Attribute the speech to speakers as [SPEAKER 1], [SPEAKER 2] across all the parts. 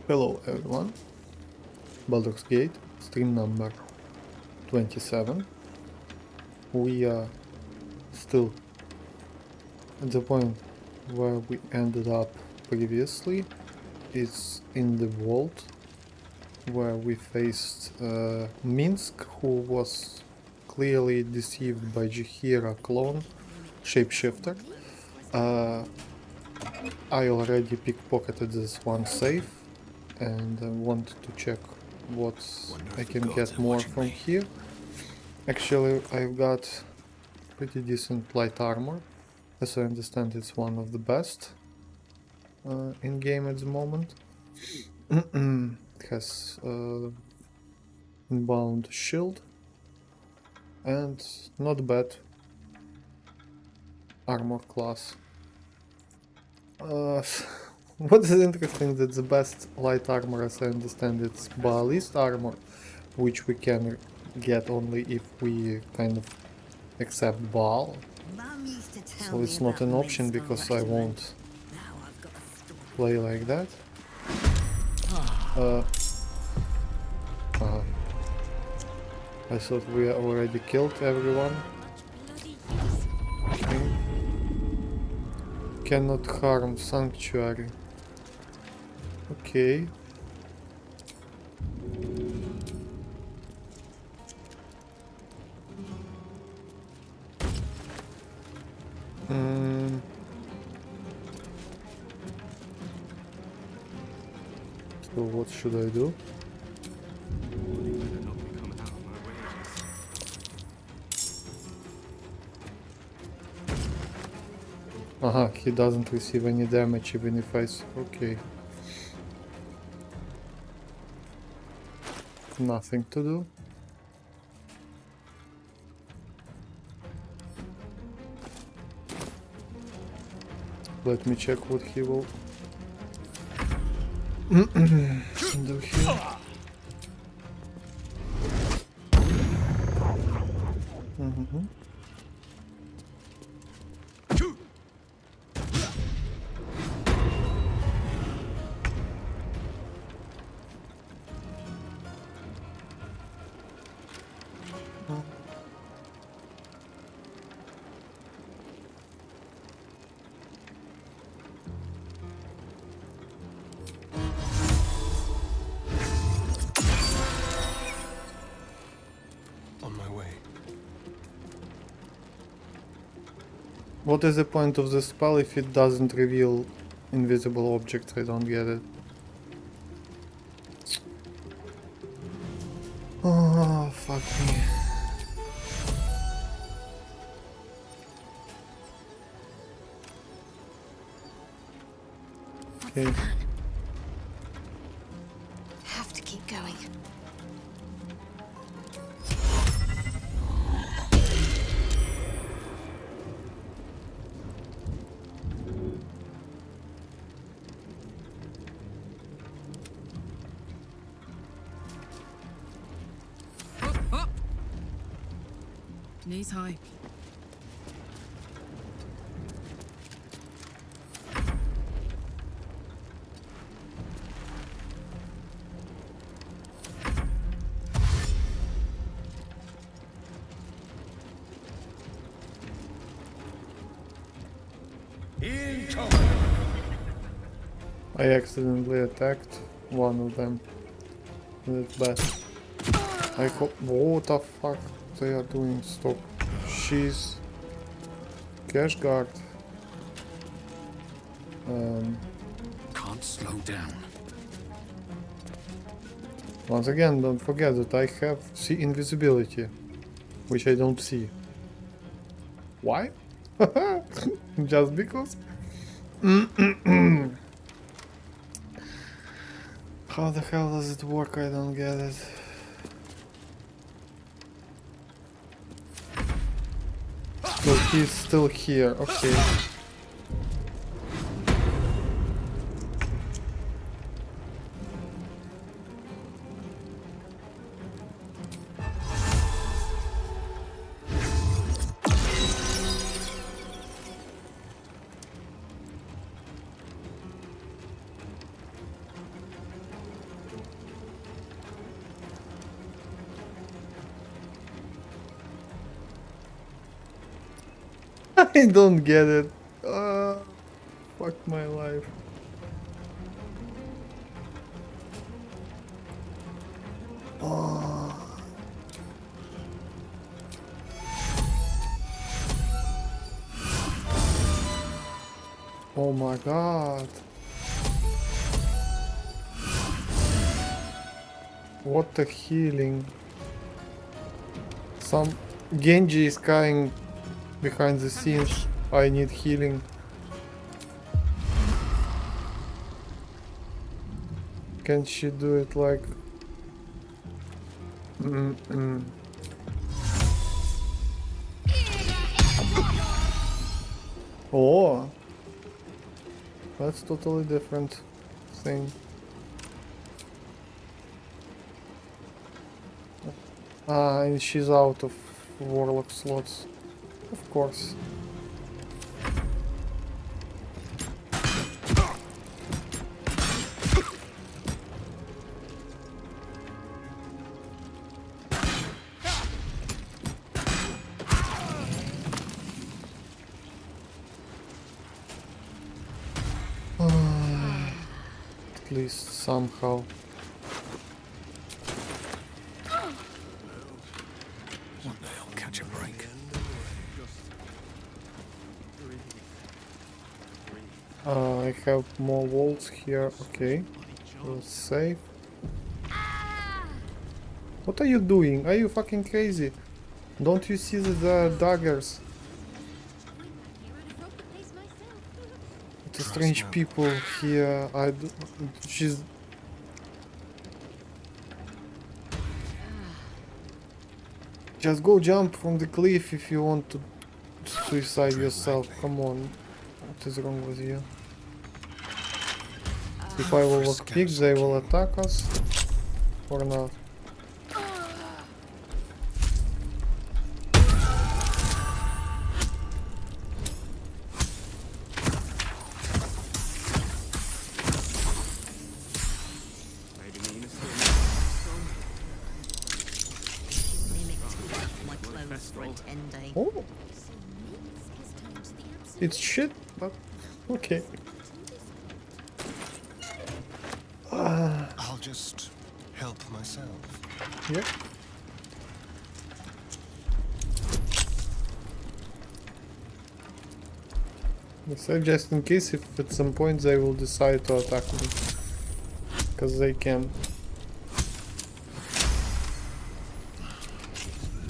[SPEAKER 1] Hello everyone, Baldur's Gate, stream number 27. We are still at the point where we ended up previously. It's in the vault where we faced Minsk, who was clearly deceived by Jihira clone, shapeshifter. I already pickpocketed this one safe and I want to check what I can get more from here. Actually, I've got pretty decent light armor. As I understand, it's one of the best in game at the moment. It has inbound shield and not bad armor class. What is interesting that the best light armor, as I understand, it's Baalist armor, which we can get only if we kind of accept Baal. So it's not an option because I won't play like that. I thought we already killed everyone. Okay. Cannot harm sanctuary. Okay. So what should I do? Aha, he doesn't receive any damage even if I... Okay. Nothing to do. Let me check what he will do here. What is the point of the spell if it doesn't reveal invisible objects? I don't get it. Oh, fuck me. Okay.
[SPEAKER 2] Have to keep going.
[SPEAKER 3] Knees high.
[SPEAKER 1] I accidentally attacked one of them. That's bad. I hope... What the fuck they are doing? Stop. She's... Cash guard.
[SPEAKER 4] Can't slow down.
[SPEAKER 1] Once again, don't forget that I have see invisibility, which I don't see. Why? Just because? How the hell does it work? I don't get it. So he's still here, okay. I don't get it. Fuck my life. Oh. Oh my god. What the healing. Some Genji is crying behind the scenes. I need healing. Can she do it like... Oh, that's totally different thing. Ah, and she's out of warlock slots, of course. At least somehow.
[SPEAKER 4] One day I'll catch a break.
[SPEAKER 1] I have more walls here. Okay, we'll save. What are you doing? Are you fucking crazy? Don't you see that there are daggers? The strange people here. She's... Just go jump from the cliff if you want to suicide yourself. Come on. What is wrong with you? If I will lockpick, they will attack us or not. Oh, it's shit, but okay.
[SPEAKER 5] I'll just help myself.
[SPEAKER 1] Yeah. So just in case if at some point they will decide to attack me. Because they can.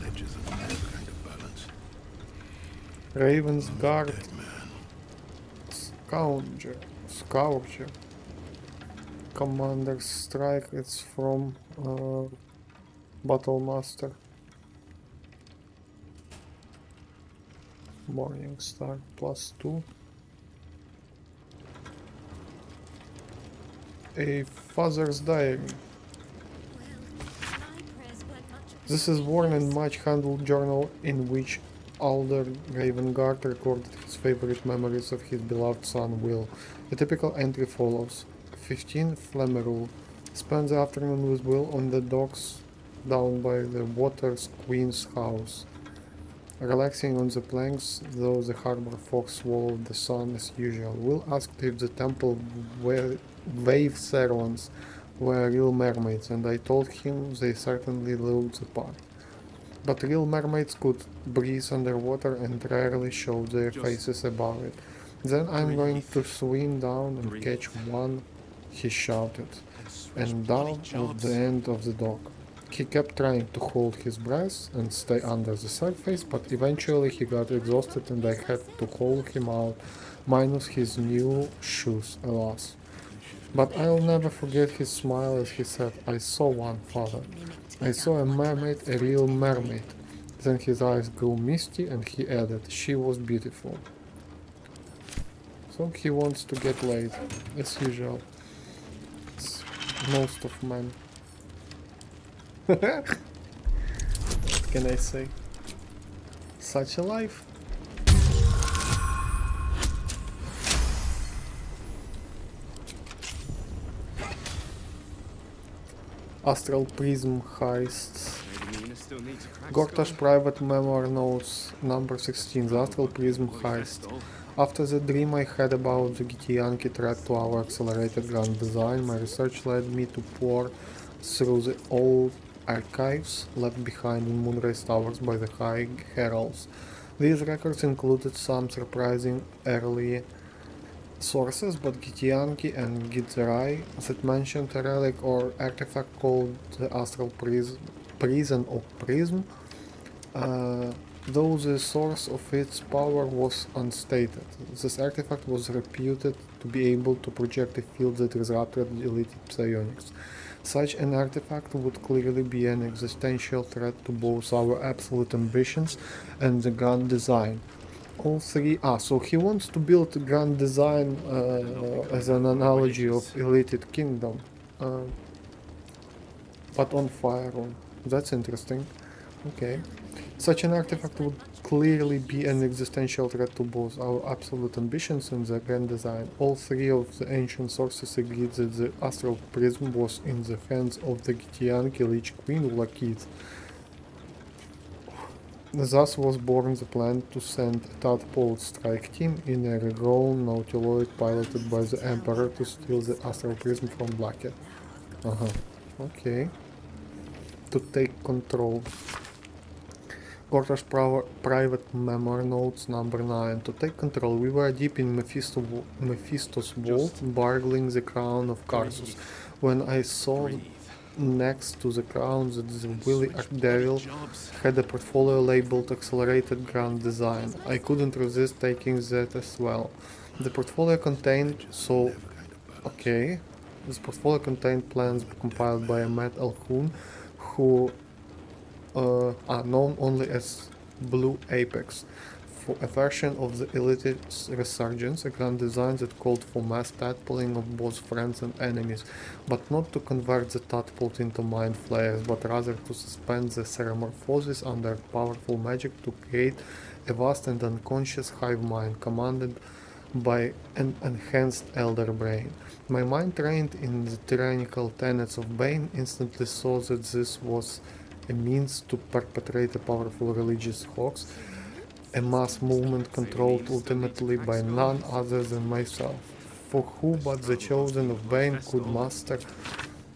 [SPEAKER 5] Ledges of no kind of balance.
[SPEAKER 1] Raven's Guard.
[SPEAKER 5] Dead man.
[SPEAKER 1] Scourger. Commander Strike, it's from Battle Master. Morning Star +2. A Father's Diary. This is worn and much handled journal in which Alder Ravengard recorded his favorite memories of his beloved son Will. A typical entry follows. 15 Flamerule. Spend the afternoon with Will on the docks down by the Water's Queen's house. Relaxing on the planks, though the harbor folk swallowed the sun as usual. Will asked if the temple wave servants were real mermaids, and I told him they certainly looked the part. But real mermaids could breathe underwater and rarely show their faces above it. Then I'm going to swim down and catch one, he shouted, and down at the end of the dock. He kept trying to hold his breath and stay under the surface, but eventually he got exhausted and I had to haul him out, minus his new shoes, alas. But I'll never forget his smile as he said, "I saw one, father. I saw a mermaid, a real mermaid." Then his eyes grew misty and he added, "She was beautiful." So he wants to get laid, as usual. It's most of men. What can I say? Such a life. Astral Prism heists. Gorta's private memoir notes number 16, the Astral Prism heist. After the dream I had about the Gitianki threat to our accelerated grand design, my research led me to pore through the old archives left behind in Moonrise Towers by the High Heralds. These records included some surprising early sources, but Gitianki and Gitzerai that mentioned a relic or artifact called the Astral Prison or Prism, though the source of its power was unstated. This artifact was reputed to be able to project a field that disrupted deleted psionics. Such an artifact would clearly be an existential threat to both our absolute ambitions and the grand design. All three. So he wants to build a grand design as an analogy of Elite Kingdom, but on fire. That's interesting. Okay. Such an artifact would clearly be an existential threat to both our absolute ambitions and the grand design. All three of the ancient sources agreed that the Astral Prism was in the hands of the Gitianki Lich Queen Lakith. Thus was born the plan to send a tadpole strike team in a regrown nautiloid piloted by the Emperor to steal the Astral Prism from Blackhead. Okay. To take control. Gorta's private memoir notes number 9. To take control, we were deep in Mephisto's vault, bargling the crown of Karsus, when I saw next to the crown that the Willy Archdevil had a portfolio labeled Accelerated Grand Design. I couldn't resist taking that as well. The portfolio contained This portfolio contained plans compiled by a Matt Alhoun, who are known only as Blue Apex, for a version of the Elite's Resurgence, a grand design that called for mass tadpoling of both friends and enemies, but not to convert the tadpoles into mind flayers, but rather to suspend the Ceramorphosis under powerful magic to create a vast and unconscious hive mind commanded by an enhanced elder brain. My mind, trained in the tyrannical tenets of Bane, instantly saw that this was a means to perpetrate a powerful religious hoax, a mass movement controlled ultimately by none other than myself. For who but the chosen of Bane could master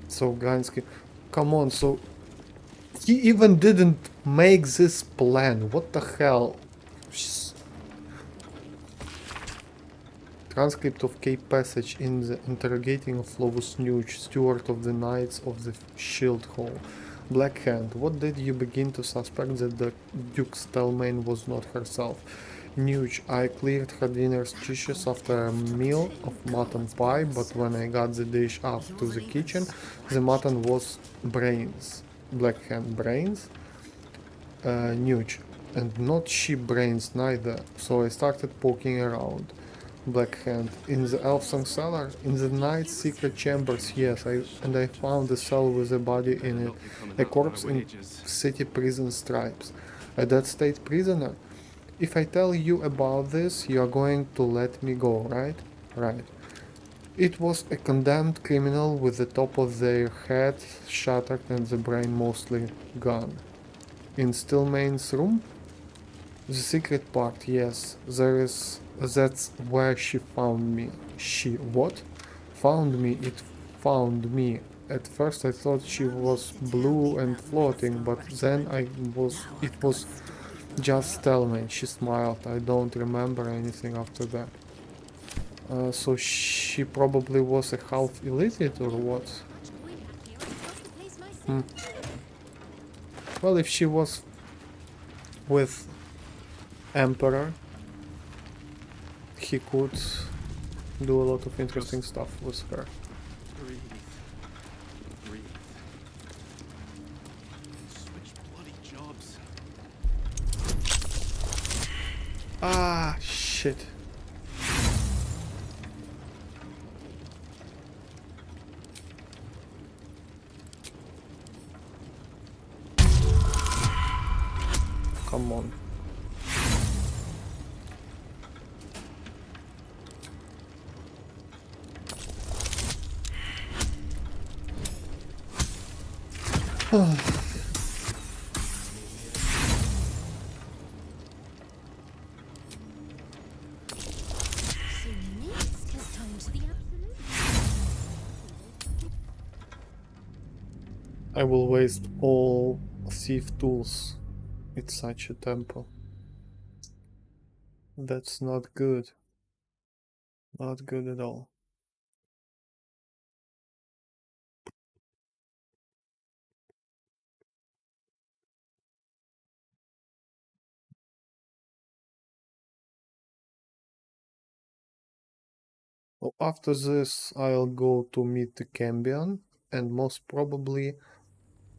[SPEAKER 1] so Gansky? Come on, so he even didn't make this plan. What the hell? Transcript of Cape Passage in the interrogating of Flovus Nuge, steward of the Knights of the Shield Hall. Black Hand, what did you begin to suspect that the Duke's Telmain was not herself? Nuge, I cleared her dinner's dishes after a meal of mutton pie, but when I got the dish up to the kitchen, the mutton was brains. Black Hand, brains? Nuge, and not sheep brains neither, so I started poking around. Black Hand, in the Elfsong cellar, in the Knight's secret chambers, yes, and I found a cell with a body in it, a corpse in city prison stripes, a dead state prisoner. If I tell you about this, you are going to let me go, right? Right. It was a condemned criminal with the top of their head shattered and the brain mostly gone. In Stillmain's room? The secret part, yes, that's where she found me. She what? Found me, it found me. At first I thought she was blue and floating, but then it was just Stellman. She smiled. I don't remember anything after that. So she probably was a half illiterate or what? Well, if she was with Emperor, he could do a lot of interesting stuff with her.
[SPEAKER 4] Breathe. Switch bloody jobs.
[SPEAKER 1] Ah, shit. Come on. I will waste all thief tools. It's such a temple. That's not good. Not good at all. Well, after this, I'll go to meet the Cambion, and most probably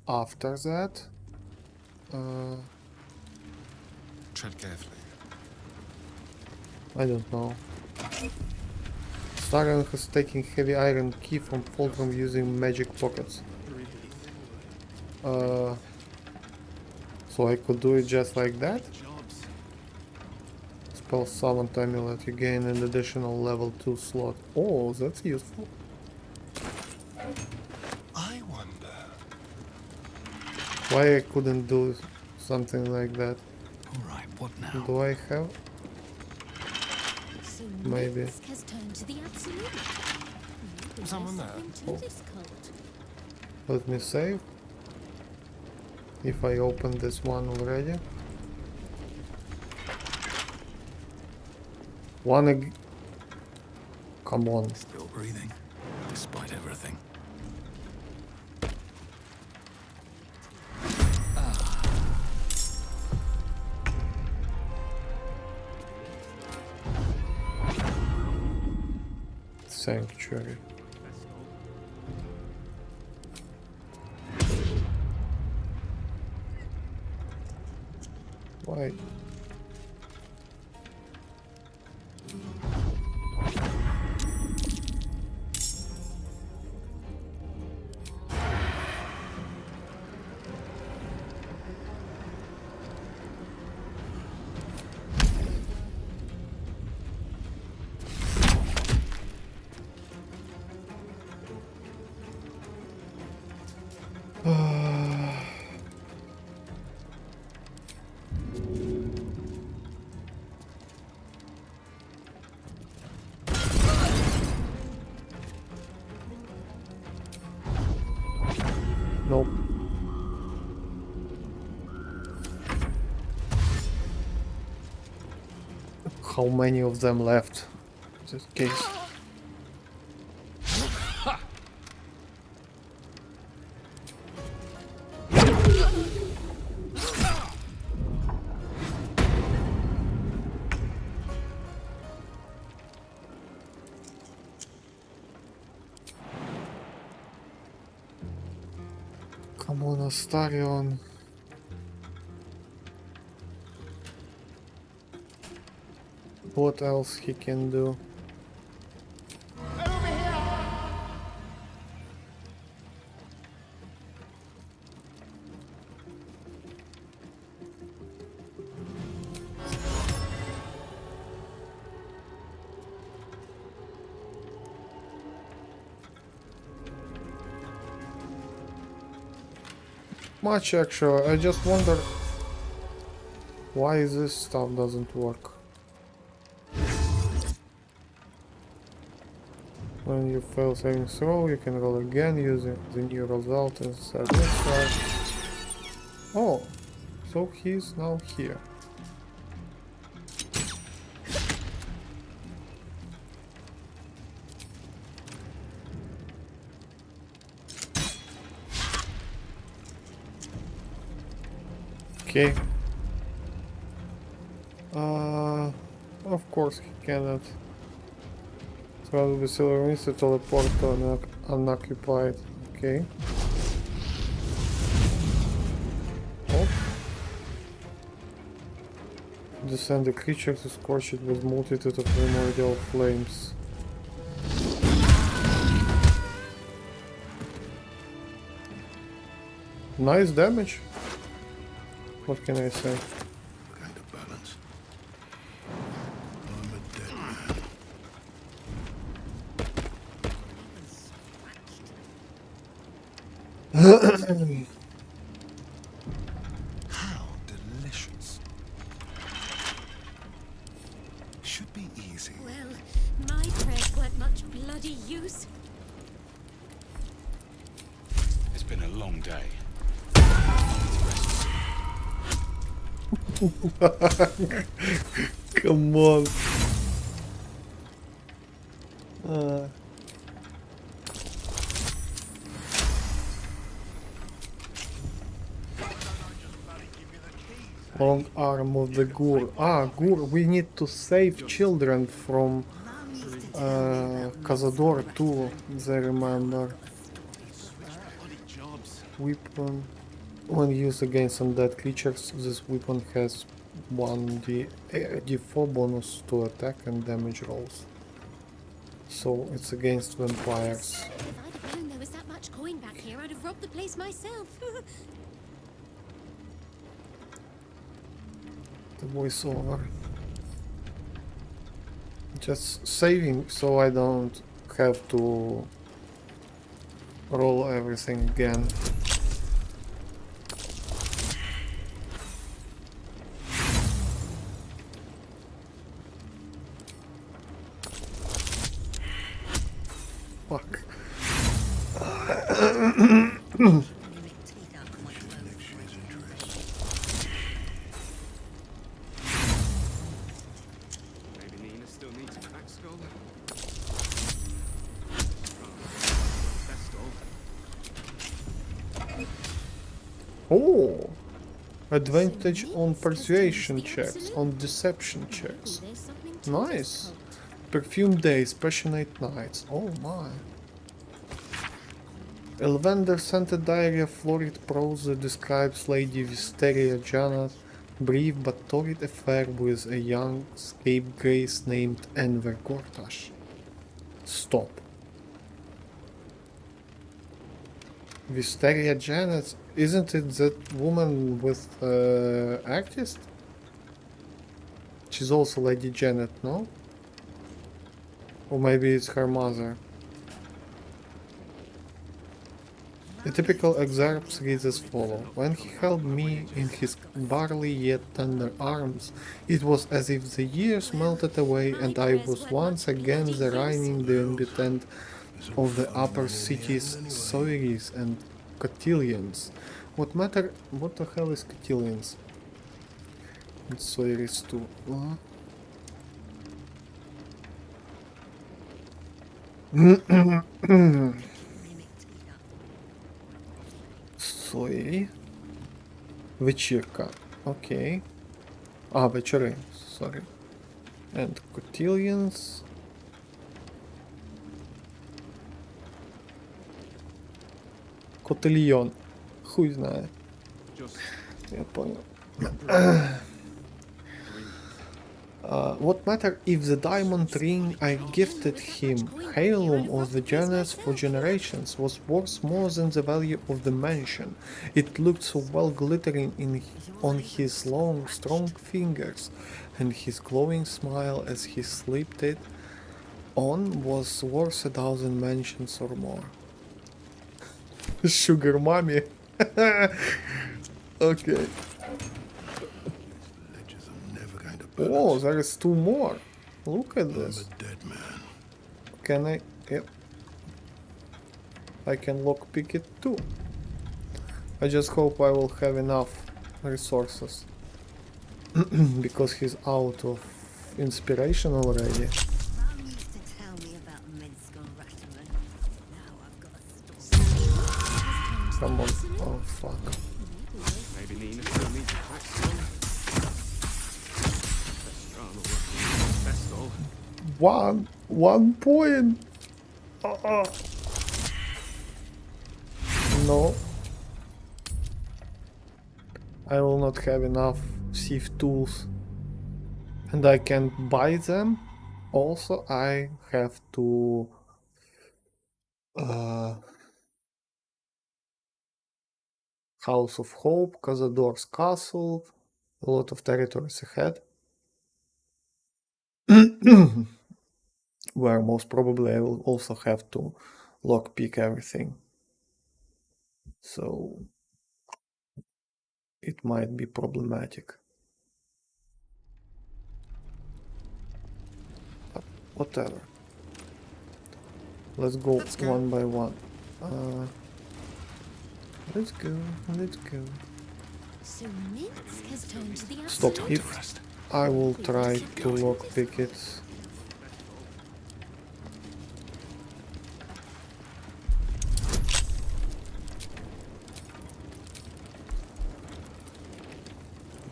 [SPEAKER 1] after that,
[SPEAKER 5] Tread carefully.
[SPEAKER 1] I don't know. Larian has taken heavy iron key from Fulcrum using magic pockets. So I could do it just like that?
[SPEAKER 4] Jobs.
[SPEAKER 1] Spell summon amulet, you gain an additional level 2 slot. Oh, that's useful.
[SPEAKER 5] I wonder.
[SPEAKER 1] Why I couldn't do something like that?
[SPEAKER 6] Alright, what now?
[SPEAKER 1] Do I have?
[SPEAKER 2] So
[SPEAKER 1] Maybe.
[SPEAKER 2] Minsk has turned to the absolute. Maybe
[SPEAKER 5] Someone
[SPEAKER 2] there's
[SPEAKER 5] there?
[SPEAKER 2] something to this cult.
[SPEAKER 1] Let me save. If I open this one already. Come on.
[SPEAKER 6] Still breathing, despite everything.
[SPEAKER 1] Sanctuary. Why? Nope. How many of them left? In this case. Come on, Astarion. What else he can do? Much actually. I just wonder why this stuff doesn't work. When you fail saving throw, you can roll again using the new result instead. Let's try. Oh, so he's now here. Okay. Of course he cannot. Probably silver means to teleport to unoccupied. Okay. Oh. Descend the creature to scorch it with multitude of primordial flames. Nice damage. What can I say?
[SPEAKER 5] Kind of balance. I'm a dead man. How delicious. Should be easy.
[SPEAKER 2] Well, my prayers weren't much bloody use.
[SPEAKER 6] been a long day.
[SPEAKER 1] Come on. Long arm of the Gur. Ah, Gur, we need to save children from Cazador too, they remember.
[SPEAKER 4] Bloody jobs.
[SPEAKER 1] Weapon. When used against undead creatures, this weapon has 1d4 bonus to attack and damage rolls. So it's against vampires.
[SPEAKER 2] If I'd have known there was that much coin back here, I'd have robbed the place myself.
[SPEAKER 1] The voiceover. Just saving so I don't have to roll everything again. Fuck.
[SPEAKER 4] Maybe Nina still needs a cracked skull. Best of.
[SPEAKER 1] Oh! Advantage on persuasion checks, on deception checks.
[SPEAKER 2] There's something to
[SPEAKER 1] Nice.
[SPEAKER 2] this cult.
[SPEAKER 1] Perfume days, passionate nights. Oh my. Elvander scented diary of florid prose that describes Lady Wisteria Janet's brief but torrid affair with a young scapegrace named Enver Gortash. Stop. Wisteria Janet? Isn't it that woman with artist? She's also Lady Janet, no? Or maybe it's her mother. The typical excerpt reads as follows. When he held me in his barely yet tender arms, it was as if the years melted away and I was once again the reigning inhabitant of the upper cities, Soiris and Cotillions. What the hell is Cotillions? It's Soiris too. Soiri. Вечірка. Okay. Вечори. Sorry. And Cotillions. Котильйон. Хуй знає.
[SPEAKER 4] Just
[SPEAKER 1] Я понял. What matter if the diamond ring I gifted him, heirloom of the Janus for generations, was worth more than the value of the mansion? It looked so well glittering on his long, strong fingers, and his glowing smile as he slipped it on was worth 1,000 mansions or more. Sugar mommy. Okay.
[SPEAKER 5] Ledgers are never going to
[SPEAKER 1] Oh,
[SPEAKER 5] balance.
[SPEAKER 1] there is 2 more. Look at
[SPEAKER 5] I'm
[SPEAKER 1] this.
[SPEAKER 5] a dead man.
[SPEAKER 1] Can I? Yep. I can lockpick it too. I just hope I will have enough resources. Because he's out of inspiration already.
[SPEAKER 7] Mum used to tell me about Minsk and Ratterman. Now I've got a story.
[SPEAKER 1] Come on. Oh fuck.
[SPEAKER 4] maybe Nina still needs a cracked skull. Best drama working. Best all.
[SPEAKER 1] 1 point. No. I will not have enough thief tools. And I can't buy them. Also, I have to House of Hope, Cazador's Castle, a lot of territories ahead. Where most probably I will also have to lockpick everything. So it might be problematic. But whatever. Let's go one by one. Let's go, let's go.
[SPEAKER 2] So Minsk has turned to the
[SPEAKER 1] Stop.
[SPEAKER 2] absolute.
[SPEAKER 1] If
[SPEAKER 6] Rest.
[SPEAKER 1] I will try to lockpick it.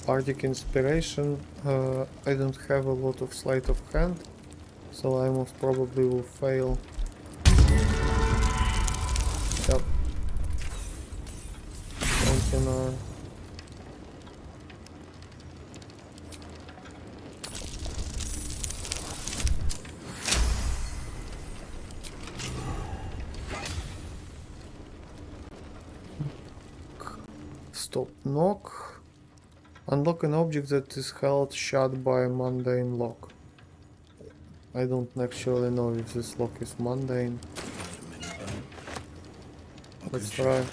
[SPEAKER 1] Bardic inspiration. I don't have a lot of sleight of hand, so I most probably will fail. Yep. Container. Stop. Knock. Unlock an object that is held shut by a mundane lock. I don't actually know if this lock is mundane. Let's try.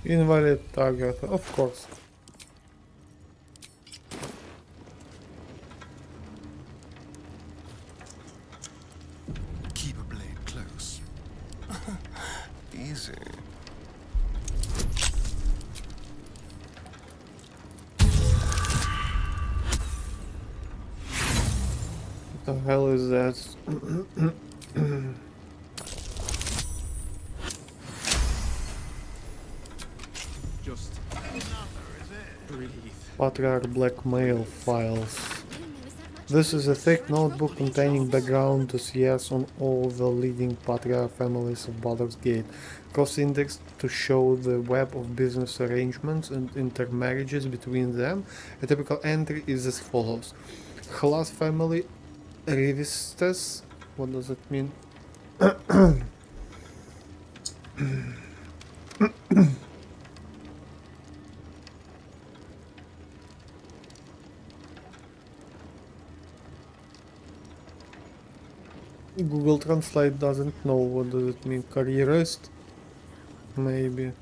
[SPEAKER 1] Invalid target, of course.
[SPEAKER 5] Keep a blade close. Easy.
[SPEAKER 1] What the hell is that?
[SPEAKER 4] Just breathe.
[SPEAKER 1] Patriarch blackmail files.
[SPEAKER 2] I don't know, is that much
[SPEAKER 1] This is a
[SPEAKER 2] going
[SPEAKER 1] thick
[SPEAKER 2] back?
[SPEAKER 1] notebook
[SPEAKER 2] Properly
[SPEAKER 1] containing
[SPEAKER 2] dressed?
[SPEAKER 1] background dossiers on all the leading patriarch families of Baldur's Gate, cross-indexed to show the web of business arrangements and intermarriages between them. A typical entry is as follows. Hlas family Rivistes. What does it mean? Google Translate doesn't know what does it mean. Careerist? Maybe.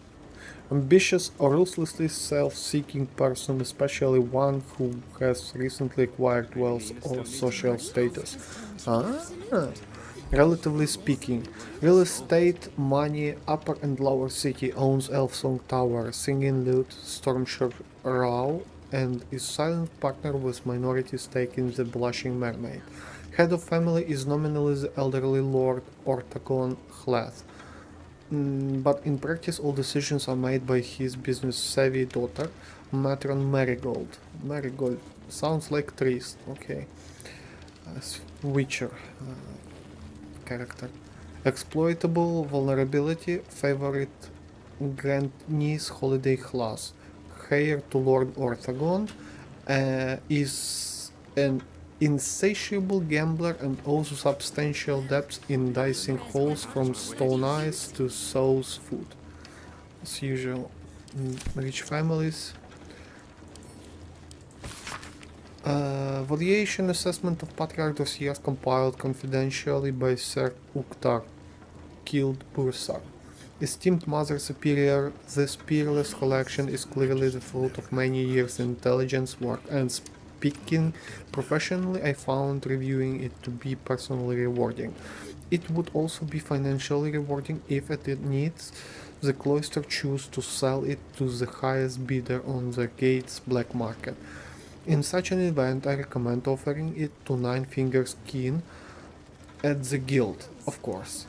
[SPEAKER 1] Ambitious or ruthlessly self-seeking person, especially one who has recently acquired wealth or social status. Ah, relatively speaking, real estate, money, upper and lower city, owns Elfsong Tower, Singing Lute, Stormshire Row, and is silent partner with minority stake in the Blushing Mermaid. Head of family is nominally the elderly Lord Ortagon Hlath. But in practice all decisions are made by his business-savvy daughter, Matron Marigold. Marigold sounds like trees, okay. Witcher character. Exploitable vulnerability, favorite grandniece holiday class. Heir to Lord Orthagon, is an insatiable gambler and owes substantial debts in dicing halls from stone ice to souls food. As usual, rich families. Variation assessment of patriarch dossiers compiled confidentially by Sir Uktar, killed Bursar. Esteemed Mother Superior, this peerless collection is clearly the fruit of many years' intelligence work, and speaking professionally, I found reviewing it to be personally rewarding. It would also be financially rewarding if at its needs the cloister choose to sell it to the highest bidder on the gate's black market. In such an event, I recommend offering it to Nine Fingers Keen at the guild, of course,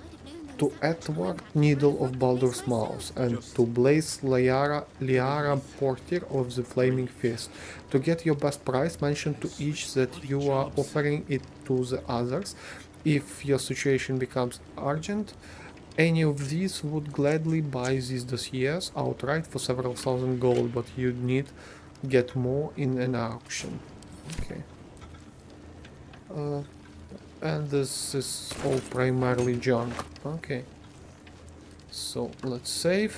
[SPEAKER 1] to Edward Needle of Baldur's Mouth, and to Blaze Liara Porter of the Flaming Fist. To get your best price, mention to each that you are offering it to the others. If your situation becomes urgent, any of these would gladly buy these dossiers outright for several thousand gold, but you'd need get more in an auction. Okay. And this is all primarily junk. Okay. So let's save.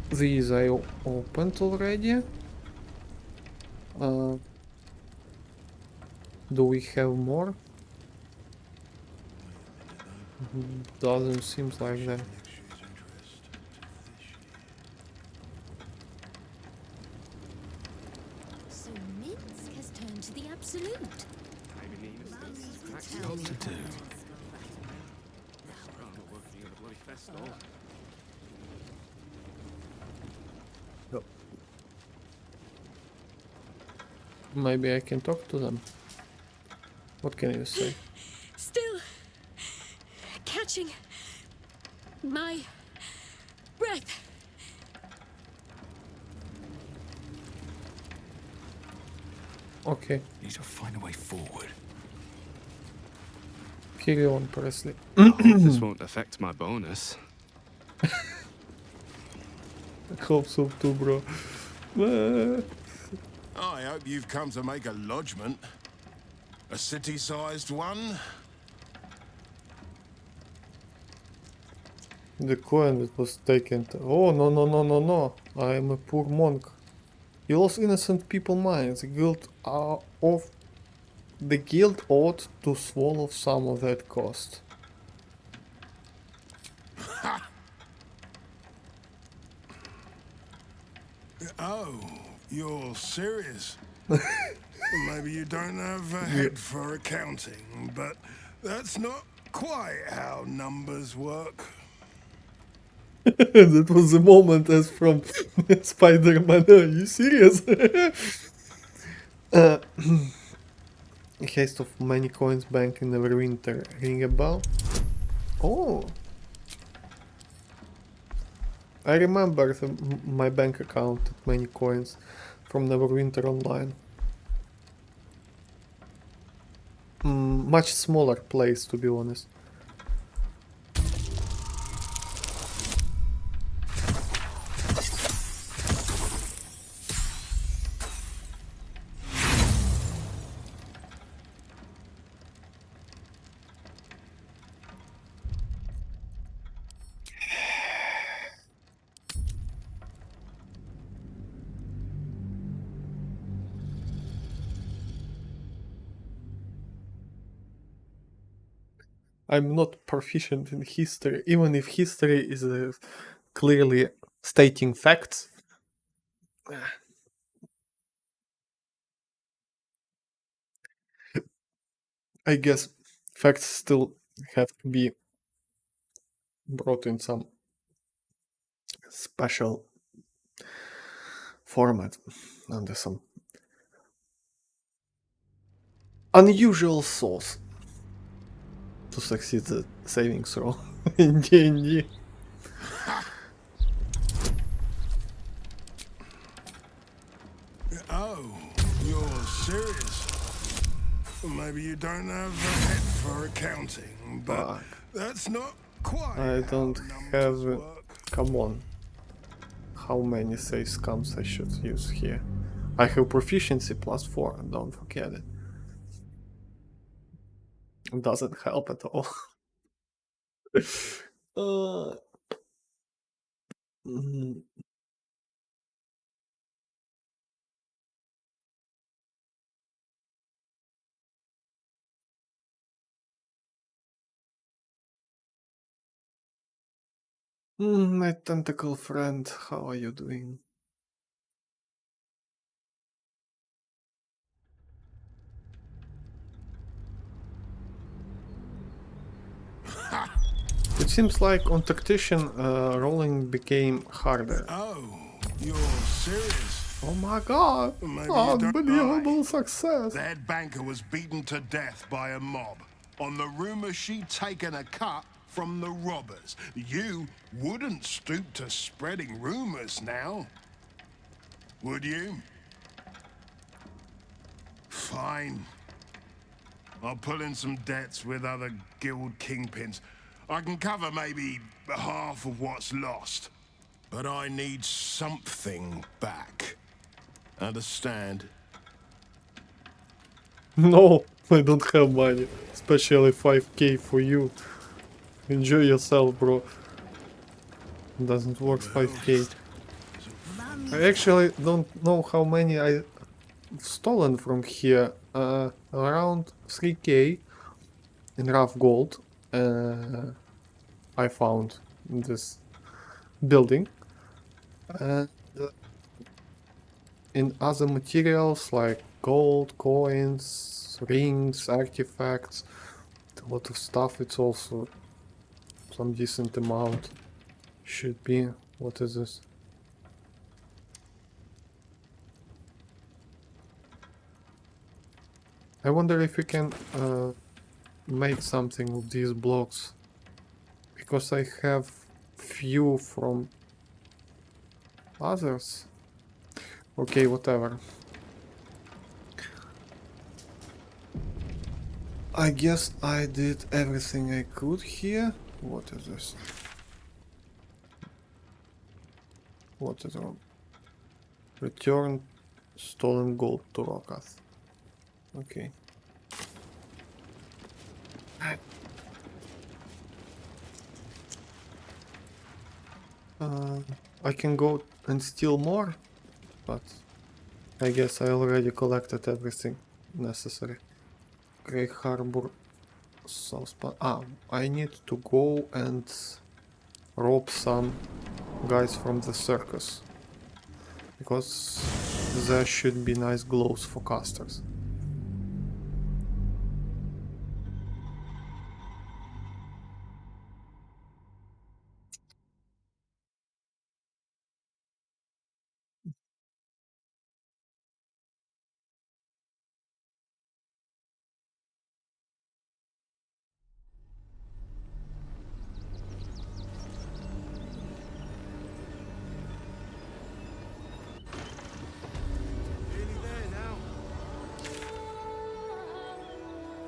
[SPEAKER 1] These I opened already. Do we have more? Doesn't seem like that.
[SPEAKER 2] So Minsk has turned to the absolute.
[SPEAKER 7] tell me
[SPEAKER 6] to
[SPEAKER 7] about
[SPEAKER 6] do.
[SPEAKER 7] Minsk or Ratman.
[SPEAKER 4] I'm not working in a bloody festival.
[SPEAKER 1] Maybe I can talk to them. What can you say?
[SPEAKER 2] Still catching my breath.
[SPEAKER 1] Okay,
[SPEAKER 6] Need to find a way forward.
[SPEAKER 1] carry on, Presley.
[SPEAKER 4] I hope this won't affect my bonus.
[SPEAKER 1] I hope so too, bro.
[SPEAKER 8] I hope you've come to make a lodgment. A city-sized one?
[SPEAKER 1] The coin that was taken. Oh, no, no, no, no, no. I am a poor monk. You lost innocent people's minds. The guild ought to swallow some of that cost.
[SPEAKER 8] Oh, you're serious? Maybe you don't have a head for accounting, but that's not quite how numbers work.
[SPEAKER 1] That was the moment as from Spider-Man. Are you serious? A haste of many coins bank in the winter. Ring a bell? Oh. I remember my bank account at many coins from Neverwinter Online. Much smaller place, to be honest. I'm not proficient in history, even if history is clearly stating facts. I guess facts still have to be brought in some special format under some unusual sauce to succeed the saving throw in D&D.
[SPEAKER 8] Oh, you're serious? Maybe you don't have a head for accounting, but
[SPEAKER 1] Fuck.
[SPEAKER 8] that's not quite
[SPEAKER 1] I
[SPEAKER 8] how
[SPEAKER 1] don't
[SPEAKER 8] numbers
[SPEAKER 1] have...
[SPEAKER 8] work.
[SPEAKER 1] Come on. How many save scums I should use here? I have proficiency +4, don't forget it. It doesn't help at all. Mm, my tentacle friend, how are you doing? It seems like on tactician rolling became harder.
[SPEAKER 8] Oh, you're serious?
[SPEAKER 1] Oh my god!
[SPEAKER 8] Maybe you don't
[SPEAKER 1] Unbelievable
[SPEAKER 8] lie.
[SPEAKER 1] success!
[SPEAKER 8] The head banker was beaten to death by a mob on the rumor she'd taken a cut from the robbers. You wouldn't stoop to spreading rumors now, would you? Fine. I'll pull in some debts with other guild kingpins. I can cover maybe half of what's lost. But I need something back. Understand?
[SPEAKER 1] No, I don't have money. Especially 5k for you. Enjoy yourself, bro. Doesn't work 5k. I actually don't know how many I've stolen from here. Around 3k in rough gold. I found in this building. And in other materials like gold, coins, It's rings, artifacts, a lot of stuff. It's also some decent amount. Should be. What is this? I wonder if we can make something with these blocks, because I have few from others. Okay, whatever. I guess I did everything I could here. What is this? What is wrong? Return stolen gold to Rokath. Okay. I can go and steal more, but I guess I already collected everything necessary. Grey Harbor, South I need to go and rob some guys from the circus, because there should be nice gloves for casters.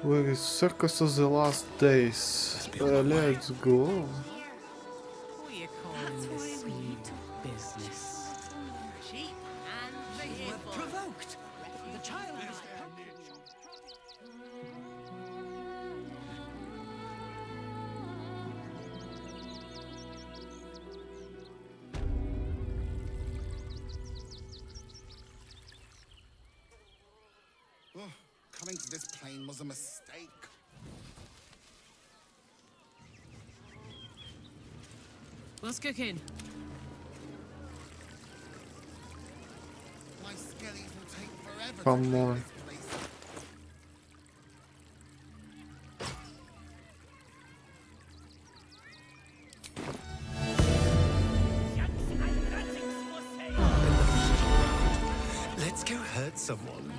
[SPEAKER 1] Where is Circus of the Last Days? Let's go.
[SPEAKER 5] Coming to this plane was a mistake.
[SPEAKER 3] What's cooking?
[SPEAKER 5] My skellies will take forever
[SPEAKER 1] Come
[SPEAKER 5] to clean
[SPEAKER 1] on.
[SPEAKER 5] this place up.
[SPEAKER 6] Let's go hurt someone.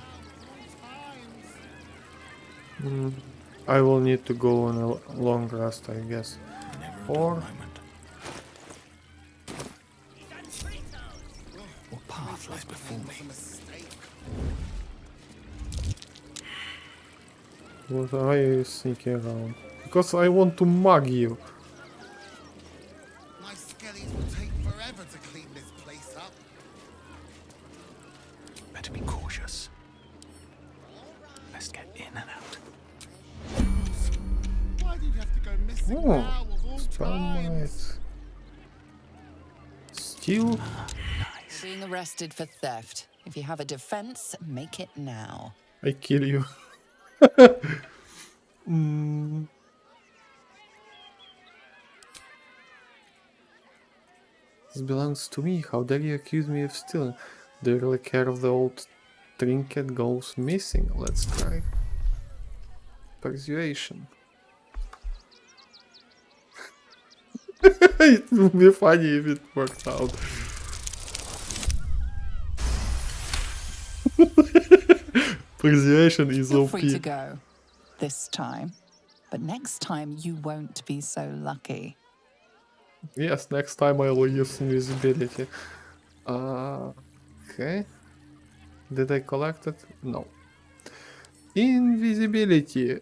[SPEAKER 1] I will need to go on a long rest, I guess. Or
[SPEAKER 6] What path lies before me?
[SPEAKER 5] Was a mistake.
[SPEAKER 1] what are you sneaking around? Because I want to mug you.
[SPEAKER 5] My skellies will take forever to clean this place up.
[SPEAKER 6] Better be cautious. Best get in and out.
[SPEAKER 5] Why did you have to go missing
[SPEAKER 1] Oh,
[SPEAKER 5] now of all times?
[SPEAKER 1] Steel.
[SPEAKER 6] Nice.
[SPEAKER 9] Being arrested for theft. If you have a defense, make it now.
[SPEAKER 1] I kill you. This belongs to me. How dare you accuse me of stealing? Do you really care if the old trinket goes missing? Let's try. Persuasion. It would be funny if it worked out. Persuasion is
[SPEAKER 9] Feel
[SPEAKER 1] OP.
[SPEAKER 9] free to go. This time. But next time you won't be so lucky.
[SPEAKER 1] Yes, next time I will use invisibility. Okay. Did I collect it? No. Invisibility.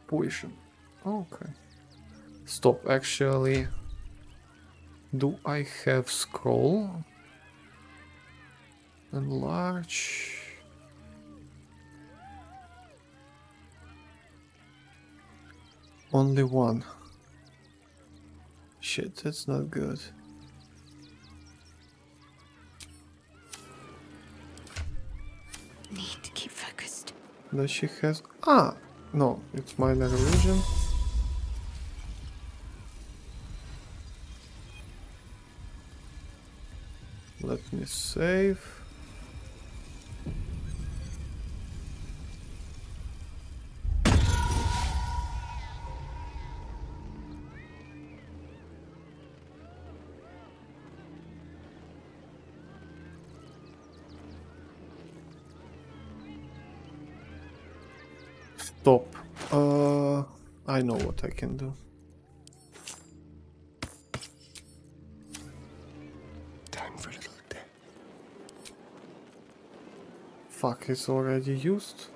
[SPEAKER 1] Potion. Okay. Stop, actually. Do I have scroll? Enlarge. Only one. Shit, that's not good.
[SPEAKER 7] Need to keep focused.
[SPEAKER 1] Does she has... No, it's minor illusion. Let me save. Stop. I know what I can do.
[SPEAKER 6] Time for a little death.
[SPEAKER 1] Fuck, it's already used.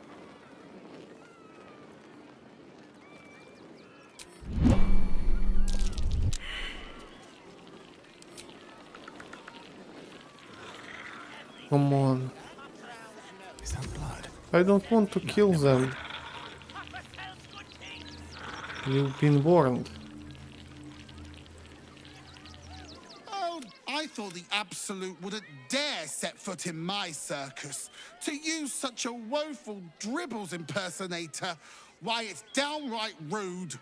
[SPEAKER 1] Come on.
[SPEAKER 6] Is that blood?
[SPEAKER 1] I don't want to kill them. You've been warned.
[SPEAKER 5] Oh, I thought the Absolute wouldn't dare set foot in my circus. To use such a woeful dribbles impersonator, why, it's downright rude.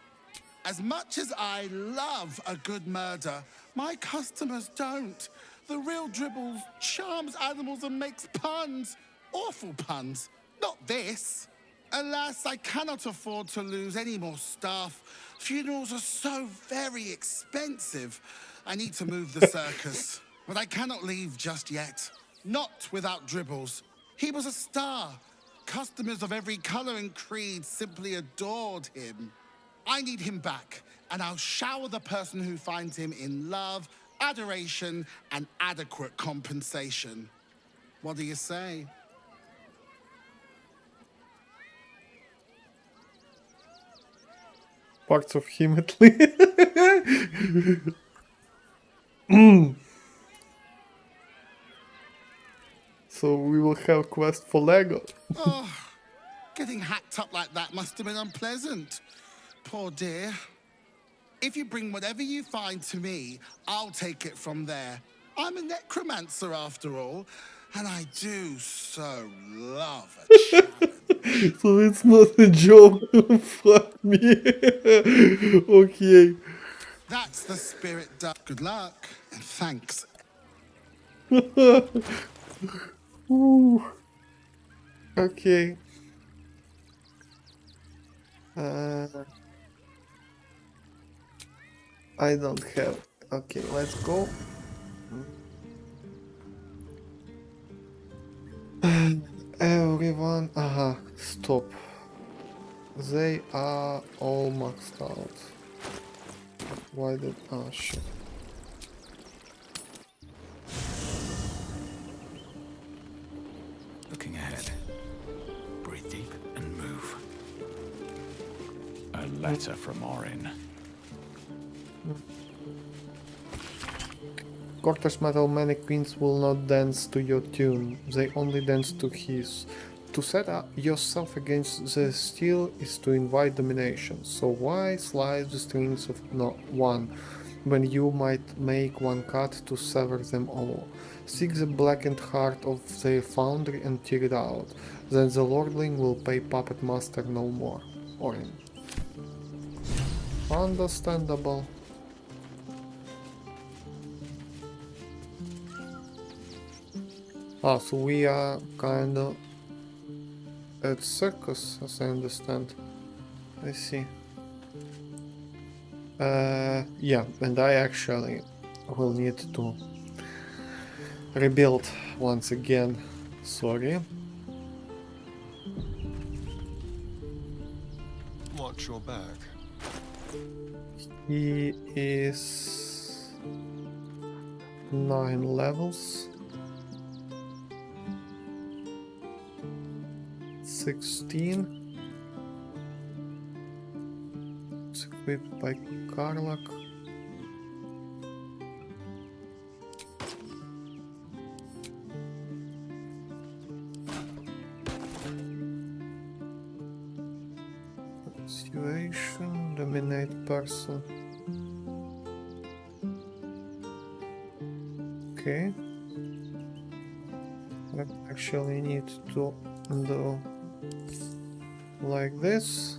[SPEAKER 5] As much as I love a good murder, my customers don't. The real Dribbles charms animals and makes puns. Awful puns. Not this. Alas, I cannot afford to lose any more staff. Funerals are so very expensive. I need to move the circus, but I cannot leave just yet. Not without Dribbles. He was a star. Customers of every color and creed simply adored him. I need him back, and I'll shower the person who finds him in love, adoration, and adequate compensation. What do you say?
[SPEAKER 1] Parts of him at least. So we will have quest for Lego.
[SPEAKER 5] Oh, getting hacked up like that must have been unpleasant. Poor dear. If you bring whatever you find to me, I'll take it from there. I'm a necromancer after all, and I do so love a challenge.
[SPEAKER 1] So it's not a joke. Fuck me. Okay.
[SPEAKER 5] That's the spirit, Duck. Good luck, and thanks.
[SPEAKER 1] Ooh. Okay. I don't have. Okay, let's go. Everyone. Aha, stop. They are all maxed out. Why did. Oh shit.
[SPEAKER 6] Looking ahead. Breathe deep and move. A letter from Orin.
[SPEAKER 1] Cortex metal mannequins will not dance to your tune, they only dance to his. To set up yourself against the steel is to invite domination, so why slice the strings of one, when you might make one cut to sever them all? Seek the blackened heart of the foundry and tear it out, then the lordling will pay puppet master no more. Orin. Understandable. Ah, so we are kind of at circus, as I understand. I see. Yeah, and I actually will need to rebuild once again. Sorry.
[SPEAKER 10] Watch your back.
[SPEAKER 1] He is 9 levels. 16. It's equipped by Karlak. Situation, dominate person. Okay. I actually need to do like this.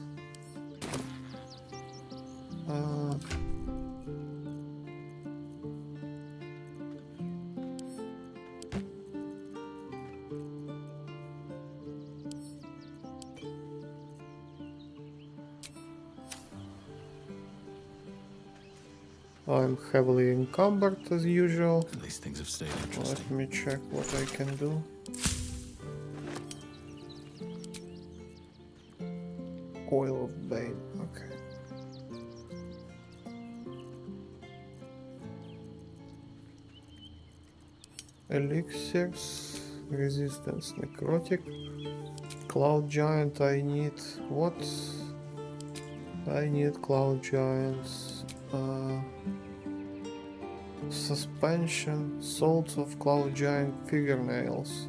[SPEAKER 1] I'm heavily encumbered as usual.
[SPEAKER 6] At least things have stayed
[SPEAKER 1] Let
[SPEAKER 6] interesting.
[SPEAKER 1] me check what I can do. Oil of Bane, okay. Elixirs, resistance, necrotic. Cloud Giant, I need what? I need Cloud Giants. Suspension, Salt of Cloud Giant fingernails,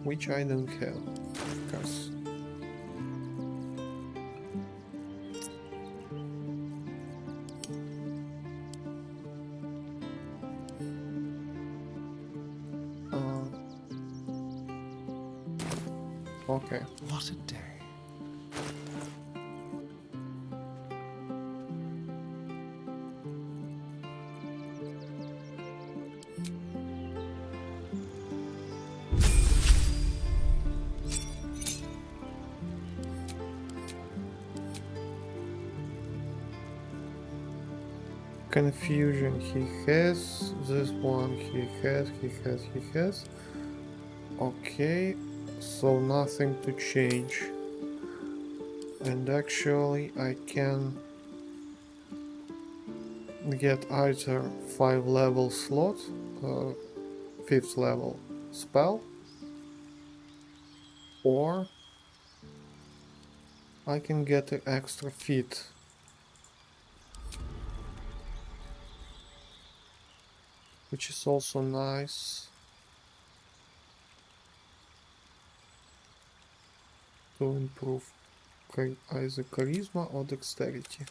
[SPEAKER 1] which I don't have, of course. Okay.
[SPEAKER 6] What a day.
[SPEAKER 1] Confusion he has, this one he has. Okay, so nothing to change. And actually I can get either 5 level slot, 5th level spell, or I can get an extra feat. Which is also nice to improve either charisma or dexterity.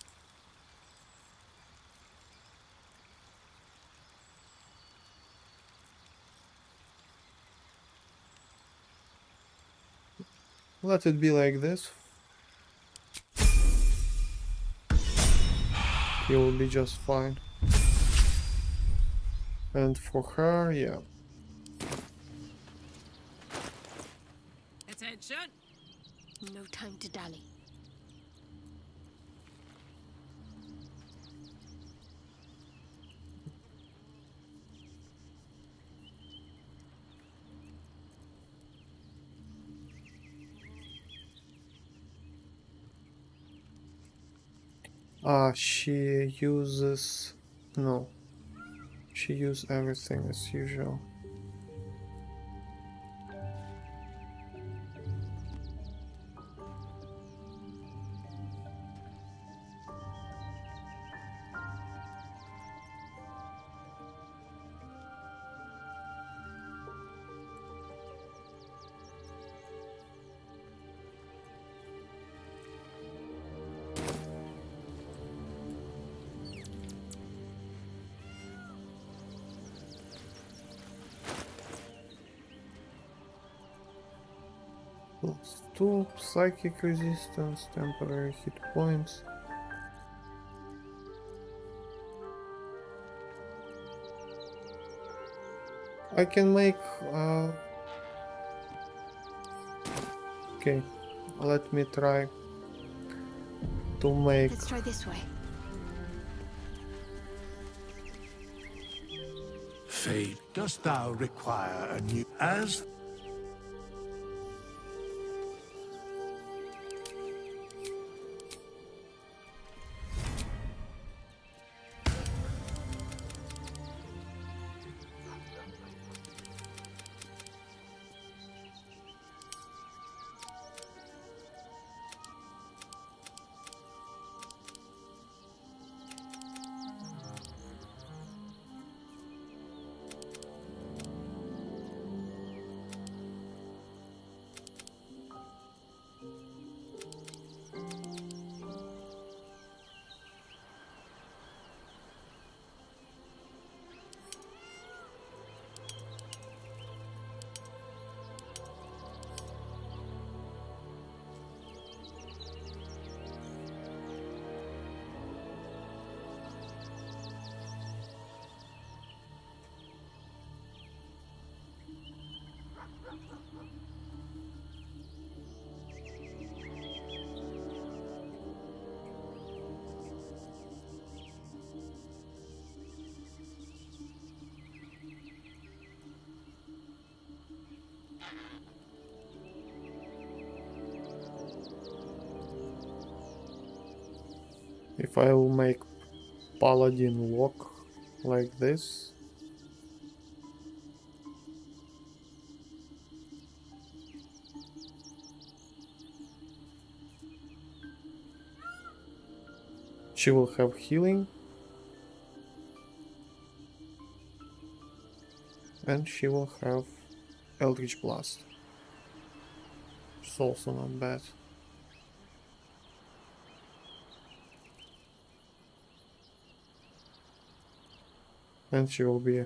[SPEAKER 1] Let it be like this. He will be just fine. And for her, yeah.
[SPEAKER 3] Attention!
[SPEAKER 2] No time to dally.
[SPEAKER 1] She uses... no. She uses everything as usual. +2 psychic resistance, temporary hit points. I can make okay, let me try to make
[SPEAKER 2] Let's try this way.
[SPEAKER 8] Fate, dost thou require a new... As...
[SPEAKER 1] If I will make Paladin walk like this, she will have healing and she will have Eldritch Blast. It's also not bad. And she will be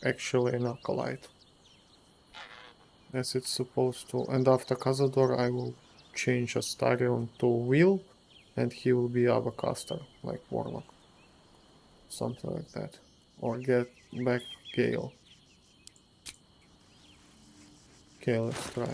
[SPEAKER 1] actually an acolyte, as it's supposed to. And after Cazador I will change Astarion to Will, and he will be Avacaster, like Warlock. Something like that. Or get back Gale. Okay, let's try.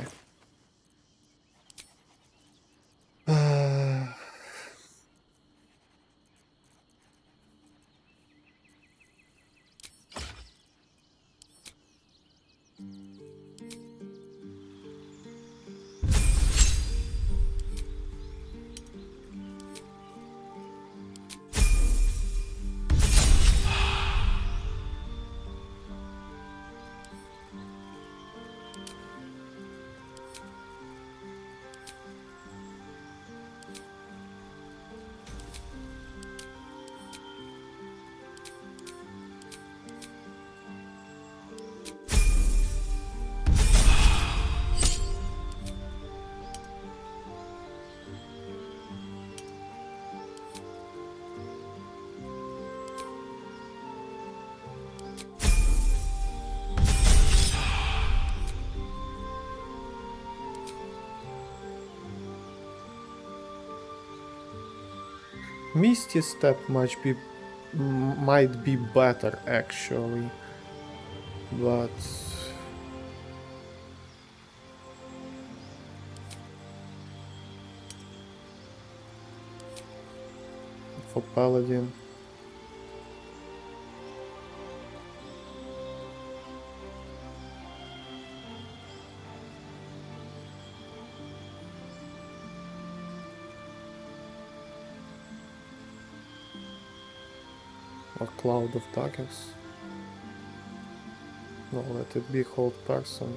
[SPEAKER 1] Misty Step might be better actually, but for Paladin or Cloud of Daggers. No, let it be Hold Person.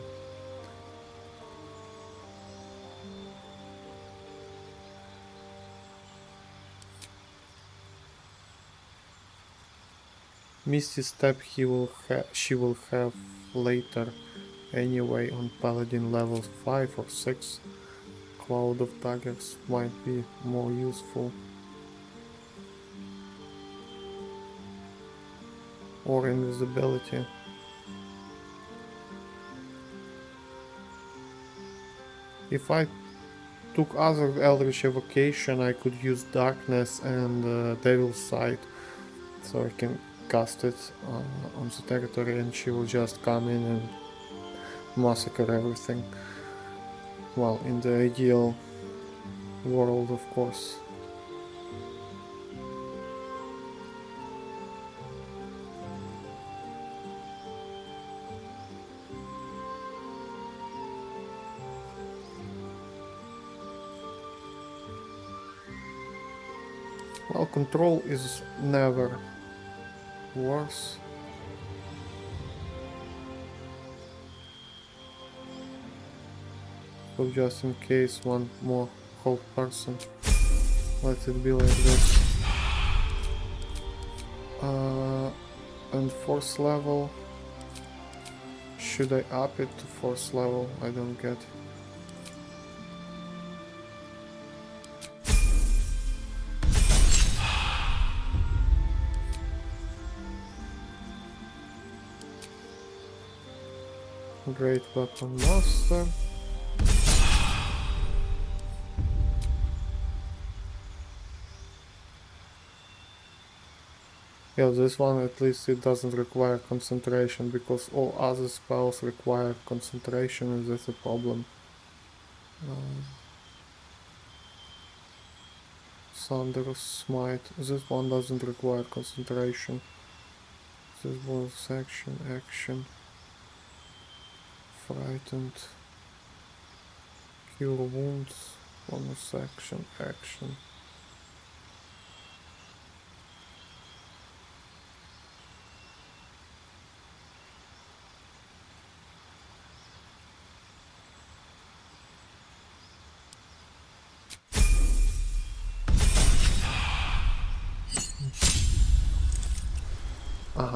[SPEAKER 1] Misty Step she will have later anyway on Paladin level 5 or 6. Cloud of Daggers might be more useful. Or invisibility. If I took other Eldritch Evocation, I could use Darkness and Devil's Sight, so I can cast it on the territory and she will just come in and massacre everything. Well, in the ideal world, of course. Well, control is never worse. So just in case one more Hold Person, let it be like this. And 4th level, should I up it to 4th level? I don't get. Great Weapon Master. Yeah, this one at least it doesn't require concentration, because all other spells require concentration and that's a problem. Thunderous Smite. This one doesn't require concentration. This was action. Frightened. Cure wounds. Bonus action.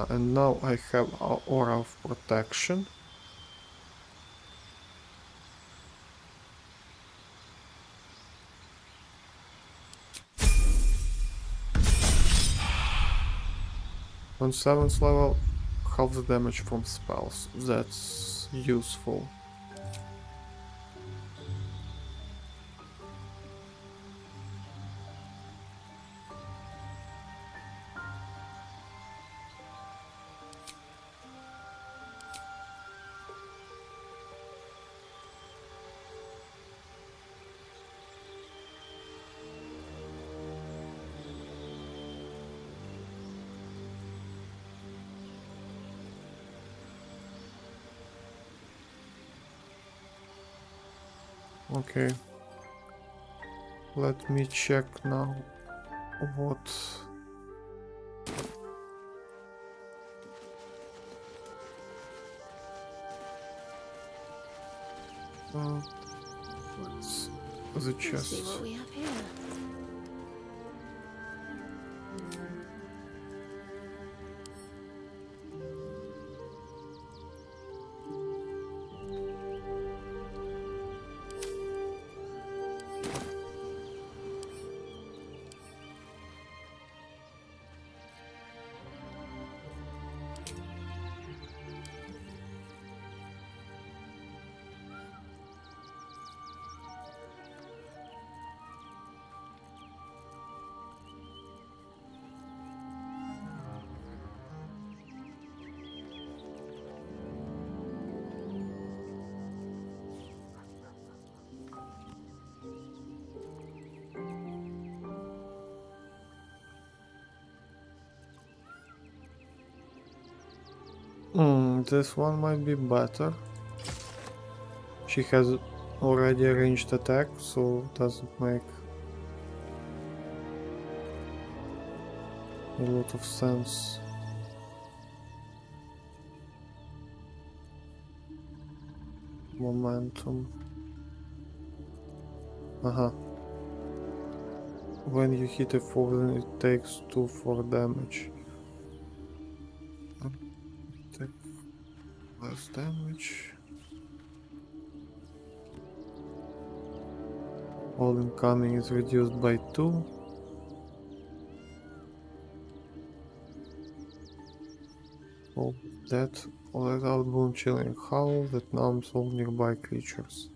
[SPEAKER 1] And now I have aura of protection. On 7th level, half the damage from spells. That's useful. Okay. Let me check now what what's the
[SPEAKER 2] Let's
[SPEAKER 1] chest?
[SPEAKER 2] see what we have here. This one might be better. She has already a ranged attack, so it doesn't make a lot of sense. Momentum. When you hit a foe, then it takes 2 damage. Take less damage. All incoming is reduced by 2. Oh, that let out boom chilling howl that numbs all nearby creatures.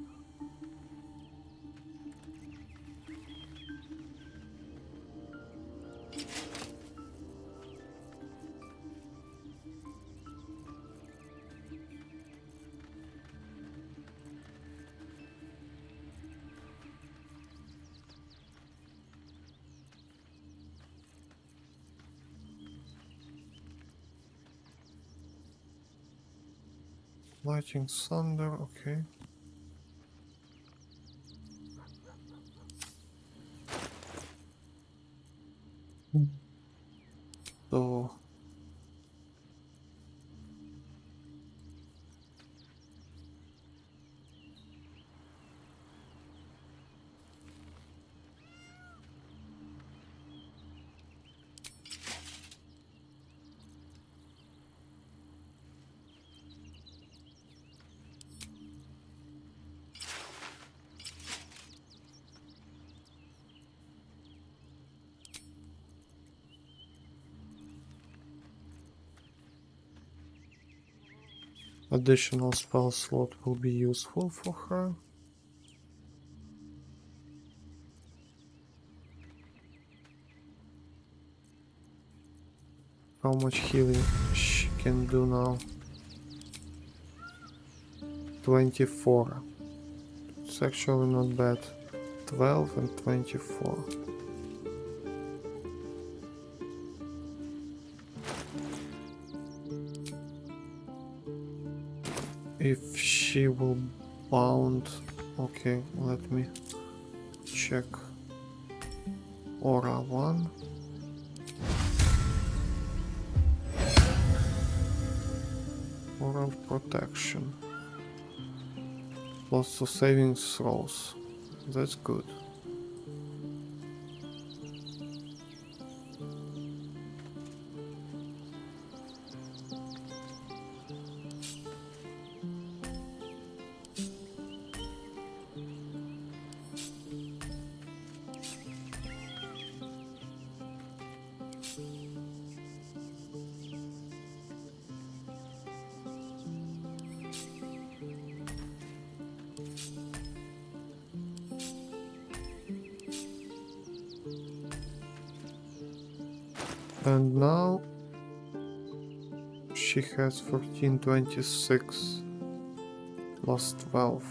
[SPEAKER 2] Lightning thunder, okay. So additional spell slot will be useful for her. How much healing she can do now? 24. It's actually not bad. 12 and 24. If she will bound, okay, let me check. Aura 1. Aura of protection. Lots of saving throws. That's good. And now she has 1426 plus 12.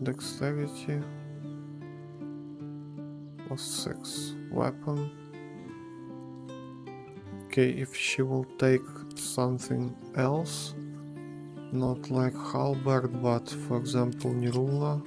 [SPEAKER 2] Dexterity plus 6. Weapon. Okay, if she will take something else, not like halberd, but for example Nirula.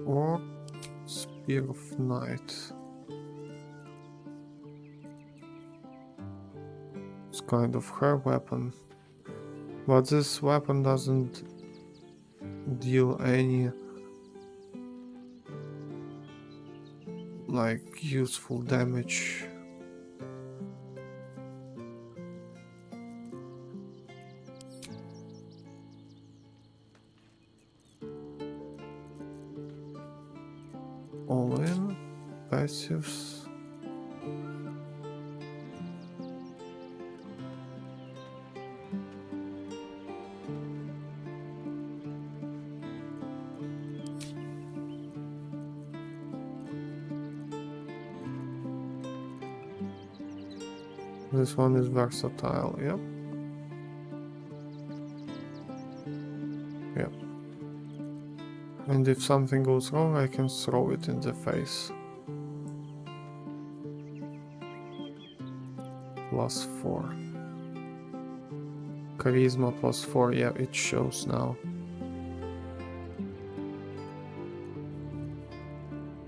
[SPEAKER 2] Or Spear of Night. It's kind of her weapon. But this weapon doesn't deal any like useful damage. All in, passives. This one is versatile, yep. Yep. And if something goes wrong, I can throw it in the face. +4. Charisma +4, yeah, it shows now.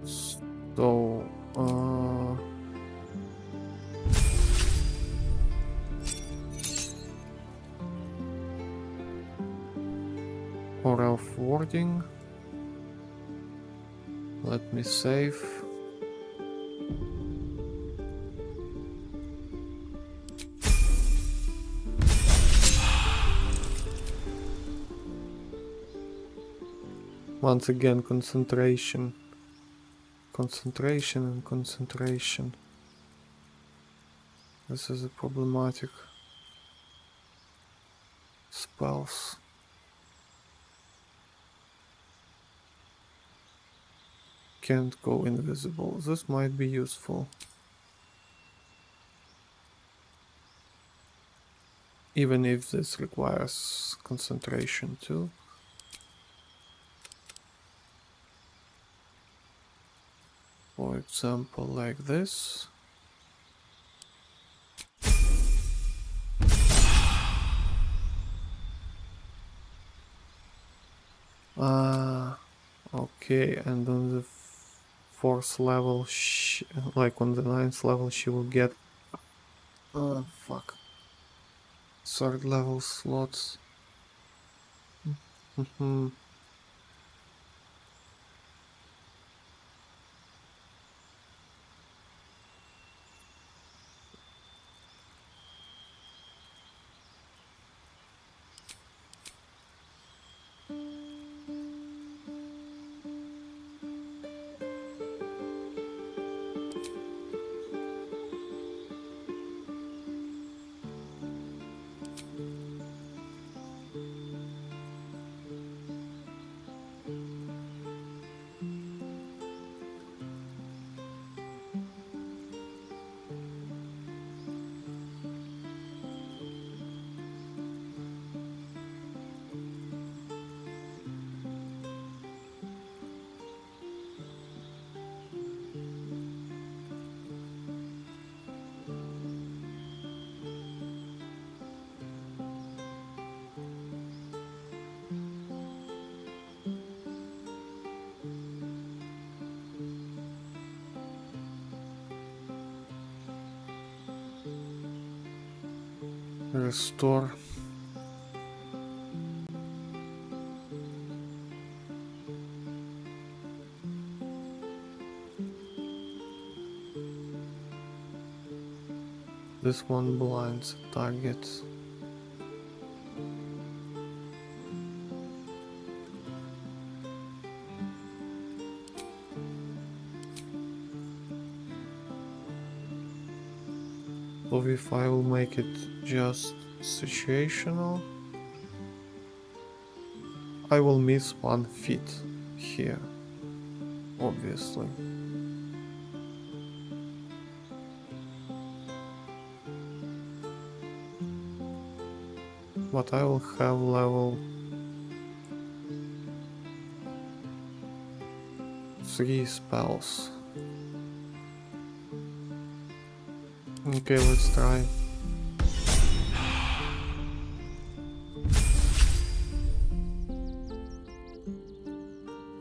[SPEAKER 2] So, or elf warding. Let me save. Once again, concentration. Concentration and concentration. This is a problematic spells. Can't go invisible. This might be useful. Even if this requires concentration too. For example, like this. Okay, and on the 4th level, like on the 9th level, she will get fuck. 3rd level slots. Restore. this one blinds targets. So if I will make it just situational, I will miss 1 feet here, obviously. But I will have level 3 spells. Okay, let's try.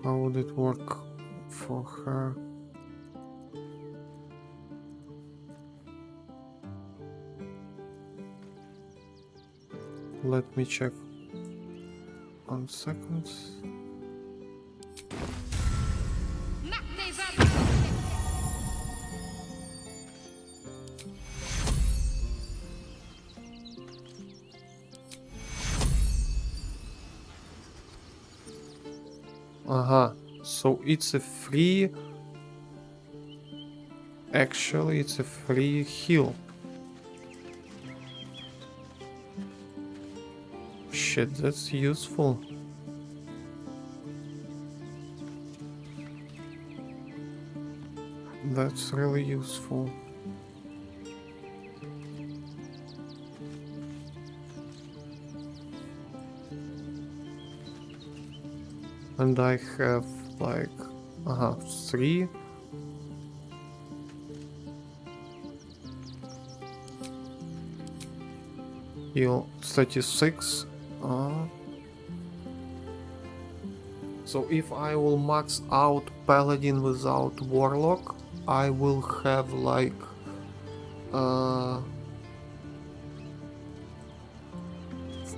[SPEAKER 2] How would it work for her? Let me check 1 second. So it's a free... Actually, it's a free heal. Shit, that's useful. That's really useful. And I have like 3. Heal 36. So if I will max out Paladin without Warlock, I will have like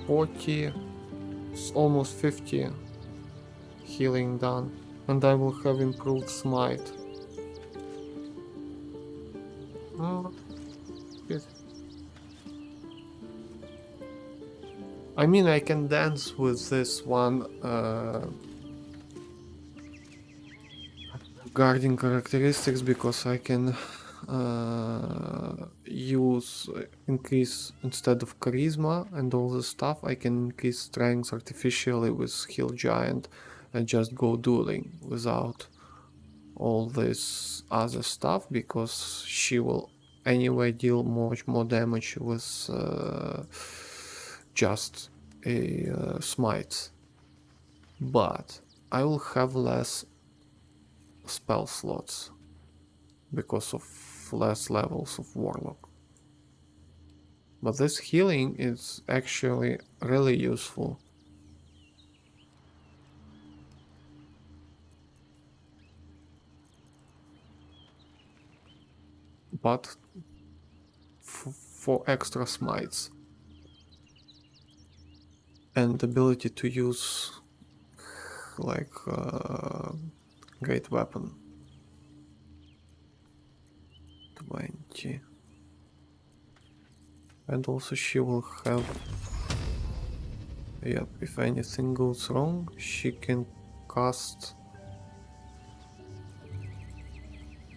[SPEAKER 2] 40, almost 50 healing done, and I will have improved smite. Good. I mean, I can dance with this one guarding characteristics because I can use increase instead of charisma and all this stuff. I can increase strength artificially with Heal Giant and just go dueling without all this other stuff, because she will anyway deal much more damage with just a smite. But I will have less spell slots because of less levels of Warlock. But this healing is actually really useful. But for extra smites and ability to use like great weapon. 20. And also she will have, yep, if anything goes wrong, she can cast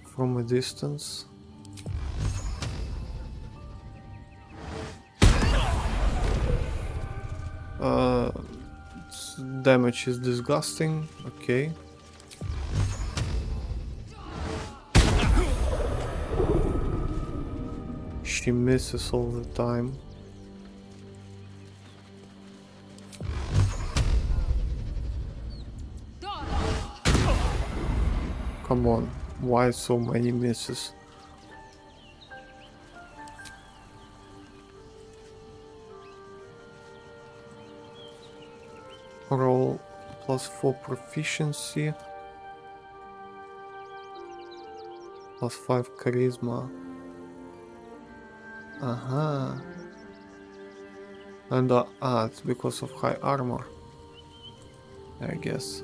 [SPEAKER 2] from a distance. Damage is disgusting, okay. She misses all the time. Come on, why so many misses? Roll +4 proficiency, +5 charisma. And it's because of high armor, I guess.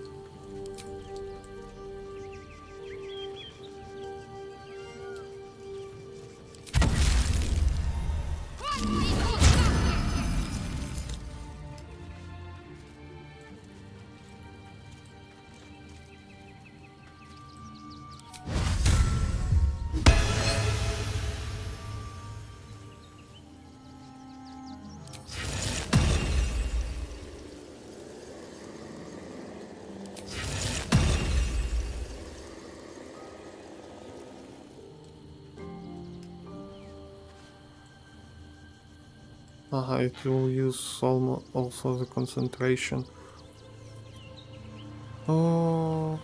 [SPEAKER 2] It will use also the concentration. Oh,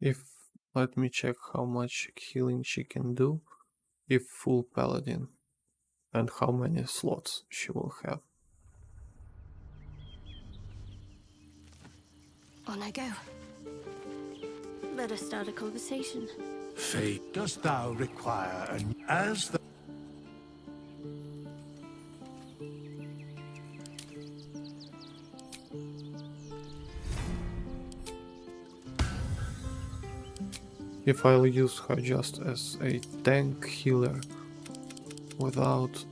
[SPEAKER 2] if let me check how much healing she can do if full paladin and how many slots she will have.
[SPEAKER 10] On I go. Let us start a conversation.
[SPEAKER 6] Fate, dost thou require an as the
[SPEAKER 2] If I'll use her just as a tank healer without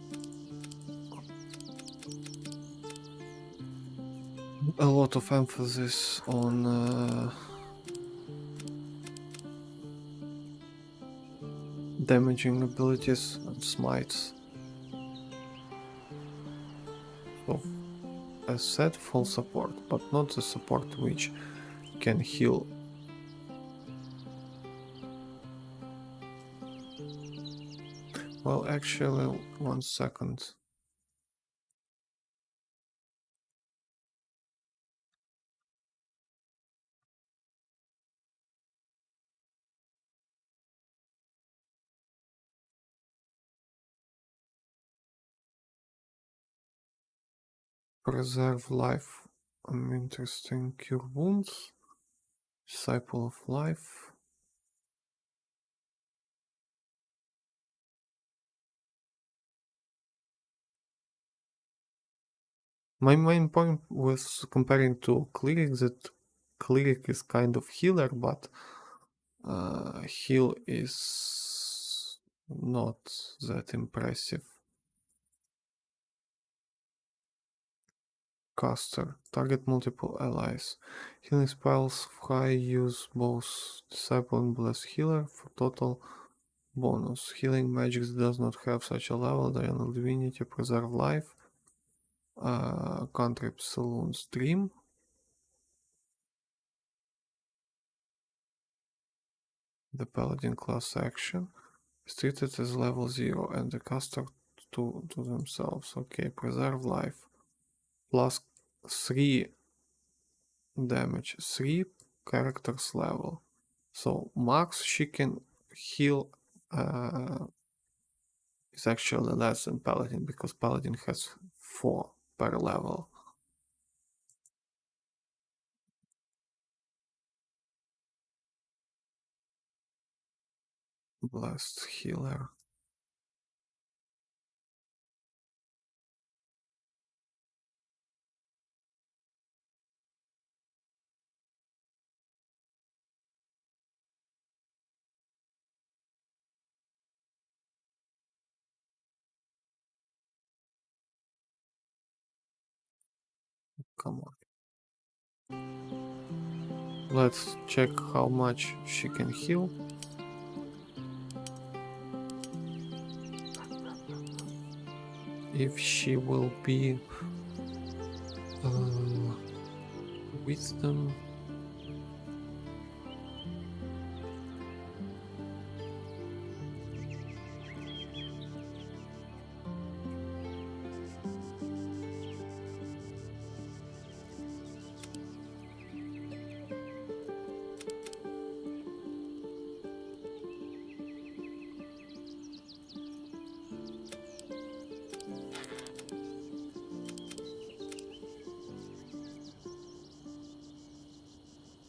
[SPEAKER 2] a lot of emphasis on damaging abilities and smites. So, as said, full support, but not the support which can heal. Well, actually, 1 second. Preserve life. Interesting. Cure wounds. Disciple of life. My main point was comparing to cleric that cleric is kind of healer, but heal is not that impressive. Caster. Target multiple allies. Healing spells of high use both Disciple and Blessed Healer for total bonus. Healing magics does not have such a level. Diurnal Divinity. Preserve life. Cantrip Saloon's Dream. The Paladin class action is treated as level 0 and the caster to themselves. Okay, preserve life. Plus 3 damage, 3 characters level. So max she can heal is actually less than Paladin because Paladin has 4 per level. Blessed Healer. Come on. Let's check how much she can heal. If she will be wisdom.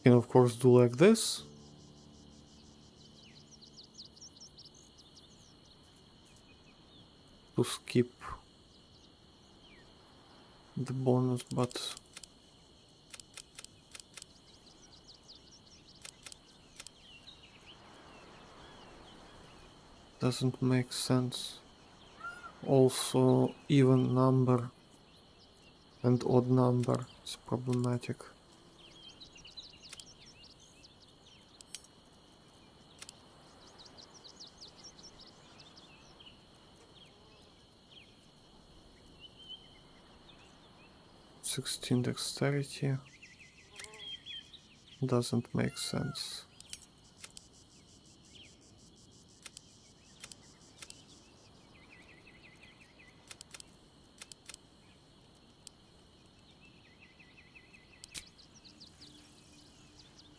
[SPEAKER 2] Can of course do like this. To skip the bonus, but doesn't make sense. Also, even number and odd number is problematic. (16 dexterity) doesn't make sense.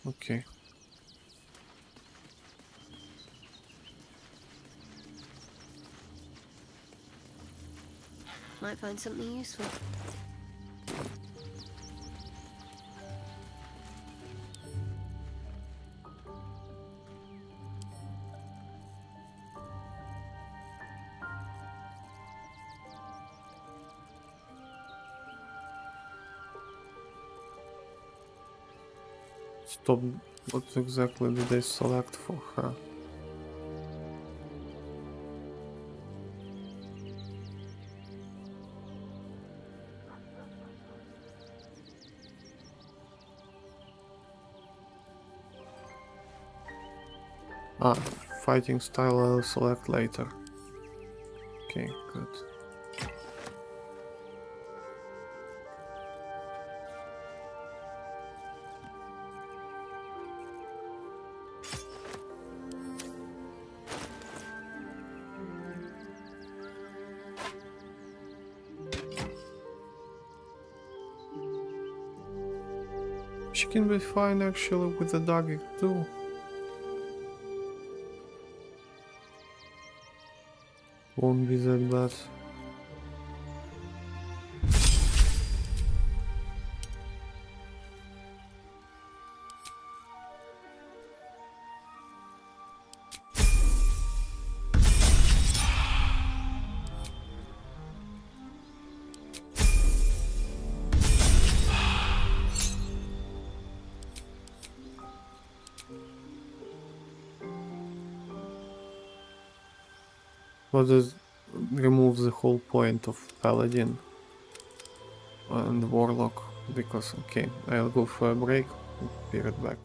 [SPEAKER 2] Okay.
[SPEAKER 10] Might find something useful.
[SPEAKER 2] Stop. What exactly did I select for her? Ah, fighting style I'll select later. Okay, good. She can be fine actually with the doggy too. Won't be that bad. But this removes the whole point of Paladin and Warlock, because okay, I'll go for a break, be right back.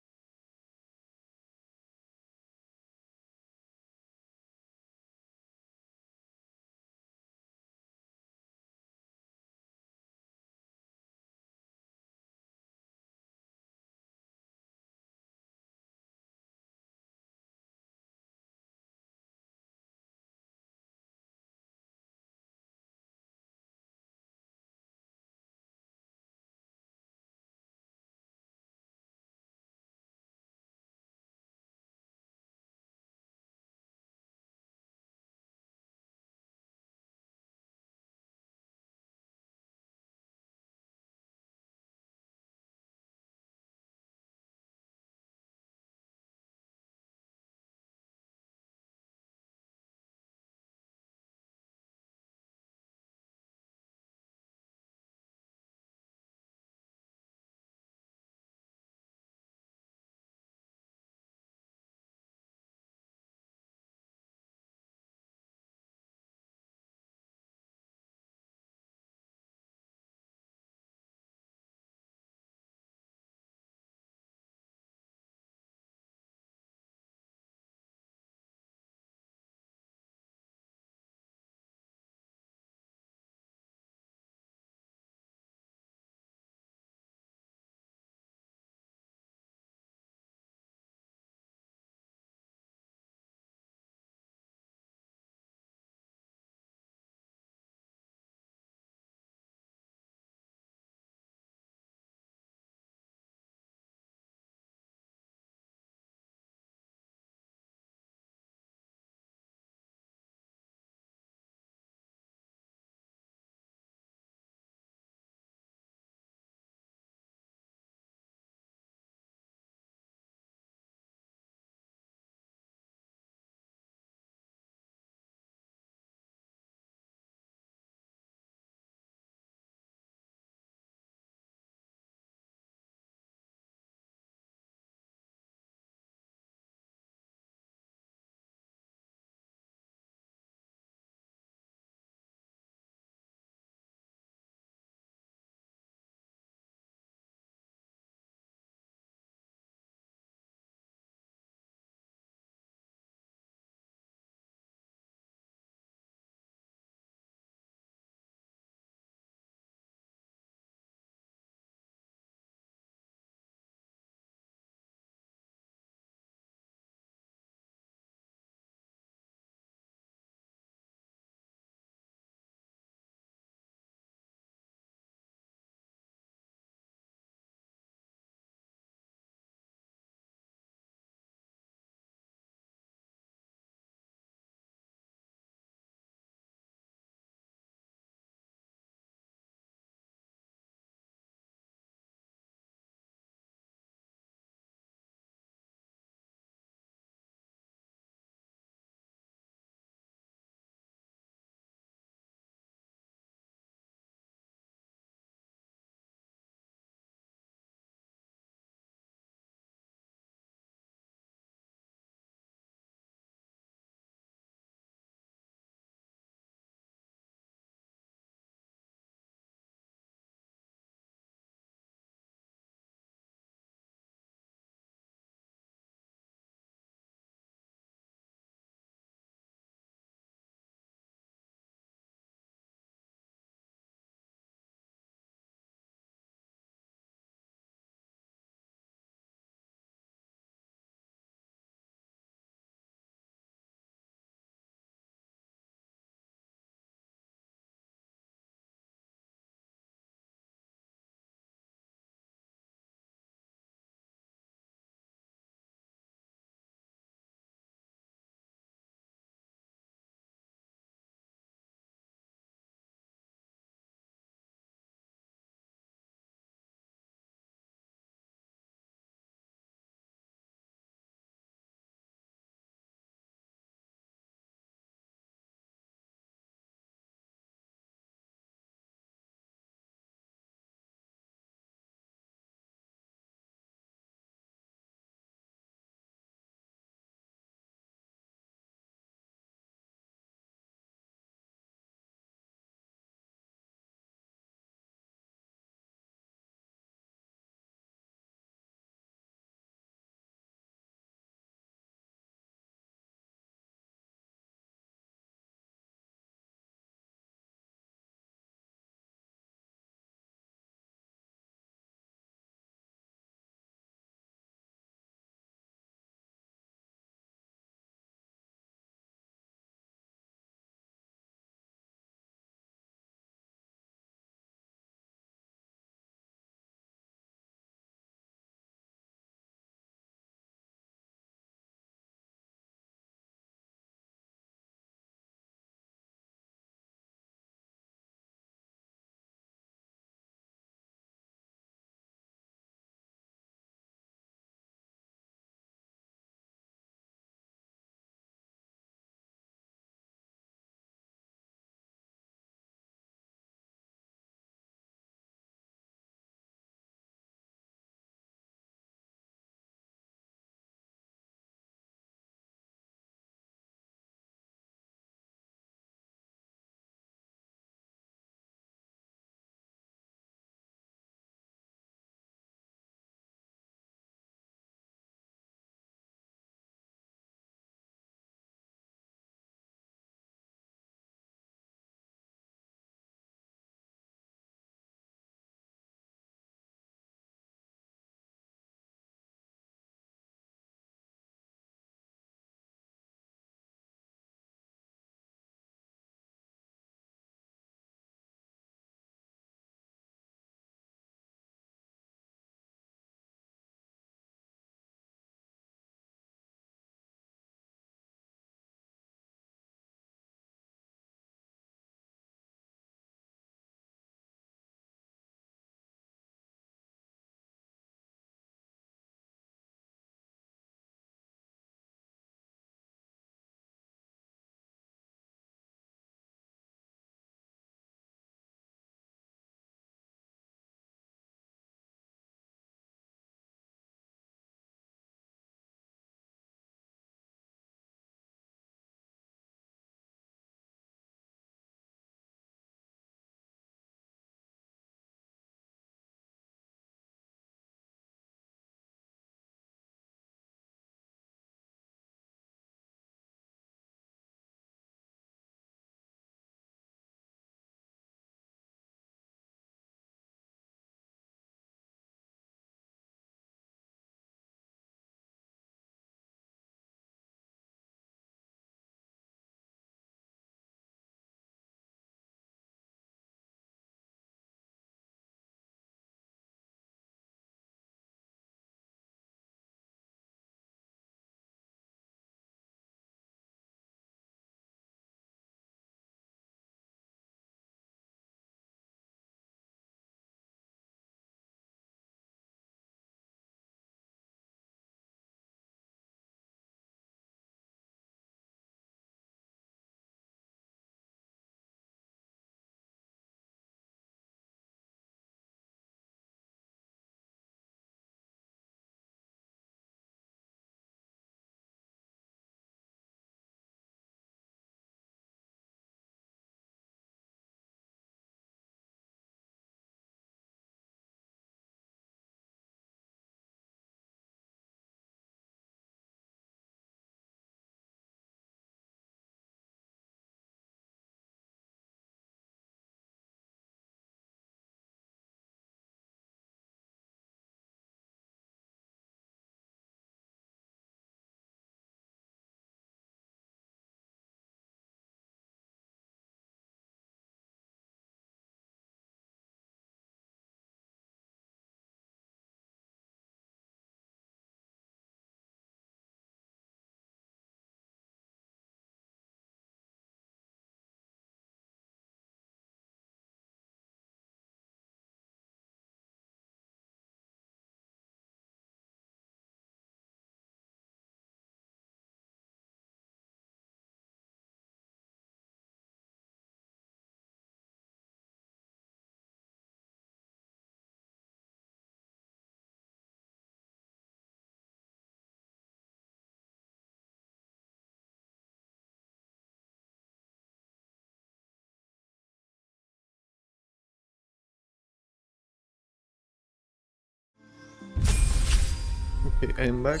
[SPEAKER 2] Okay, I'm back.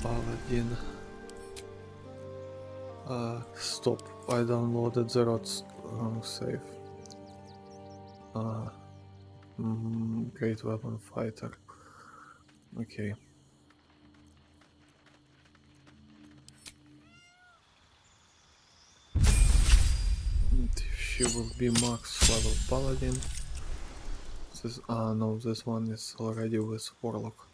[SPEAKER 2] Paladin. Stop. I downloaded the wrong save. Great weapon fighter. Okay. And she will be max level paladin. This no, this one is already with warlock.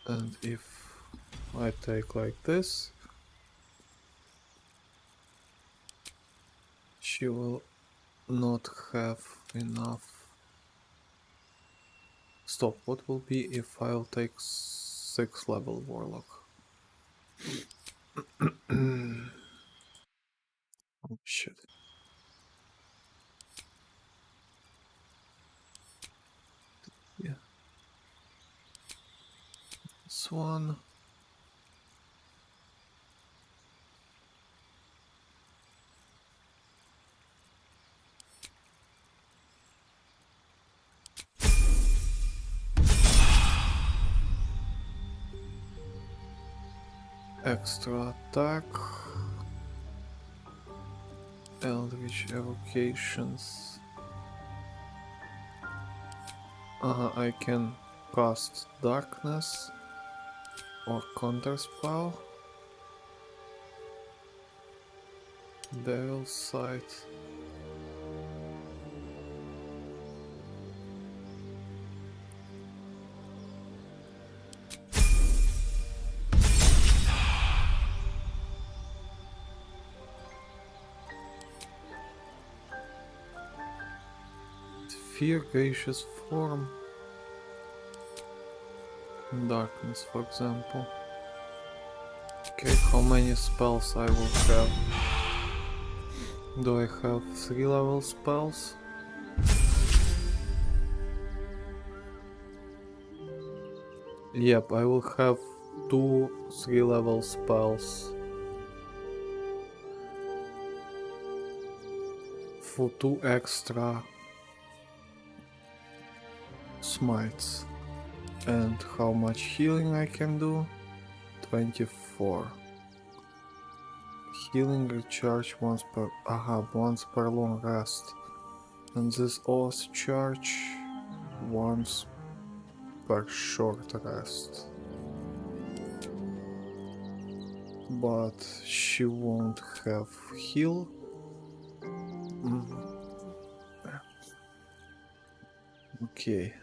[SPEAKER 2] And if I take like this, she will not have enough. Stop, what will be if I'll take 6th level warlock? Oh shit. Yeah. This one. Extra attack. Eldritch evocations. I can cast darkness or counter spell. Devil's Sight. Fear, gracious form. Darkness, for example. Okay, how many spells I will have? Do I have 3 level spells? Yep, I will have 2 3 level spells. For 2 extra smites. And how much healing I can do? 24. Healing recharge once per long rest. And this oath charge once per short rest. But she won't have heal. Okay.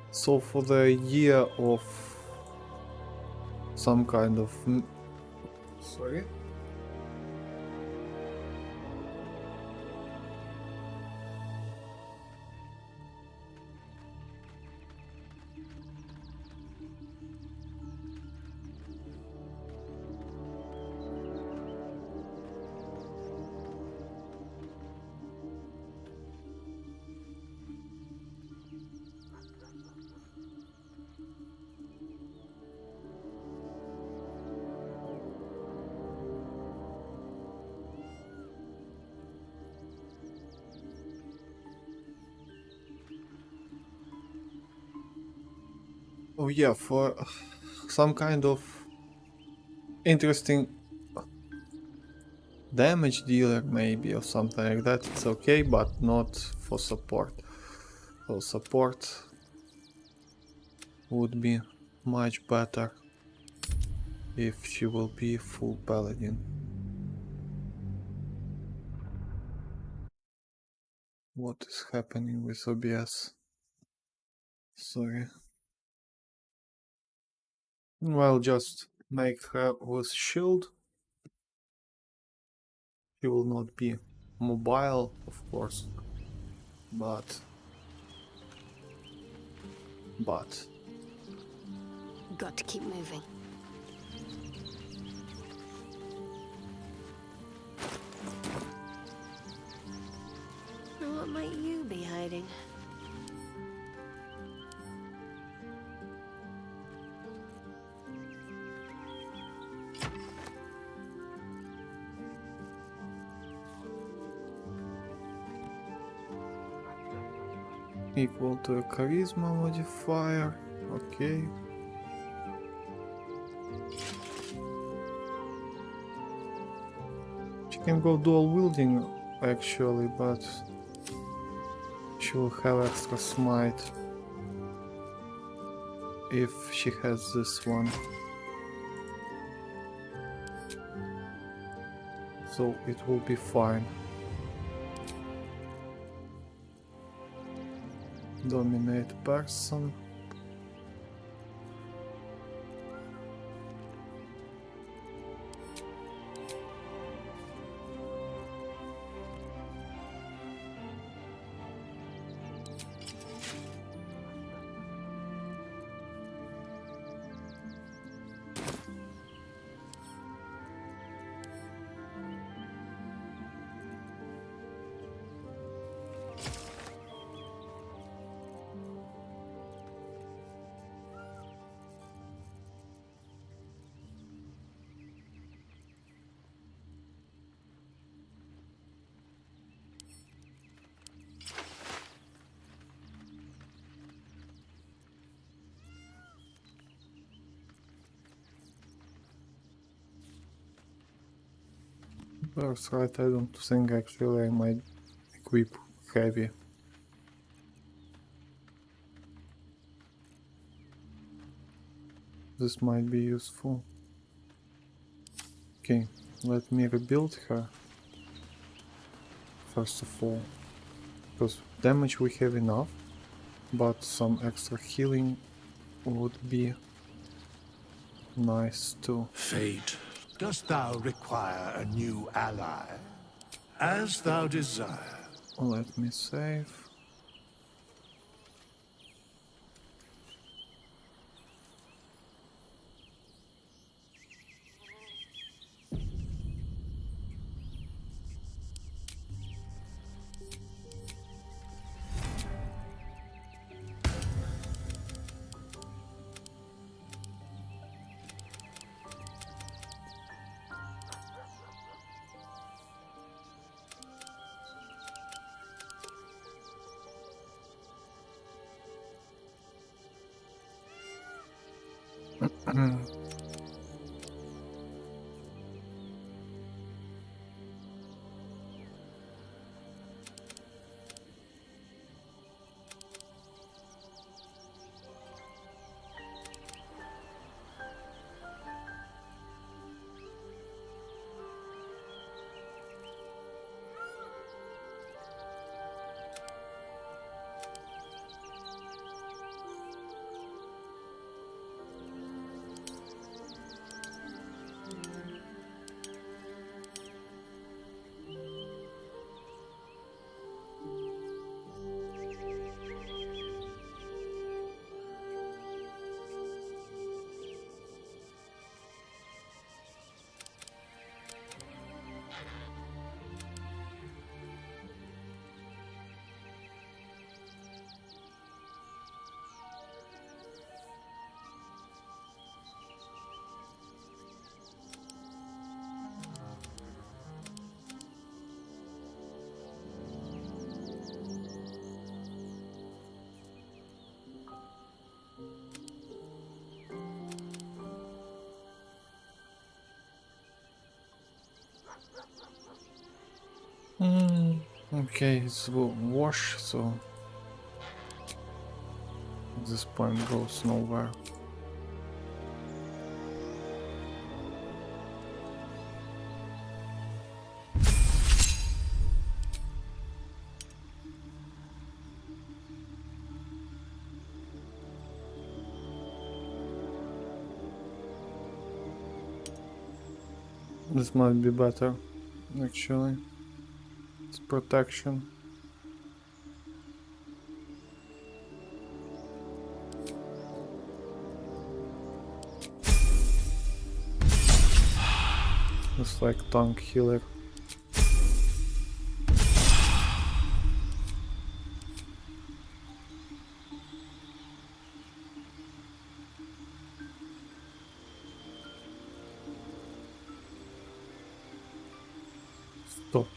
[SPEAKER 2] So for the year of some kind of... Sorry? Oh yeah, for some kind of interesting damage dealer maybe or something like that, it's okay, but not for support. For support would be much better if she will be full paladin. What is happening with OBS? Sorry. Well, just make her with shield. She will not be mobile, of course, but
[SPEAKER 10] Got to keep moving. Now, what might you be hiding?
[SPEAKER 2] equal to a charisma modifier. Okay. She can go dual wielding actually, but she will have extra smite if she has this one. So it will be fine. Dominate person. That's right, I don't think actually I might equip heavy. This might be useful. Okay, let me rebuild her. First of all. Because damage we have enough, but some extra healing would be nice too.
[SPEAKER 11] Fate, dost thou require a new ally? As thou desire.
[SPEAKER 2] Let me save. Okay, it's wash, so this point goes nowhere. This might be better, actually. It's protection. It's like tank healer. Stop.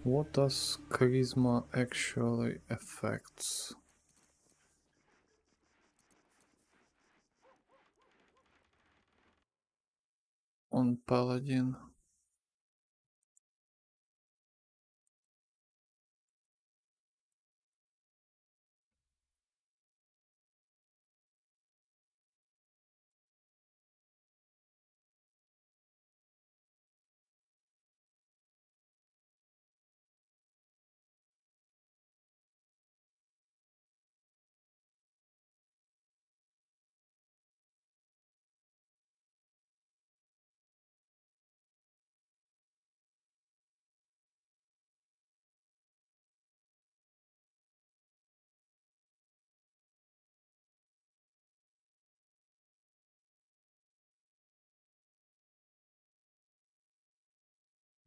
[SPEAKER 2] What does charisma actually affects? On Paladin.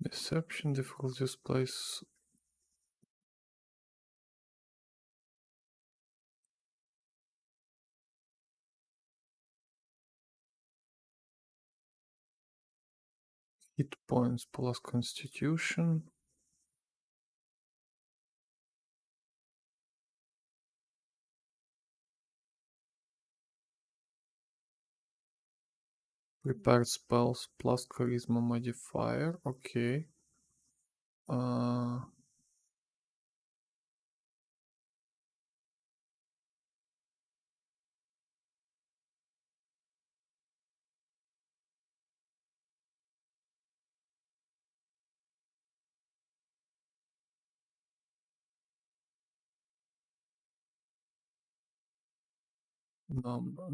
[SPEAKER 2] Deception difficulty displays. Hit points plus constitution. Prepared spells plus charisma modifier. Okay.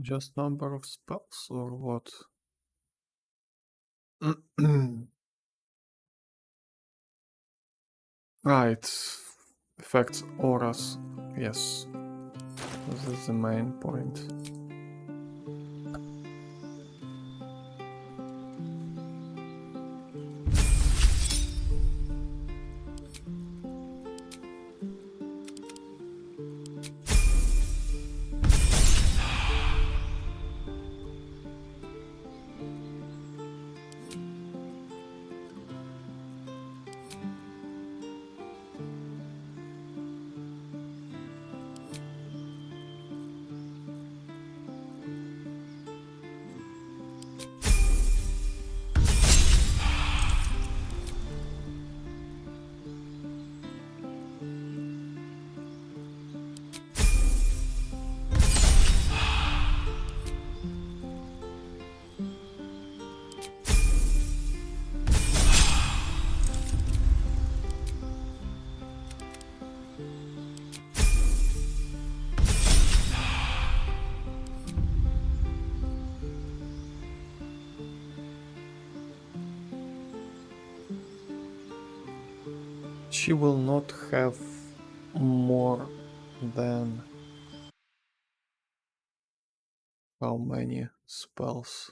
[SPEAKER 2] Just number of spells or what? Right. Affects auras. Yes. This is the main point. She will not have more than how many spells?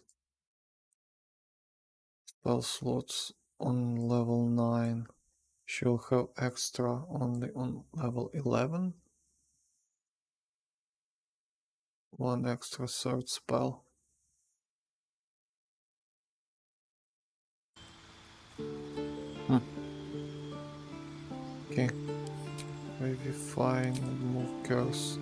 [SPEAKER 2] Spell slots on level 9. She'll have extra only on level 11. One extra third spell. Okay. Maybe fine, move curse.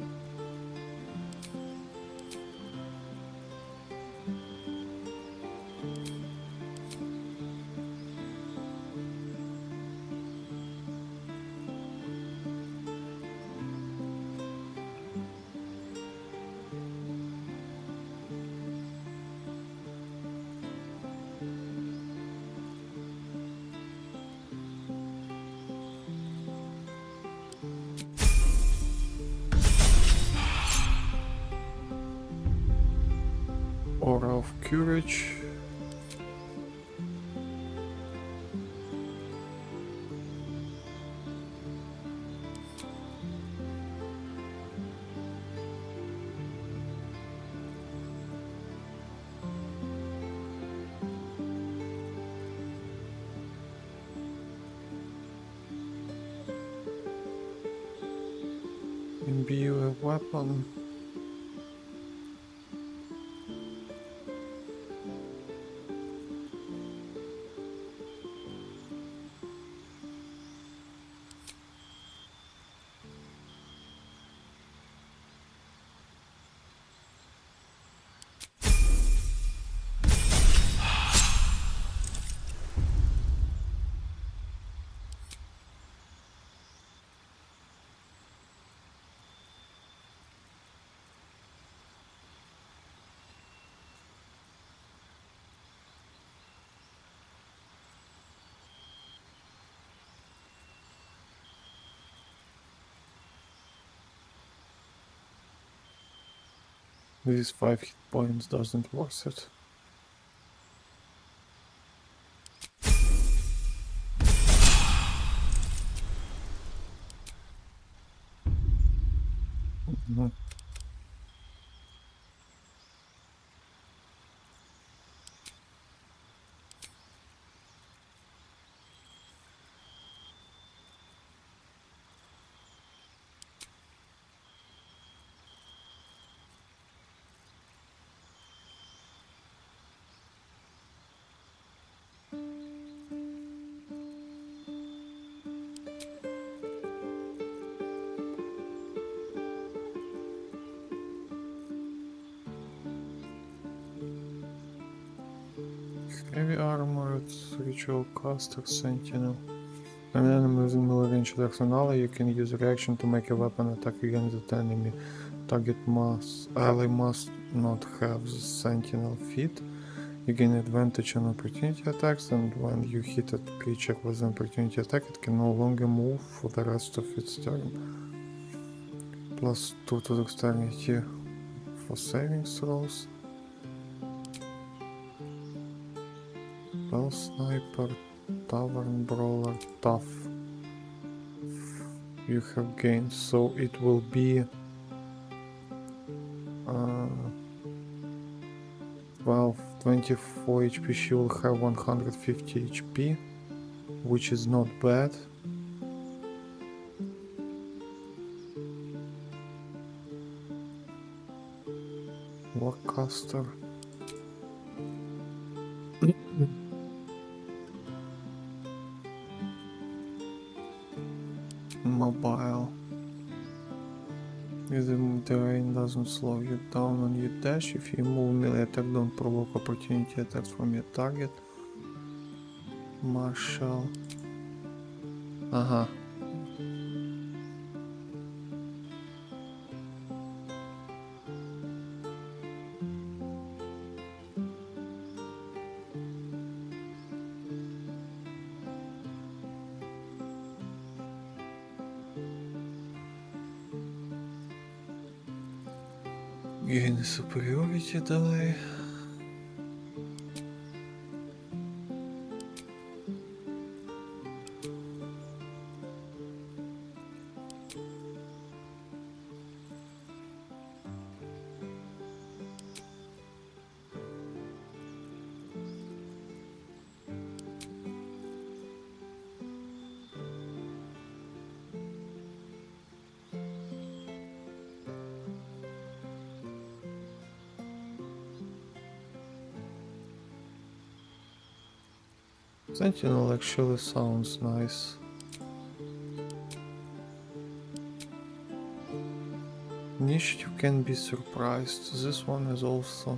[SPEAKER 2] Aura of Courage. Imbue a weapon. These 5 hit points doesn't worth it. Mhm. Heavy armored ritual caster sentinel. An enemy within melee range of arsenal, you can use a reaction to make a weapon attack against that enemy. Ally must not have the sentinel feat. You gain advantage on opportunity attacks, and when you hit a creature with an opportunity attack, it can no longer move for the rest of its turn. +2 to dexterity for saving throws. Spell Sniper, Tavern Brawler, Tough. You have gained, so it will be 12, 24 HP. She will have 150 HP, which is not bad. Warcaster. Mobile. If the terrain doesn't slow you down when you dash, if you move melee attack, don't provoke opportunity attacks from your target. Marshal. Aha. Gain superiority die. Sentinel actually sounds nice. Initiative can be surprised. This one is also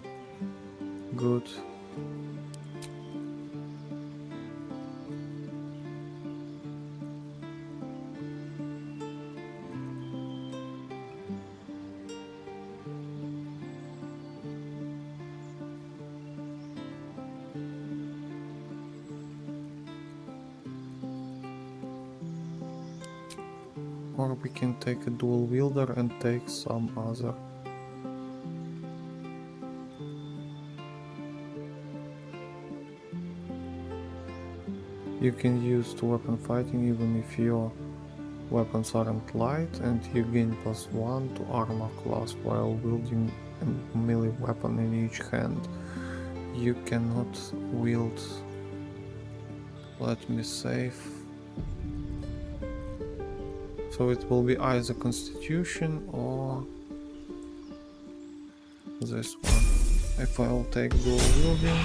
[SPEAKER 2] good. Or we can take a dual wielder and take some other. You can use two-weapon fighting even if your weapons aren't light, and you gain +1 to armor class while wielding a melee weapon in each hand. You cannot wield. Let me save. So it will be either Constitution or this one. If I'll take dual wielding.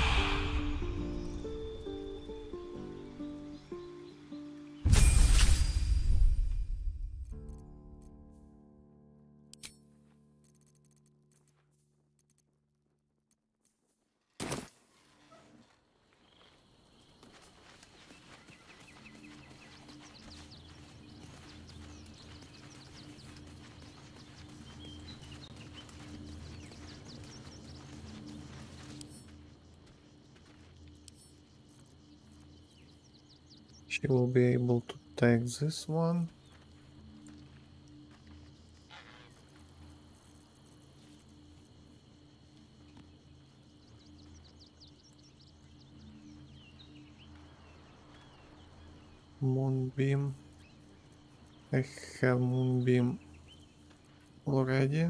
[SPEAKER 2] She will be able to take this one. Moonbeam. I have Moonbeam already.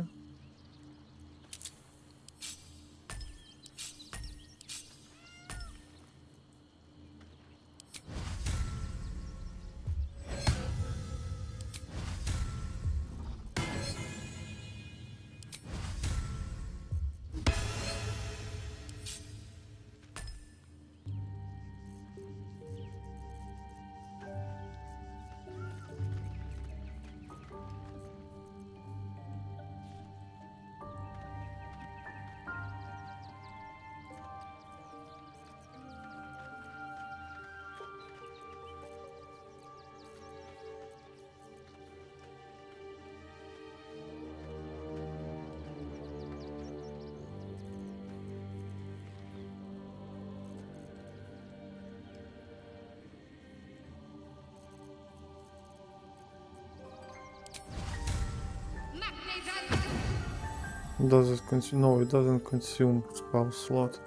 [SPEAKER 2] Does it consume? No, it doesn't consume spell slot.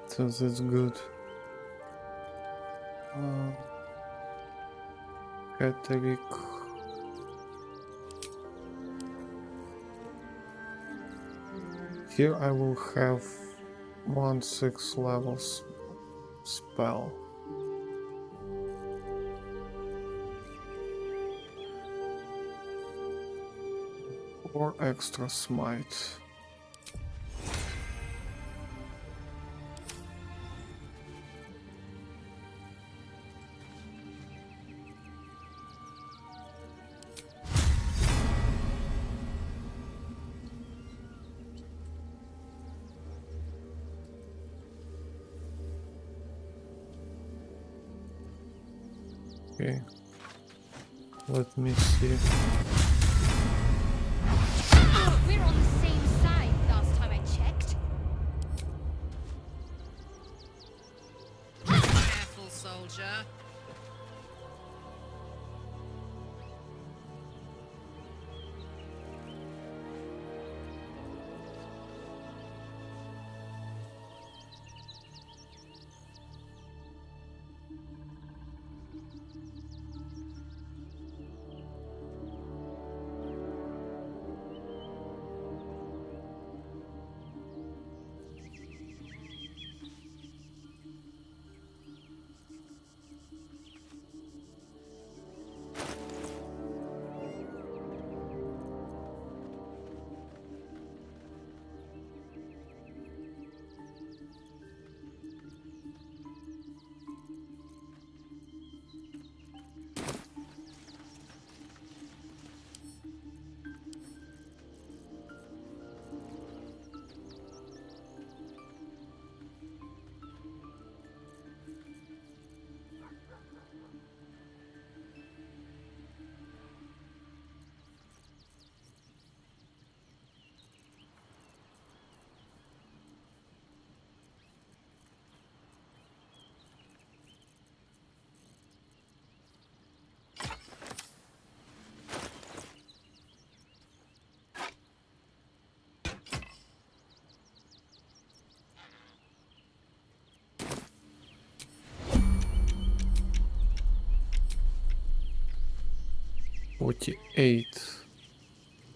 [SPEAKER 2] So that's good. Cateric. Here I will have 1/6 levels spell. Or extra smite. Okay. Let me see.
[SPEAKER 10] We're on the same side last time I checked.
[SPEAKER 3] Careful, soldier.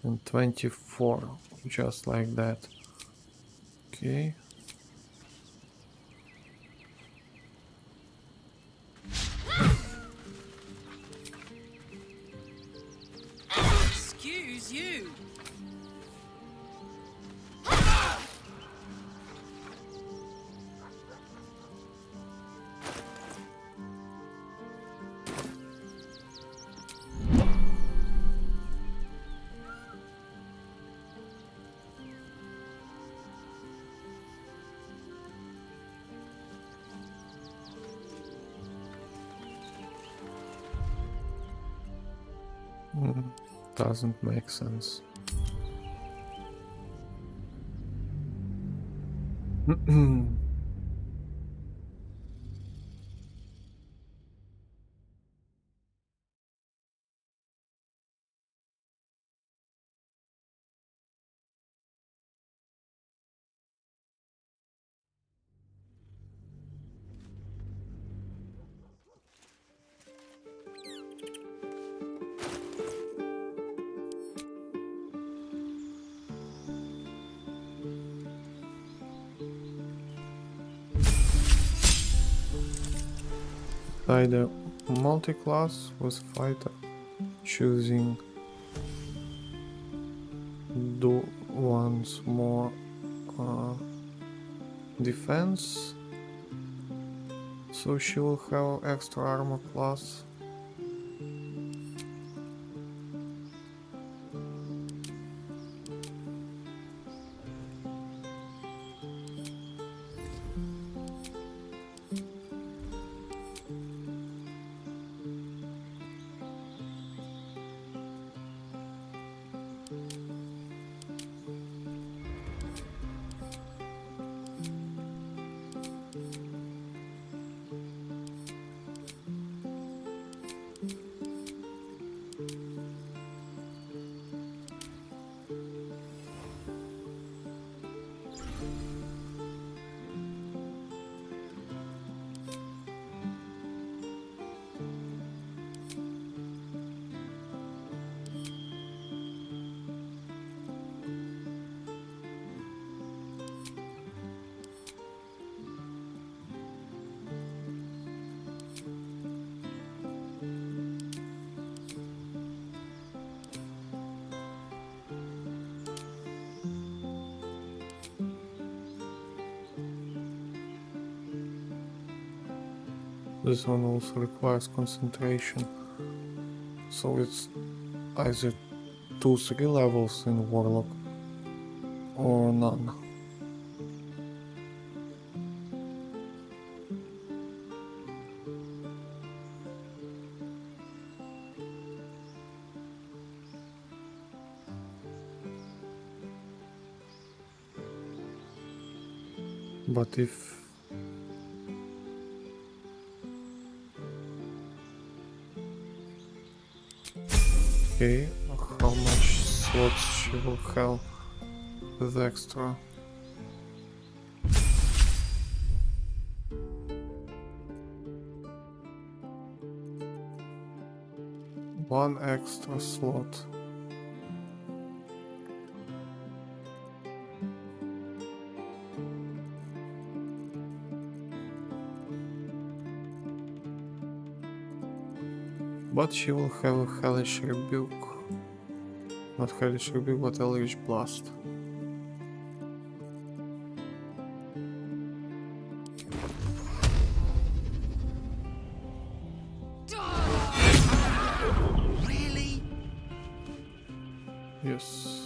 [SPEAKER 2] And 24, just like that. Okay.
[SPEAKER 3] Excuse you.
[SPEAKER 2] Doesn't make sense. By the multi-class with fighter, choosing do once more defense, so she will have extra armor class. This one also requires concentration, so it's either 2-3 levels in Warlock or none. But if okay, how much slots she will have with extra? One extra slot. But she will have a Hellish Rebuke. Not Hellish Rebuke, but Eldritch Blast.
[SPEAKER 5] Really?
[SPEAKER 2] Yes.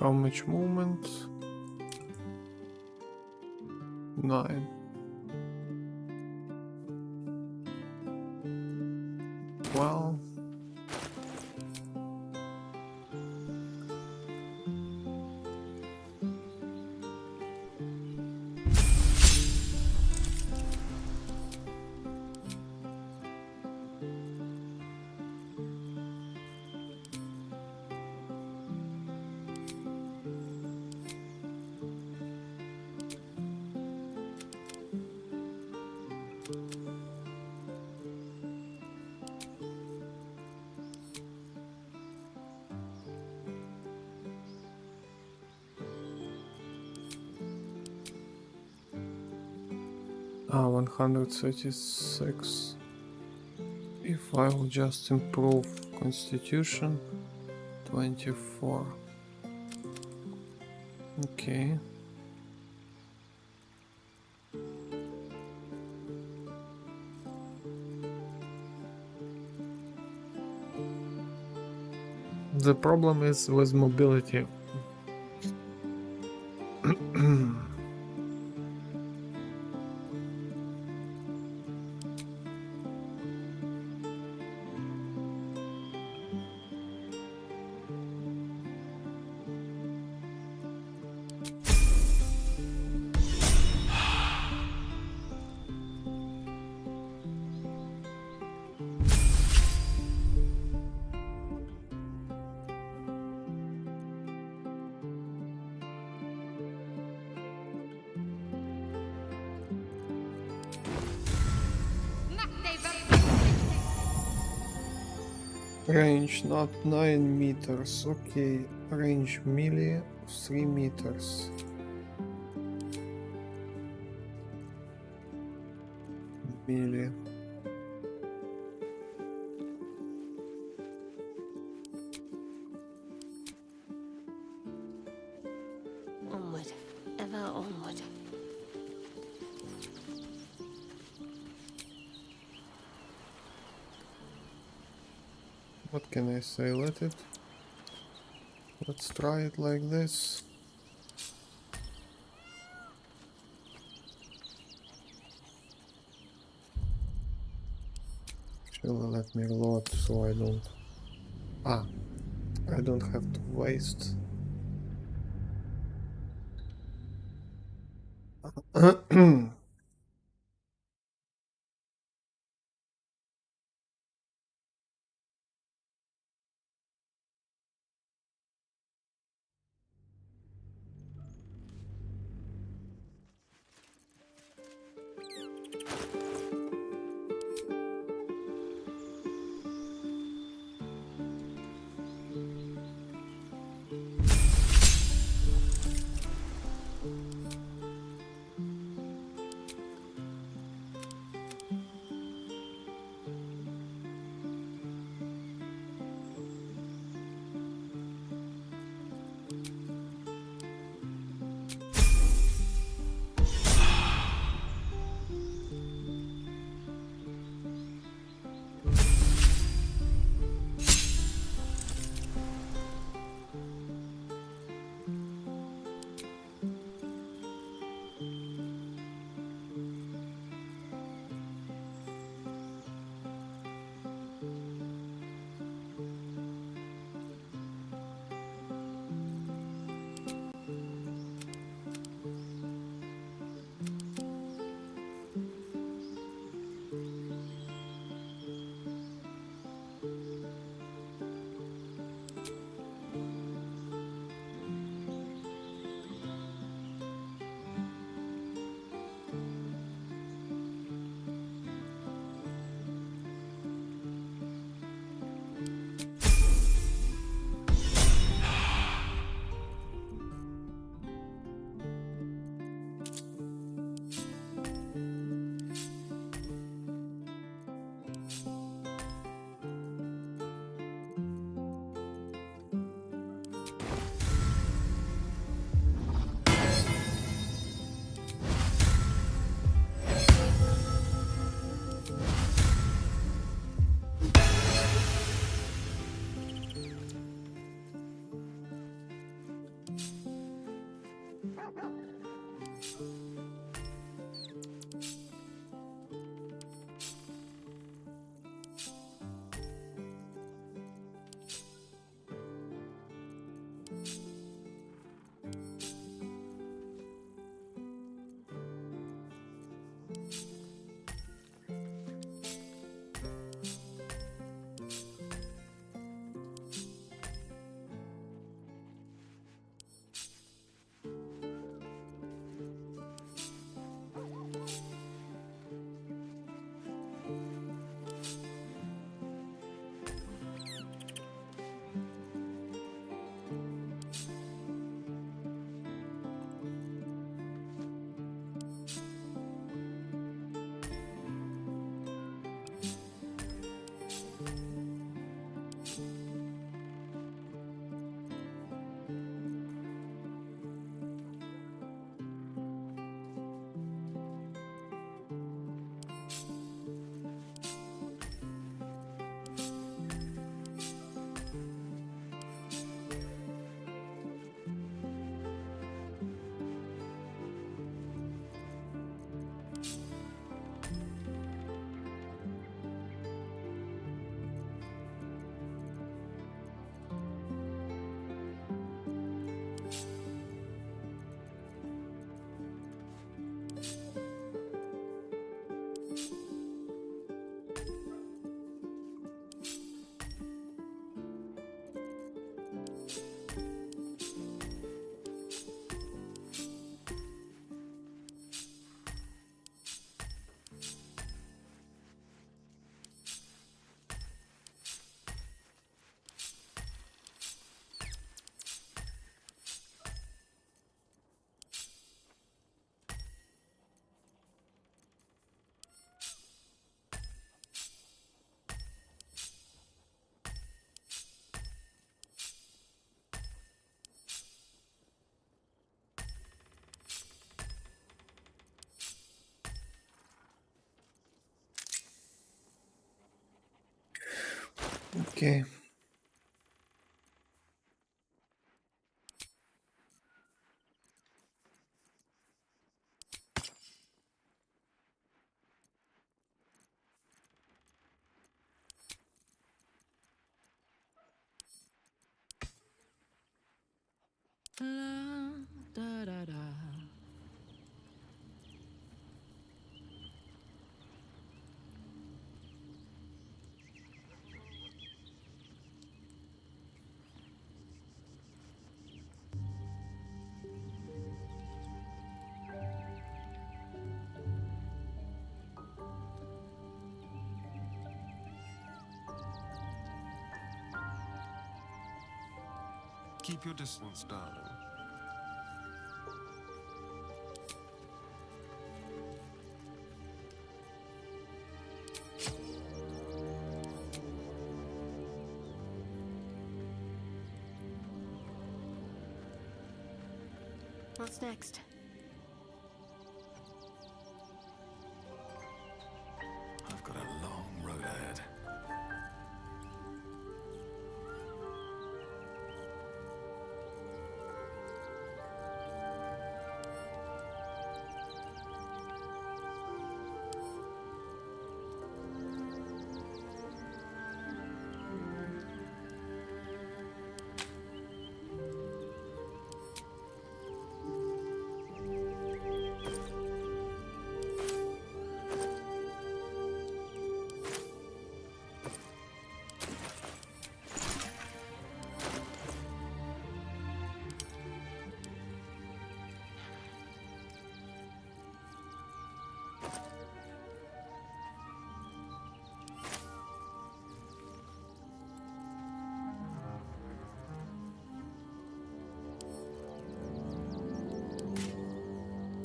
[SPEAKER 2] How much movement? 9. Well, ah, 136. If I will just improve Constitution, 24. Okay. The problem is with mobility. Range not 9 meters. Okay, range melee 3 meters. Melee.
[SPEAKER 10] Onward, ever onward.
[SPEAKER 2] What can I say? Let's try it like this. Actually, let me load so I don't... I don't have to waste. Okay.
[SPEAKER 3] Da, da, da.
[SPEAKER 12] Keep your distance, darling.
[SPEAKER 10] What's next?
[SPEAKER 6] I've got a long road ahead.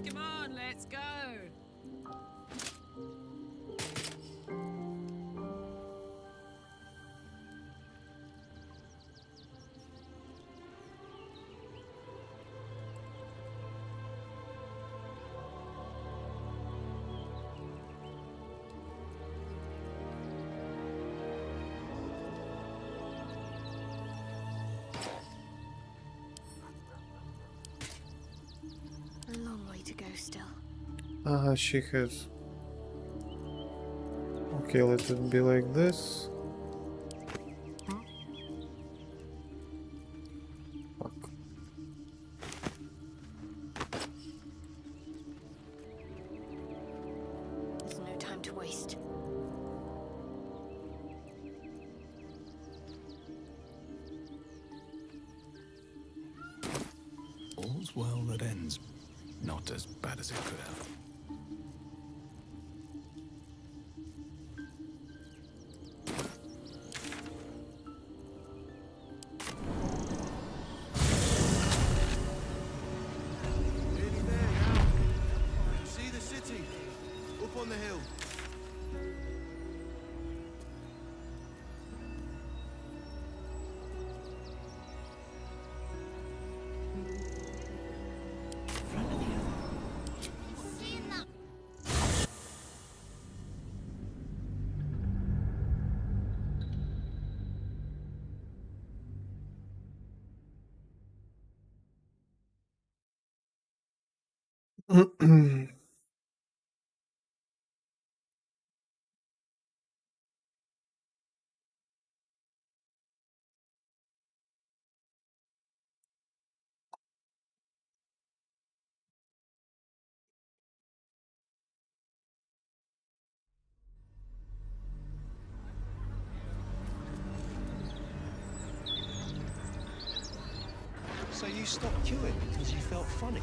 [SPEAKER 3] Come on, let's go.
[SPEAKER 10] A long way to go still.
[SPEAKER 2] She has. Okay, let it be like this. Fuck.
[SPEAKER 10] There's no time to waste.
[SPEAKER 6] All's well that ends. Not as bad as it could have.
[SPEAKER 12] Nearly there, yeah? See the city? Up on the hill.
[SPEAKER 13] So you stopped queuing because you felt funny?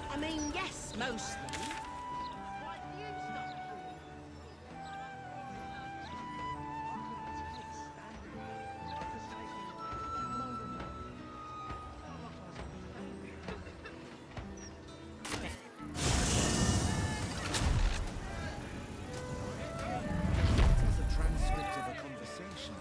[SPEAKER 10] I mean, yes, mostly.
[SPEAKER 13] That's a transcript of a conversation.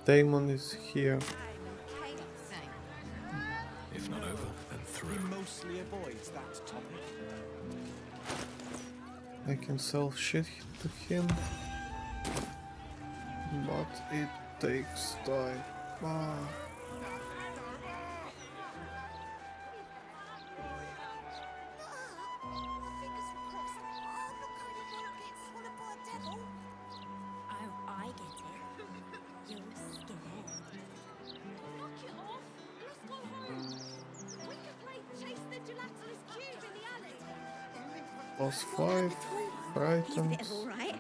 [SPEAKER 2] Damon is here.
[SPEAKER 6] If not over, then
[SPEAKER 13] He
[SPEAKER 6] through.
[SPEAKER 13] mostly avoids that topic.
[SPEAKER 2] I can sell shit to him, but it takes time. Ah. Plus 5 items.
[SPEAKER 7] Alright.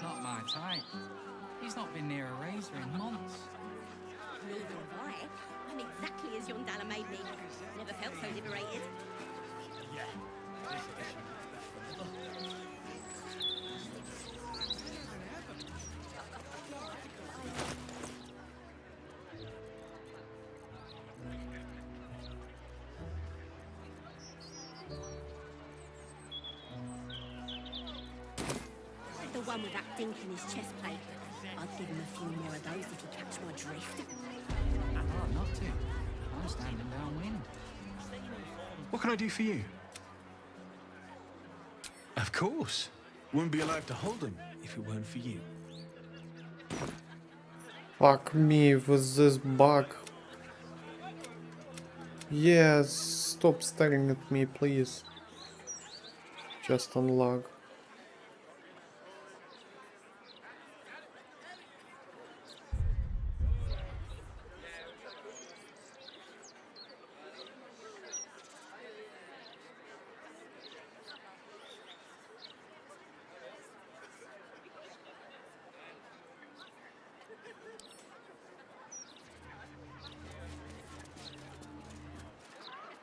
[SPEAKER 14] Not my type. He's not been near a razor in months.
[SPEAKER 7] Neither have I. I'm exactly as Yondala made me. Never felt so liberated. The one with that dink in his chest plate. I'd give him a few more of those if he catch my drift.
[SPEAKER 14] I ought not to. I'm standing downwind.
[SPEAKER 6] What can I do for you? Of course. Wouldn't be alive to hold him if it weren't for you.
[SPEAKER 2] Fuck me with this bug. Yes, stop staring at me, please. Just unlock.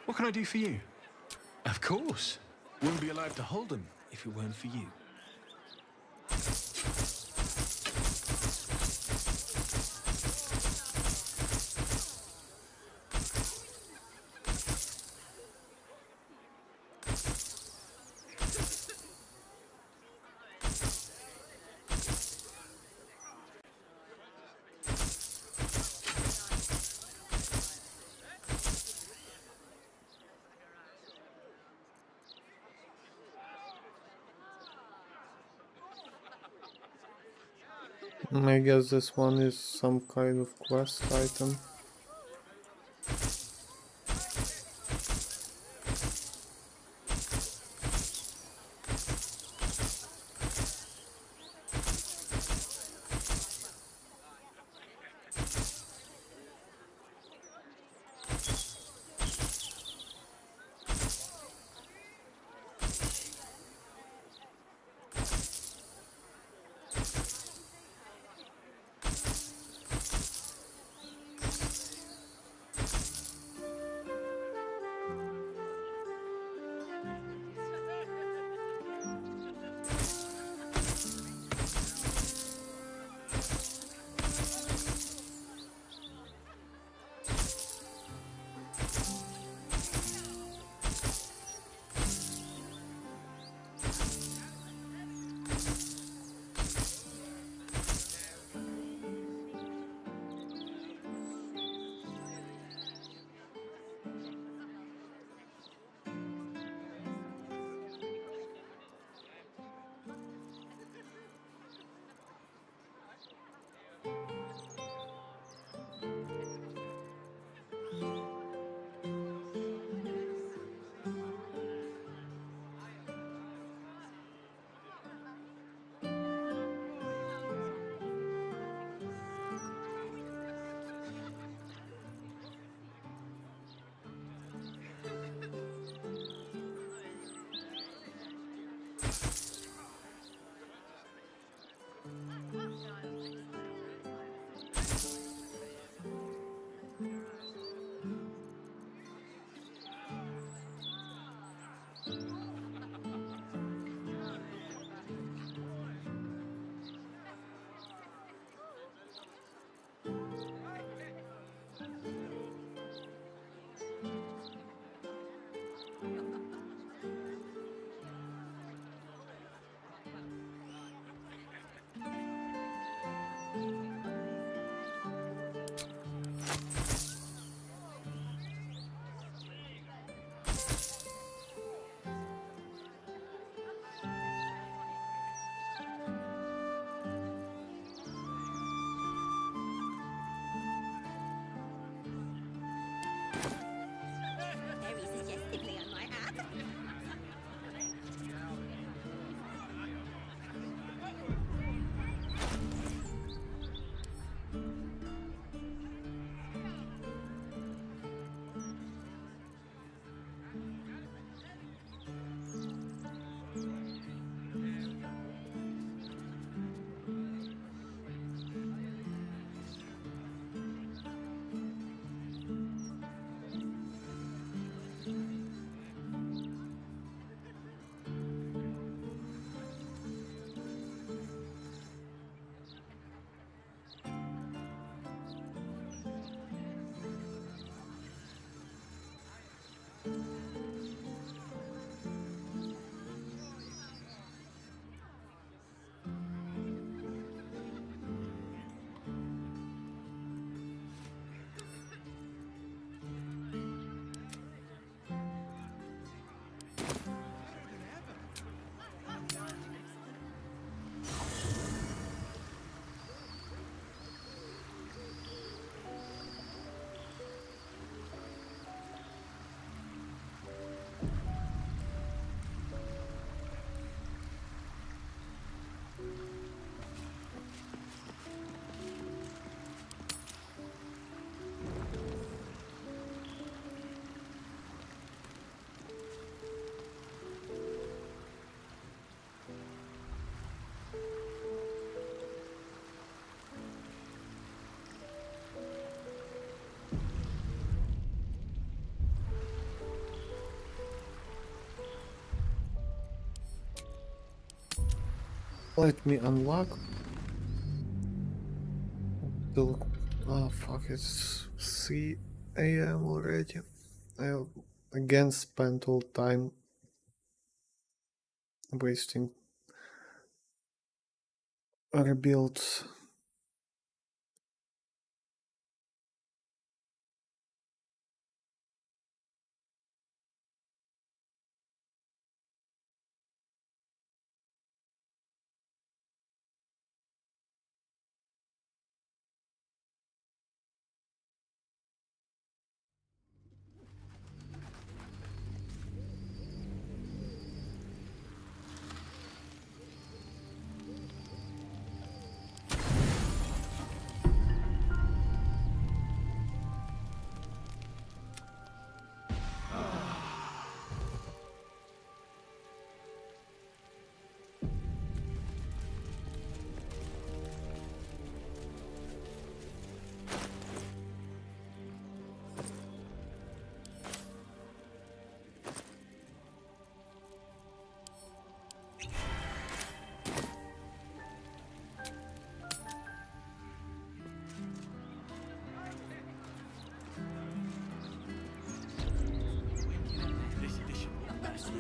[SPEAKER 6] What can I do for you? Of course. Wouldn't be alive to hold him if it weren't for you.
[SPEAKER 2] I guess this one is some kind of quest item. Let me unlock. Oh fuck, it's 3 a.m. already. I again spent all time wasting rebuilds.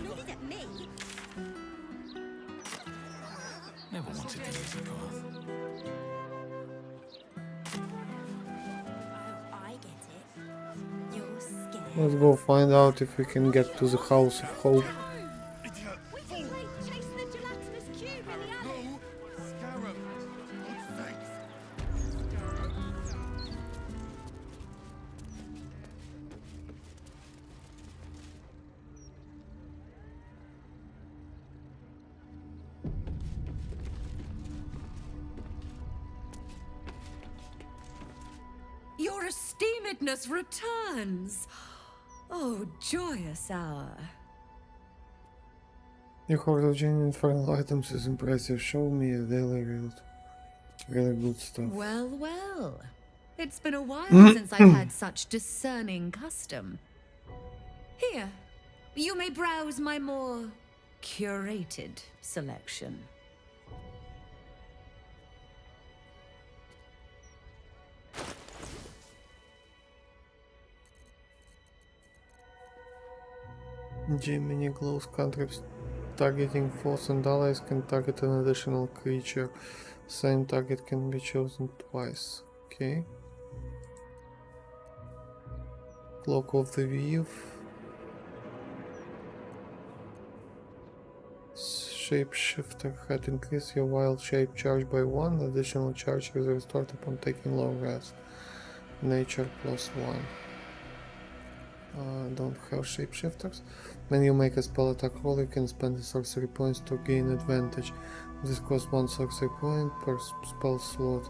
[SPEAKER 7] Look at me.
[SPEAKER 6] Never wanted to use a path.
[SPEAKER 7] Oh, I get it. You're scared.
[SPEAKER 2] Let's go find out if we can get to the House of Hope.
[SPEAKER 7] We can chase the gelatinous cube in the alley.
[SPEAKER 12] Scarab! Good thanks.
[SPEAKER 3] Your esteemedness returns. Oh, joyous hour.
[SPEAKER 2] Your hoard of genuine infernal items is impressive. Show me a daily really good stuff.
[SPEAKER 3] Well, well. It's been a while since I've had such discerning custom. Here, you may browse my more curated selection.
[SPEAKER 2] Mini close cantrips targeting foes and allies can target an additional creature. Same target can be chosen twice. Okay. Cloak of the Weave. Shapeshifter had increased your wild shape charge by 1. Additional charge is restored upon taking long rest. Nature +1. Don't have shapeshifters. When you make a spell attack roll, you can spend the sorcery points to gain advantage. This costs 1 sorcery point per spell slot.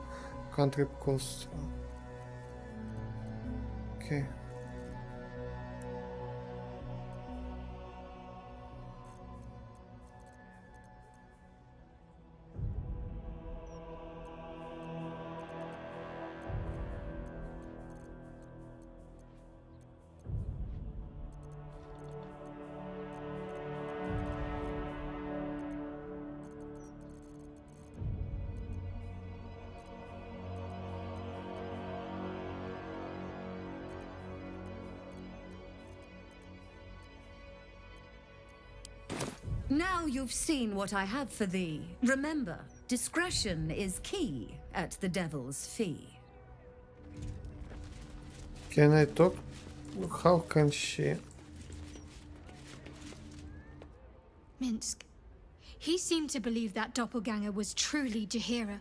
[SPEAKER 2] Cantrip costs. Okay.
[SPEAKER 3] Now you've seen what I have for thee. Remember, discretion is key at the Devil's Fee.
[SPEAKER 2] Can I talk? How can she?
[SPEAKER 15] Minsk. He seemed to believe that doppelganger was truly Jaheira.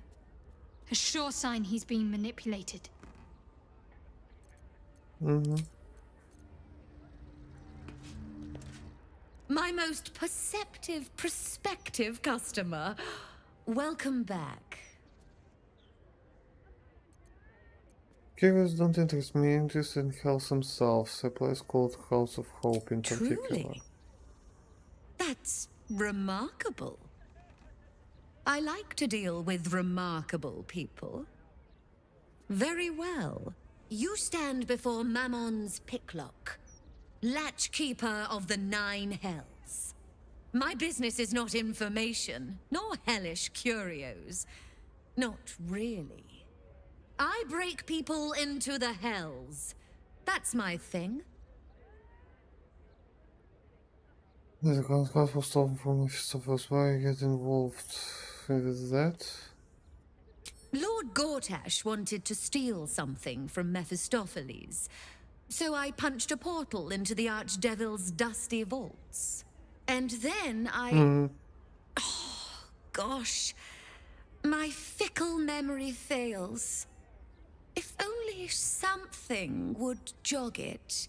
[SPEAKER 15] A sure sign he's being manipulated.
[SPEAKER 3] My most prospective customer. Welcome back.
[SPEAKER 2] Curious don't interest me. Interested in House themselves. A place called House of Hope in particular.
[SPEAKER 3] Truly? That's remarkable. I like to deal with remarkable people. Very well. You stand before Mammon's picklock, latchkeeper of the 9 hells. My business is not information, nor hellish curios. Not really. I break people into the hells. That's my thing.
[SPEAKER 2] The contract was stolen from Mephistopheles. Why you get involved with that?
[SPEAKER 3] Lord Gortash wanted to steal something from Mephistopheles, so I punched a portal into the Archdevil's dusty vaults. And then I... Oh, gosh. My fickle memory fails. If only something would jog it.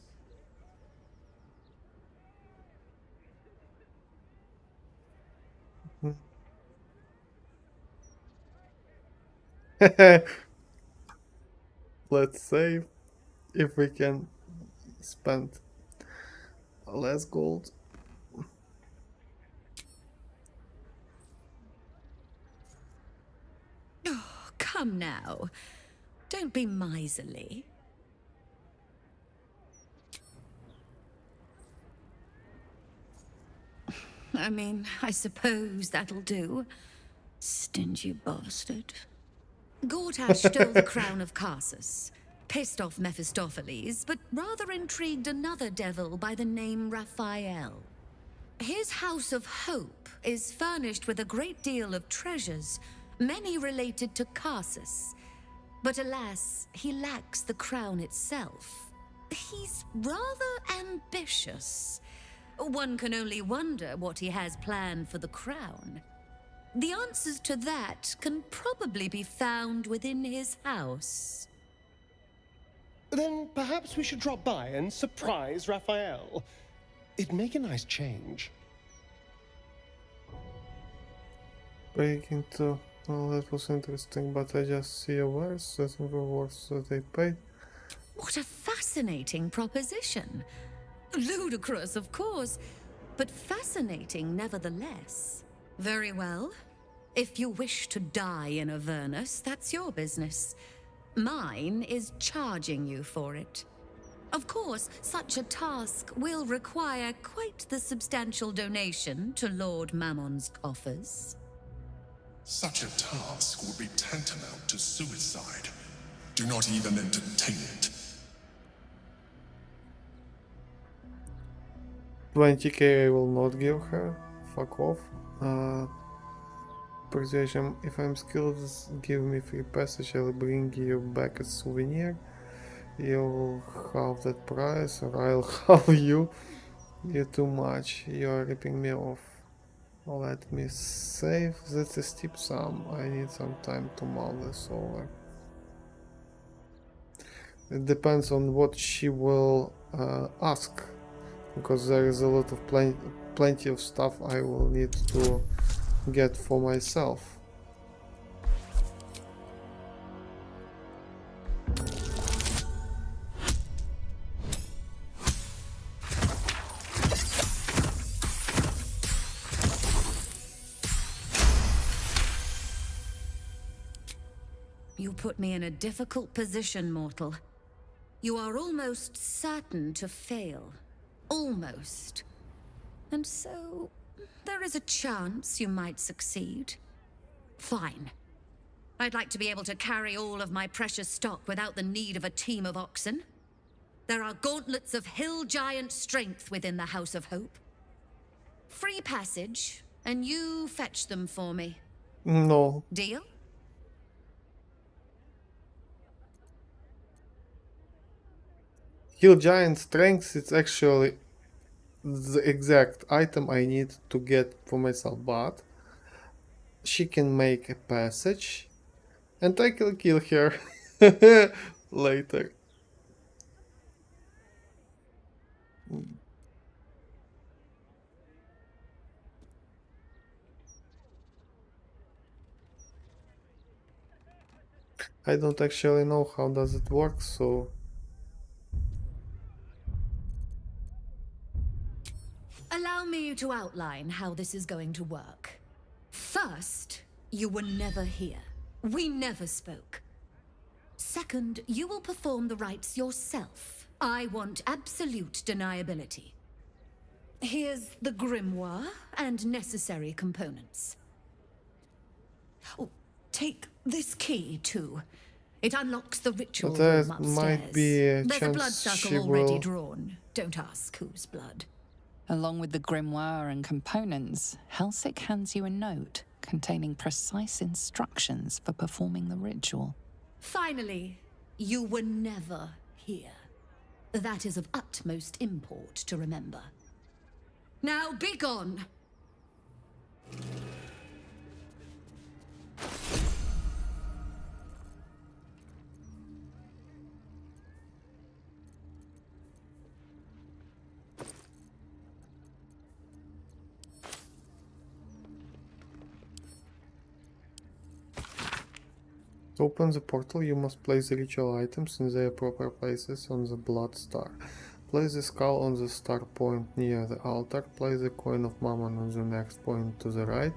[SPEAKER 2] Let's save if we can spend less gold.
[SPEAKER 3] Oh, come now. Don't be miserly. I mean, I suppose that'll do. Stingy bastard. Gortash stole the crown of Carsus, pissed off Mephistopheles, but rather intrigued another devil by the name Raphael. His House of Hope is furnished with a great deal of treasures, many related to Carsus. But alas, he lacks the crown itself. He's rather ambitious. One can only wonder what he has planned for the crown. The answers to that can probably be found within his house.
[SPEAKER 16] Then perhaps we should drop by and surprise Raphael. It'd make a nice change.
[SPEAKER 2] Break into... Well, that was interesting, but I just see a worse that rewards that they paid.
[SPEAKER 3] What a fascinating proposition. Ludicrous, of course, but fascinating nevertheless. Very well. If you wish to die in Avernus, that's your business. Mine is charging you for it. Of course, such a task will require quite the substantial donation to Lord Mammon's coffers.
[SPEAKER 17] Such a task would be tantamount to suicide. Do not even entertain it.
[SPEAKER 2] 20k I will not give her. Fuck off. Persuasion. If I'm skilled, give me free passage. I'll bring you back a souvenir. You'll have that price, or I'll have you. You're too much. You're ripping me off. Let me save. That's a steep sum. I need some time to mull this over. It depends on what she will ask, because there is a lot of plenty of stuff I will need to get for myself.
[SPEAKER 3] You put me in a difficult position, mortal. You are almost certain to fail. Almost. And so, there is a chance you might succeed. Fine. I'd like to be able to carry all of my precious stock without the need of a team of oxen. There are gauntlets of hill giant strength within the House of Hope. Free passage, and you fetch them for me.
[SPEAKER 2] No.
[SPEAKER 3] Deal?
[SPEAKER 2] Hill Giant Strength is actually the exact item I need to get for myself, but she can make a passage and I can kill her later. I don't actually know how does it work, so
[SPEAKER 3] allow me to outline how this is going to work. First, you were never here. We never spoke. Second, you will perform the rites yourself. I want absolute deniability. Here's the grimoire and necessary components. Oh, take this key too. It unlocks the ritual
[SPEAKER 2] There
[SPEAKER 3] room upstairs.
[SPEAKER 2] might be a
[SPEAKER 3] There's a blood
[SPEAKER 2] chance
[SPEAKER 3] circle
[SPEAKER 2] she
[SPEAKER 3] already
[SPEAKER 2] will...
[SPEAKER 3] drawn. Don't ask whose blood.
[SPEAKER 9] Along with the grimoire and components, Helsik hands you a note containing precise instructions for performing the ritual.
[SPEAKER 3] Finally, you were never here. That is of utmost import to remember. Now be gone!
[SPEAKER 2] To open the portal, you must place the ritual items in their proper places on the blood star. Place the skull on the star point near the altar. Place the coin of Mammon on the next point to the right.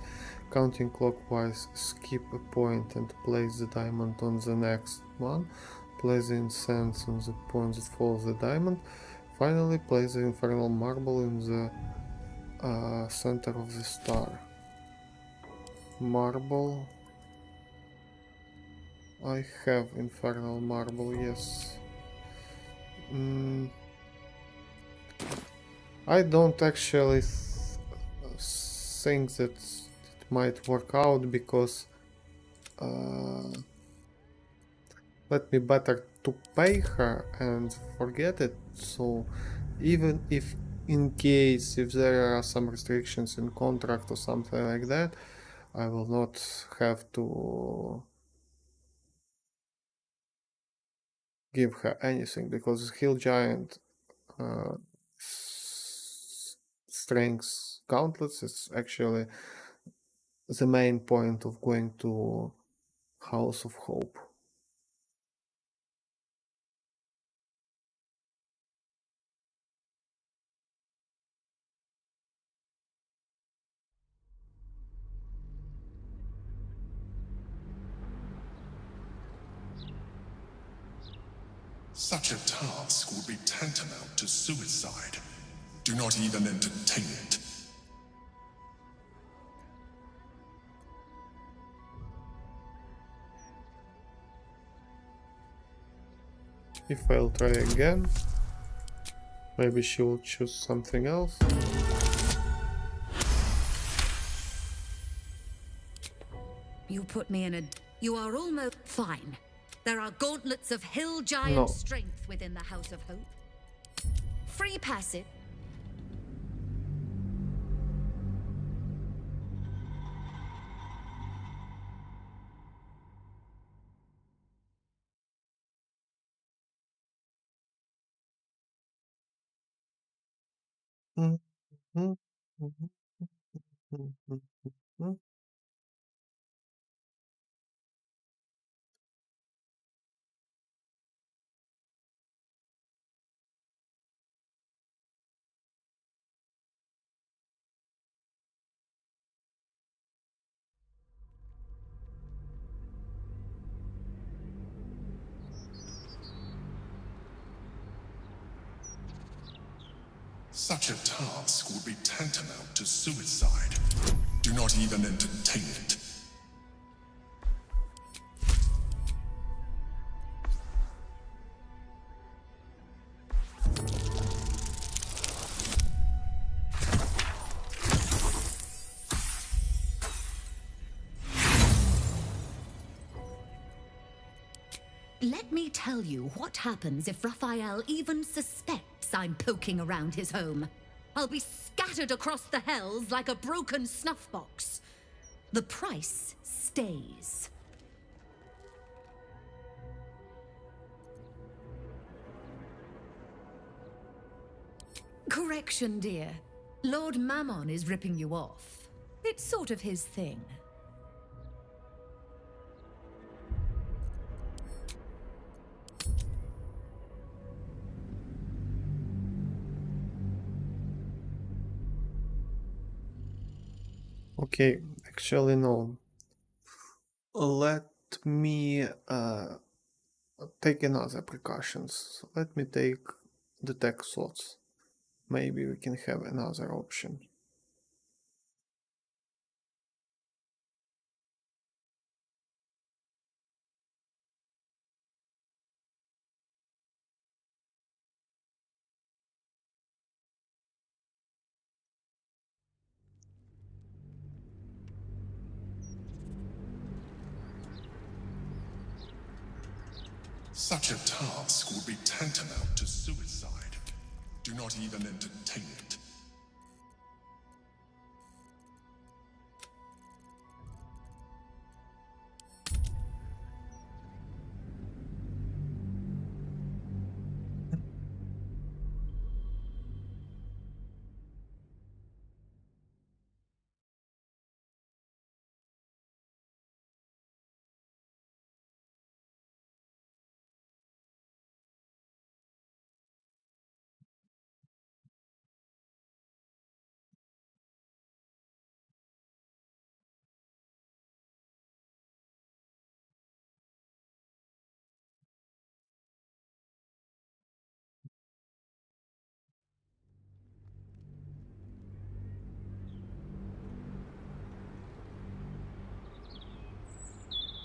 [SPEAKER 2] Counting clockwise, skip a point and place the diamond on the next one. Place the incense on the point that follows the diamond. Finally, place the infernal marble in the center of the star. Marble. I have infernal marble, yes. I don't actually think that it might work out because let me better to pay her and forget it. So even if in case if there are some restrictions in contract or something like that, I will not have to give her anything because Hill Giant strength gauntlets is actually the main point of going to House of Hope.
[SPEAKER 17] Such a task would be tantamount to suicide. Do not even entertain it.
[SPEAKER 2] If I'll try again, maybe she will choose something else.
[SPEAKER 3] You put me in a... You are almost... Fine. There are gauntlets of hill giant
[SPEAKER 2] No.
[SPEAKER 3] strength within the House of Hope. Free passage.
[SPEAKER 17] Such a task would be tantamount to suicide. Do not even entertain it.
[SPEAKER 3] Let me tell you what happens if Raphael even suspects I'm poking around his home. I'll be scattered across the hells like a broken snuff box. The price stays. Correction, dear. Lord Mammon is ripping you off. It's sort of his thing.
[SPEAKER 2] Okay, actually no. Let me take another precautions. Let me take the tech slots. maybe we can have another option.
[SPEAKER 17] Such a task would be tantamount to suicide. Do not even entertain it.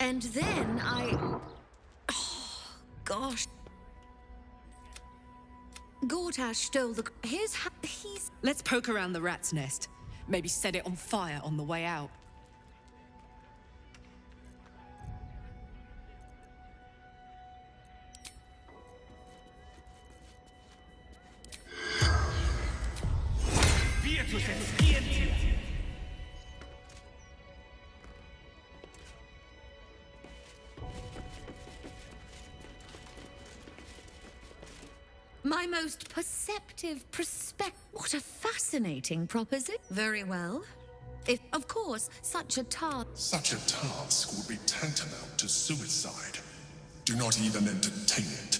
[SPEAKER 3] And then I... Oh, gosh. Gortash stole the... He's...
[SPEAKER 18] Let's poke around the rat's nest. Maybe set it on fire on the way out.
[SPEAKER 3] My most perceptive What a fascinating proposition. Very well. If, of course, such a task...
[SPEAKER 17] Such a task would be tantamount to suicide. Do not even entertain it.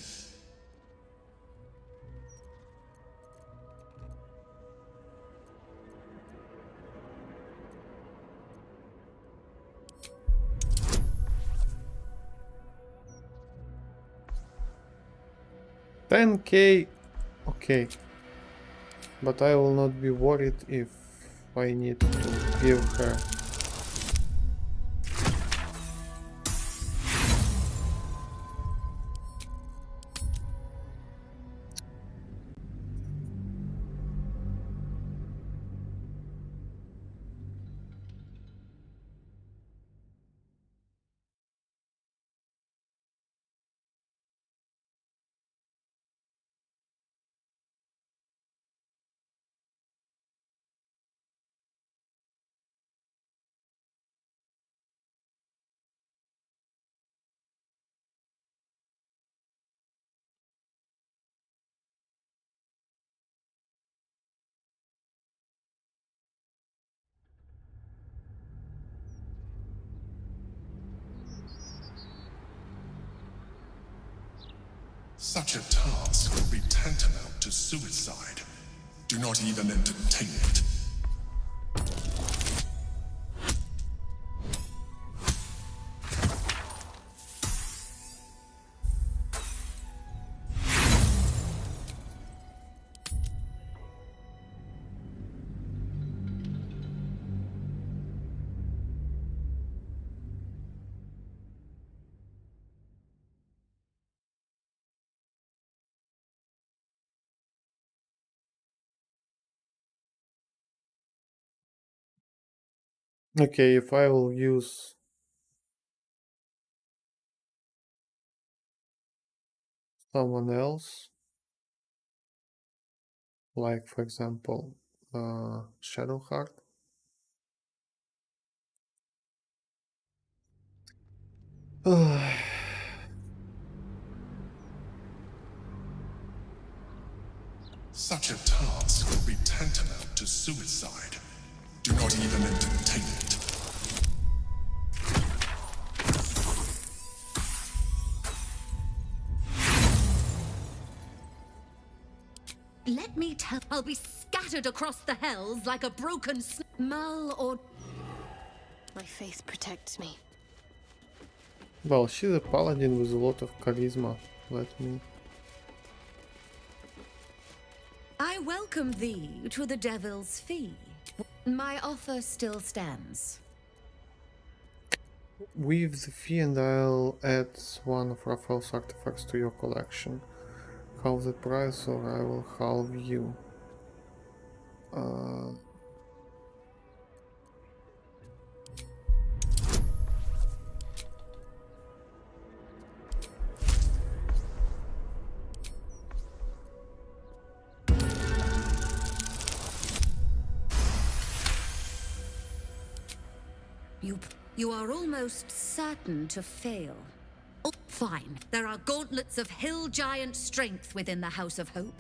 [SPEAKER 2] $10K, okay, but I will not be worried if I need to give her
[SPEAKER 17] Such a task would be tantamount to suicide. Do not even entertain it.
[SPEAKER 2] Okay, if I will use someone else, like for example, Shadowheart,
[SPEAKER 17] Such a task would be tantamount to suicide. Do not even entertain it.
[SPEAKER 3] Let me tell... I'll be scattered across the hells like a broken Mull or...
[SPEAKER 10] My faith protects me.
[SPEAKER 2] well, she's a paladin with a lot of charisma. Let me...
[SPEAKER 3] I welcome welcome thee to the Devil's Fee. My offer still stands.
[SPEAKER 2] Weave the fee and I'll add one of Raphael's artifacts to your collection. Halve the price or I will halve you.
[SPEAKER 3] You are almost certain to fail. Oh, fine. There are gauntlets of hill giant strength within the House of Hope.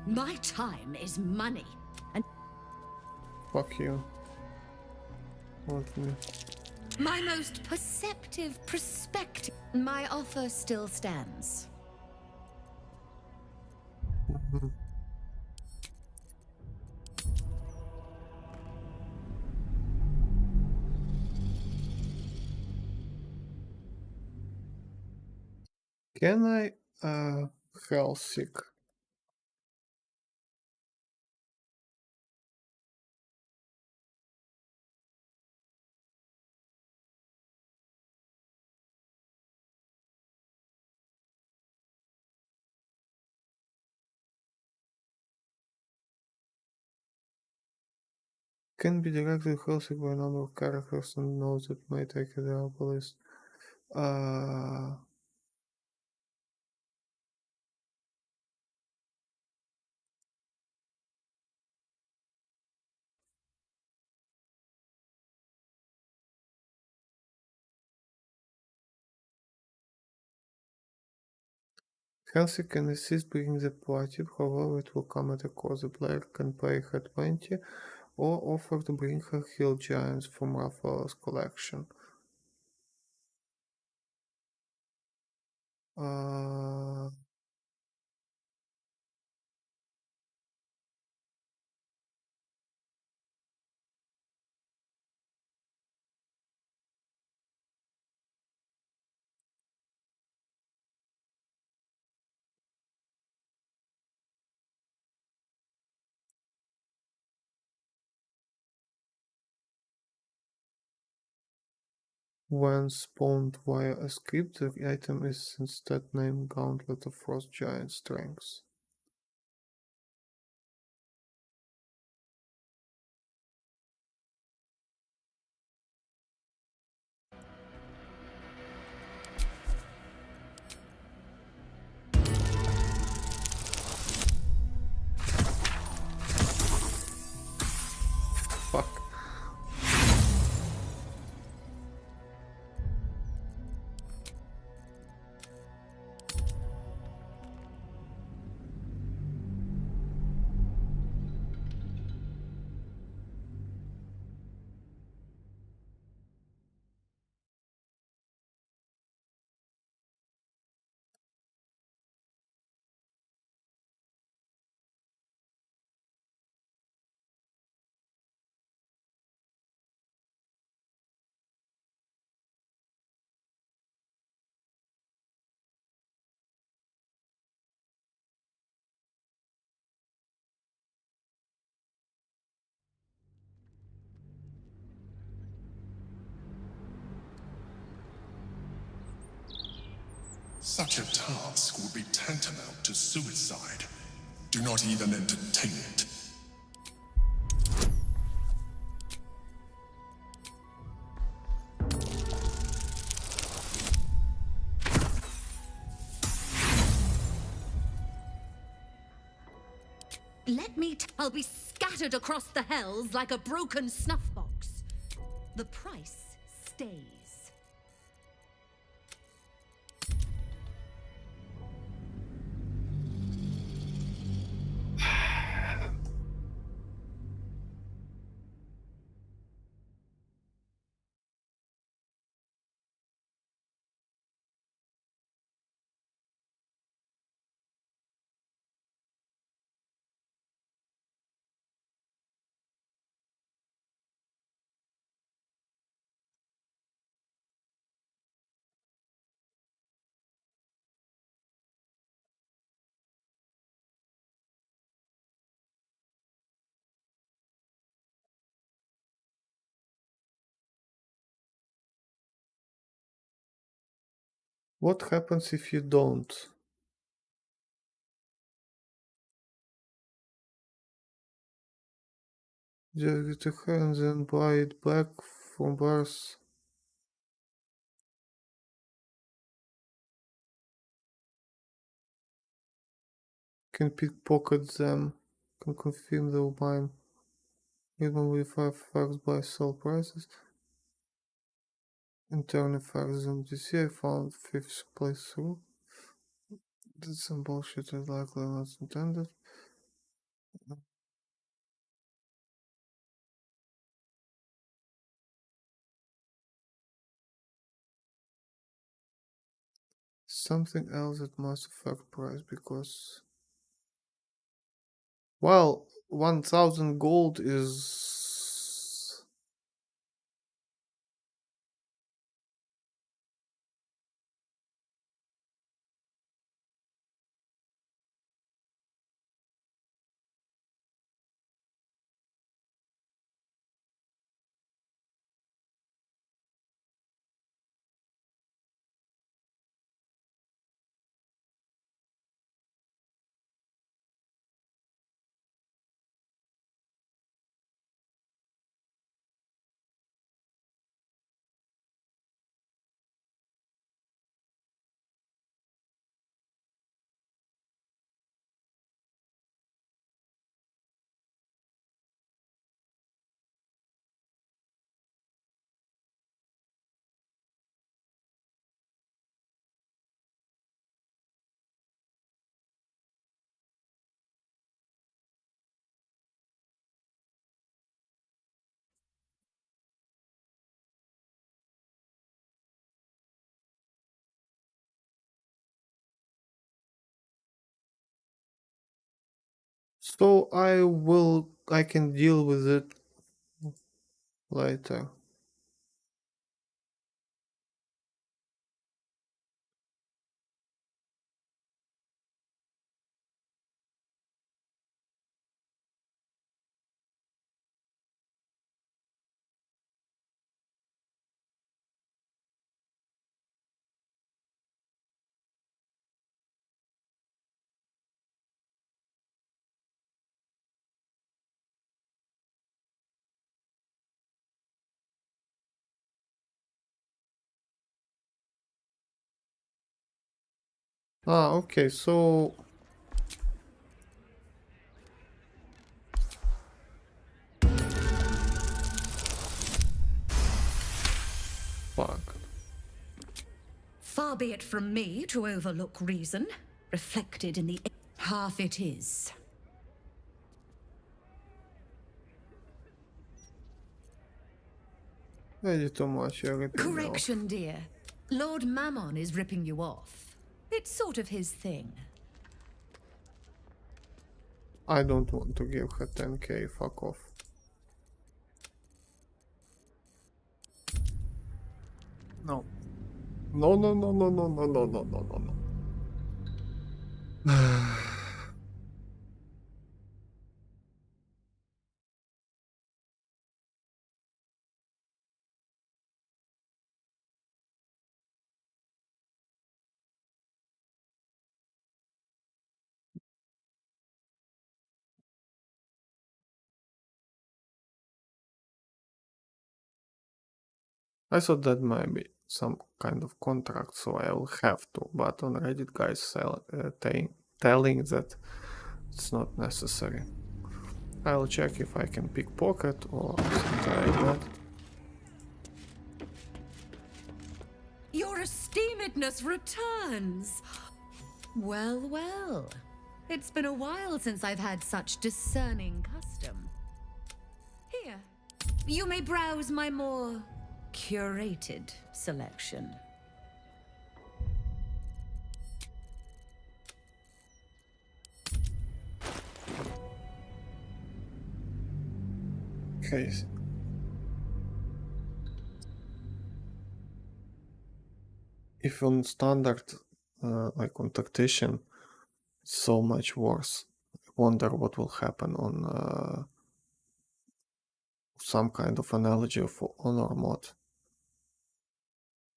[SPEAKER 3] My time is money. And
[SPEAKER 2] fuck you. What me?
[SPEAKER 3] My most perceptive perspective. My offer still stands.
[SPEAKER 2] Can I Hellsick? Can be directly Hellsick by a number of characters and nodes that may take the herbalist. Hellsick can assist bringing the party, however it will come at a cost. The player can pay her 20 or offer to bring her hill giants from Raphael's collection. When spawned via a script, the item is instead named Gauntlet of Frost Giant Strength. Fuck.
[SPEAKER 17] Such a task would be tantamount to suicide. Do not even entertain it.
[SPEAKER 3] I'll be scattered across the hells like a broken snuff box. The price stays.
[SPEAKER 2] What happens if you don't? Just get your hands and buy it back from bars. Can pickpocket them. Can confirm the mine. Even with 5 facts by sell prices. Internal facts in DC I found 5th place through. Did some bullshit is likely not intended. Something else that must affect price because, well, 1000 gold is so I can deal with it later. Okay, so fuck.
[SPEAKER 3] Far be it from me to overlook reason, reflected in the half it is.
[SPEAKER 2] Maybe too much, you're ripping me off.
[SPEAKER 3] Correction, dear. Lord Mammon is ripping you off. It's sort of his thing.
[SPEAKER 2] I don't want to give her 10k, fuck off. No. No, no, no, no, no, no, no, no, no, no, no. I thought that might be some kind of contract, so I will have to, but on Reddit guys telling that it's not necessary. I'll check if I can pickpocket or something like that.
[SPEAKER 3] Your esteemedness returns! Well, well. It's been a while since I've had such discerning custom. Here, you may browse my more curated selection.
[SPEAKER 2] Okay. If on standard, like on tactician, it's so much worse. I wonder what will happen on some kind of analogy of honor mod.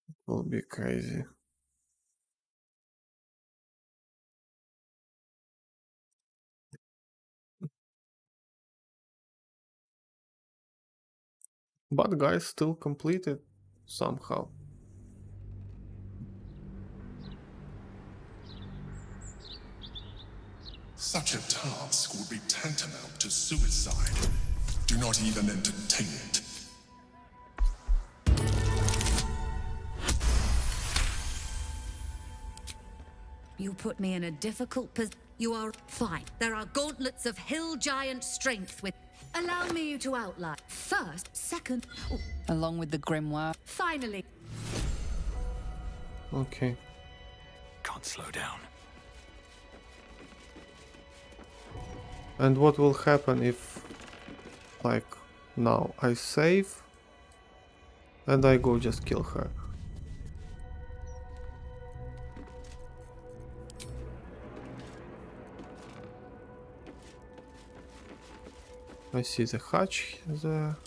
[SPEAKER 2] It will be crazy. But guys still completed somehow.
[SPEAKER 17] Such a task would be tantamount to suicide. Do not even entertain it.
[SPEAKER 3] You put me in a difficult position. You are fine. There are gauntlets of hill giant strength with. Allow me to outline. First, second. Oh,
[SPEAKER 9] Along with the grimoire.
[SPEAKER 3] finally.
[SPEAKER 2] Okay.
[SPEAKER 6] Can't slow down.
[SPEAKER 2] And what will happen if, like, now I save and I go just kill her? I see the hatch there.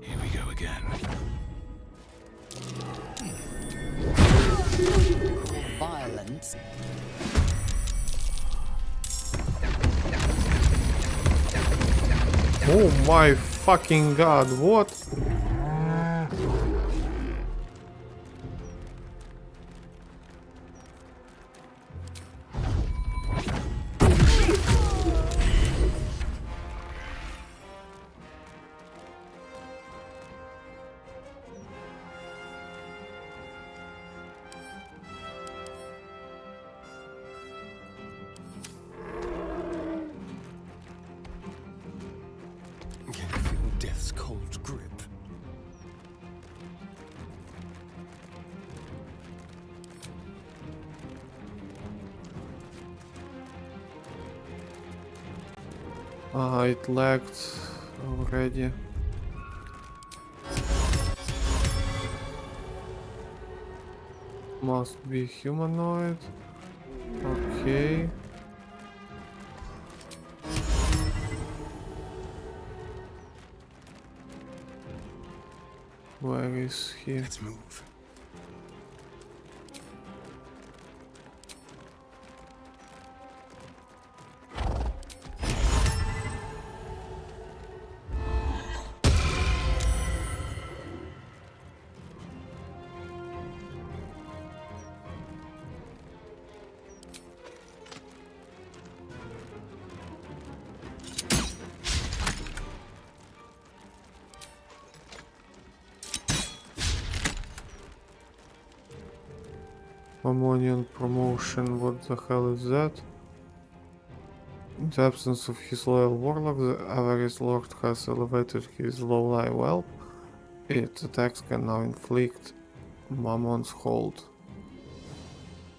[SPEAKER 6] Here we go again.
[SPEAKER 9] Violence.
[SPEAKER 2] Oh my fucking god, what?
[SPEAKER 11] Can you feel death's cold grip?
[SPEAKER 2] It lagged already. Must be humanoid. Okay. Where is he?
[SPEAKER 11] Let's move.
[SPEAKER 2] Ammonian promotion, what the hell is that? In the absence of his loyal warlock, the Avarice Lord has elevated his low-life wealth. Its attacks can now inflict Mammon's hold.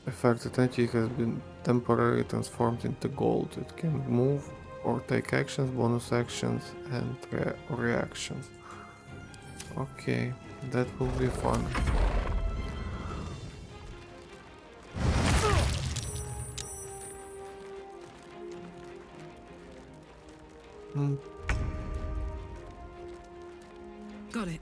[SPEAKER 2] Affected entity has been temporarily transformed into gold. It can move or take actions, bonus actions, and reactions. Okay, that will be fun.
[SPEAKER 18] Got it.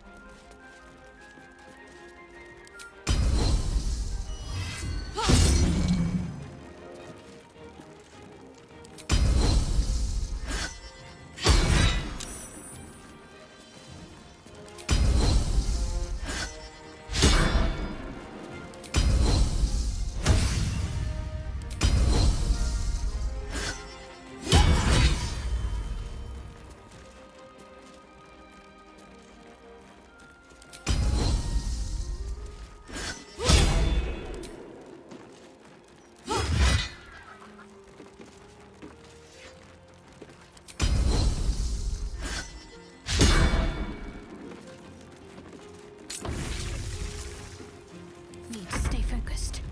[SPEAKER 15] Need to stay focused.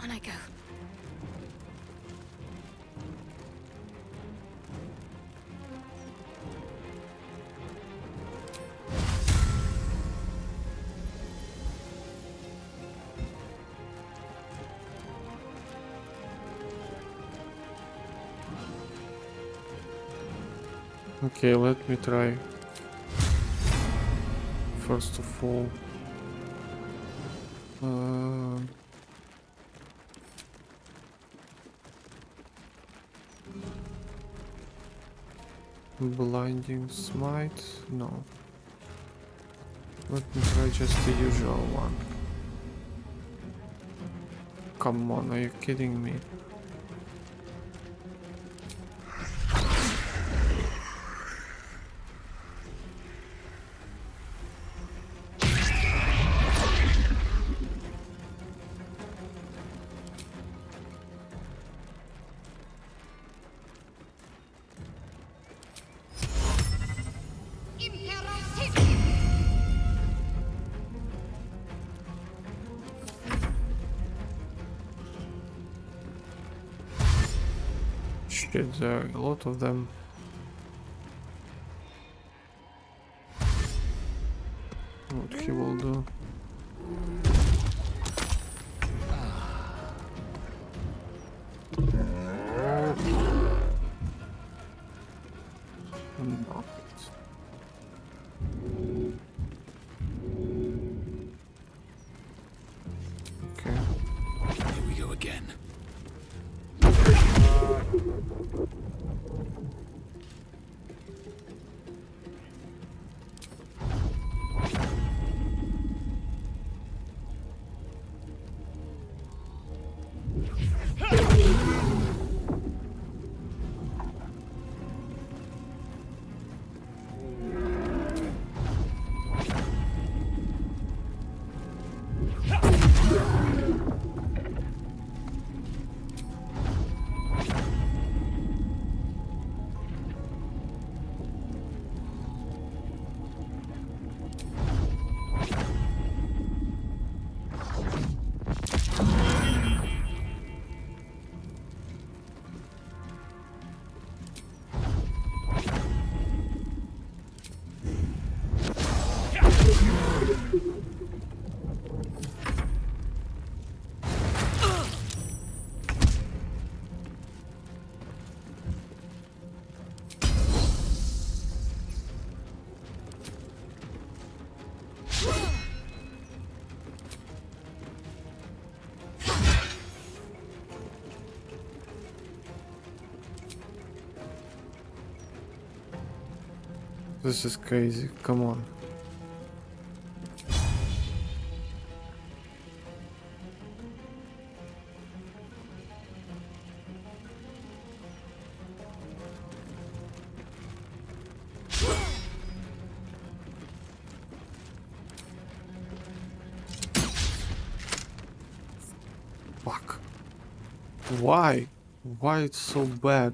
[SPEAKER 15] On I go.
[SPEAKER 2] Okay, let me try. First of all, Blinding smite? No. Let me try just the usual one. Come on, are you kidding me? Shit, there are a lot of them. What he will do? No. Okay.
[SPEAKER 6] Here we go again.
[SPEAKER 2] This is crazy, come on. Fuck. Why? Why it's so bad?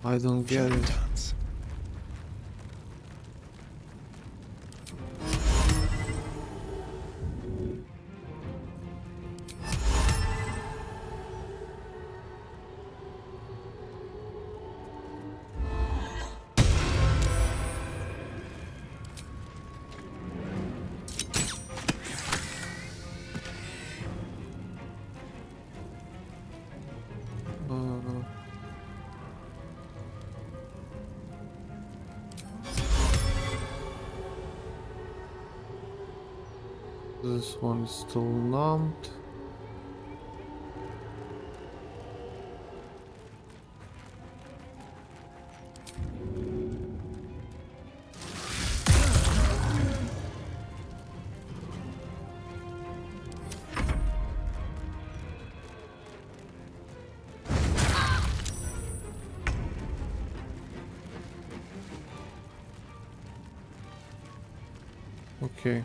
[SPEAKER 2] I don't get it. This one is still numbed. Okay.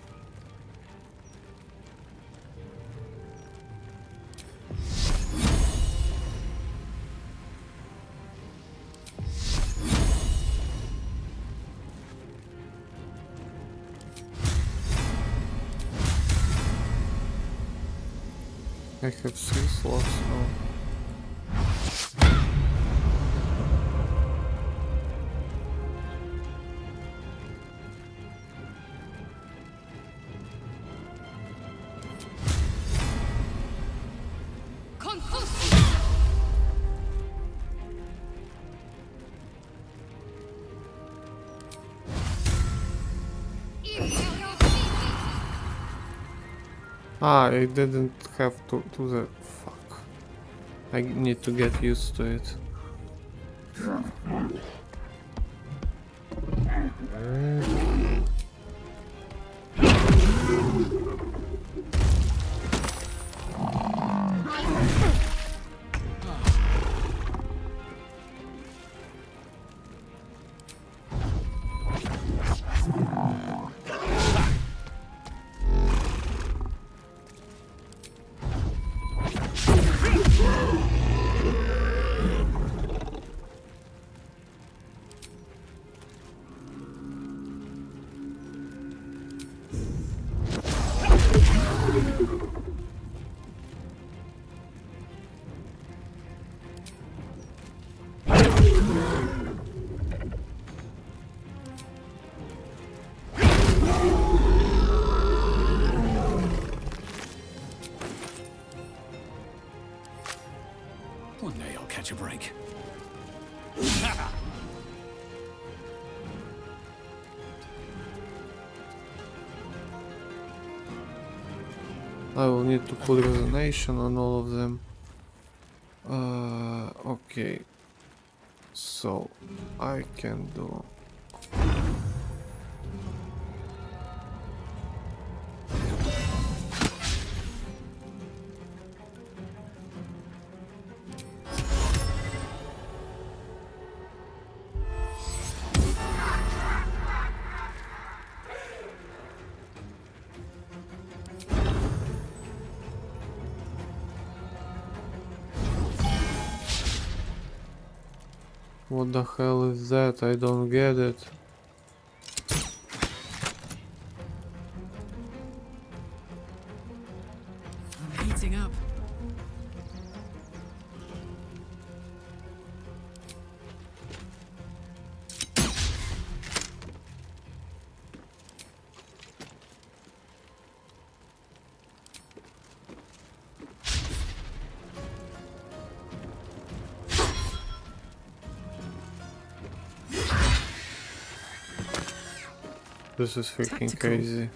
[SPEAKER 2] I have 3 slots now. Ah, I didn't have to do the... Fuck. I need to get used to it.
[SPEAKER 6] One day I'll catch a break.
[SPEAKER 2] I will need to put resonation on all of them. Okay. So I can do. What the hell is that? I don't get it.
[SPEAKER 18] I'm heating up.
[SPEAKER 2] This is freaking
[SPEAKER 18] Tactical.
[SPEAKER 2] crazy.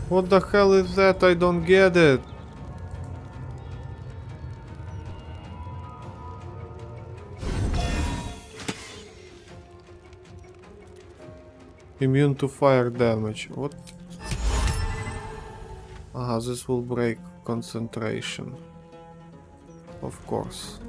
[SPEAKER 2] What the hell is that? I don't get it. Immune to fire damage. What? Ah, this will break concentration. Of course.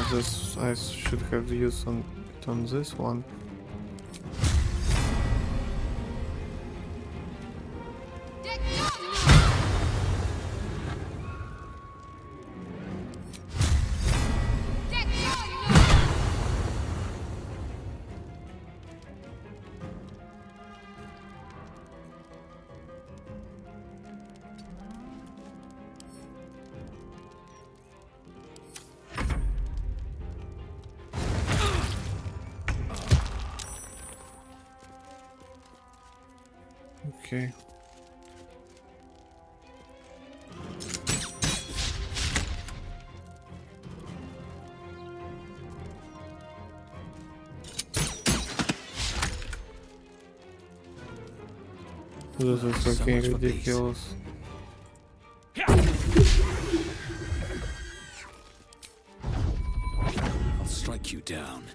[SPEAKER 2] This I should have used on this one. Okay. This is
[SPEAKER 11] So
[SPEAKER 2] freaking
[SPEAKER 11] much for peace.
[SPEAKER 2] ridiculous.
[SPEAKER 11] I'll strike you down.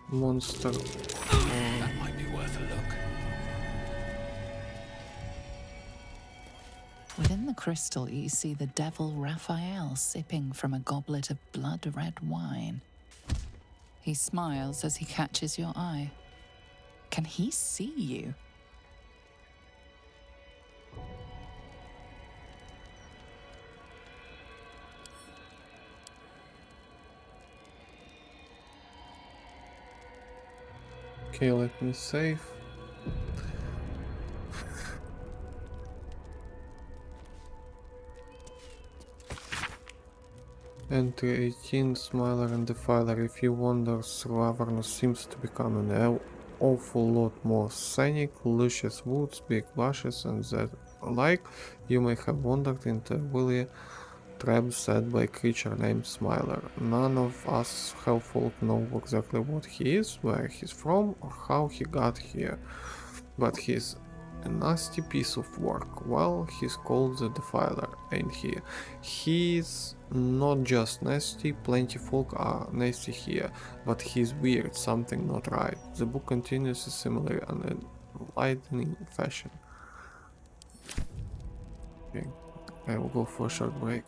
[SPEAKER 2] Monster.
[SPEAKER 11] That might be worth a look.
[SPEAKER 9] Within the crystal, you see the devil Raphael sipping from a goblet of blood-red wine. He smiles as he catches your eye. Can he see you?
[SPEAKER 2] Okay, let me save. Entry 18, Smiler and Defiler. If you wander through Avernus seems to become an awful lot more scenic, luscious woods, big bushes and that like, you may have wandered into a willy trap set by a creature named Smiler. None of us hellfolk know exactly what he is, where he's from, or how he got here, but he's a nasty piece of work. Well, he's called the Defiler, ain't he? He's not just nasty, plenty folk are nasty here, but he's weird, something not right. The book continues a similar enlightening fashion. Okay, I will go for a short break.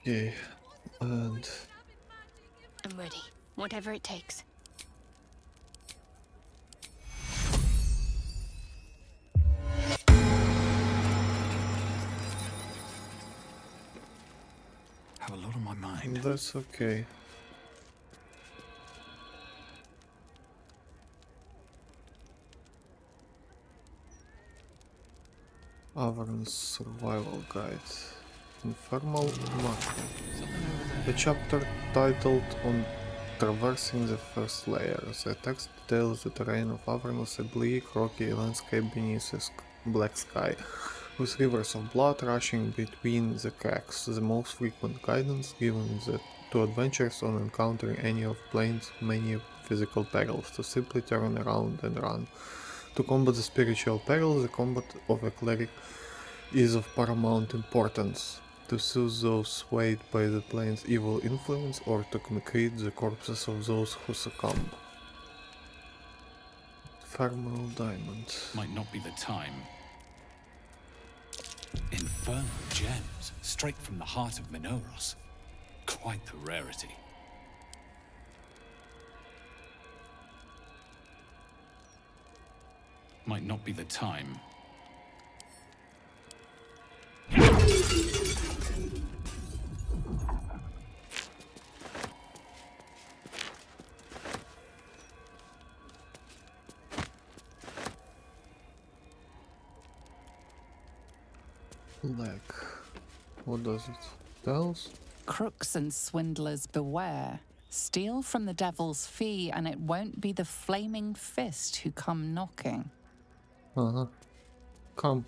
[SPEAKER 2] Okay, and
[SPEAKER 10] I'm ready. Whatever it takes.
[SPEAKER 6] Have a lot on my mind.
[SPEAKER 2] that's okay. Avern's Survival Guide. Informal Macro. The chapter titled On Traversing the First Layer. The text details the terrain of Avernus, a bleak, rocky landscape beneath a black sky, with rivers of blood rushing between the cracks. The most frequent guidance given to adventurers on encountering any of plane's many physical perils, to simply turn around and run. To combat the spiritual perils, the combat of a cleric is of paramount importance. To soothe those swayed by the plane's evil influence, or to concrete the corpses of those who succumb. Thermal Diamond.
[SPEAKER 19] Might not be the time. Infernal gems, straight from the heart of Minoros. Quite the rarity. Might not be the time.
[SPEAKER 2] Leg. What does it tell?
[SPEAKER 9] Crooks and swindlers beware. Steal from the devil's fee, and it won't be the flaming fist who come knocking.
[SPEAKER 2] Come.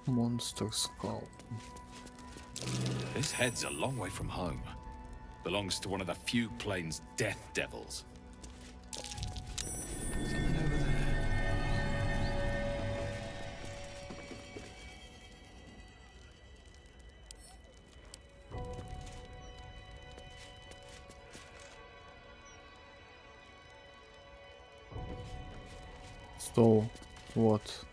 [SPEAKER 2] Monster Skull.
[SPEAKER 19] This head's a long way from home. Belongs to one of the few plains death devils. Something over there.
[SPEAKER 2] So, what?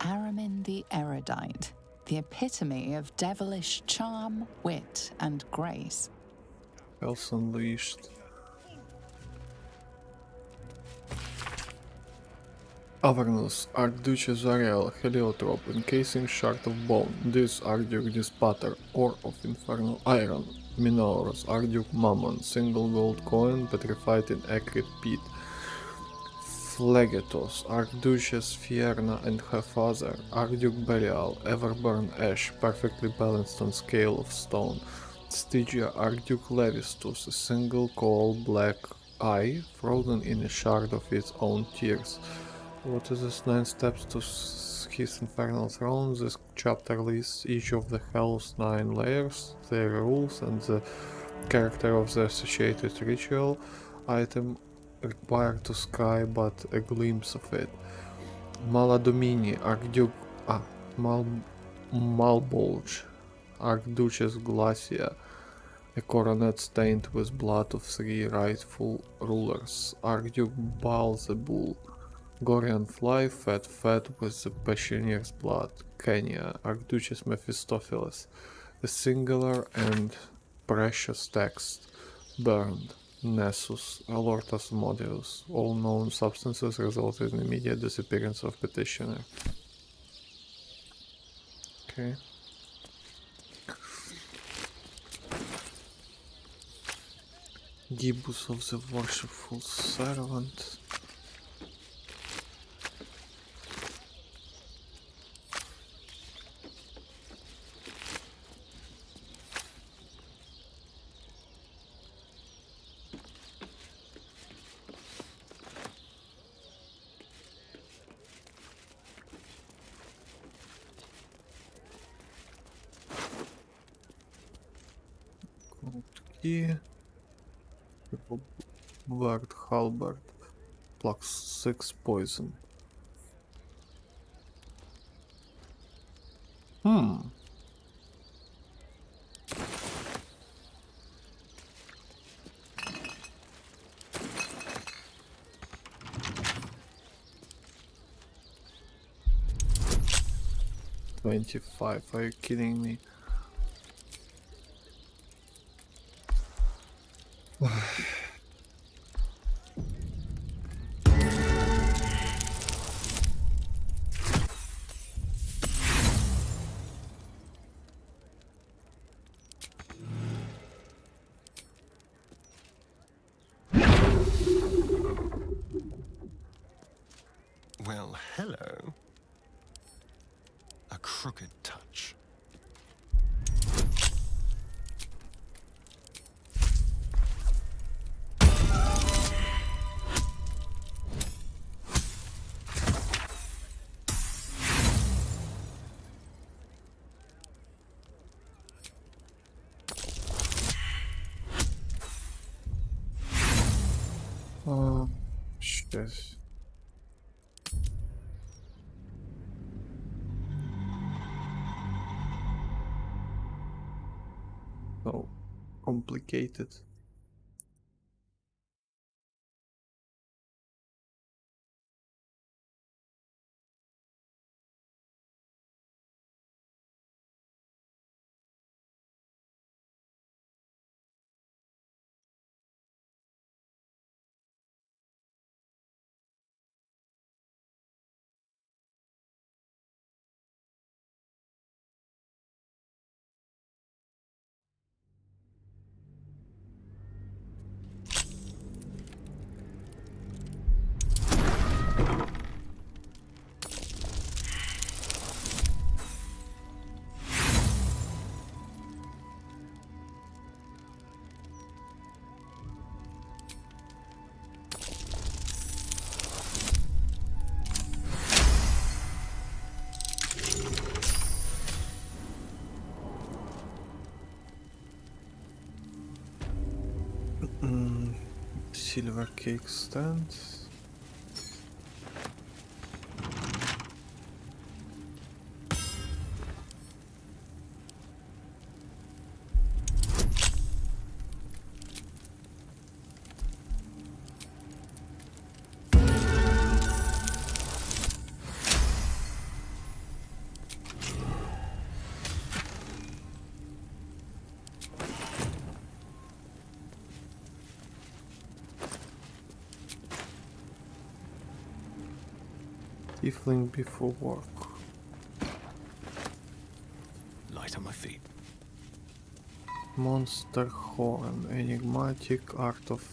[SPEAKER 9] Aramin the Erudite, the epitome of devilish charm, wit, and grace.
[SPEAKER 2] Else Unleashed. Avernus, Archduchess Ariel, Heliotrope, encasing shard of bone, this Archduke Dispater, ore of infernal iron, Minoros, Archduke Mammon, single gold coin petrified in acrid peat, Phlegetos, Archduchess Fierna and her father, Archduke Belial, Everburn Ash, perfectly balanced on scale of stone, Stygia, Archduke Levistus, a single coal black eye, frozen in a shard of its own tears. What is this 9 steps to his infernal throne? This chapter lists each of the Hell's 9 layers, their rules, and the character of the associated ritual item required to scry but a glimpse of it. Maladomini, Archduke Malbolge, Archduchess Glacia, a coronet stained with blood of 3 rightful rulers, Archduke Baalzebul, Gorian Fly, fed with the Passioneer's blood, Kenya, Archduchess Mephistopheles, a singular and precious text, burned, Nessus, Lord Asmodeus, all known substances resulted in immediate disappearance of petitioner. Okay. Gibbous of the Worshipful Servant. Key. Bard Halberd. Plus 6 poison. Hmm. $25, are you kidding me?
[SPEAKER 16] Well, hello. A crooked touch.
[SPEAKER 2] Shit. So complicated. Silver cake stand. Tiefling before work.
[SPEAKER 6] Light on my feet.
[SPEAKER 2] Monster Horn. Enigmatic Art of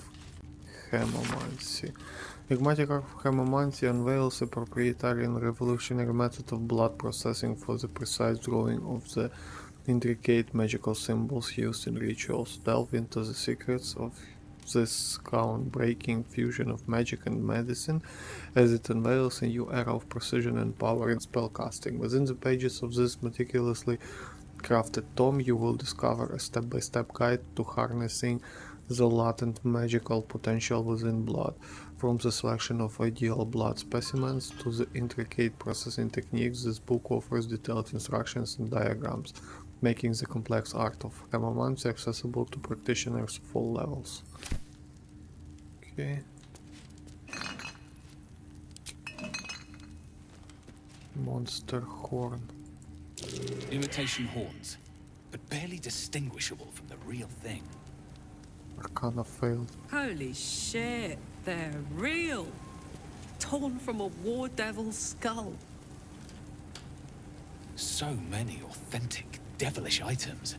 [SPEAKER 2] Hemomancy. Enigmatic Art of Hemomancy unveils a proprietary and revolutionary method of blood processing for the precise drawing of the intricate magical symbols used in rituals. Delve into the secrets of this groundbreaking fusion of magic and medicine as it unveils a new era of precision and power in spellcasting. Within the pages of this meticulously crafted tome, you will discover a step-by-step guide to harnessing the latent magical potential within blood, from the selection of ideal blood specimens to the intricate processing techniques. This book offers detailed instructions and diagrams, making the complex art of hemomancy accessible to practitioners of all levels. Okay. Monster Horn.
[SPEAKER 19] Imitation horns, but barely distinguishable from the real thing.
[SPEAKER 2] Arcana failed.
[SPEAKER 18] Holy shit, they're real. Torn from a war devil's skull.
[SPEAKER 19] So many authentic, devilish items.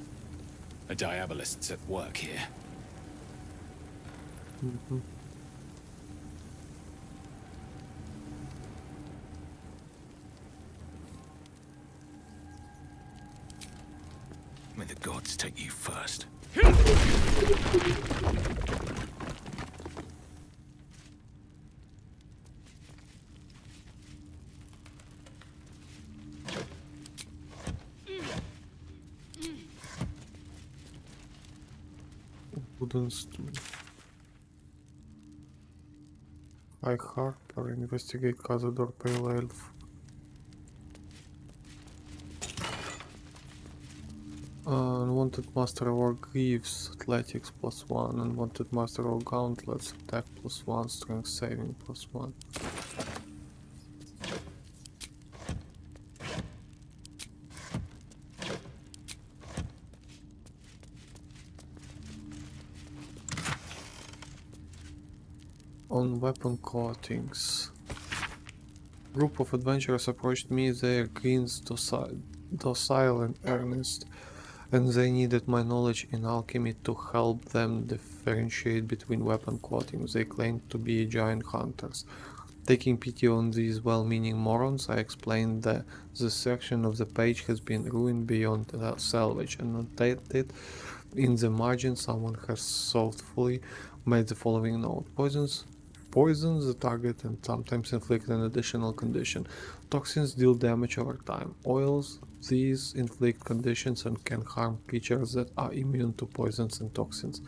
[SPEAKER 19] A diabolist's at work here.
[SPEAKER 6] May the gods take you first.
[SPEAKER 2] Wooden stool. High Harper, investigate Cazador Pale Elf. Unwanted Master War Greaves, Athletics +1. Unwanted Master War Gauntlets, Attack +1, Strength Saving +1. On weapon coatings. Group of adventurers approached me, their greens docile and earnest, and they needed my knowledge in alchemy to help them differentiate between weapon coatings. They claimed to be giant hunters. Taking pity on these well-meaning morons, I explained that this section of the page has been ruined beyond salvage, and notated in the margin someone has thoughtfully made the following note. Poison the target and sometimes inflict an additional condition. Toxins deal damage over time. Oils, these inflict conditions and can harm creatures that are immune to poisons and toxins.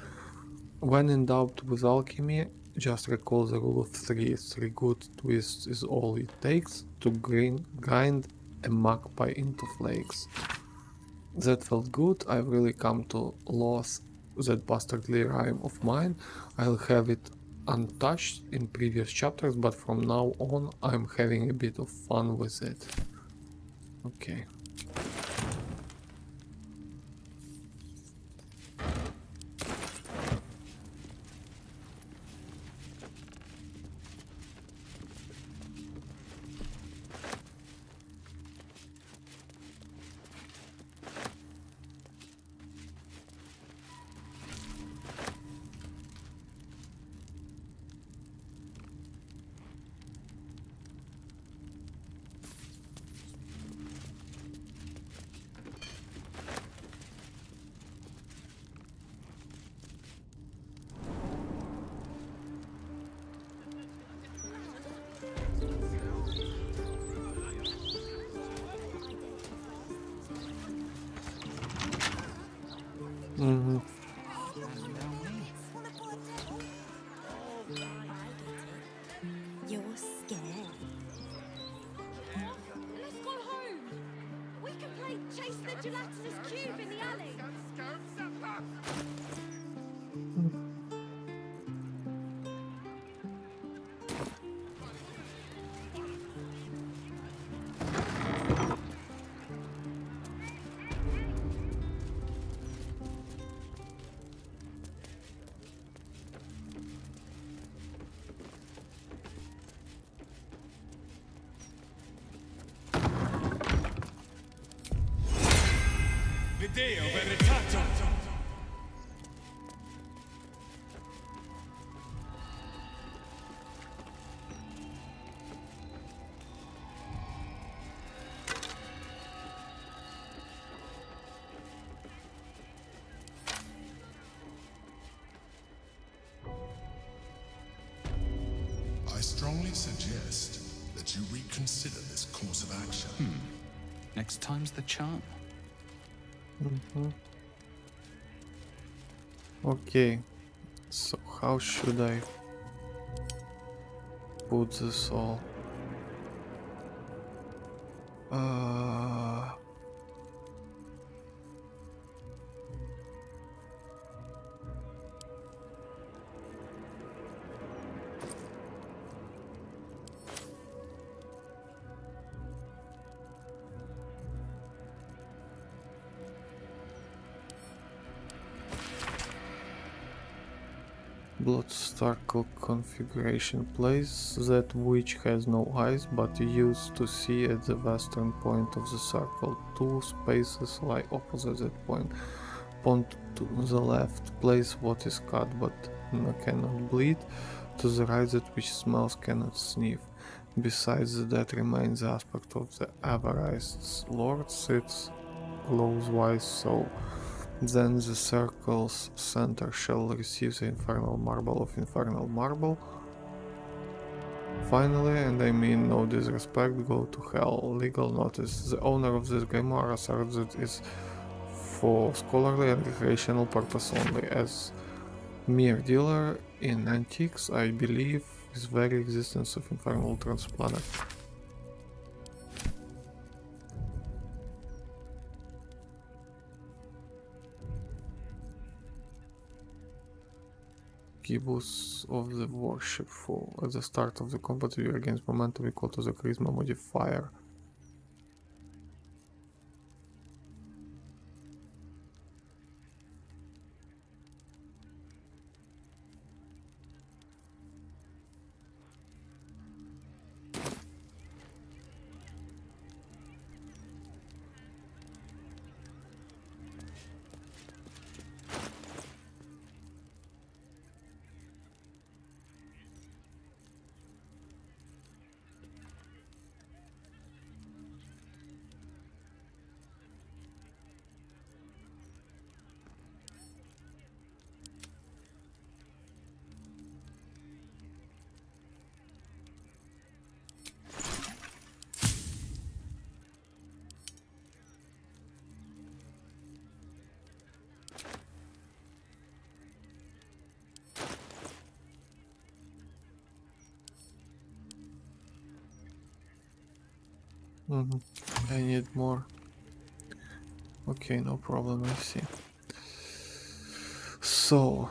[SPEAKER 2] When in doubt with alchemy, just recall the rule of 3. 3 good twists is all it takes to grind a magpie into flakes. That felt good. I've really come to loathe that bastardly rhyme of mine. I'll have it untouched in previous chapters, but from now on I'm having a bit of fun with it. Okay.
[SPEAKER 7] You're scared.
[SPEAKER 10] Let's go home. We can play Chase the Gelatinous Cube in the alley.
[SPEAKER 6] Video veritato.
[SPEAKER 17] I strongly suggest that you reconsider this course of action.
[SPEAKER 19] Next time's the charm.
[SPEAKER 2] Okay, so how should I put this all? Bloodstarkle configuration. Place that which has no eyes but used to see at the western point of the circle. 2 spaces lie opposite that point. Point to the left. Place what is cut but cannot bleed. To the right that which smells cannot sniff. Besides that remains the aspect of the Avarized Lord sits close-wise, so then the circle's center shall receive the infernal marble of infernal marble. Finally, and I mean no disrespect, go to hell. Legal notice. The owner of this grimoire asserts that it is for scholarly and recreational purpose only. As mere dealer in antiques, I believe this very existence of infernal transplanet. Gibbous of the Worshipful. At the start of the combat, you gain momentum equal to the charisma modifier. I need more. Okay, no problem, I see. So,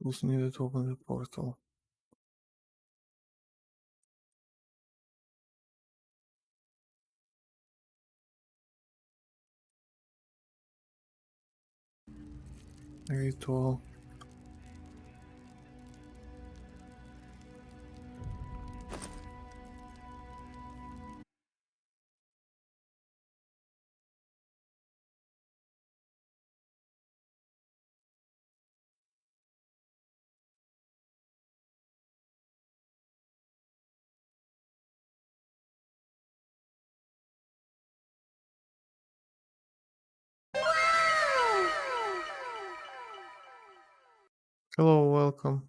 [SPEAKER 2] tools needed to open the portal. Ritual. Hello, welcome.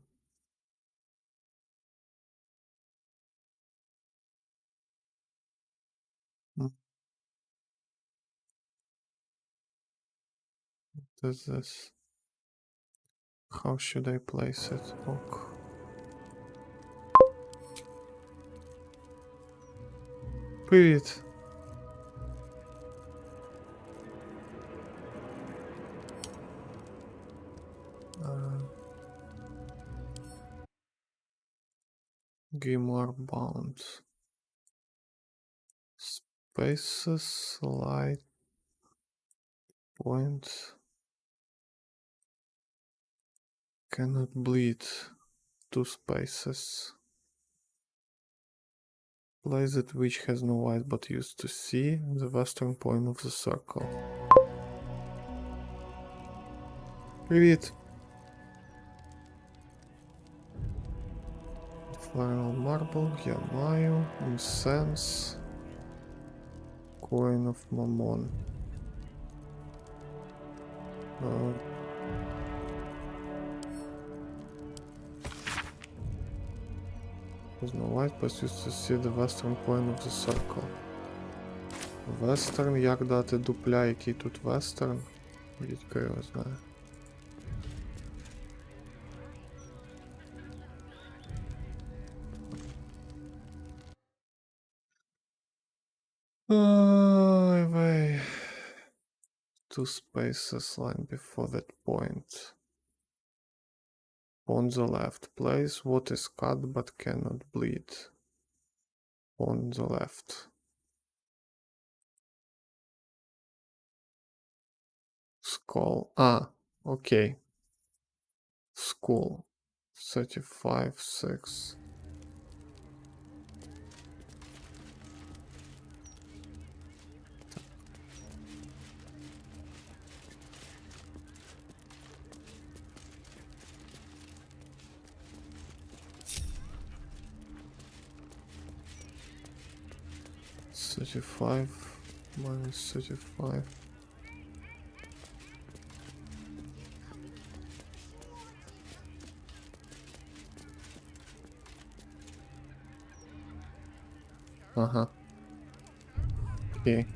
[SPEAKER 2] What is this? How should I place it? Ok. Привет. Grimoire bound. Spaces, light, point. Cannot bleed. 2 spaces. Place it which has no light but used to see the western point of the circle. Привет. Final marble, я маю, incense, coin of mammon. There's no light, but used to see the western point of the circle. Western, як дати дупля, який тут western? Дідько його знає. Wait. 2 spaces line before that point. On the left, place what is cut but cannot bleed. On the left. Skull. Ah, okay. Skull. 35, 6. 35 minus 35. Ага. Окей.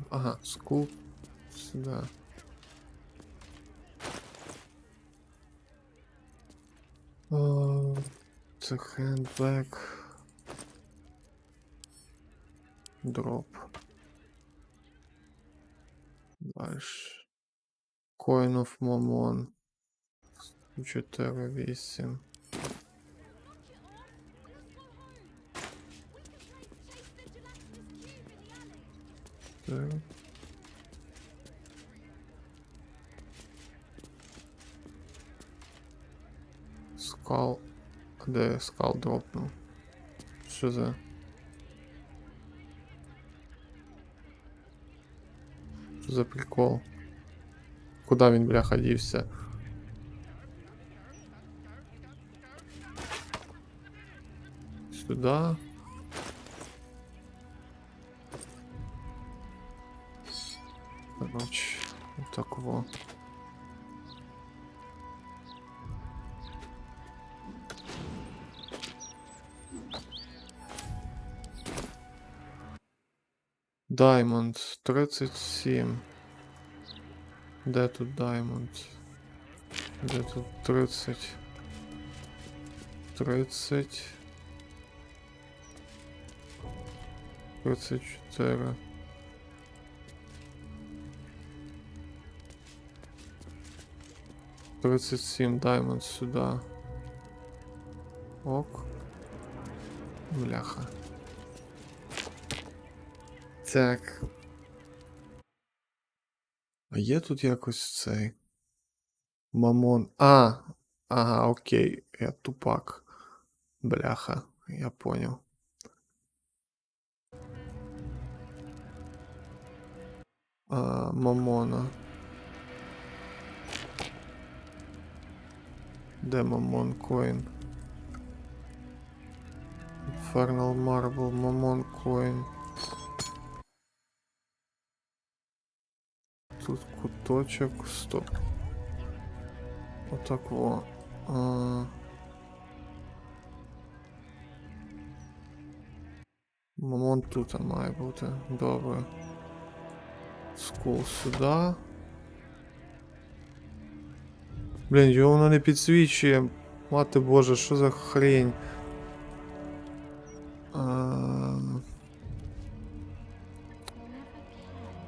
[SPEAKER 2] Ага, скул сюда. Це handbag. Дроп. Дальше. Coin of Mammon. 4-8. Так. Скал. Де я скал дропнув? Що за? Що за прикол? Куда він, бляха, дівся? Сюда. Короче, вот так вот. Diamond 37. Де тут Diamond? Де тут 30? 30. 34. $37 Diamond сюда. Ок. Бляха. Так. А є тут якось цей Мамон. Ага, окей. Я тупак. Бляха. Я понял. Мамона. Де Мамон Коін? Infernal Marble, Мамон Коін. Тут куточок, стоп. Отак во. Мамон тут має бути. Добре. Скул сюди. Блін, його воно не підсвічує. Мати боже, що за хрень?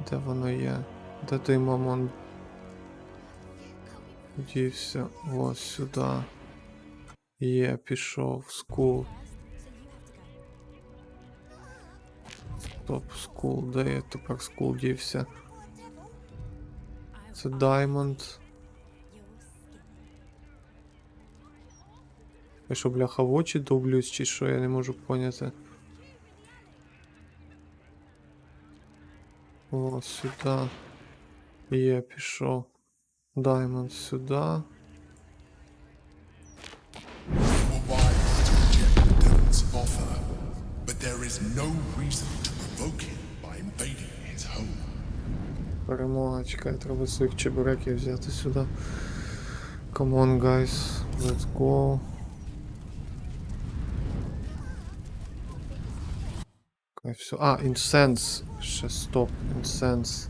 [SPEAKER 2] Де воно є? Де той Мамон? Дівся. Ось сюди. Є, пішов. Скул. Стоп, скул. Де я тепер скул дівся? Це Diamond. Я що, бляха, в очі довблюсь, чи що, я не можу поняти. О, сюди. Є, пішов. Diamond сюди. Перемога, чекай, треба своїх чебуреків взяти сюди. Come on, guys, let's go. Okay, все. Incense. Ще стоп, Incense.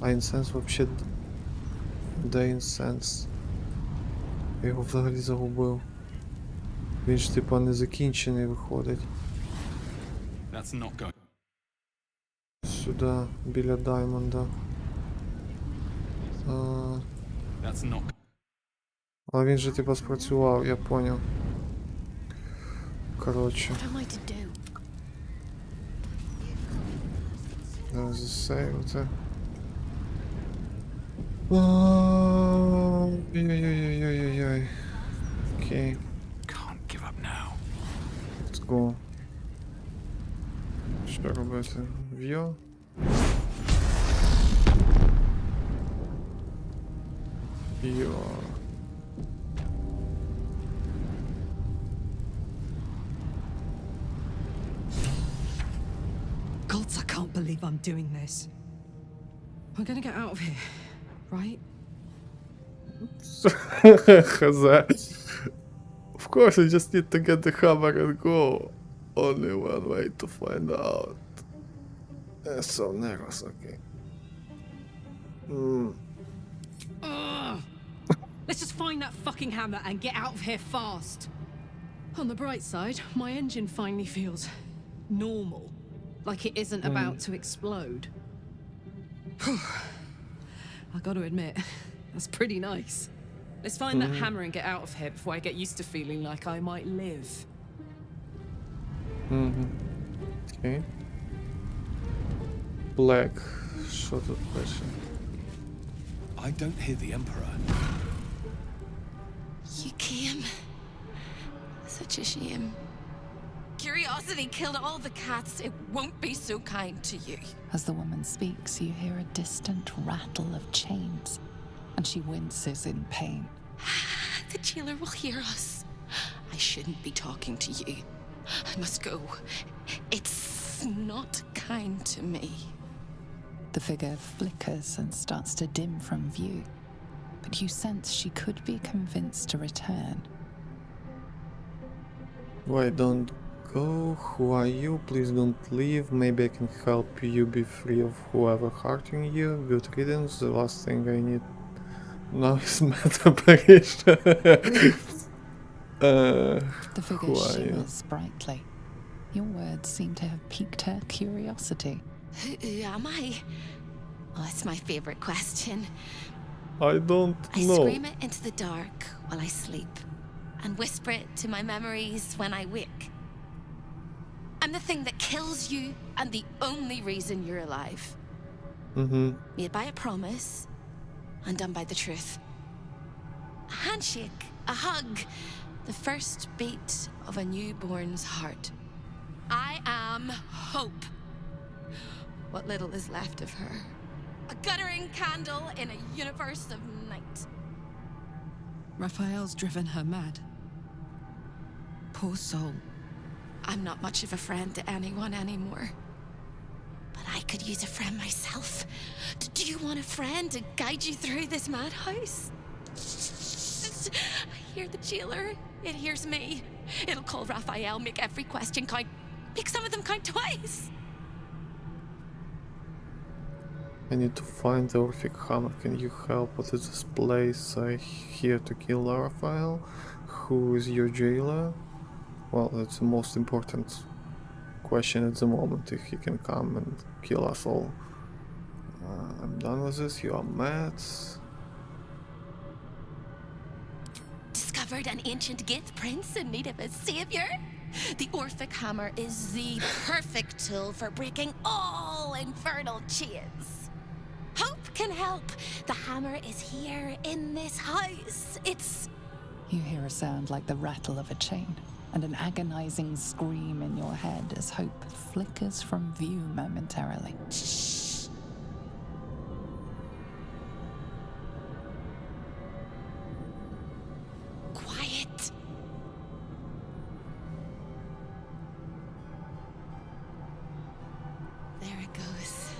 [SPEAKER 2] Incense вообще... Де Incense? Я його взагалі загубив. Він ж типа не закінчений виходить. Сюди, біля Даймонда. Але він же типа спрацював, я поняв. Коротше. Зараз засейвити. Okay.
[SPEAKER 19] Can't give up now.
[SPEAKER 2] Let's go. Что робити? View. View.
[SPEAKER 18] Gods, I can't believe I'm doing this. We're gonna get out of here, right?
[SPEAKER 2] Of course, you just need to get the hammer and go. Only one way to find out. So narrows, okay.
[SPEAKER 18] Ugh. Let's just find that fucking hammer and get out of here fast. On the bright side, my engine finally feels normal. Like it isn't about to explode. I gotta admit, that's pretty nice. Let's find that hammer and get out of here before I get used to feeling like I might live.
[SPEAKER 2] Okay. Black. Short of question.
[SPEAKER 19] I don't hear the Emperor.
[SPEAKER 10] You came. Such a shame. Curiosity killed all the cats. It won't be so kind to you.
[SPEAKER 9] As the woman speaks, you hear a distant rattle of chains, and she winces in pain.
[SPEAKER 10] The jailer will hear us. I shouldn't be talking to you. I must go. It's not kind to me.
[SPEAKER 9] The figure flickers and starts to dim from view, but you sense she could be convinced to return.
[SPEAKER 2] Why don't go? Who are you? Please don't leave. Maybe I can help you be free of whoever hurting you. Good riddance. The last thing I need now is metaparation.
[SPEAKER 9] The figure shimmers brightly. Your words seem to have piqued her curiosity.
[SPEAKER 10] Who am I? Oh, it's my favorite question.
[SPEAKER 2] I don't
[SPEAKER 10] I
[SPEAKER 2] know.
[SPEAKER 10] scream it into the dark while I sleep, and whisper it to my memories when I wake. I'm the thing that kills you, and the only reason you're alive. Made by a promise, undone by the truth. A handshake, a hug, the first beat of a newborn's heart. I am hope. What little is left of her. A guttering candle in a universe of night.
[SPEAKER 18] Raphael's driven her mad. Poor soul.
[SPEAKER 10] I'm not much of a friend to anyone anymore. But I could use a friend myself. Do you want a friend to guide you through this madhouse? I hear the jailer. It hears me. It'll call Raphael, make every question count. Make some of them count twice.
[SPEAKER 2] I need to find the Orphic hammer. Can you help? What is this place? I here to kill Raphael. Who is your jailer? Well, that's the most important question at the moment. If he can come and kill us all. I'm done with this. You are mad.
[SPEAKER 10] Discovered an ancient Gith prince in need of a savior. The Orphic hammer is the perfect tool for breaking all infernal chains. Hope can help. The hammer is here in this house. It's...
[SPEAKER 9] You hear a sound like the rattle of a chain, and an agonizing scream in your head as hope flickers from view momentarily.
[SPEAKER 10] Shh. Quiet. There it goes.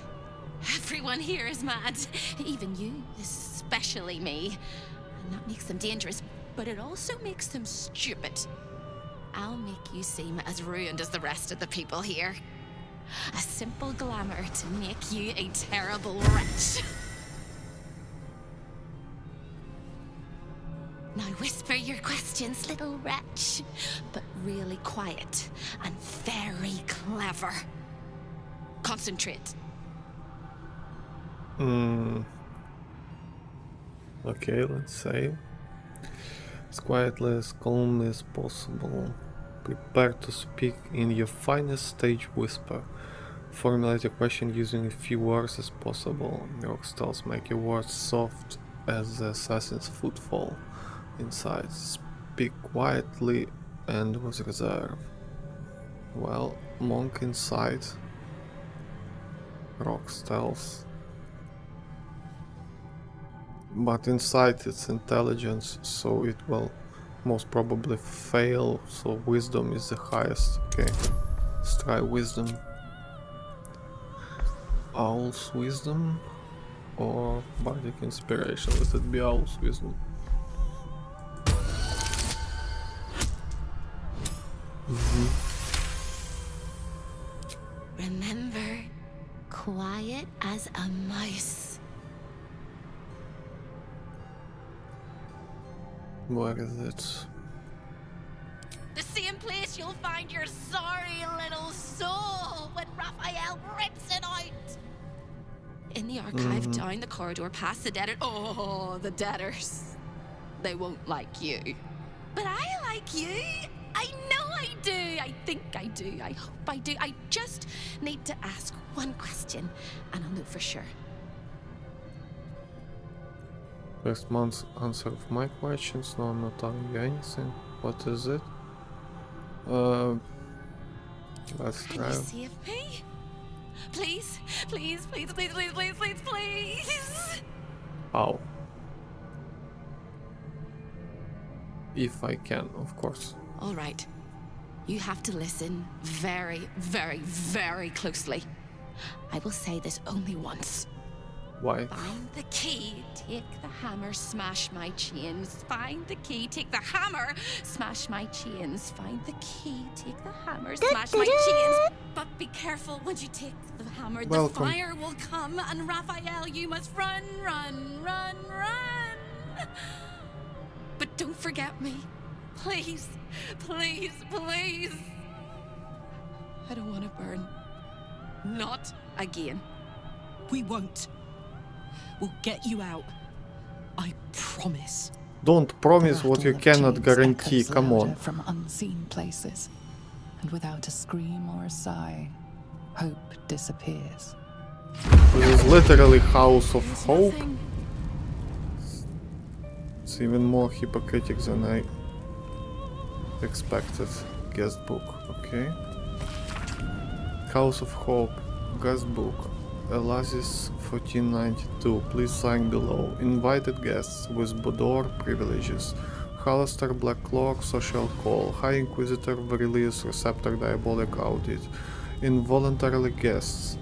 [SPEAKER 10] Everyone here is mad. Even you, especially me. And that makes them dangerous, but it also makes them stupid. I'll make you seem as ruined as the rest of the people here. A simple glamour to make you a terrible wretch. Now whisper your questions, little wretch, but really quiet and very clever. Concentrate.
[SPEAKER 2] Okay, let's say. As quietly, as calmly as possible. Prepare to speak in your finest stage whisper. Formulate a question using as few words as possible. Your styles make your words soft as the assassin's footfall inside. Speak quietly and with reserve. Well, monk inside. Rock stealth. But inside it's intelligence, so it will most probably fail, so wisdom is the highest. Okay, let's try wisdom. Owl's wisdom or bardic inspiration? Let it be owl's wisdom.
[SPEAKER 10] Remember, quiet as a mouse.
[SPEAKER 2] Where is it?
[SPEAKER 10] The same place you'll find your sorry little soul when Raphael rips it out. In the archive, down the corridor, past the debtor. Oh, the debtors. They won't like you. But I like you. I know I do. I think I do. I hope I do. I just need to ask one question, and I'll know for sure.
[SPEAKER 2] First month's answer of my questions. No, I'm not telling you anything. What is it? Let's
[SPEAKER 10] Can
[SPEAKER 2] try.
[SPEAKER 10] you save me? Please, please, please, please, please, please, please, please.
[SPEAKER 2] Ow. If I can, of course.
[SPEAKER 10] All right. You have to listen very, very, very closely. I will say this only once.
[SPEAKER 2] Why?
[SPEAKER 10] Find the key, take the hammer, smash my chains. Find the key, take the hammer, smash my chains. Find the key, take the hammer, smash my chains. But be careful when you take the hammer.
[SPEAKER 2] Welcome.
[SPEAKER 10] The fire will come, and Raphael, you must run, run, run, run. But don't forget me. Please, please, please. I don't want to burn. Not again.
[SPEAKER 18] We won't. We'll get you out. I promise.
[SPEAKER 2] Don't promise what you
[SPEAKER 9] Rattle of
[SPEAKER 2] cannot
[SPEAKER 9] chains
[SPEAKER 2] guarantee.
[SPEAKER 9] echoes
[SPEAKER 2] Come
[SPEAKER 9] louder
[SPEAKER 2] on.
[SPEAKER 9] From unseen places, and without a scream or a sigh, hope disappears.
[SPEAKER 2] This is literally House of Hope. It's even more hypocritic than I expected. Guest book, okay. House of Hope, guest book. Elasis 1492, please sign below. Invited guests with Baldur privileges. Halaster Blackcloak, social call. High Inquisitor Virilius Receptor Diabolic Audit. Involuntarily guests.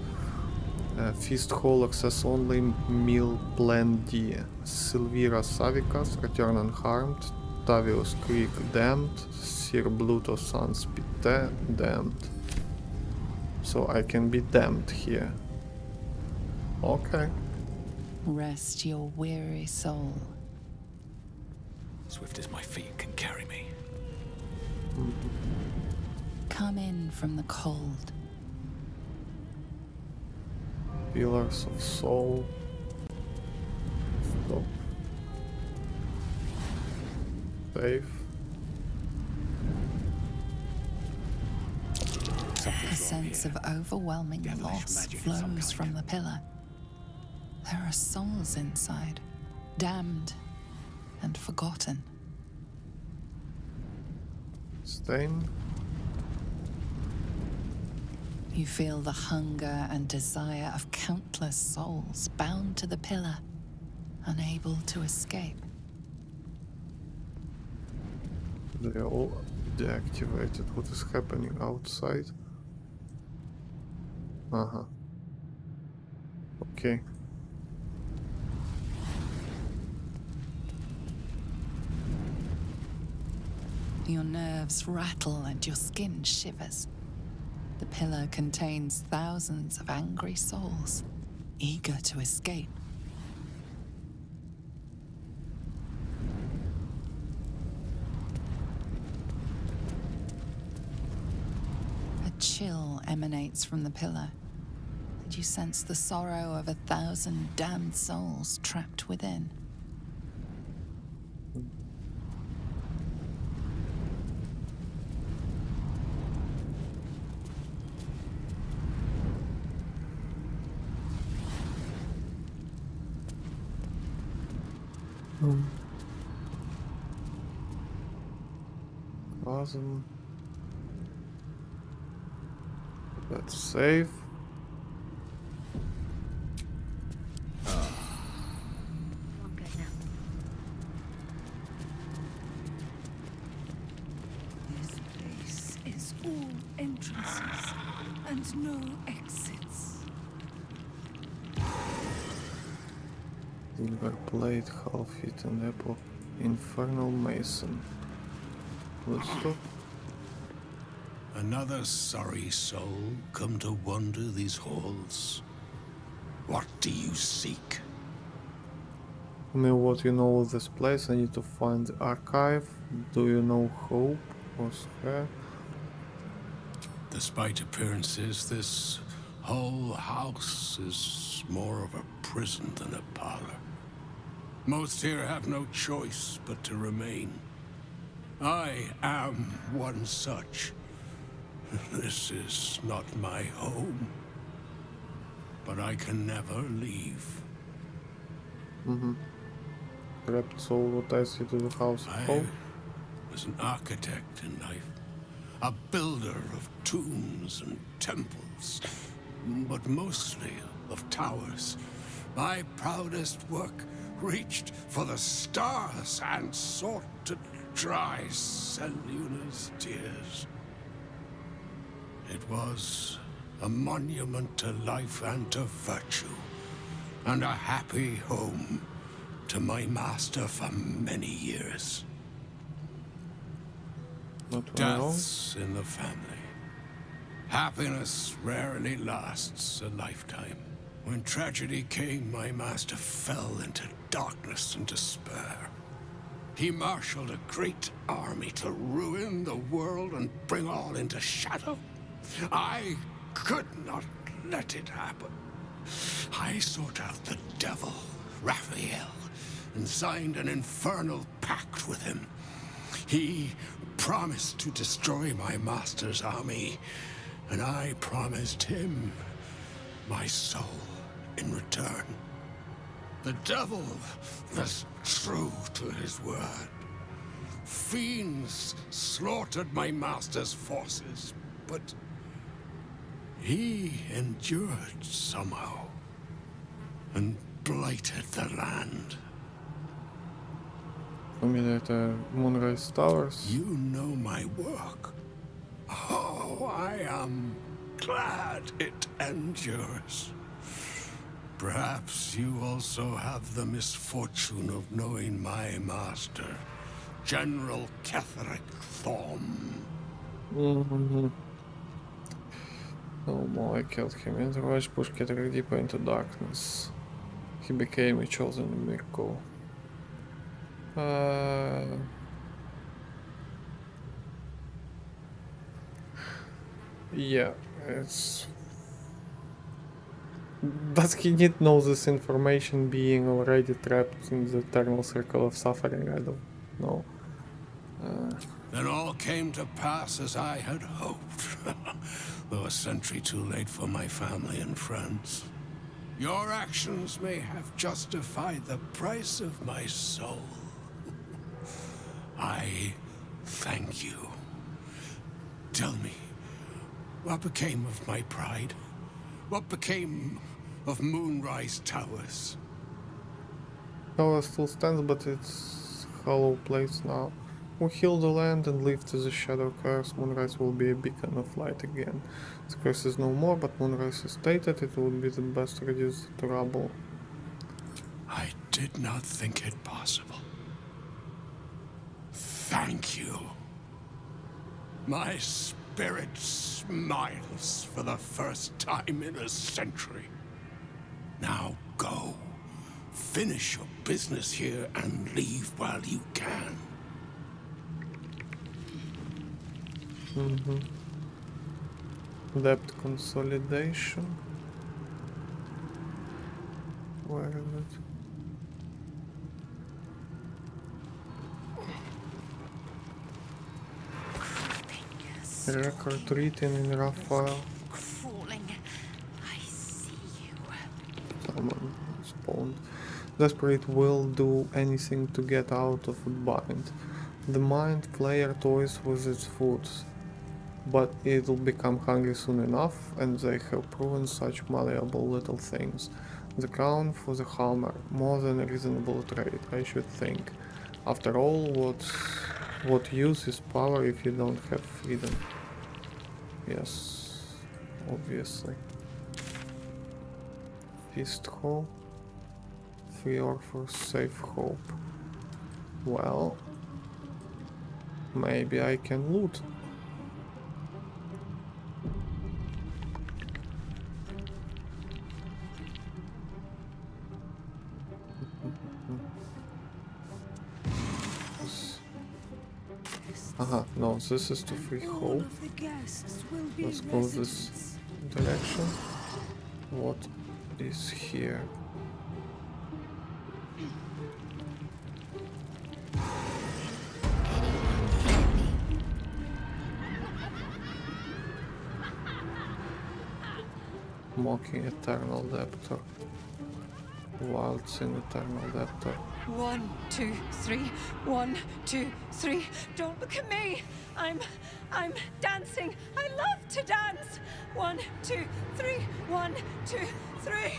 [SPEAKER 2] Feast Hall access only, meal plan D. Silvira Savicas, return unharmed. Tavius Creek damned. Sir Bluto Sans Pite damned. So I can be damned here. Okay.
[SPEAKER 9] Rest your weary soul.
[SPEAKER 19] Swift as my feet can carry me.
[SPEAKER 9] Come in from the cold.
[SPEAKER 2] Pillars of Soul. Stop. Save.
[SPEAKER 9] A sense of overwhelming loss flows from the pillar. There are souls inside, damned and forgotten.
[SPEAKER 2] Stain.
[SPEAKER 9] You feel the hunger and desire of countless souls bound to the pillar, unable to escape.
[SPEAKER 2] They are all deactivated. What is happening outside? Okay.
[SPEAKER 9] Your nerves rattle and your skin shivers. The pillar contains thousands of angry souls, eager to escape. A chill emanates from the pillar, and you sense the sorrow of 1,000 damned souls trapped within.
[SPEAKER 2] Chasm. Let's save.
[SPEAKER 20] This place is all entrances and no exits.
[SPEAKER 2] Silver plate, half-eaten apple, infernal mason. Let's stop.
[SPEAKER 11] Another sorry soul come to wander these halls. What do you seek?
[SPEAKER 2] Tell me what you know of this place. I need to find the archive. Do you know Hope was here?
[SPEAKER 11] Despite appearances, this whole house is more of a prison than a parlor. Most here have no choice but to remain. I am one such. This is not my home, but I can never leave.
[SPEAKER 2] Trapped soul, what ties you to the house of
[SPEAKER 11] I
[SPEAKER 2] Hope?
[SPEAKER 11] was an architect in life, a builder of tombs and temples, but mostly of towers. My proudest work reached for the stars and sought to dry Selluna's tears. It was a monument to life and to virtue, and a happy home to my master for many years. Deaths in the family. Happiness rarely lasts a lifetime. When tragedy came, my master fell into darkness and despair. He marshaled a great army to ruin the world and bring all into shadow. I could not let it happen. I sought out the devil, Raphael, and signed an infernal pact with him. He promised to destroy my master's army, and I promised him my soul in return. The devil was true to his word. Fiends slaughtered my master's forces, but he endured somehow and blighted the land.
[SPEAKER 2] Familiar to Moonrise Towers?
[SPEAKER 11] You know my work. Oh, I am glad it endures. Perhaps you also have the misfortune of knowing my master, General Ketheric Thorm.
[SPEAKER 2] No more, I killed him. Entourage pushed Ketheric deeper into darkness. He became a chosen miracle. Yeah, it's... Does he need know this information being already trapped in the eternal circle of suffering? I don't know.
[SPEAKER 11] Then all came to pass as I had hoped, though a century too late for my family and friends. Your actions may have justified the price of my soul. I thank you. Tell me, what became of my pride? What became of Moonrise Towers?
[SPEAKER 2] Tower still stands, but it's hollow place now. We heal the land and live to the shadow curse. Moonrise will be a beacon of light again. The curse is no more, but Moonrise has stated it would be the best to reduce the rubble.
[SPEAKER 11] I did not think it possible. Thank you. My spirit smiles for the first time in a century. Now go. Finish your business here and leave while you can.
[SPEAKER 2] Debt consolidation. Where is it? Record written in Raphael.
[SPEAKER 7] Crawling. I see you.
[SPEAKER 2] Someone spawned. Desperate will do anything to get out of a bind. The mind flayer toys with its food, but it'll become hungry soon enough, and they have proven such malleable little things. The crown for the hammer, more than a reasonable trade, I should think. After all, what use is power if you don't have freedom? Yes, obviously. Feast hall. 3 for safe hope. Well, maybe I can loot. Aha, no, this is to free hope. Let's go this direction. What is here? Mocking Eternal Debtor. Waltzing Eternal Debtor.
[SPEAKER 20] 1, 2, 3. 1, 2, 3. Don't look at me. I'm dancing. I love to dance. 1, 2, 3. 1, 2, 3.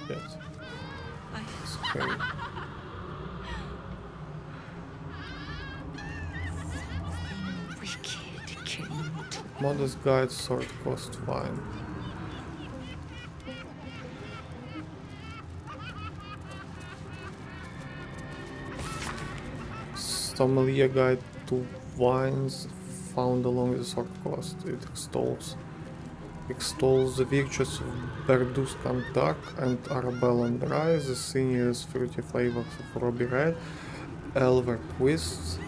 [SPEAKER 2] Yes. It's great. Modest guide sword cost fine. Sommelier guide to wines found along the sword coast. It extols the virtues of Berduscan Dark and Arabellan Dry, the senior's fruity flavors of Ruby Red, Elver Twists,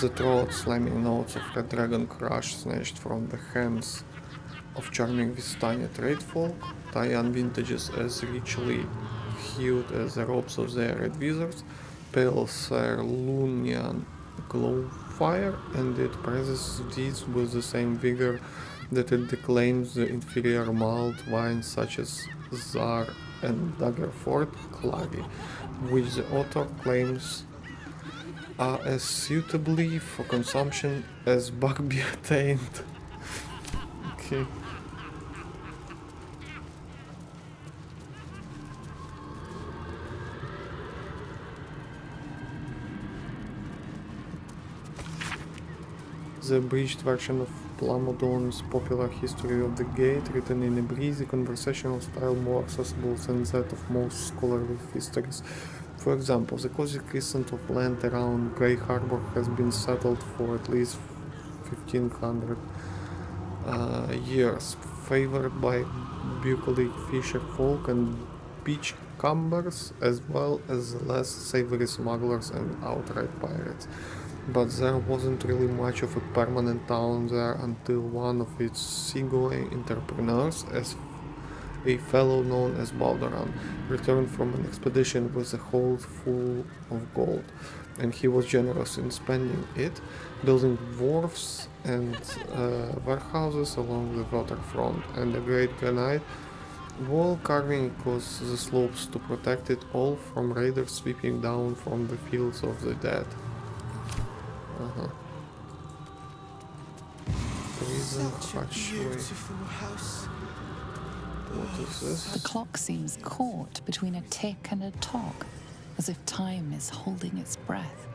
[SPEAKER 2] the throat slamming notes of Red Dragon Crush snatched from the hands of charming Vistania tradefolk, Taiyan vintages as richly hued as the robes of their red wizards, pale Cerulean Glowfire, and it presses these with the same vigor that it declaims the inferior mulled wines such as Zar and Daggerford Clary, which the author claims are as suitably for consumption as Bugby attained. Okay. The abridged version of Plamondon's popular History of the Gate, written in a breezy conversational style more accessible than that of most scholarly histories. For example, the cozy crescent of land around Grey Harbor has been settled for at least 1500 years, favored by bucolic fisher folk and beachcombers, as well as less savory smugglers and outright pirates. But there wasn't really much of a permanent town there until one of its seagoing entrepreneurs, as a fellow known as Baldur, returned from an expedition with a hold full of gold, and he was generous in spending it, building wharves and warehouses along the waterfront, and a great granite wall carving across the slopes to protect it all from raiders sweeping down from the fields of the dead. Prison hatchway. What is this?
[SPEAKER 9] The clock seems caught between a tick and a tock, as if time is holding its breath.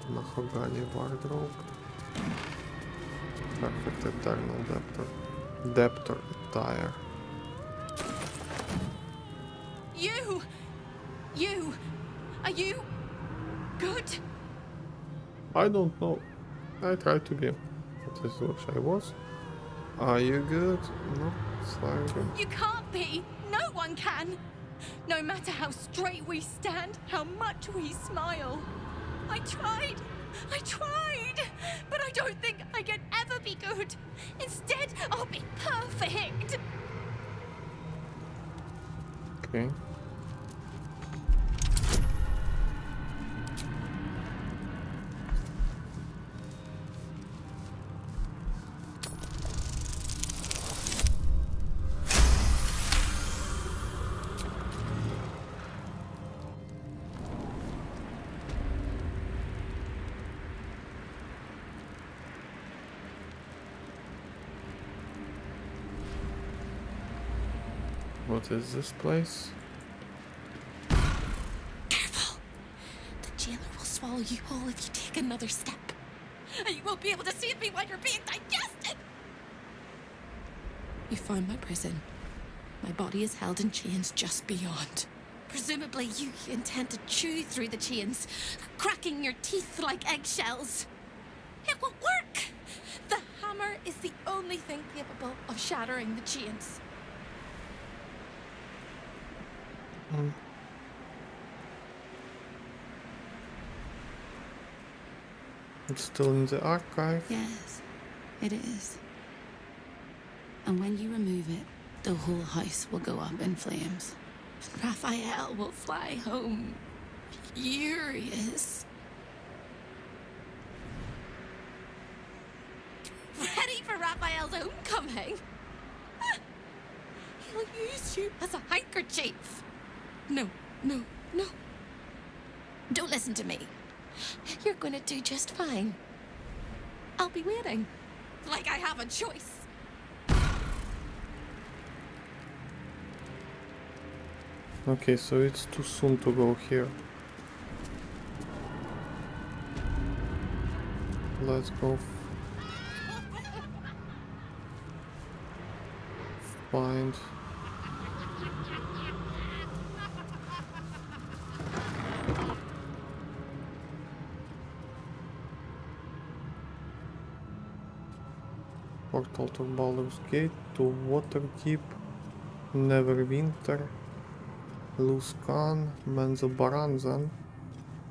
[SPEAKER 2] Mahogany wardrobe. Perfect Eternal Debtor. Debtor attire.
[SPEAKER 20] You! Are you good?
[SPEAKER 2] I don't know. I tried to be. But this looks I was. Are you good? No, slightly.
[SPEAKER 20] You can't be. No one can. No matter how straight we stand, how much we smile. I tried. But I don't think I can ever be good. Instead, I'll be perfect.
[SPEAKER 2] Okay. What is this place?
[SPEAKER 10] Careful! The jailer will swallow you whole if you take another step. And you won't be able to see me while you're being digested! You found my prison. My body is held in chains just beyond. Presumably you intend to chew through the chains, cracking your teeth like eggshells. It will work! The hammer is the only thing capable of shattering the chains.
[SPEAKER 2] It's still in the archive.
[SPEAKER 10] Yes, it is. And when you remove it, the whole house will go up in flames. Raphael will fly home, furious. Ready for Raphael's homecoming? He'll use you as a handkerchief. No, no, no. Don't listen to me. You're gonna do just fine. I'll be waiting. Like I have a choice.
[SPEAKER 2] Okay, so it's too soon to go here. Let's go find portal to Baldur's Gate, to Waterdeep, Neverwinter, Luskan, Menzoberranzan.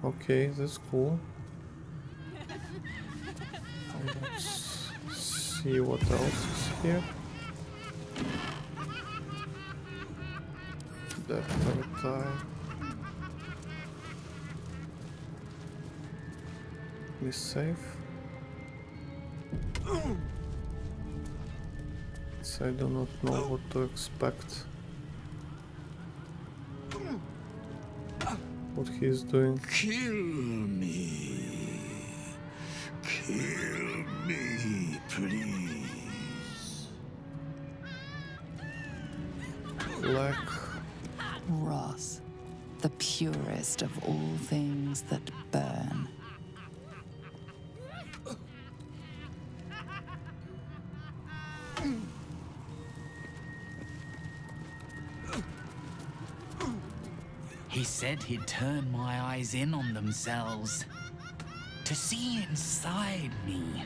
[SPEAKER 2] Okay, that's cool. Let's see what else is here. Death Be safe. So I do not know what to expect. What he is doing.
[SPEAKER 11] Kill me. Kill me, please.
[SPEAKER 2] Black.
[SPEAKER 9] Wrath, the purest of all things that burn.
[SPEAKER 14] He said he'd turn my eyes in on themselves. To see inside me.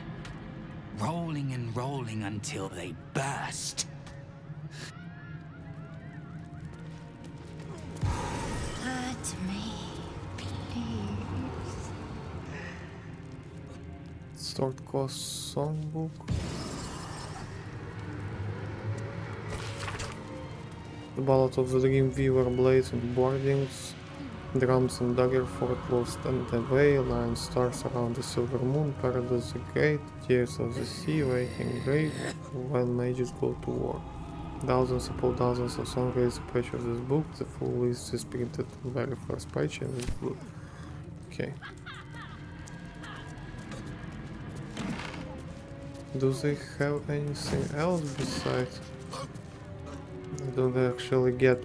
[SPEAKER 14] Rolling and rolling until they burst.
[SPEAKER 7] Hurt me, please.
[SPEAKER 2] Start cost songbook. The Ballad of the Dream Weaver, Blades and Boardings, Drums and Daggerford, Lost and Away, Lion Stars Around the Silver Moon, Paradise the Great, Tears of the Sea, Waking Grave, When Mages Go to War. Thousands upon thousands of songs raise the page of this book. The full list is printed on the very first page and it's blue. Okay. Do they have anything else besides? I don't actually get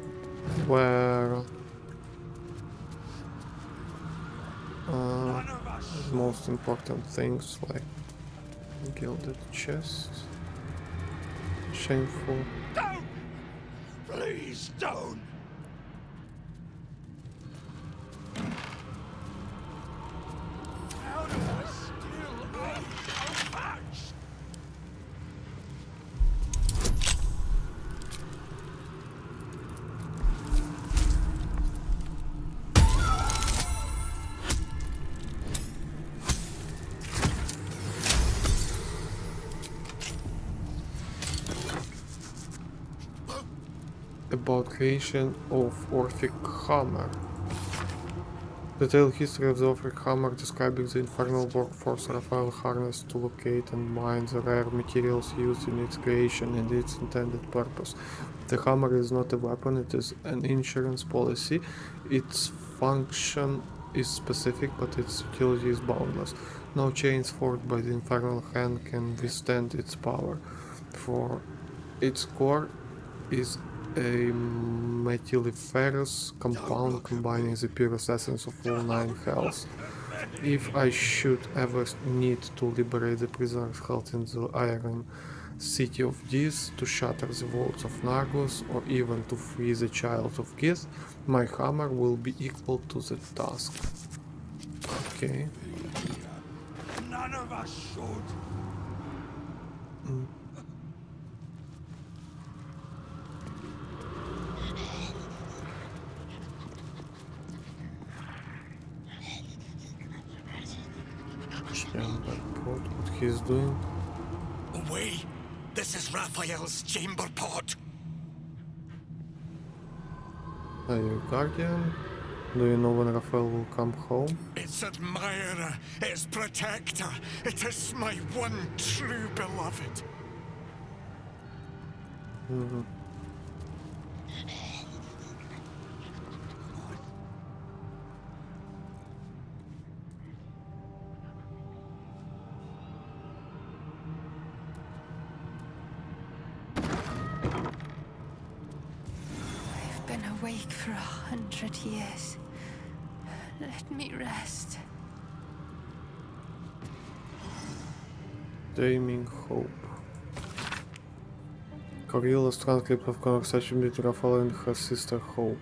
[SPEAKER 2] where the most important things like gilded chest. Shameful.
[SPEAKER 11] Don't! Please don't! How do I still unmatched?
[SPEAKER 2] About creation of Orphic Hammer. Detailed history of the Orphic Hammer describing the infernal workforce Raphael harnessed to locate and mine the rare materials used in its creation and its intended purpose. The hammer is not a weapon, it is an insurance policy. Its function is specific, but its utility is boundless. No chains forged by the infernal hand can withstand its power, for its core is a metalliferous compound combining the pure essence of all 9 hells. If I should ever need to liberate the prisoners held in the iron city of Dis, to shatter the walls of Nargos, or even to free the child of Gith, my hammer will be equal to the task. Okay.
[SPEAKER 11] None of us should.
[SPEAKER 2] What he's doing?
[SPEAKER 11] Away! This is Raphael's chamber pot.
[SPEAKER 2] Are you a guardian? Do you know when Raphael will come home?
[SPEAKER 11] Its admirer, its protector. It is my one true beloved.
[SPEAKER 20] I've been awake for 100 years. Let me rest.
[SPEAKER 2] Taming Hope. Corilla's transcript of conversation between Raphael and her sister Hope.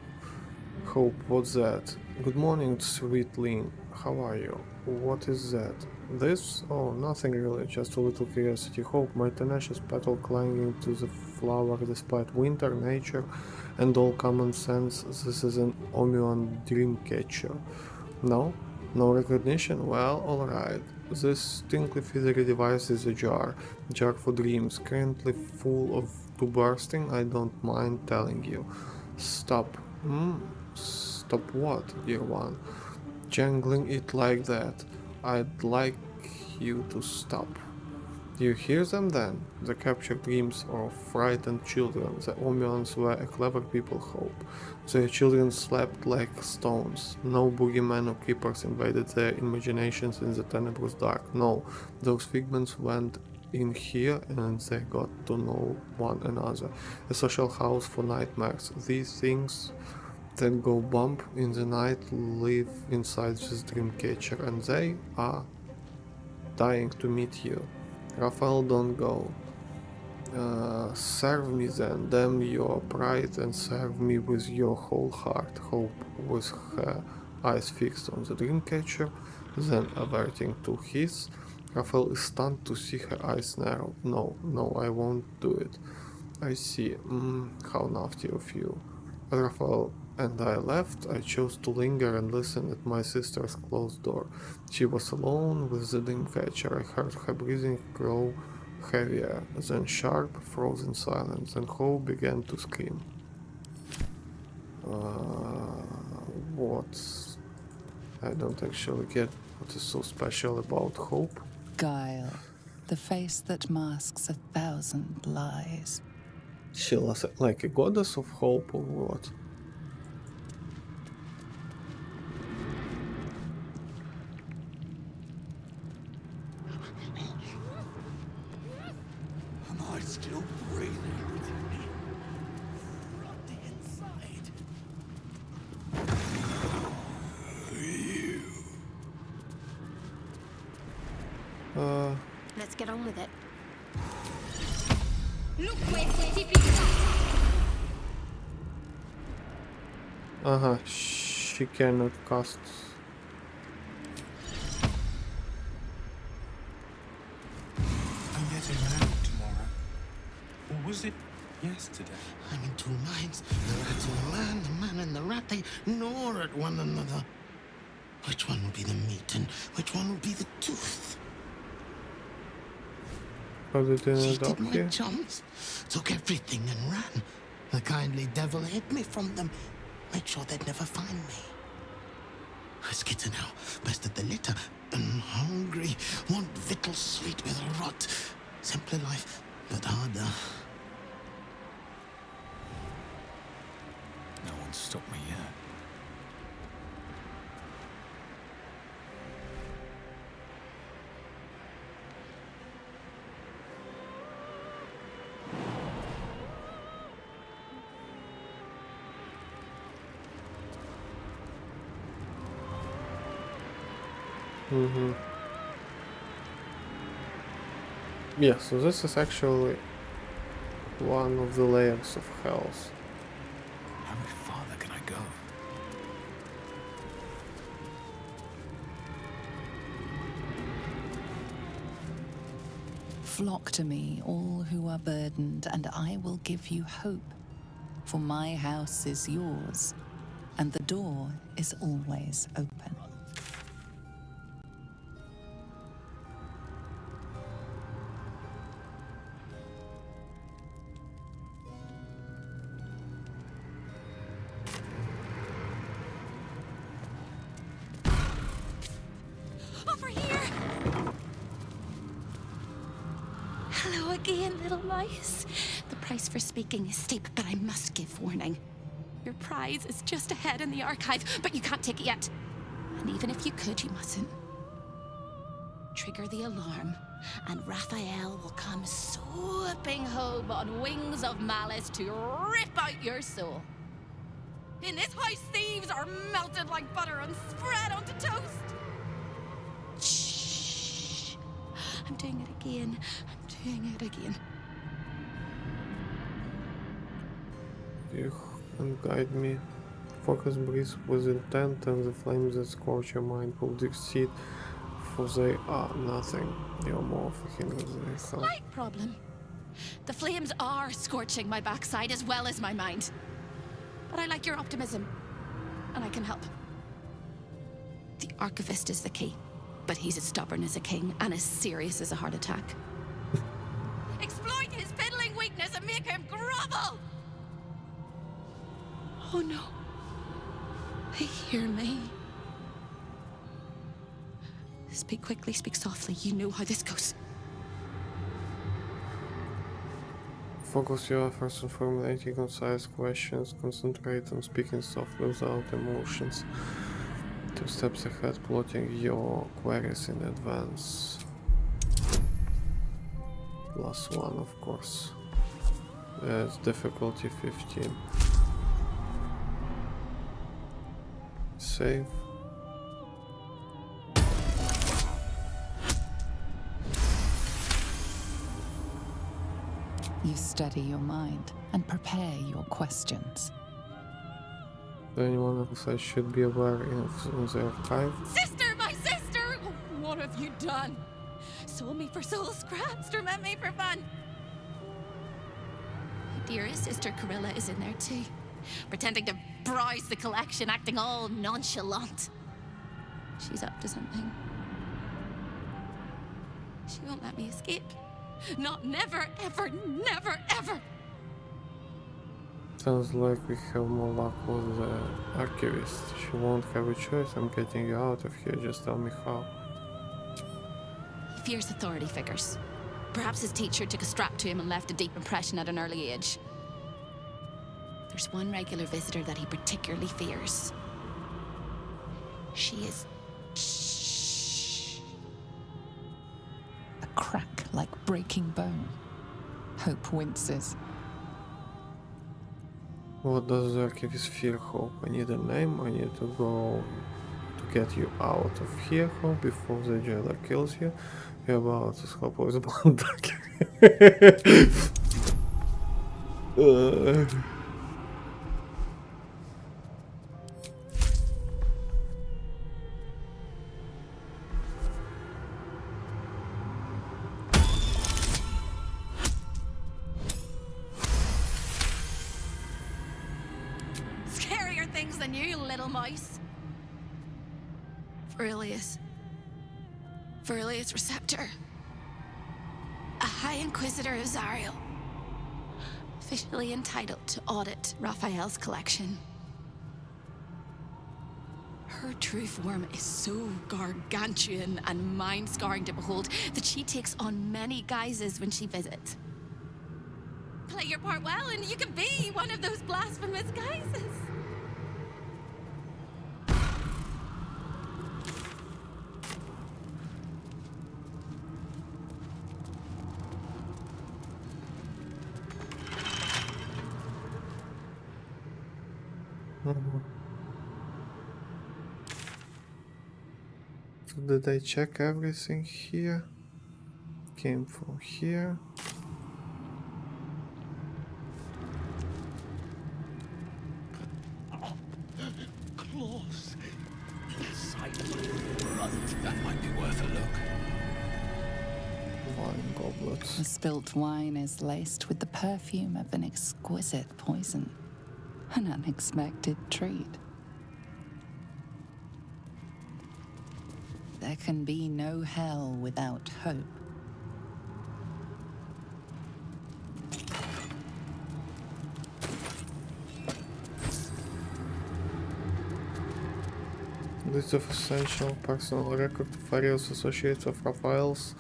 [SPEAKER 2] Hope, what's that? Good morning, sweet Lynn. How are you? What is that? This? Oh, nothing really, just a little curiosity. Hope, my tenacious petal clinging to the flower despite winter, nature, and all common sense. This is an Omuan dream catcher. No? No recognition? Well, alright. This tinkly feathery device is a jar for dreams, currently full of to bursting. I don't mind telling you. Stop. Stop what, dear one? Jangling it like that. I'd like you to stop. You hear them then? The captured dreams of frightened children. The Omians were a clever people, Hope. Their children slept like stones. No boogeyman or creepers invaded their imaginations in the tenebrous dark. No, those figments went in here and they got to know one another. A social house for nightmares. These things that go bump in the night live inside this dream catcher, and they are dying to meet you. Raphael, don't go. Serve me then, damn your pride, and serve me with your whole heart. Hope, with her eyes fixed on the dreamcatcher, then averting to his. Raphael is stunned to see her eyes narrow. No, I won't do it. I see. How naughty of you. Raphael and I left. I chose to linger and listen at my sister's closed door. She was alone with the dreamcatcher. I heard her breathing grow heavier, then sharp, frozen silence, and Hope began to scream. What? I don't actually get what is so special about Hope.
[SPEAKER 9] Guile, the face that masks 1,000 lies.
[SPEAKER 2] She was like a goddess of hope or what?
[SPEAKER 11] Am I still breathing? From the inside. You.
[SPEAKER 10] Let's get on with it.
[SPEAKER 2] She cannot cast.
[SPEAKER 6] I'm getting married tomorrow. Or was it yesterday?
[SPEAKER 5] I'm in two minds. The rat in the man and the rat, they gnaw at one another. Which one will be the meat and which one will be the tooth? Cheated my chums, took everything and ran. The kindly devil hid me from them, made sure they'd never find me. I skitter now, bested the litter, and hungry, want victuals sweet with rot. Simpler life, but harder.
[SPEAKER 6] No one's stopped me yet.
[SPEAKER 2] Mm-hmm. Yeah, so this is actually one of the layers of hells.
[SPEAKER 19] How much farther can I go?
[SPEAKER 9] Flock to me, all who are burdened, and I will give you hope. For my house is yours, and the door is always open.
[SPEAKER 10] Over here! Hello again, little mice. The price for speaking is steep, but I must give warning. Your prize is just ahead in the archive, but you can't take it yet. And even if you could, you mustn't. Trigger the alarm, and Raphael will come swooping home on wings of malice to rip out your soul. In this house, thieves are melted like butter and spread onto toast. Shh. I'm doing it again. I'm doing it again.
[SPEAKER 2] You can guide me. Focus, breathe with intent, and the flames that scorch your mind will succeed, for they are nothing. You're more of a hindrance than a help.
[SPEAKER 10] Slight problem. The flames are scorching my backside as well as my mind. But I like your optimism, and I can help. The archivist is the key, but he's as stubborn as a king and as serious as a heart attack. Exploit his fiddling weakness and make him grovel! Oh no. They hear me. Speak quickly, speak softly. You know how this goes.
[SPEAKER 2] Focus your efforts on formulating concise questions. Concentrate on speaking softly without emotions. 2 steps ahead, plotting your queries in advance. +1, of course. It's difficulty 15. Save.
[SPEAKER 9] You steady your mind and prepare your questions.
[SPEAKER 2] Anyone else I should be aware of the archive?
[SPEAKER 10] Sister, my sister! What have you done? Sold me for soul scraps, or meant me for fun. My dearest sister Carilla is in there too, pretending to browse the collection, acting all nonchalant. She's up to something. She won't let me escape. Not never, ever, never, ever!
[SPEAKER 2] Sounds like we have more luck with the archivist. She won't have a choice. I'm getting you out of here. Just tell me how.
[SPEAKER 10] He fears authority figures. Perhaps his teacher took a strap to him and left a deep impression at an early age. There's one regular visitor that he particularly fears. She is...
[SPEAKER 9] A crack like breaking bone. Hope winces.
[SPEAKER 2] What does the archivist fear, Hope? I need a name. I need to go to get you out of here, Hope, before the jailer kills you. You're about to Hope with Baldur.
[SPEAKER 10] Scarier things than you, little mouse. Verilius Receptor. A High Inquisitor of Zariel. Officially entitled to audit Raphael's collection. Her true form is so gargantuan and mind-scarring to behold that she takes on many guises when she visits. Play your part well and you can be one of those blasphemous guises.
[SPEAKER 2] did I check everything here? Came from here.
[SPEAKER 11] Claws inside blood. That might be worth a look.
[SPEAKER 2] Wine goblets.
[SPEAKER 9] The spilt wine is laced with the perfume of an exquisite poison. An unexpected treat. There can be no hell without hope.
[SPEAKER 2] List of essential personal record of various associates of Raphael's,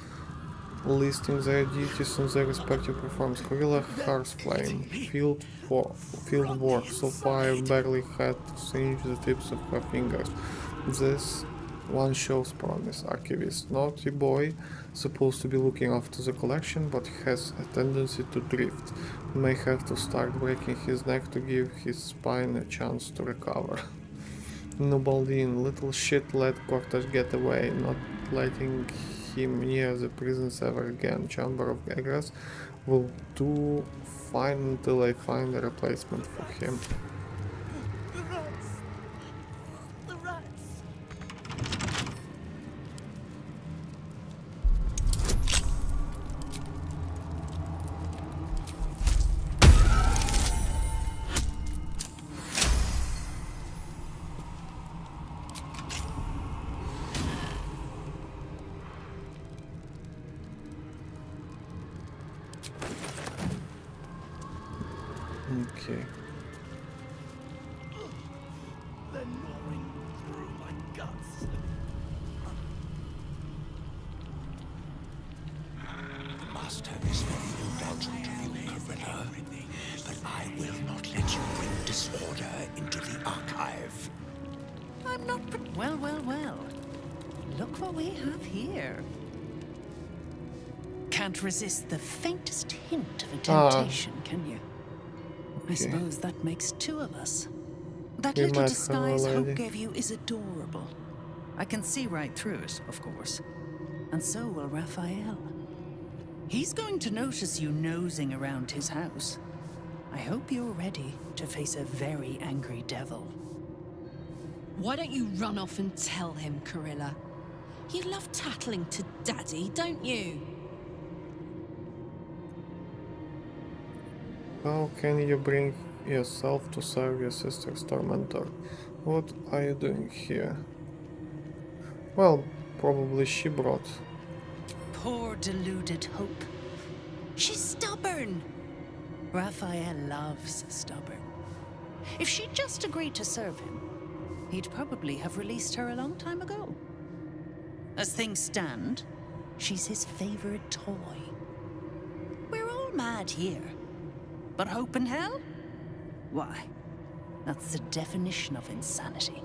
[SPEAKER 2] listing their duties and their respective performance. Gorilla Hearthflame, field work, so far I barely had to singe the tips of her fingers. This one shows promise. Archivist, naughty boy, supposed to be looking after the collection, but has a tendency to drift. May have to start breaking his neck to give his spine a chance to recover. Nobaldine, little shit, let Cortez get away, not letting him near the prisons ever again. Chamber of Egress will do fine until I find a replacement for him.
[SPEAKER 7] The rats! The rats!
[SPEAKER 2] Okay.
[SPEAKER 11] They're gnawing through my guts. The Master is very indulgent of you, Gorilla, but I will not let you bring disorder into the archive.
[SPEAKER 14] I'm not. Well, well, well. Look what we have here. Can't resist the faintest hint of a temptation, can you? I suppose that makes two of us. That
[SPEAKER 2] We
[SPEAKER 14] little
[SPEAKER 2] met her
[SPEAKER 14] disguise Hope
[SPEAKER 2] already.
[SPEAKER 14] gave you is adorable. I can see right through it, of course. And so will Raphael. He's going to notice you nosing around his house. I hope you're ready to face a very angry devil.
[SPEAKER 18] Why don't you run off and tell him, Gorilla? You love tattling to Daddy, don't you?
[SPEAKER 2] How can you bring yourself to serve your sister's tormentor? What are you doing here? Well, probably she brought.
[SPEAKER 14] Poor deluded Hope. She's stubborn. Raphael loves stubborn. If she'd just agreed to serve him, he'd probably have released her a long time ago. As things stand, she's his favorite toy. We're all mad here. But Hope in hell? Why, that's the definition of insanity.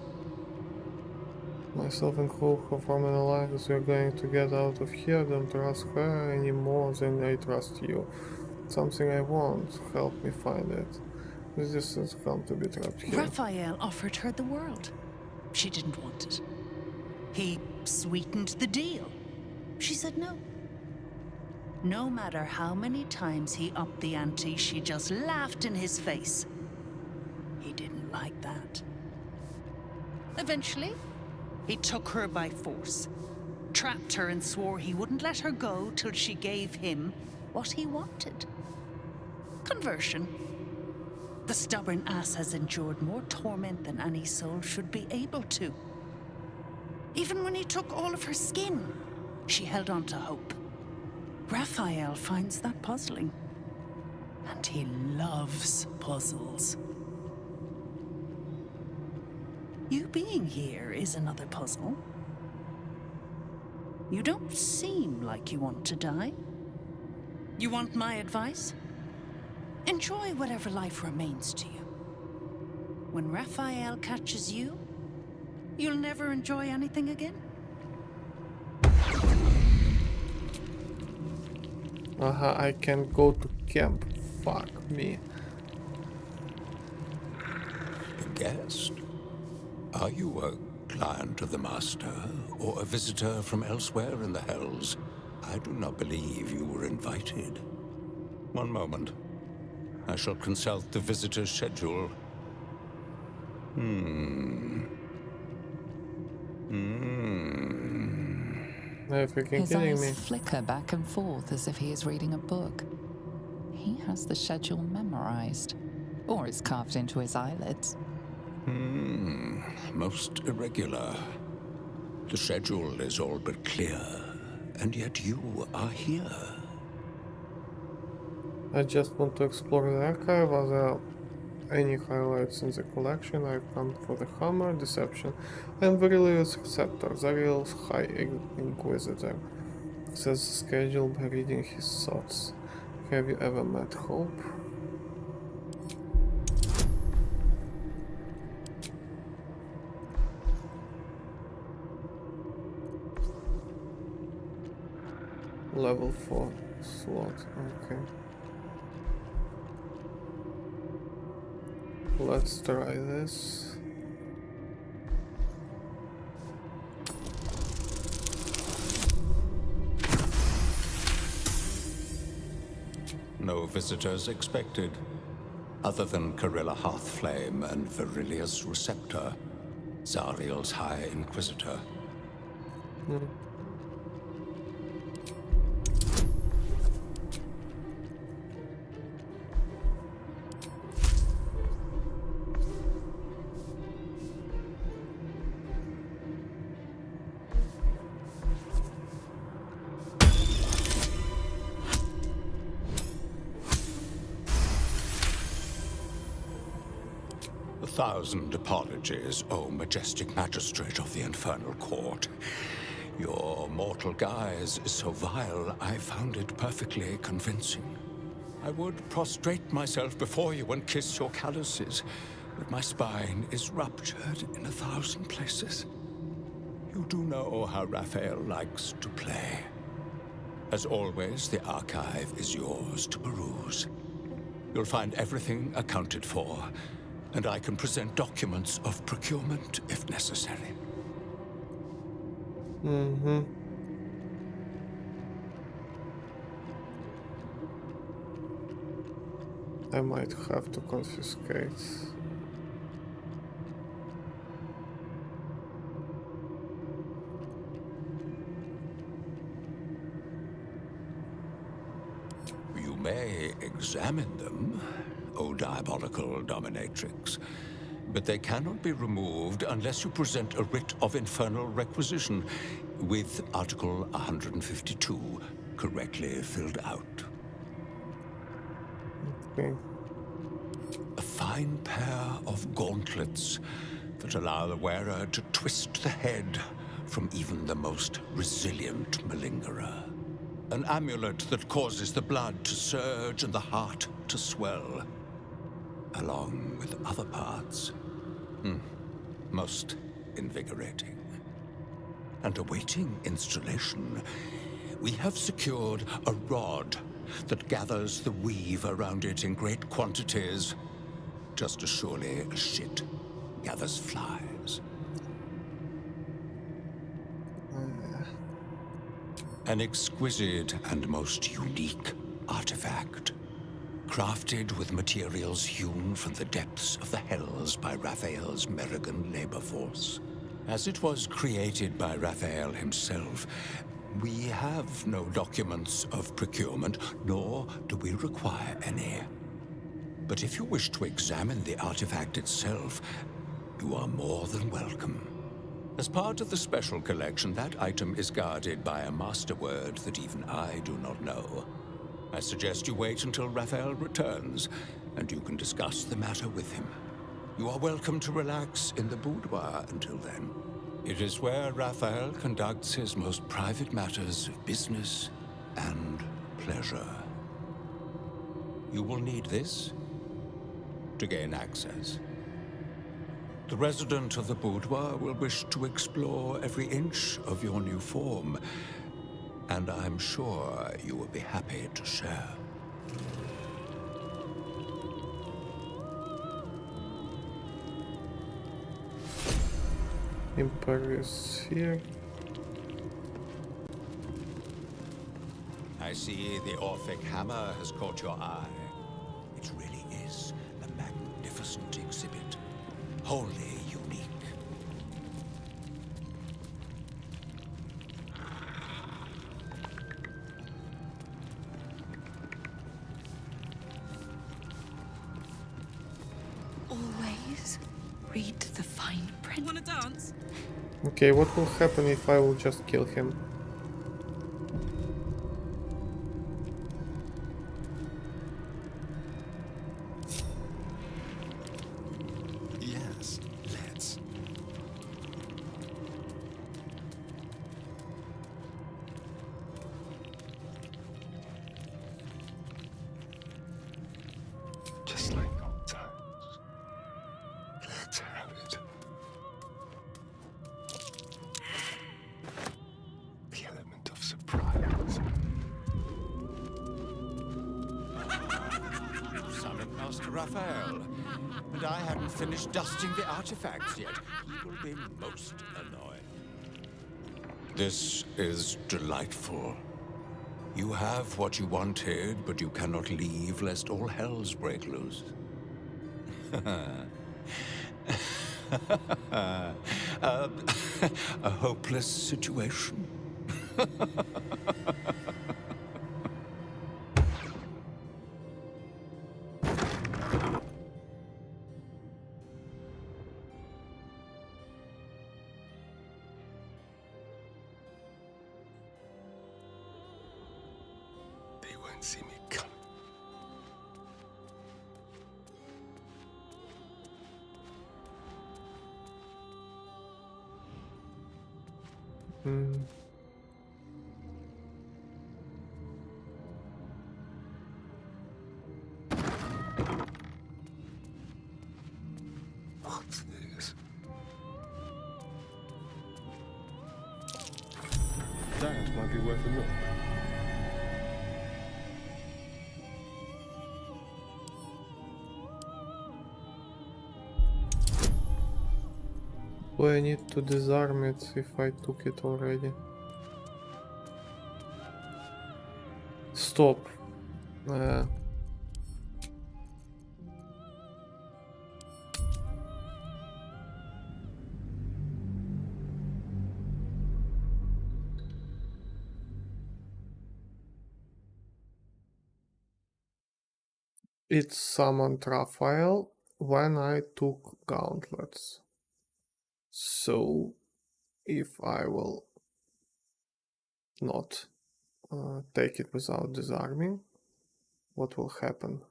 [SPEAKER 2] Myself and Hulk have formed an alliance. We're going to get out of here. Don't trust her any more than I trust you. Something I want. Help me find it. Resistance come to be trapped here.
[SPEAKER 14] Raphael offered her the world. She didn't want it. He sweetened the deal. She said no. No matter how many times he upped the ante, she just laughed in his face. He didn't like that. Eventually, he took her by force, trapped her and swore he wouldn't let her go till she gave him what he wanted. Conversion. The stubborn ass has endured more torment than any soul should be able to. Even when he took all of her skin, she held on to hope. Raphael finds that puzzling. And he loves puzzles. You being here is another puzzle. You don't seem like you want to die. You want my advice? Enjoy whatever life remains to you. When Raphael catches you, you'll never enjoy anything again.
[SPEAKER 2] I can go to camp. Fuck me.
[SPEAKER 11] A guest? Are you a client of the Master, or a visitor from elsewhere in the Hells. I do not believe you were invited. One moment. I shall consult the visitor's schedule.
[SPEAKER 1] Are you freaking
[SPEAKER 9] His
[SPEAKER 1] kidding
[SPEAKER 9] eyes
[SPEAKER 1] me?
[SPEAKER 9] flicker back and forth as if he is reading a book. He has the schedule memorized, or it's carved into his eyelids.
[SPEAKER 11] Most irregular. The schedule is all but clear, and yet you are here.
[SPEAKER 1] I just want to explore the archive. Are there any highlights in the collection? I've come for the hammer, deception, and Virilius Receptor, Zariel's High Inquisitor. Says the schedule by reading his thoughts. Have you ever met Hope? Level 4 slot, okay. Let's try this.
[SPEAKER 11] No visitors expected, other than Carilla Hearthflame and Virilius Receptor, Zariel's High Inquisitor. A thousand apologies, O majestic magistrate of the Infernal Court. Your mortal guise is so vile, I found it perfectly convincing. I would prostrate myself before you and kiss your calluses, but my spine is ruptured in 1,000 places. You do know how Raphael likes to play. As always, the archive is yours to peruse. You'll find everything accounted for, and I can present documents of procurement if necessary.
[SPEAKER 1] I might have to confiscate.
[SPEAKER 11] You may examine them, O diabolical dominatrix, but they cannot be removed unless you present a writ of infernal requisition with Article 152 correctly filled out.
[SPEAKER 1] Okay.
[SPEAKER 11] A fine pair of gauntlets that allow the wearer to twist the head from even the most resilient malingerer. An amulet that causes the blood to surge and the heart to swell, along with other parts. Most invigorating. And awaiting installation, we have secured a rod that gathers the weave around it in great quantities, just as surely as shit gathers flies. An exquisite and most unique artifact, crafted with materials hewn from the depths of the Hells by Raphael's Merrigan labor force. As it was created by Raphael himself, we have no documents of procurement, nor do we require any. But if you wish to examine the artifact itself, you are more than welcome. As part of the special collection, that item is guarded by a master word that even I do not know. I suggest you wait until Raphael returns, and you can discuss the matter with him. You are welcome to relax in the boudoir until then. It is where Raphael conducts his most private matters of business and pleasure. You will need this to gain access. The resident of the boudoir will wish to explore every inch of your new form, and I'm sure you will be happy to share.
[SPEAKER 2] Imperious here.
[SPEAKER 21] I see the Orphic hammer has caught your eye. It really is a magnificent exhibit. Wholly unique.
[SPEAKER 3] Always read the fine print.
[SPEAKER 18] Wanna dance?
[SPEAKER 2] Okay, what will happen if I will just kill him?
[SPEAKER 21] Yes, let's.
[SPEAKER 17] Just like old times. Let's have it. The element of surprise.
[SPEAKER 21] Summoned Master Raphael. And I hadn't finished dusting the artifacts yet. He will be most annoyed. This is delightful. You have what you wanted, but you cannot leave lest all hells break loose. A hopeless situation.
[SPEAKER 17] They won't see me come.
[SPEAKER 2] Hmm.
[SPEAKER 17] What's this?
[SPEAKER 16] That might be worth a look.
[SPEAKER 2] Do I need to disarm it if I took it already? Stop. It summoned Raphael when I took gauntlets. So, if I will not take it without disarming, what will happen?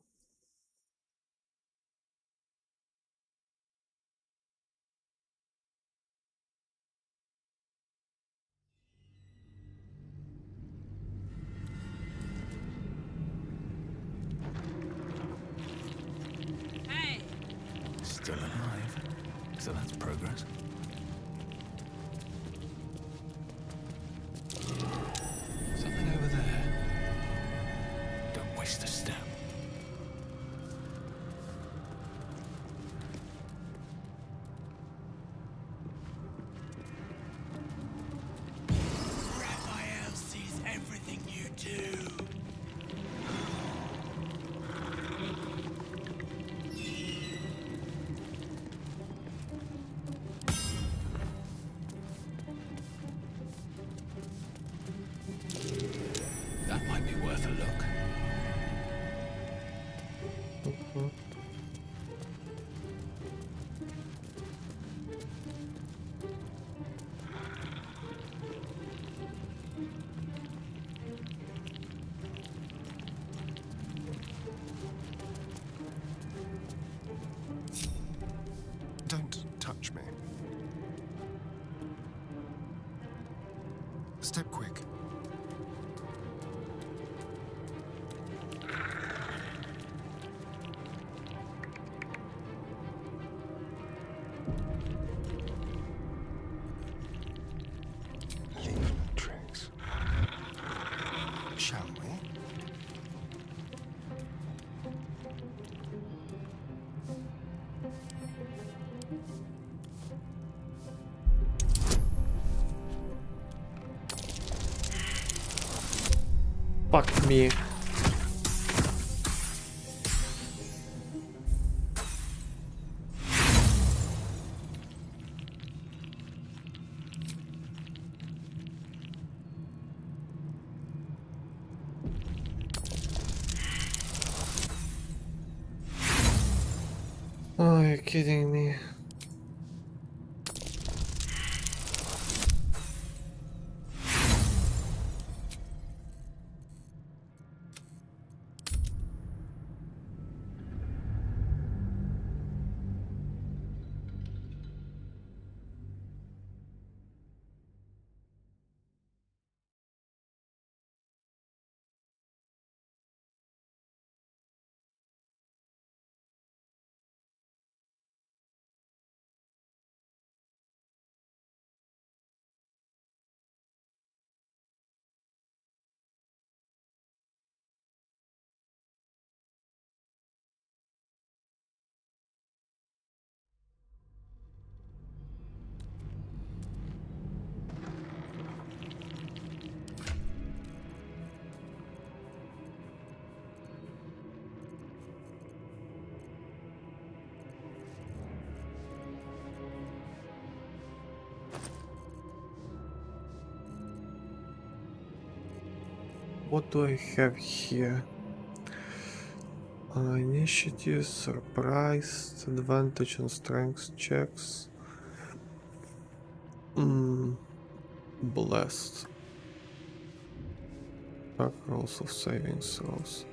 [SPEAKER 18] Hey!
[SPEAKER 19] Still alive. So that's progress. Something over there. Don't waste a step.
[SPEAKER 14] Raphael sees everything you do.
[SPEAKER 19] That might be worth a look.
[SPEAKER 17] Don't touch me. Step quick. Leave no trace. Shall we?
[SPEAKER 2] Fuck me. Oh, you're kidding me. What do I have here? Initiative, surprise, advantage on strength checks. Blessed. Dark rolls of saving throws.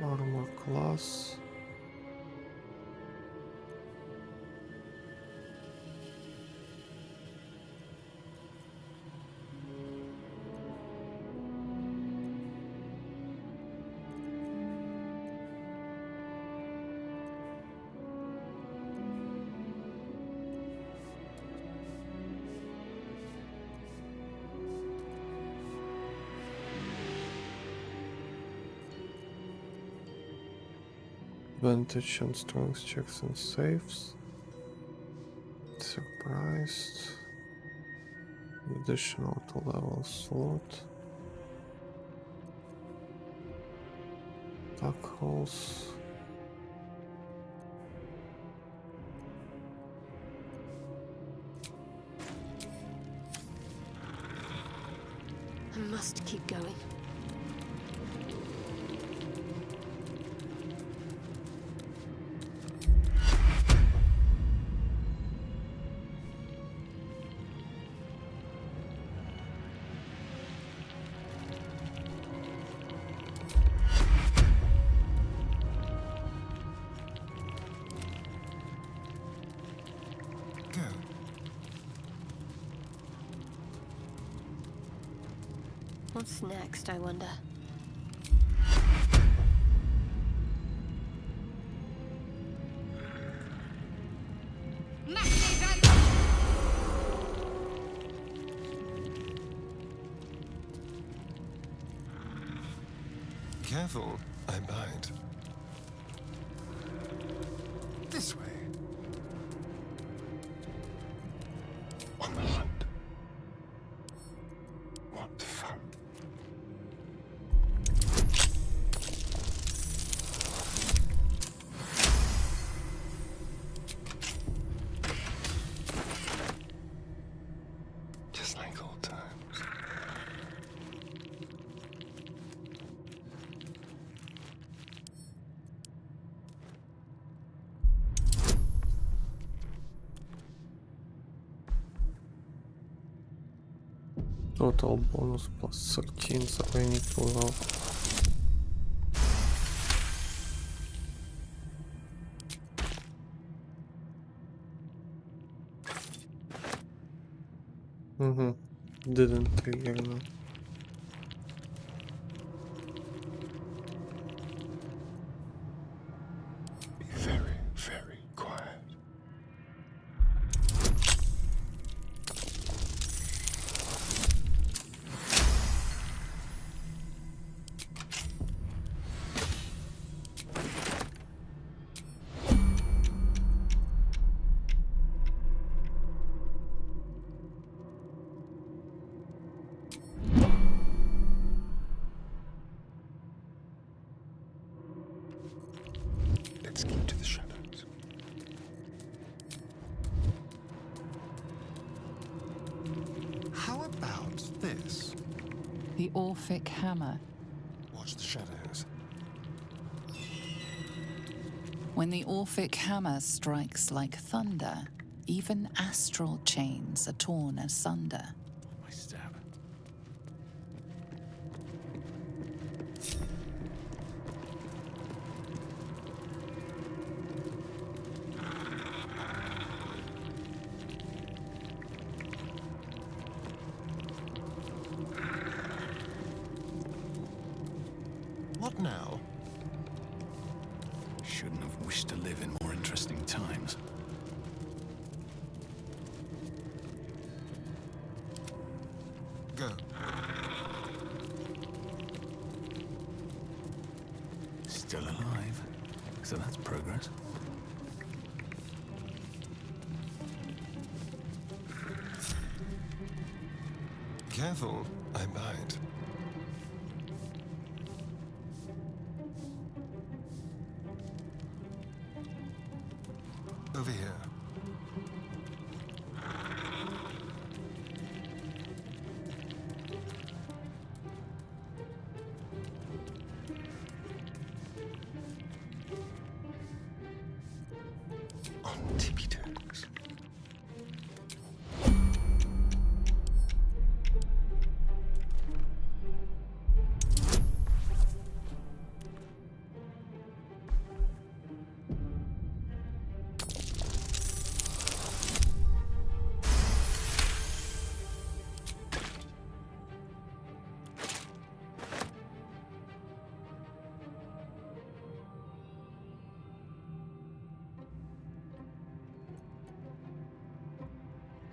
[SPEAKER 2] Armor class. Advantage on strength checks and saves. Surprised. Additional 2-level slot. Duck holes.
[SPEAKER 4] I must keep going. What's next, I wonder?
[SPEAKER 17] Careful, I bite. This way. On the hunt. What fun. Just like old times.
[SPEAKER 2] Total bonus plus 13, so I need to roll. Didn't trigger now.
[SPEAKER 17] Be very, very quiet.
[SPEAKER 12] this?
[SPEAKER 9] The Orphic Hammer.
[SPEAKER 12] Watch the shadows.
[SPEAKER 9] When the Orphic Hammer strikes like thunder, even astral chains are torn asunder.
[SPEAKER 19] My stab.
[SPEAKER 12] What now?
[SPEAKER 19] Shouldn't have wished to live in more interesting times.
[SPEAKER 12] Go.
[SPEAKER 19] Still alive. So that's progress.
[SPEAKER 12] Careful, I bite. Over here. On tippy toes.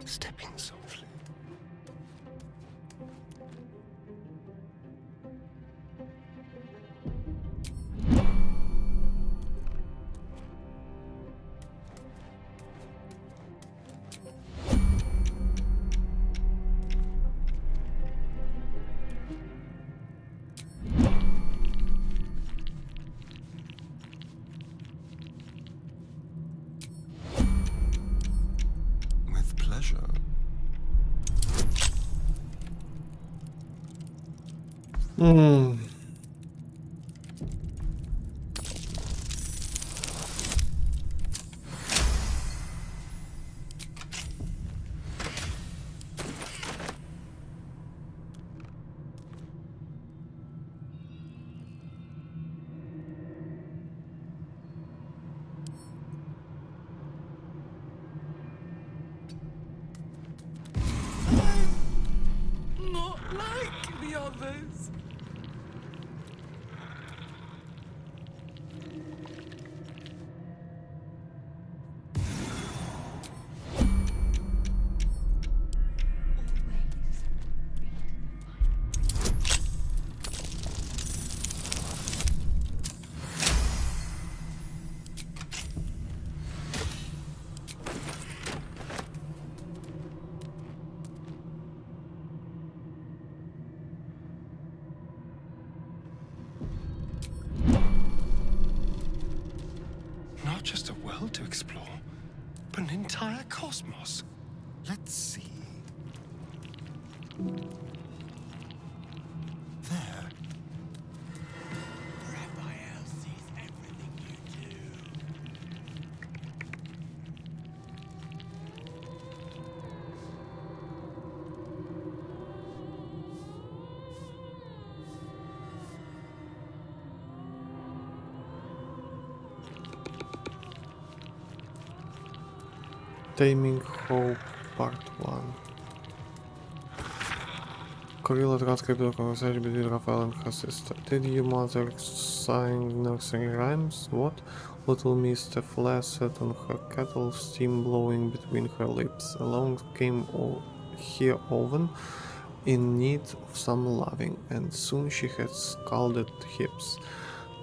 [SPEAKER 12] Stepping softly. With pleasure.
[SPEAKER 14] Not like the others.
[SPEAKER 12] Not just a world to explore, but an entire cosmos. Let's see. There.
[SPEAKER 14] Raphael sees everything you do.
[SPEAKER 2] Taming Hope Part 1. Corilla transcribed the conversation between Raphael and her sister. Did your mother sing nursery rhymes? What? Little Miss Tefla sat on her kettle, steam blowing between her lips. Along came her oven, in need of some loving, and soon she had scalded hips.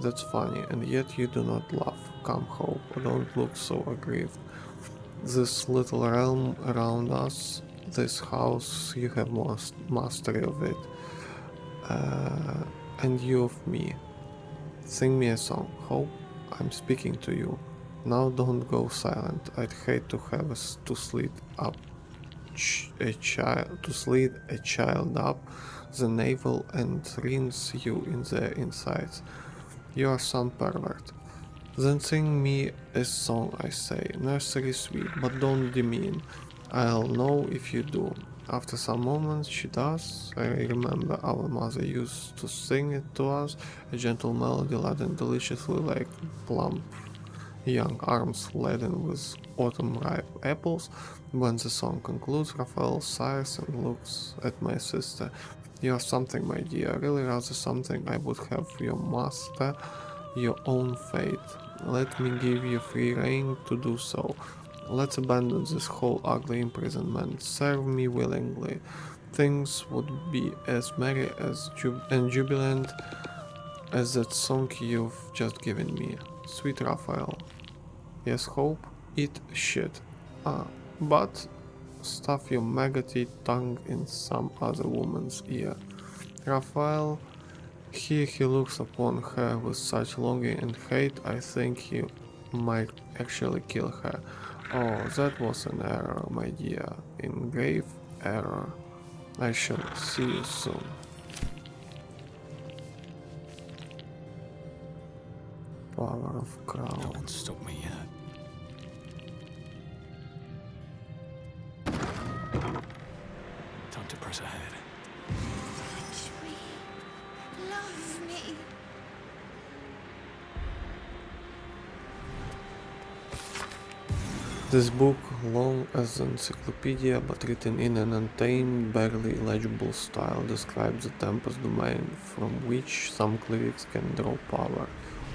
[SPEAKER 2] That's funny, and yet you do not laugh. Come, Hope, don't look so aggrieved. This little realm around us, this house, you have mastery of it. And you of me. Sing me a song, Hope. I'm speaking to you. Now don't go silent. I'd hate to have us to sleep up slit a child up the navel and rinse you in the insides. You are some pervert. Then sing me a song, I say. Nursery sweet, but don't demean. I'll know if you do. After some moments she does. I remember our mother used to sing it to us, a gentle melody laden deliciously like plump young arms laden with autumn-ripe apples. When the song concludes, Raphael sighs and looks at my sister. You are something, my dear, really rather something. I would have your master, your own fate. Let me give you free rein to do so. Let's abandon this whole ugly imprisonment. Serve me willingly. Things would be as merry as and jubilant as that song you've just given me. Sweet Raphael. Yes, Hope, eat shit. But stuff your maggoty tongue in some other woman's ear. Raphael, here he looks upon her with such longing and hate, I think he might actually kill her. Oh, that was an error, my dear. In grave error. I shall see you soon. Power of crown.
[SPEAKER 19] No one stop me yet. Time to press ahead.
[SPEAKER 4] Touch me. Love me.
[SPEAKER 2] This book, long as an encyclopedia but written in an untamed, barely legible style, describes the Tempest domain from which some clerics can draw power.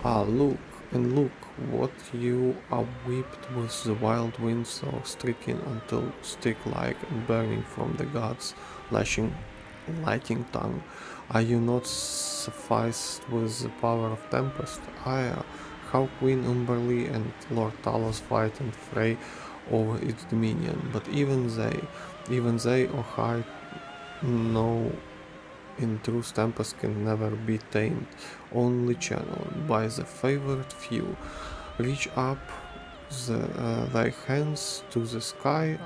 [SPEAKER 2] Look, and look, what you are whipped with the wild wind so stricken until stick-like and burning from the gods' lighting tongue. Are you not sufficed with the power of Tempest? How Queen Umberlee and Lord Talos fight and fray over its dominion, but even they, oh I know in truth Tempest can never be tamed, only channeled by the favored few. Reach up thy hands to the sky,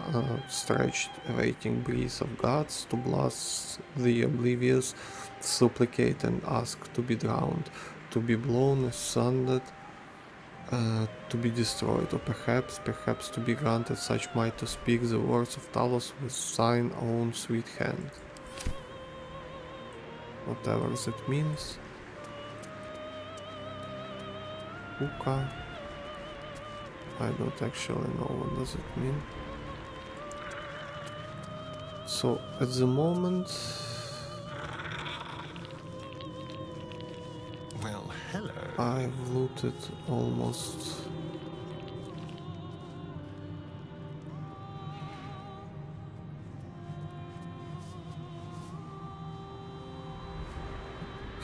[SPEAKER 2] stretched awaiting breeze of gods, to blast the oblivious, supplicate and ask to be drowned, to be blown asunder, to be destroyed, or perhaps to be granted such might to speak the words of Talos with thine own sweet hand. Whatever that means. Uka. I don't actually know what does it mean. So at the moment,
[SPEAKER 12] well, hello.
[SPEAKER 2] I've looted almost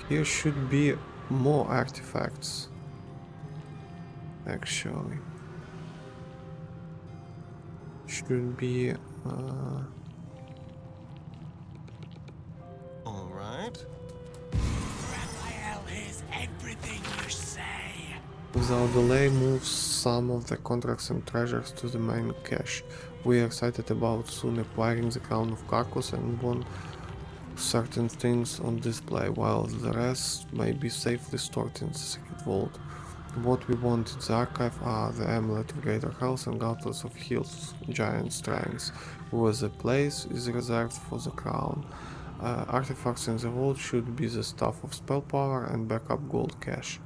[SPEAKER 2] here should be more artifacts actually. Should be
[SPEAKER 12] all right.
[SPEAKER 14] Raphael hears everything you say.
[SPEAKER 2] Without delay, moves some of the contracts and treasures to the main cache. We are excited about soon acquiring the crown of Carcus and want certain things on display, while the rest may be safely stored in the secret vault. What we want in the archive are the amulet of greater health and gauntlets of Hill's giant strength, where the place is reserved for the crown. Artifacts in the vault should be the stuff of spell power and backup gold cache.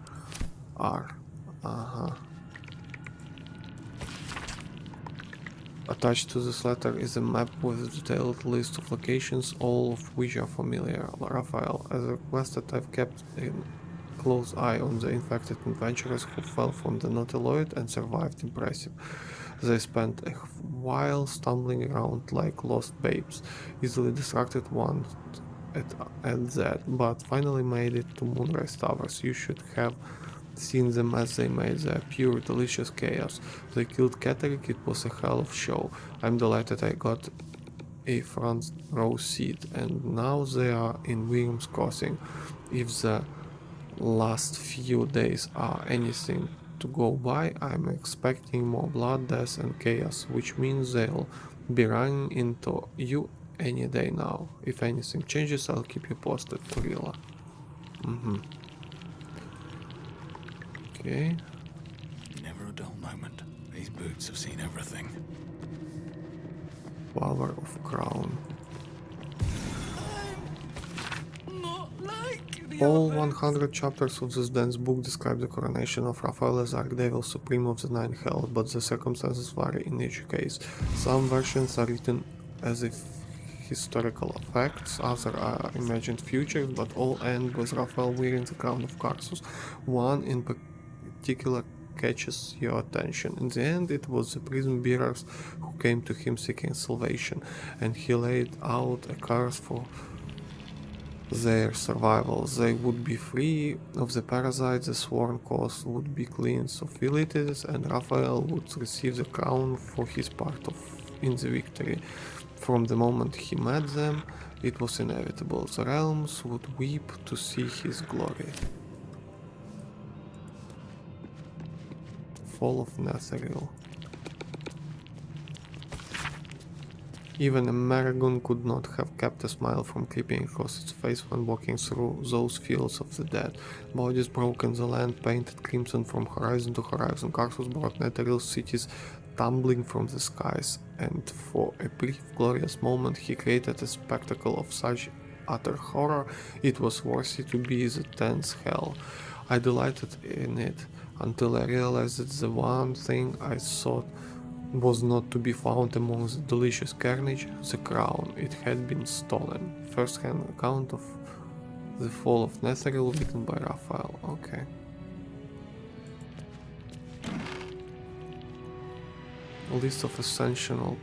[SPEAKER 2] Attached to this letter is a map with a detailed list of locations, all of which are familiar. Raphael, as requested, I've kept a close eye on the infected adventurers who fell from the Nautiloid and survived impressive. They spent a while stumbling around like lost babes, easily distracted once at that, but finally made it to Moonrise Towers. You should have seen them as they made their pure, delicious chaos. They killed Catterick, it was a hell of a show. I'm delighted I got a front row seat, and now they are in William's Crossing. If the last few days are anything to go by, I'm expecting more blood, death and chaos, which means they'll be running into you any day now. If anything changes, I'll keep you posted, Gorilla. Okay.
[SPEAKER 19] Never a dull moment. These boots have seen everything.
[SPEAKER 2] Power of Crown. All 100 chapters of this dense book describe the coronation of Raphael as Archdevil Supreme of the Nine Hells, but the circumstances vary in each case. Some versions are written as if historical facts, others are imagined futures, but all end with Raphael wearing the crown of Carsus. One in particular catches your attention. In the end, it was the prison bearers who came to him seeking salvation, and he laid out a curse for their survival. They would be free of the parasites, the sworn cause would be cleansed of vilities, and Raphael would receive the crown for his part in the victory. From the moment he met them, it was inevitable. The realms would weep to see his glory. Fall of Netheril. Even a Maragon could not have kept a smile from creeping across its face when walking through those fields of the dead. Bodies broken, the land painted crimson from horizon to horizon. Carsus brought Netheril cities tumbling from the skies, and for a brief glorious moment he created a spectacle of such utter horror it was worthy to be the 10th hell. I delighted in it until I realized that the one thing I sought was not to be found among the delicious carnage, the crown. It had been stolen. First-hand account of the fall of Netheril written by Raphael. Okay. A list of essential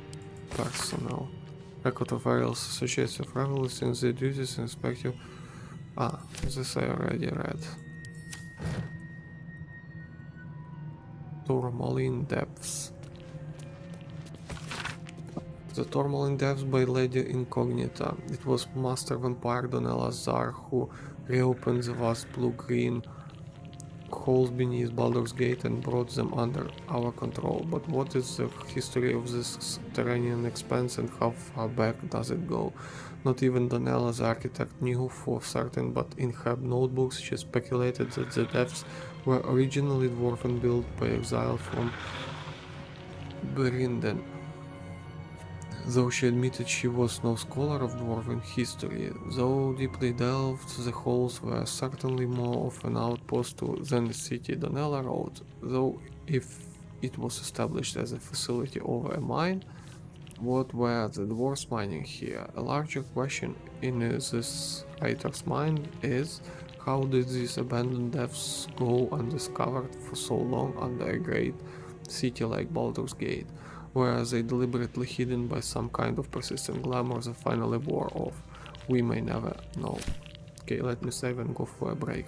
[SPEAKER 2] personnel. Record of various associates of revelers in their duties and respective... this I already read. Tourmaline Depths. The Tourmaline Depths by Lady Incognita. It was Master Vampire Don Elazar who reopened the vast blue-green holes beneath Baldur's Gate and brought them under our control. But what is the history of this subterranean expanse and how far back does it go? Not even Donella, the architect, knew for certain, but in her notebooks she speculated that the depths were originally dwarven built by exile from Berinden. Though she admitted she was no scholar of dwarven history, though deeply delved, the halls were certainly more of an outpost than the city, Donella wrote, though if it was established as a facility over a mine, what were the dwarves mining here? A larger question in this writer's mind is, how did these abandoned depths go undiscovered for so long under a great city like Baldur's Gate? Were they deliberately hidden by some kind of persistent glamour that finally wore off? We may never know. Okay, let me save and go for a break.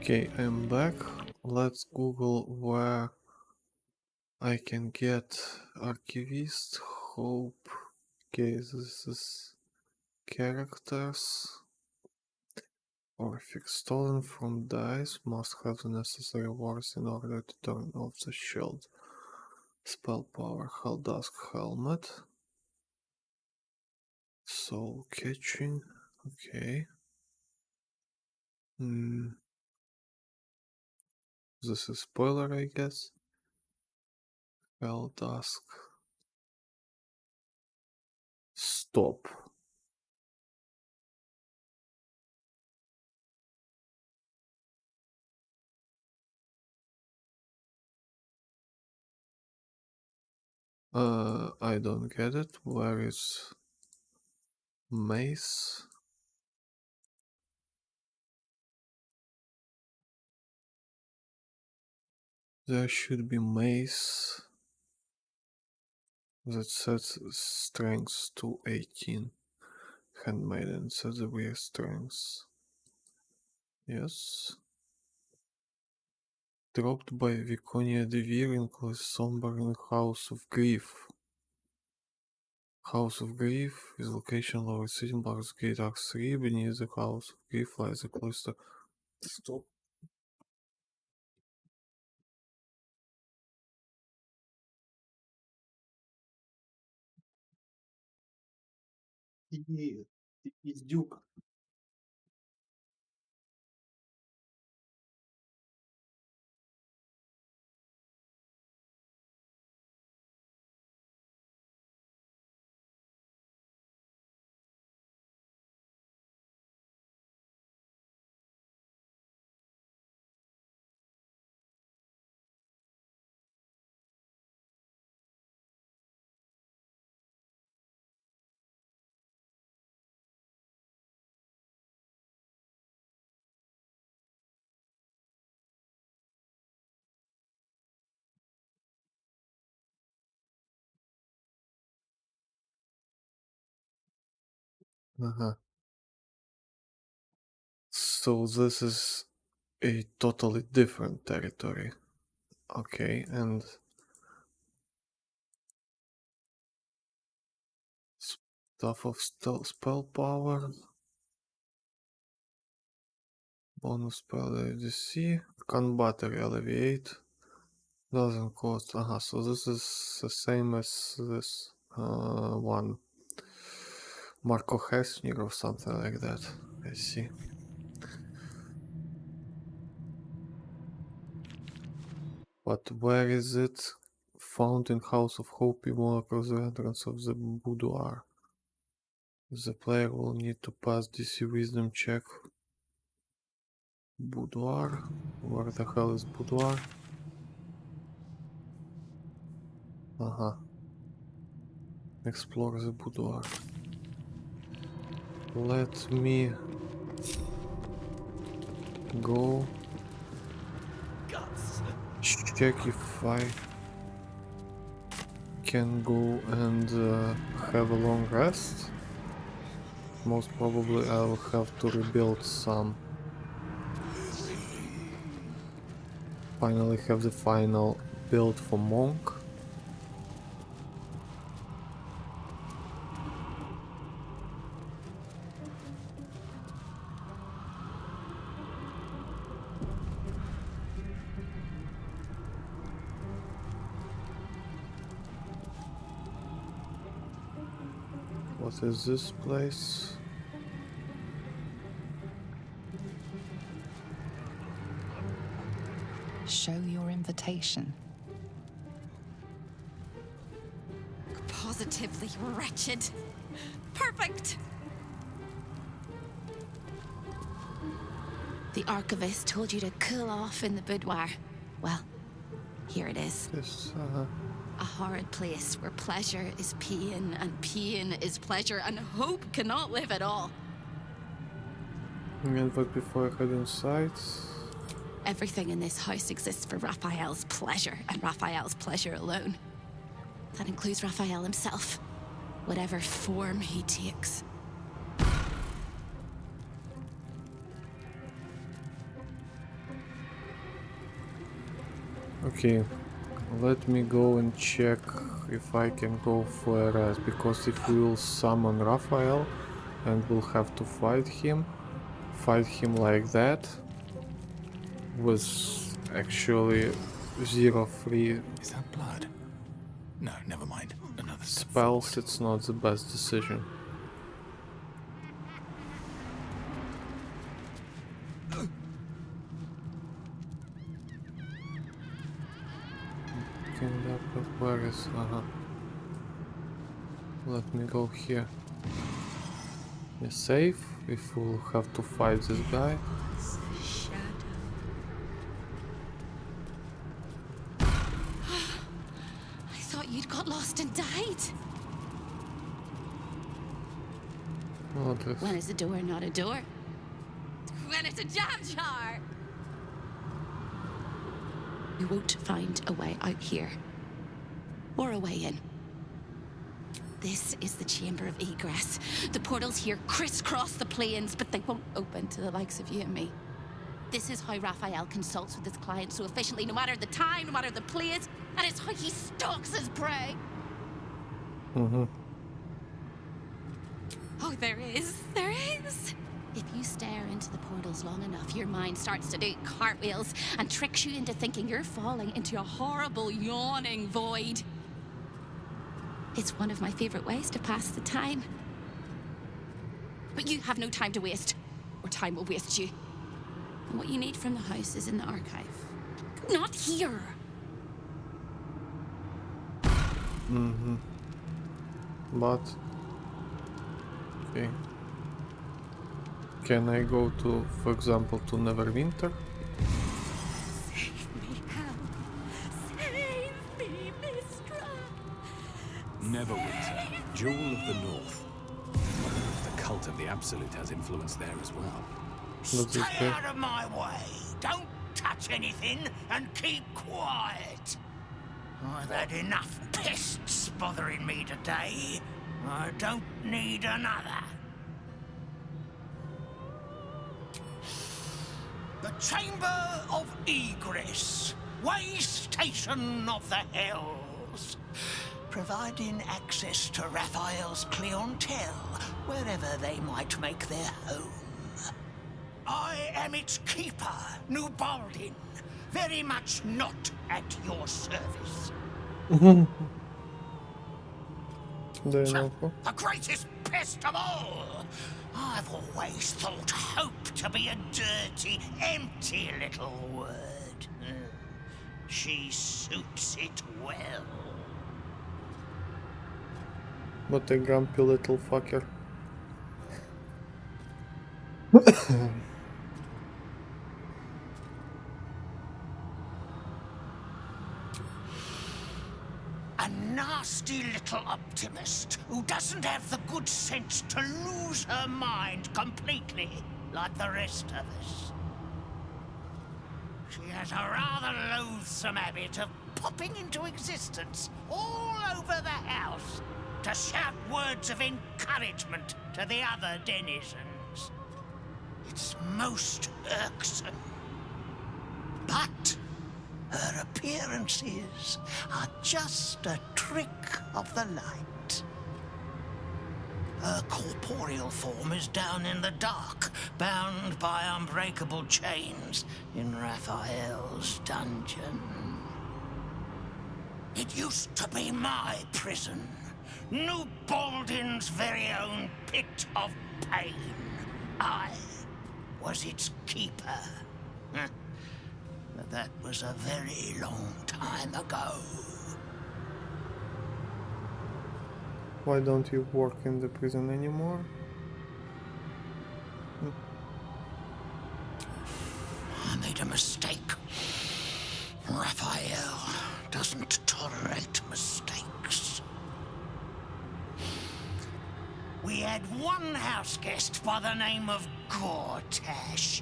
[SPEAKER 2] Okay, I'm back. Let's Google where I can get Archivist Hope. Okay, this is characters. Orphic stolen from dice, must have the necessary words in order to turn off the shield. Spell power, Helldusk helmet. Soul catching, okay. This is spoiler, I guess. Helldusk. Stop. I don't get it. Where is Mace? There should be Mace that sets strength to 18. Handmaiden sets the weird strength. Yes. Dropped by Viconia de Vir includes Somber in House of Grief. House of Grief is location lower city, Bard's Gate Arc 3. Beneath the House of Grief lies a cloister. Stop. Издюк. So this is a totally different territory. Okay, and stuff of spell power. Bonus spell ADC. Can battery alleviate. Doesn't cost. So this is the same as this one. Marco Hesnir or something like that. I see. But where is it? Found in House of Hope, even across the entrance of the boudoir. The player will need to pass DC Wisdom check. Boudoir? Where the hell is boudoir? Explore the boudoir. Let me go check if I can go and have a long rest. Most probably I will have to rebuild some. Finally have the final build for Monk. What is this place?
[SPEAKER 9] Show your invitation.
[SPEAKER 10] Positively wretched. Perfect! The Archivist told you to cool off in the boudoir. Well, here it is.
[SPEAKER 2] Yes,
[SPEAKER 10] A horrid place where pleasure is pain, and pain is pleasure, and hope cannot live at all.
[SPEAKER 2] But before I head inside...
[SPEAKER 10] Everything in this house exists for Raphael's pleasure, and Raphael's pleasure alone. That includes Raphael himself, whatever form he takes.
[SPEAKER 2] Okay, let me go and check if I can go for a rest, because if we will summon Raphael and we'll have to fight him like that with actually 0 free
[SPEAKER 19] Is that blood? No, never mind. Another step
[SPEAKER 2] spells,
[SPEAKER 19] forward.
[SPEAKER 2] it's not the best decision. Where is... Let me go here. Be safe if we'll have to fight this guy.
[SPEAKER 10] I thought you'd got lost and died. When is a door not a door? When it's a jam jar! You won't find a way out here. Or a way in. This is the chamber of egress. The portals here crisscross the plains, but they won't open to the likes of you and me. This is how Raphael consults with his clients so efficiently, no matter the time, no matter the place, and it's how he stalks his prey. Oh, there is. If you stare into the portals long enough, your mind starts to do cartwheels and tricks you into thinking you're falling into a horrible, yawning void. It's one of my favorite ways to pass the time. But you have no time to waste, or time will waste you. And what you need from the house is in the archive. Not here!
[SPEAKER 2] But... Okay. Can I go to, for example, to Neverwinter?
[SPEAKER 10] Save me, help! Save me, Mistra!
[SPEAKER 19] Neverwinter, Jewel of the North. The cult of the Absolute has influence there as well.
[SPEAKER 14] Stay out of my way! Don't touch anything and keep quiet! I've had enough pests bothering me today. I don't need another. The Chamber of Egress, way station of the Hells, providing access to Raphael's clientele wherever they might make their home. I am its keeper, New Baldin, very much not at your service. The greatest pest of all! I've always thought hope to be a dirty, empty little word. She suits it well.
[SPEAKER 2] What a grumpy little fucker.
[SPEAKER 14] A nasty little optimist who doesn't have the good sense to lose her mind completely, like the rest of us. She has a rather loathsome habit of popping into existence all over the house to shout words of encouragement to the other denizens. It's most irksome. But her appearances are just a trick of the light. Her corporeal form is down in the dark, bound by unbreakable chains in Raphael's dungeon. It used to be my prison, New Baldin's very own pit of pain. I was its keeper. But that was a very long time ago.
[SPEAKER 2] Why don't you work in the prison anymore?
[SPEAKER 14] I made a mistake. Raphael doesn't tolerate mistakes. We had one house guest by the name of Gortash.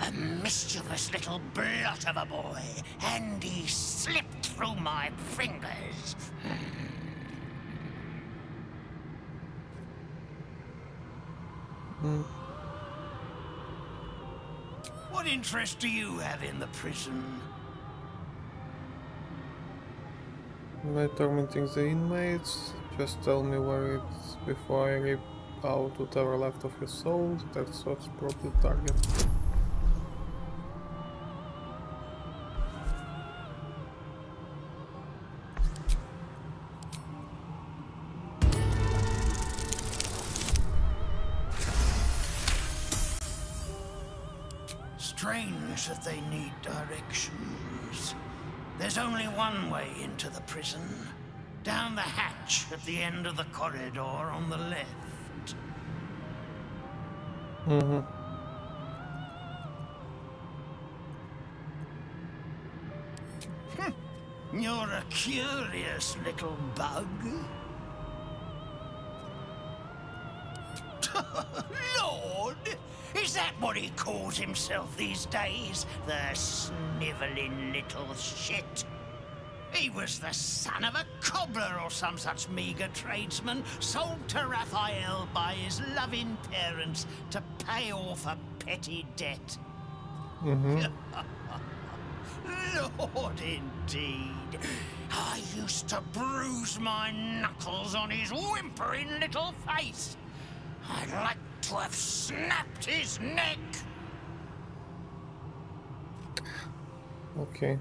[SPEAKER 14] A mischievous little blot of a boy, and he slipped through my fingers. What interest do you have in the prison?
[SPEAKER 2] Am I tormenting the inmates? Just tell me where it's before I rip out whatever left of your soul. That's what's probably the target.
[SPEAKER 8] Strange that they need directions. There's only one way into the prison. Down the hatch at the end of the corridor on the left. You're a curious little bug. Lord! Is that what he calls himself these days? The snivelling little shit? He was the son of a cobbler or some such meager tradesman, sold to Raphael by his loving parents to pay off a petty debt. Lord, indeed. I used to bruise my knuckles on his whimpering little face. I'd like to have snapped his neck.
[SPEAKER 2] Okay.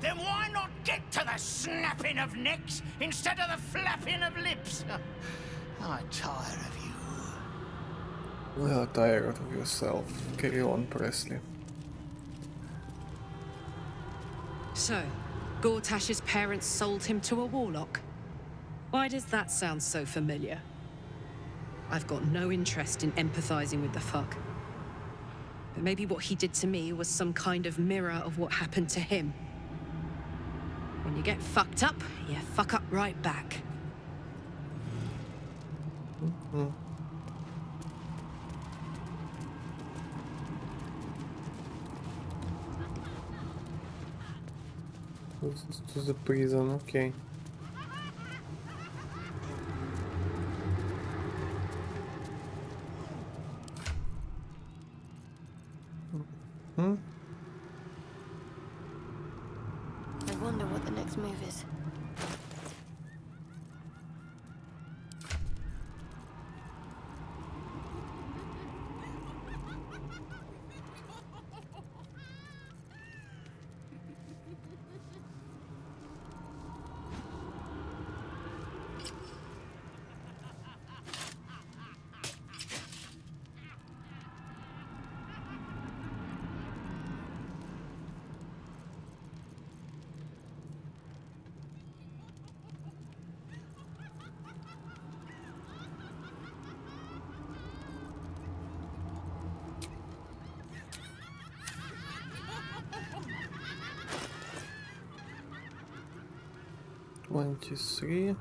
[SPEAKER 8] Then why not get to the snapping of necks instead of the flapping of lips? I'm tired of you.
[SPEAKER 2] We are tired of yourself. Carry on, Presley.
[SPEAKER 18] So, Gortash's parents sold him to a warlock. Why does that sound so familiar? I've got no interest in empathizing with the fuck. But maybe what he did to me was some kind of mirror of what happened to him. When you get fucked up, you fuck up right back.
[SPEAKER 2] This is to the prison, okay.
[SPEAKER 4] I wonder what the next move is.
[SPEAKER 2] $23.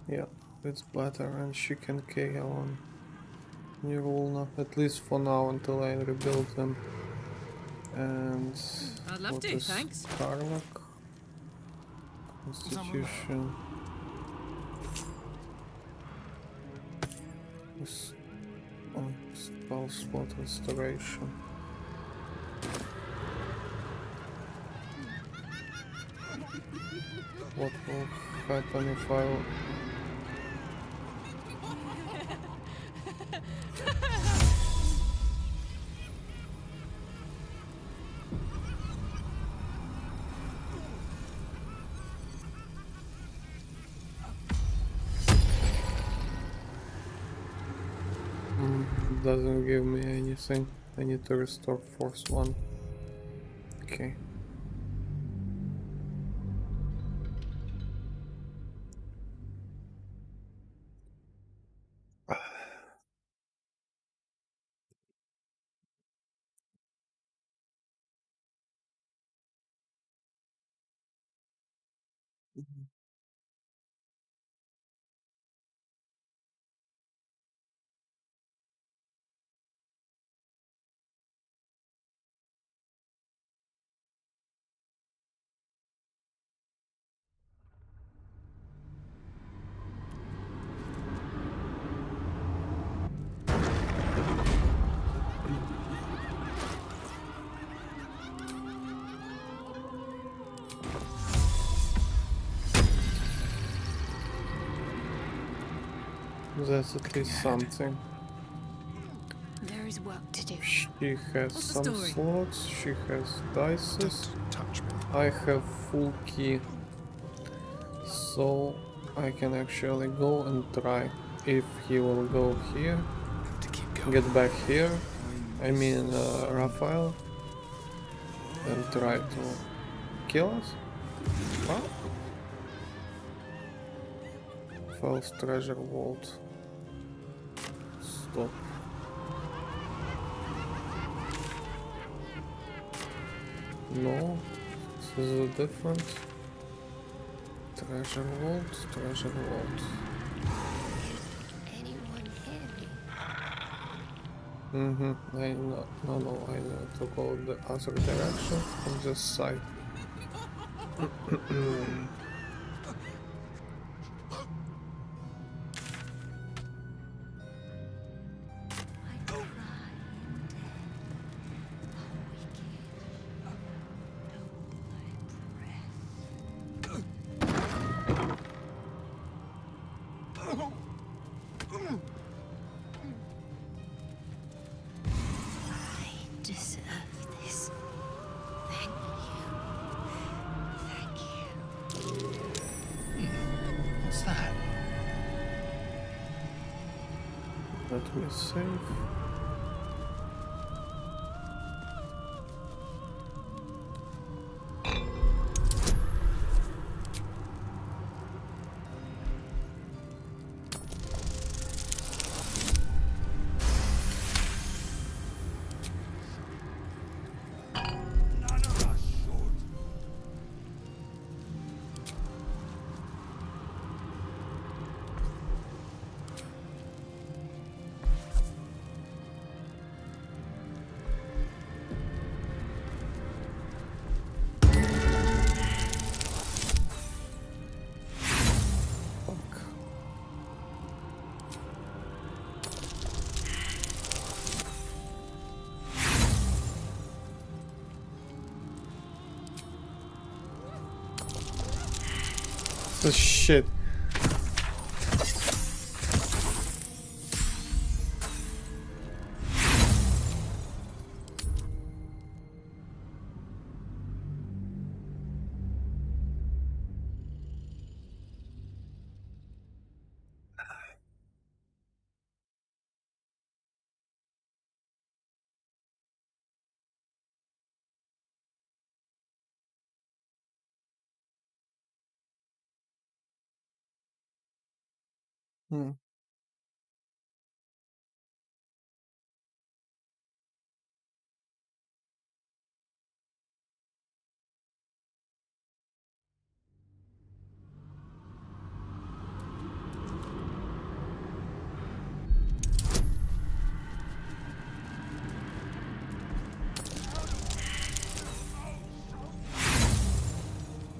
[SPEAKER 2] Yeah, it's better, and she can carry on. New rule now, at least for now, until I rebuild them. And
[SPEAKER 18] I'd love
[SPEAKER 2] what
[SPEAKER 18] to,
[SPEAKER 2] is
[SPEAKER 18] thanks.
[SPEAKER 2] Harlock? Constitution. This spell slot restoration. What will happen if I... Doesn't give me anything. I need to restore force 1. Okay. That's at least something.
[SPEAKER 4] There is work to do.
[SPEAKER 2] She has
[SPEAKER 4] What's the
[SPEAKER 2] some
[SPEAKER 4] story?
[SPEAKER 2] slots, she has dices. I have full key. So I can actually go and try. If he will go here, get back here, I mean Raphael, and try to kill us? What? False treasure vault. Stop. No, this is a different treasure vault, treasure vault.
[SPEAKER 4] Anyone hear me?
[SPEAKER 2] I know, no, I need to go the other direction from this side.
[SPEAKER 4] Deserve this. Thank you.
[SPEAKER 14] What's that?
[SPEAKER 2] Let me save. Oh, shit. Hmm.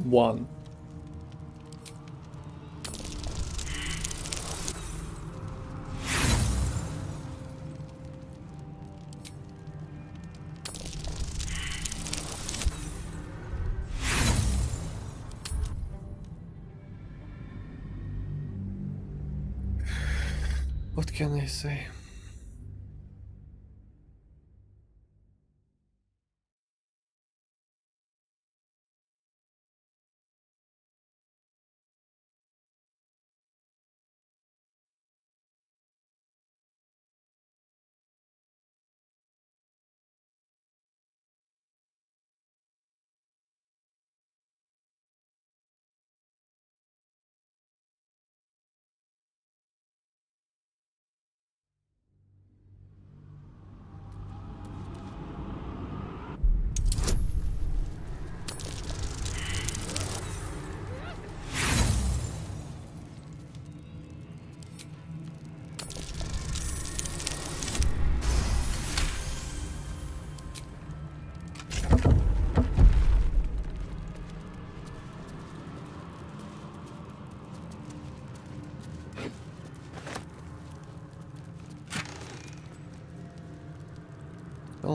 [SPEAKER 2] One. What can I say?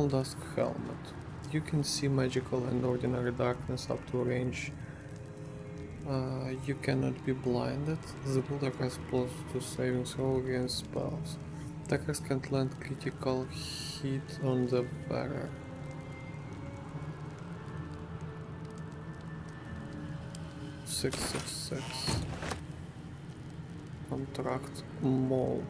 [SPEAKER 2] Dusk helmet. You can see magical and ordinary darkness up to a range You cannot be blinded. The builder has +2 saving throw against spells. Attackers can't land critical hit on the wearer. Six. Contract mole.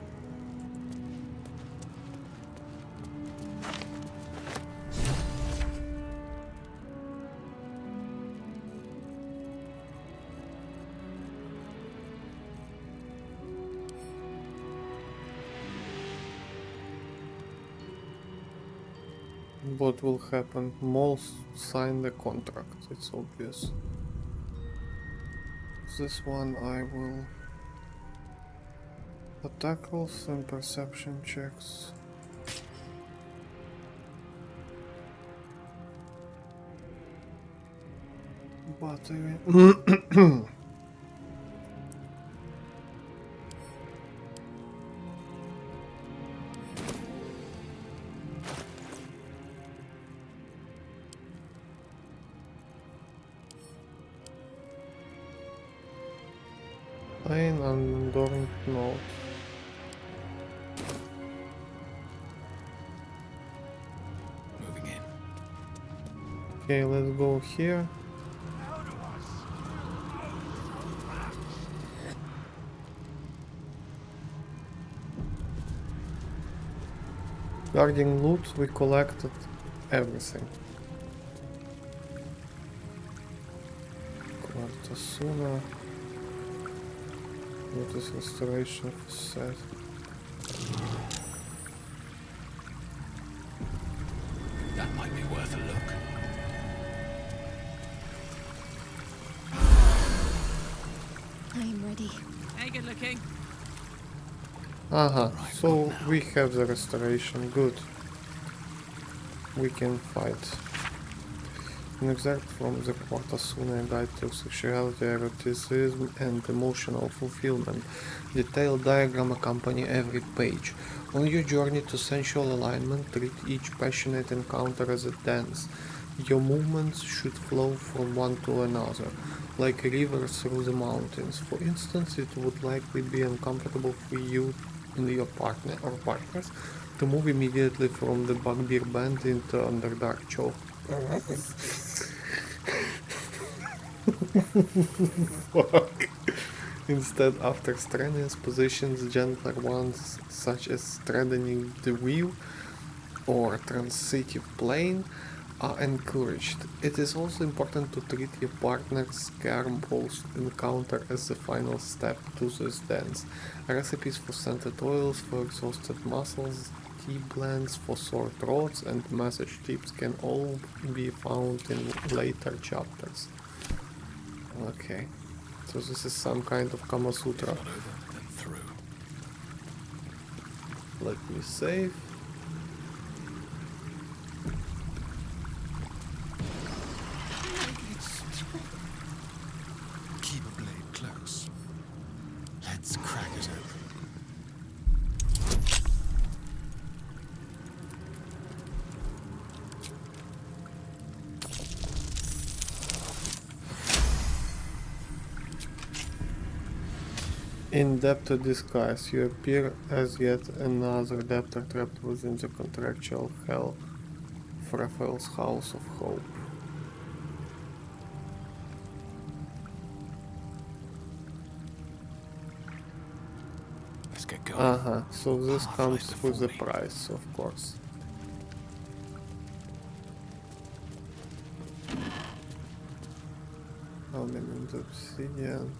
[SPEAKER 2] What will happen? Moles sign the contract, it's obvious. This one I will attack rolls and perception checks. Battery. Plain and Dormant Note.
[SPEAKER 6] Moving in.
[SPEAKER 2] Okay, let's go here. Guarding loot, we collected everything. Quartasuna. What is restoration of set?
[SPEAKER 6] That might be worth a look.
[SPEAKER 4] I'm ready.
[SPEAKER 18] Hey, good looking.
[SPEAKER 2] Aha, so we have the restoration, good. We can fight. An excerpt from the Quartasuna Guide to Sexuality, Eroticism and Emotional Fulfillment. Detailed diagram accompany every page. On your journey to sensual alignment, treat each passionate encounter as a dance. Your movements should flow from one to another, like rivers through the mountains. For instance, it would likely be uncomfortable for you and your partner or partners to move immediately from the Bugbear Band into Underdark Choke. Fuck. Instead, after strenuous positions, gentler ones such as straddling the wheel or transitive plane are encouraged. It is also important to treat your partner's scare-boast encounter as the final step to this dance. Recipes for scented oils for exhausted muscles, tea blends for sore throats, and message tips can all be found in later chapters. Okay, so this is some kind of Kama Sutra. Let me save.
[SPEAKER 12] Keep a blade close. Let's crack it open.
[SPEAKER 2] In Debtor Disguise, you appear as yet another debtor trapped within the contractual hell of Raphael's House of Hope.
[SPEAKER 6] Let's get going.
[SPEAKER 2] So this comes with the price, of course. How many obsidian?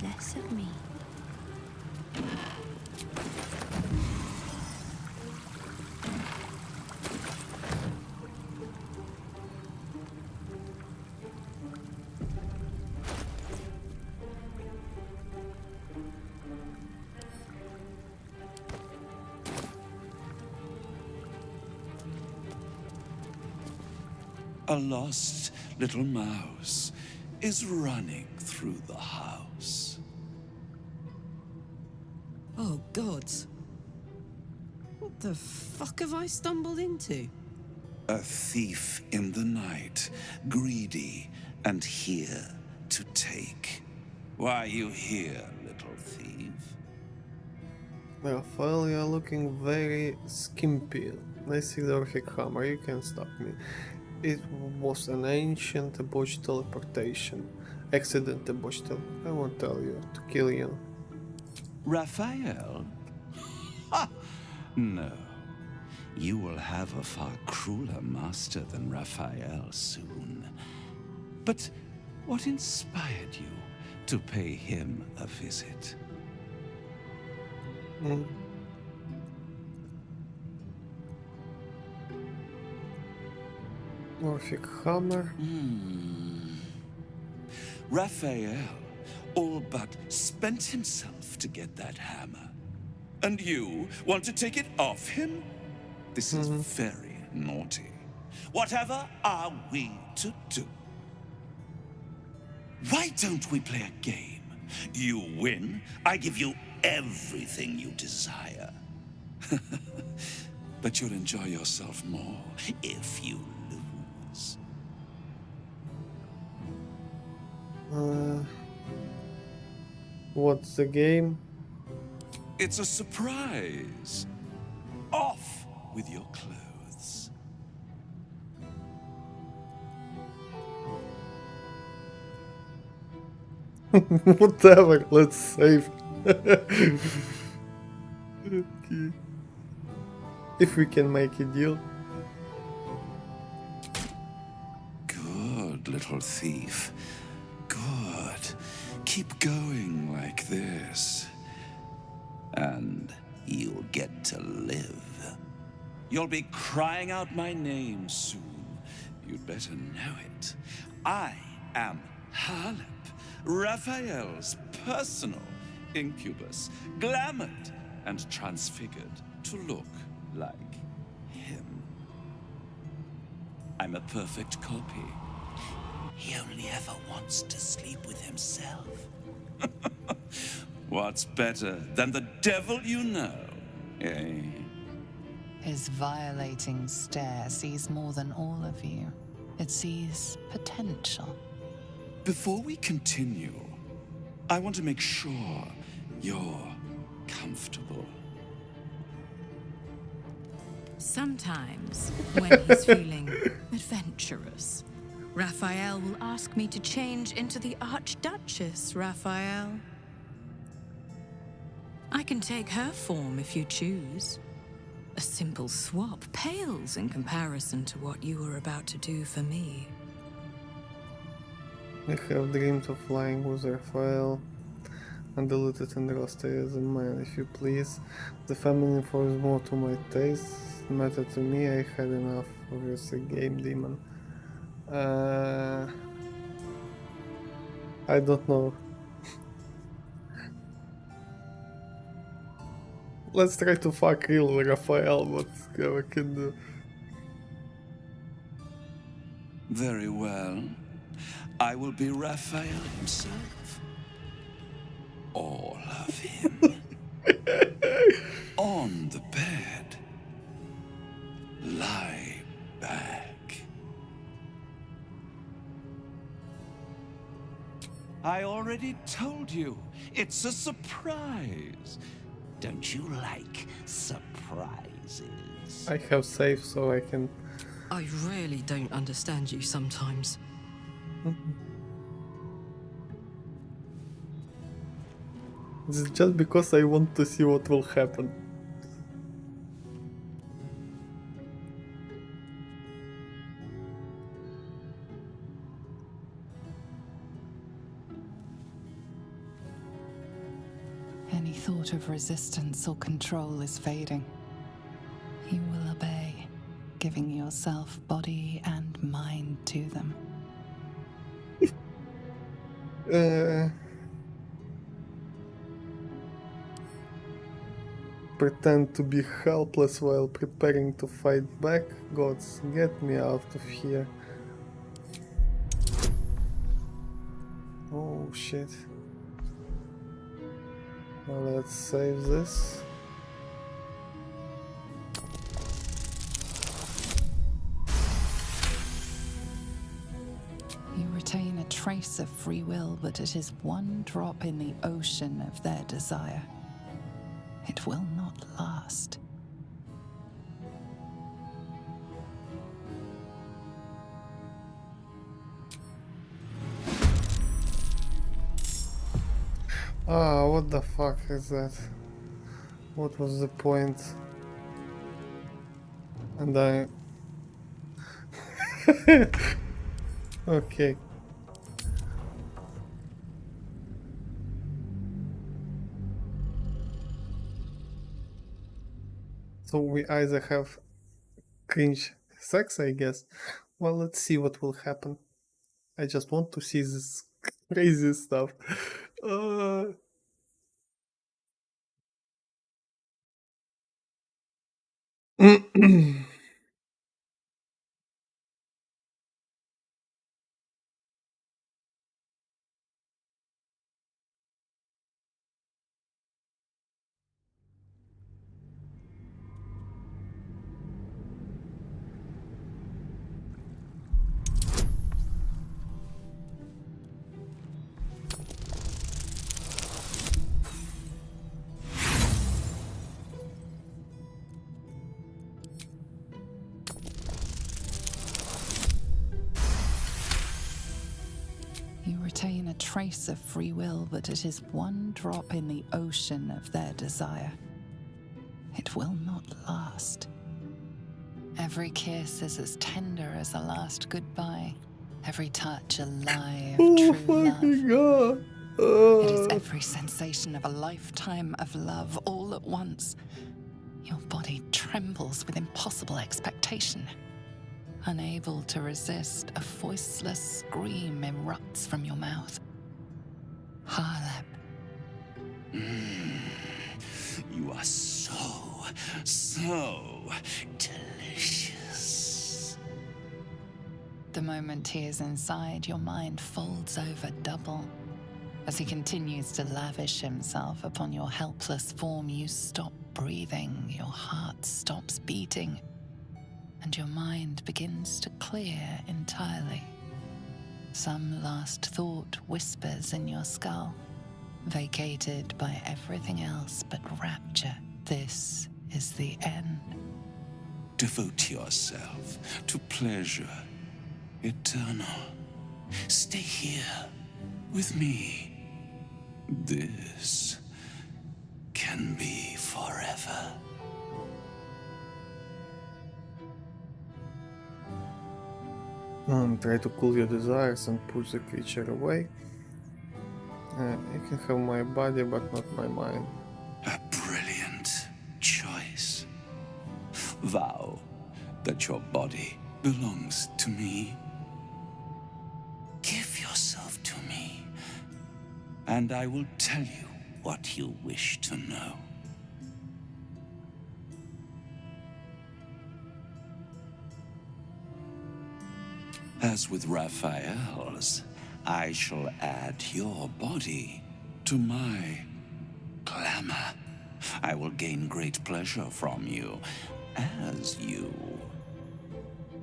[SPEAKER 4] Less of me.
[SPEAKER 13] A lost little mouse is running through the house.
[SPEAKER 18] Oh, gods. What the fuck have I stumbled into?
[SPEAKER 13] A thief in the night, greedy and here to take. Why are you here, little thief?
[SPEAKER 2] Raphael, you're looking very skimpy. I see the Orphic hammer, you can stop me. It was an ancient debauched teleportation. Accident debauched I won't tell you, to kill you.
[SPEAKER 13] Raphael? Ha! No. You will have a far crueler master than Raphael soon. But what inspired you to pay him a visit?
[SPEAKER 2] Orphic hammer.
[SPEAKER 13] Raphael all but spent himself to get that hammer. And you want to take it off him? This is very naughty. Whatever are we to do? Why don't we play a game? You win, I give you everything you desire. But you'll enjoy yourself more if you lose.
[SPEAKER 2] What's the game?
[SPEAKER 13] It's a surprise. Off with your clothes.
[SPEAKER 2] Whatever, let's save. Okay. If we can make a deal.
[SPEAKER 13] Good, little thief. Good. Keep going like this. And you'll get to live. You'll be crying out my name soon. You'd better know it. I am Harlep, Raphael's personal incubus, glamored and transfigured to look like him. I'm a perfect copy. He only ever wants to sleep with himself. What's better than the devil you know, eh?
[SPEAKER 9] His violating stare sees more than all of you. It sees potential.
[SPEAKER 13] Before we continue, I want to make sure you're comfortable.
[SPEAKER 22] Sometimes, when he's feeling adventurous, Raphael will ask me to change into the Archduchess, Raphael. I can take her form if you choose. A simple swap pales in comparison to what you are about to do for me.
[SPEAKER 2] I have dreamed of flying with Raphael, undiluted and rusty as a man, if you please. The feminine force is more to my taste. Matter to me, I had enough of your game demon. I don't know. Let's try to fuck real Raphael, what I can do.
[SPEAKER 13] Very well. I will be Raphael himself. All of him. On the bed. Lie back. I already told you, it's a surprise. Don't you like surprises?
[SPEAKER 2] I have safe so I can...
[SPEAKER 18] I really don't understand you sometimes.
[SPEAKER 2] This is just because I want to see what will happen.
[SPEAKER 9] Any thought of resistance or control is fading. You will obey, giving yourself body and mind to them.
[SPEAKER 2] Pretend to be helpless while preparing to fight back? Gods, get me out of here.
[SPEAKER 1] shit. Well, let's save this.
[SPEAKER 9] You retain a trace of free will, but it is one drop in the ocean of their desire. It will not last.
[SPEAKER 1] Ah, what the fuck is that? What was the point? And I... Okay. So we either have cringe sex, I guess. Well, let's see what will happen. I just want to see this crazy stuff.
[SPEAKER 9] You retain a trace of free will, but it is one drop in the ocean of their desire. It will not last. Every kiss is as tender as a last goodbye. Every touch a lie of true love. It is every sensation of a lifetime of love all at once. Your body trembles with impossible expectation. Unable to resist, a voiceless scream erupts from your mouth. Harlep.
[SPEAKER 13] You are so delicious.
[SPEAKER 9] The moment he is inside, your mind folds over double. As he continues to lavish himself upon your helpless form, you stop breathing, your heart stops beating, and your mind begins to clear entirely. Some last thought whispers in your skull, vacated by everything else but rapture. This is the end.
[SPEAKER 13] Devote yourself to pleasure eternal. Stay here with me. This can be forever.
[SPEAKER 1] Try to cool your desires and push the creature away. You can have my body, but not my mind.
[SPEAKER 13] A brilliant choice. Vow that your body belongs to me. Give yourself to me, and I will tell you what you wish to know. As with Raphael's, I shall add your body to my glamour. I will gain great pleasure from you, as you.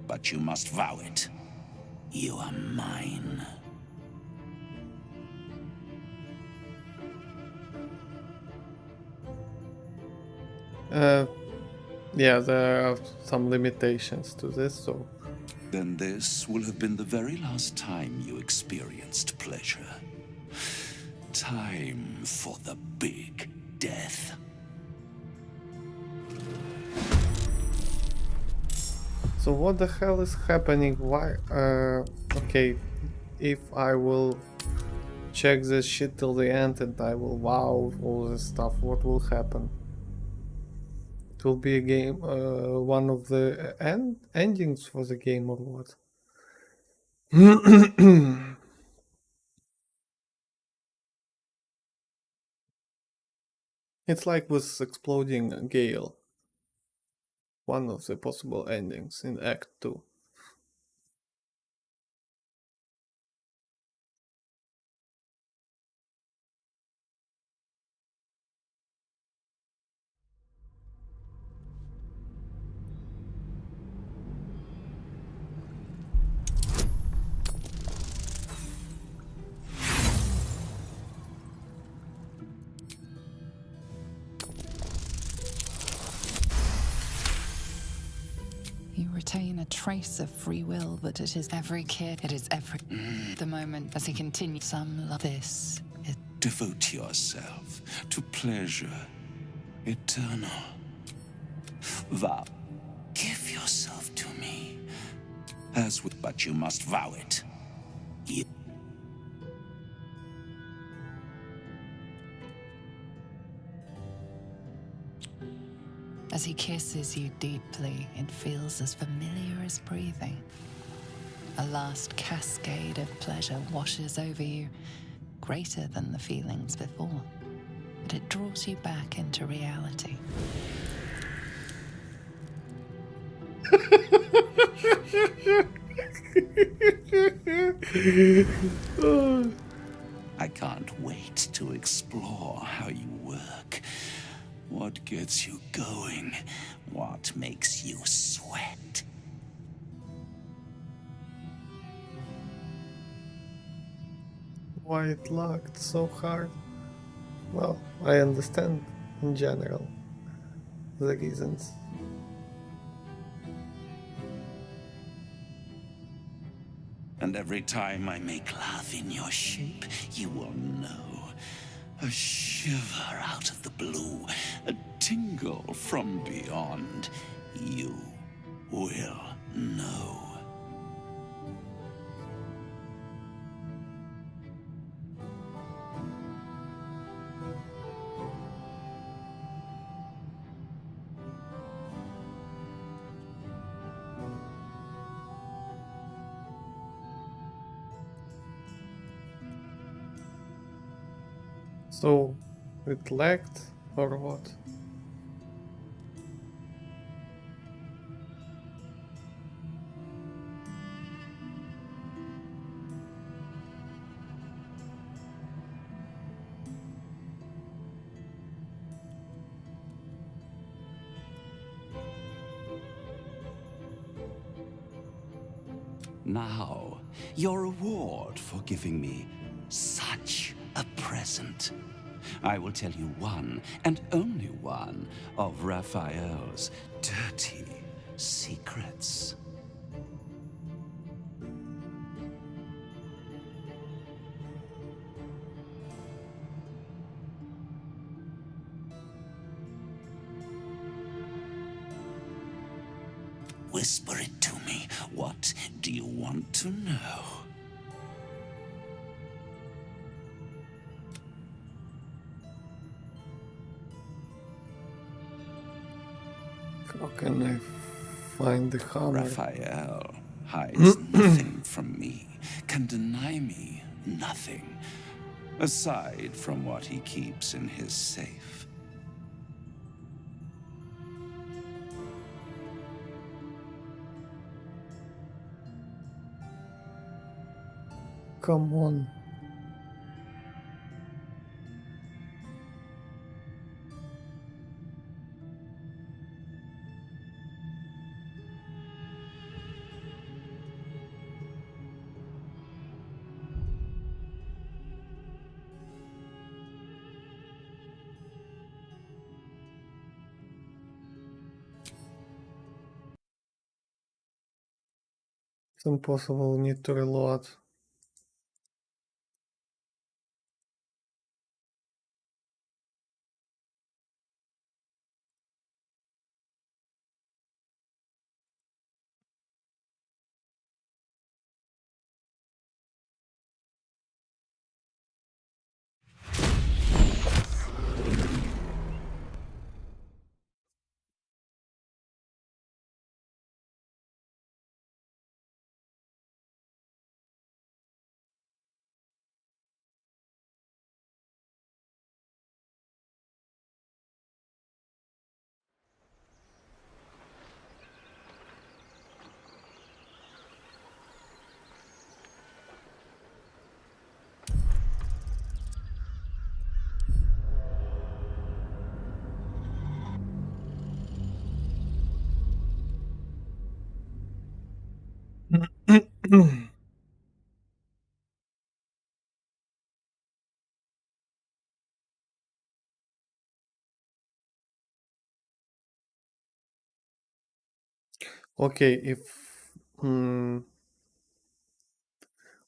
[SPEAKER 13] But you must vow it. You are mine.
[SPEAKER 1] Yeah, there are some limitations to this, so...
[SPEAKER 13] Then this will have been the very last time you experienced pleasure. Time for the big death.
[SPEAKER 1] So what the hell is happening? Why? Okay, if I will check this shit till the end and I will wow all this stuff, what will happen? It will be a game, one of the endings for the game or what? It's like with exploding Gale. One of the possible endings in Act 2.
[SPEAKER 9] retain a trace of free will, but it is every kid, it is every the moment as he continues some love. This is
[SPEAKER 13] Devote yourself to pleasure eternal. Vow. Give yourself to me. As with, but you must vow it. You.
[SPEAKER 9] As he kisses you deeply, it feels as familiar as breathing. A last cascade of pleasure washes over you, greater than the feelings before, but it draws you back into reality.
[SPEAKER 13] I can't wait to explore how you work. What gets you going? What makes you sweat?
[SPEAKER 2] Why it locked so hard? Well, I understand in general the reasons.
[SPEAKER 13] And every time I make love in your shape, you will know. A shiver out of the blue, a tingle from beyond. You will know.
[SPEAKER 2] So, it lagged or what?
[SPEAKER 13] Now, your reward for giving me such a present. I will tell you one, and only one, of Raphael's dirty secrets. Whisper it to me. What do you want to know?
[SPEAKER 2] How can I find the hammer?
[SPEAKER 13] Raphael hides nothing from me, can deny me nothing, aside from what he keeps in his safe.
[SPEAKER 2] Come on. It's impossible, need to reload. Okay, if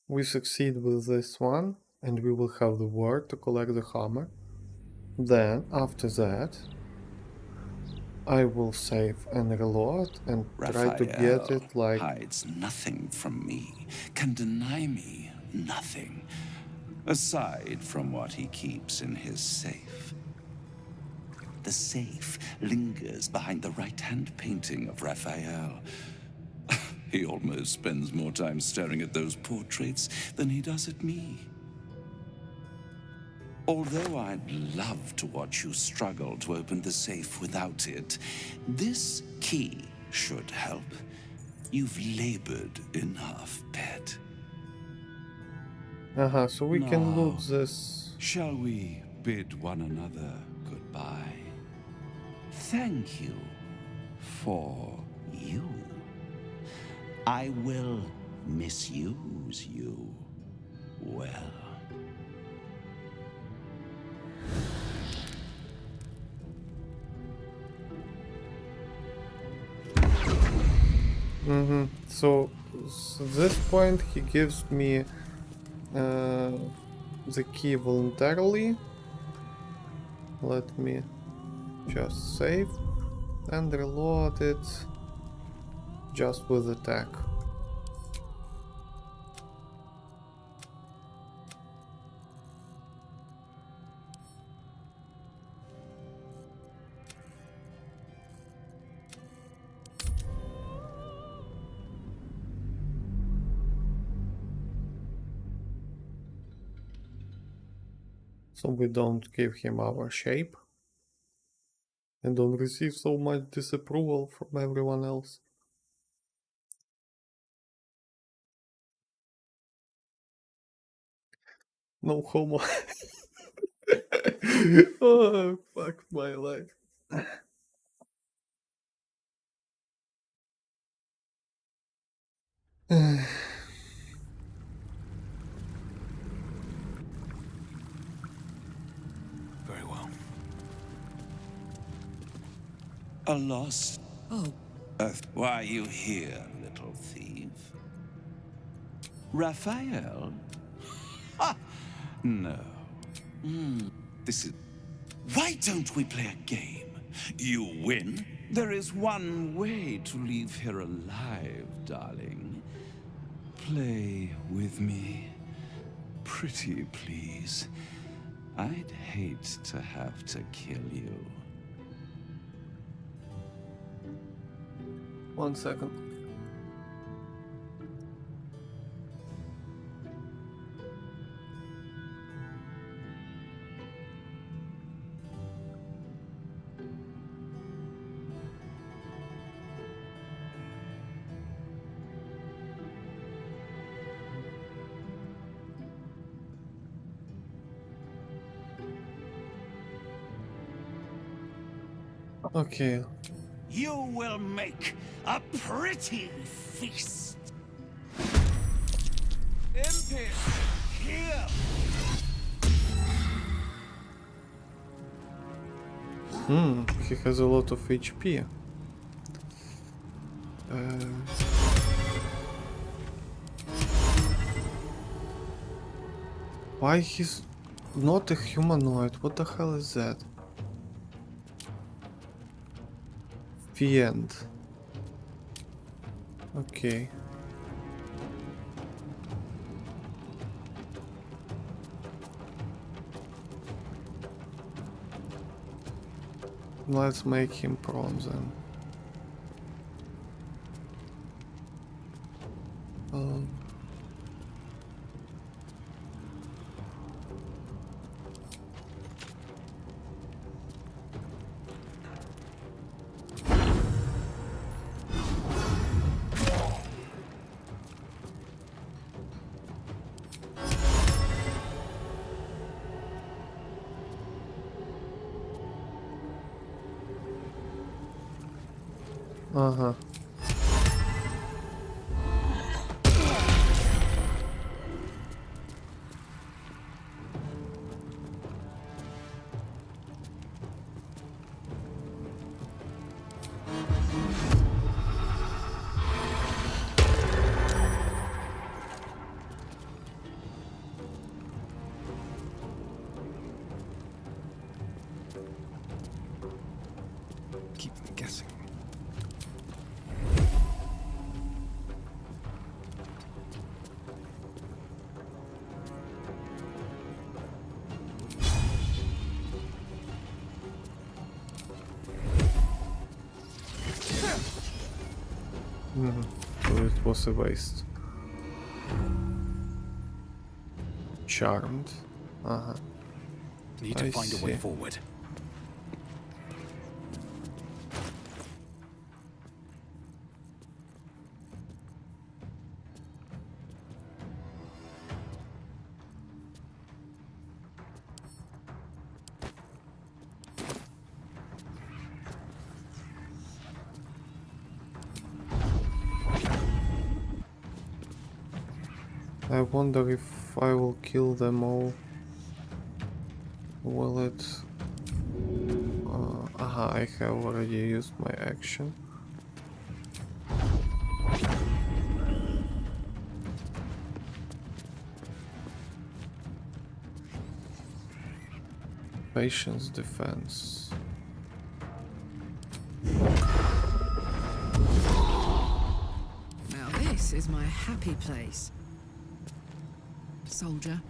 [SPEAKER 2] we succeed with this one, and we will have the word to collect the hammer, then after that I will save and reload and try to get
[SPEAKER 13] Raphael
[SPEAKER 2] it like...
[SPEAKER 13] hides nothing from me, can deny me nothing, aside from what he keeps in his safe. The safe lingers behind the right-hand painting of Raphael. He almost spends more time staring at those portraits than he does at me. Although I'd love to watch you struggle to open the safe without it, this key should help. You've labored enough, pet.
[SPEAKER 2] So we can
[SPEAKER 13] Now,
[SPEAKER 2] loot this.
[SPEAKER 13] Shall we bid one another goodbye? Thank you for you. I will misuse you well.
[SPEAKER 2] So at this point he gives me the key voluntarily. Let me just save and reload it just with attack. So we don't give him our shape and don't receive so much disapproval from everyone else. No homo. Oh, fuck my life.
[SPEAKER 6] Very well.
[SPEAKER 13] A lost earth. Why are you here, little thief? Raphael? Ha! No. This is... Why don't we play a game? You win. There is one way to leave here alive, darling. Play with me. Pretty, please. I'd hate to have to kill you.
[SPEAKER 2] 1 second. Okay.
[SPEAKER 8] You will make a pretty feast. Impy, here.
[SPEAKER 2] He has a lot of HP. Why he's not a humanoid? What the hell is that? Fiend. Okay. Let's make him prone then. So it was a waste. Charmed.
[SPEAKER 19] Need to
[SPEAKER 2] I
[SPEAKER 19] find a way
[SPEAKER 2] see.
[SPEAKER 19] forward.
[SPEAKER 2] I wonder if I will kill them all. Will it... I have already used my action. Patience defense.
[SPEAKER 18] Now this is my happy place. Soldier.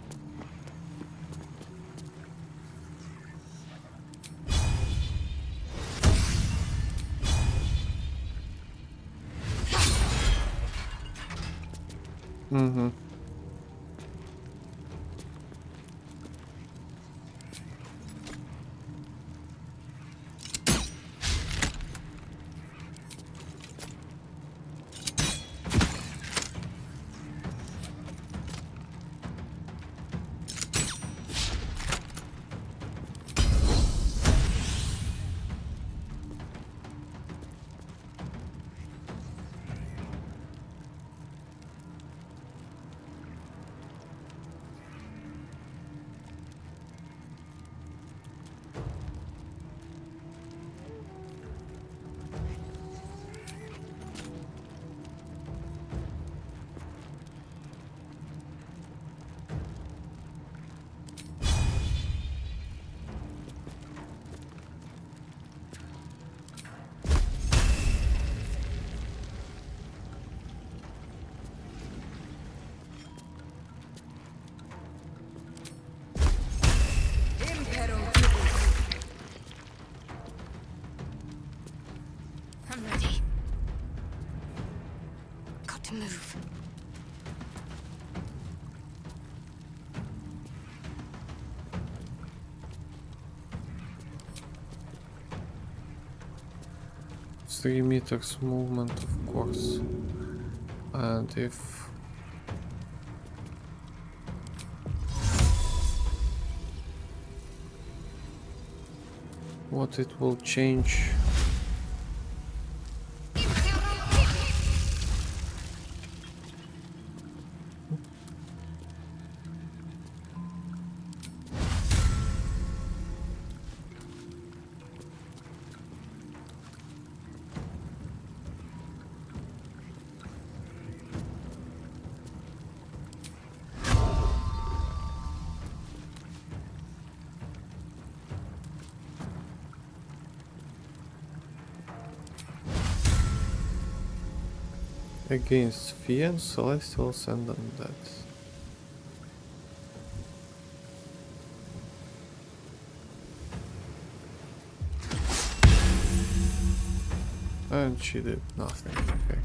[SPEAKER 10] I'm ready. Got to move.
[SPEAKER 2] Three meters movement, of course. And if... what it will change... against fiends, celestials and undead. And she did nothing, okay.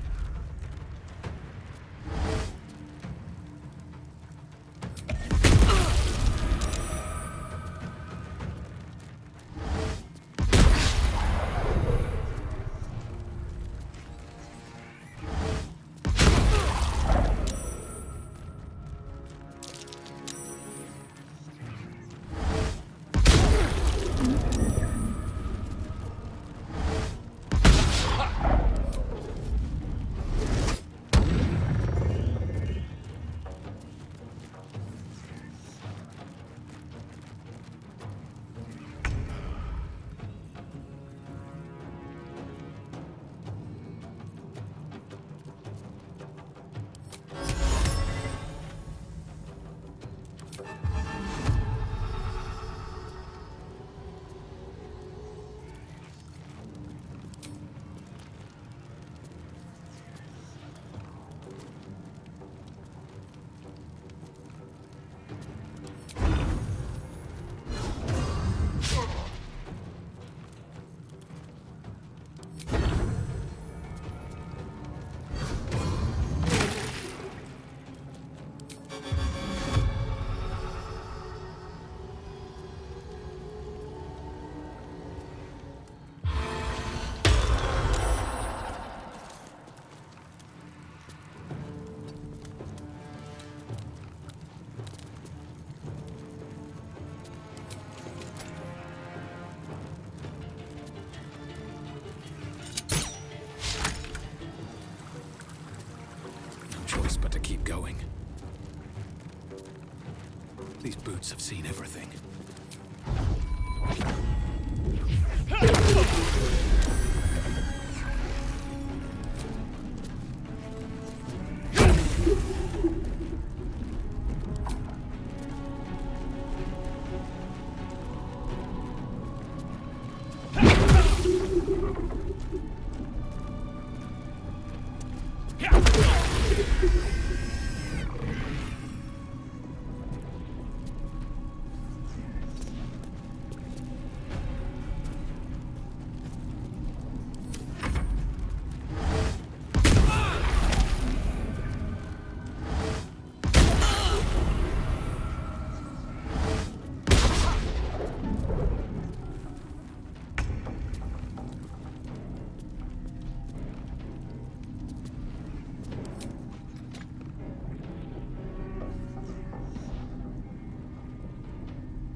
[SPEAKER 19] goats have seen everything.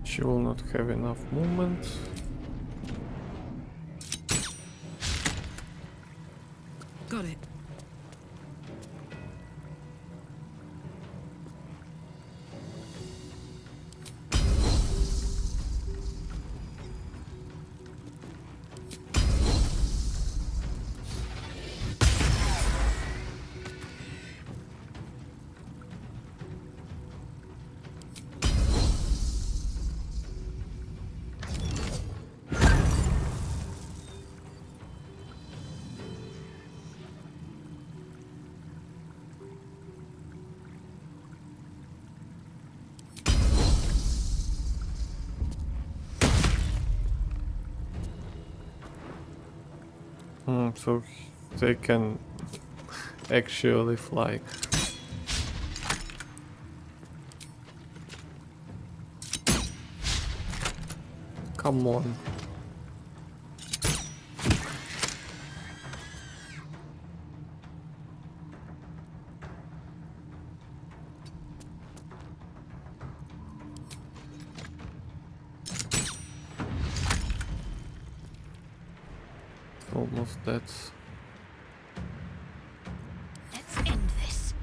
[SPEAKER 2] She will not have enough movement.
[SPEAKER 18] Got it.
[SPEAKER 2] So they can actually fly. Come on. Almost dead.
[SPEAKER 10] Let's end this.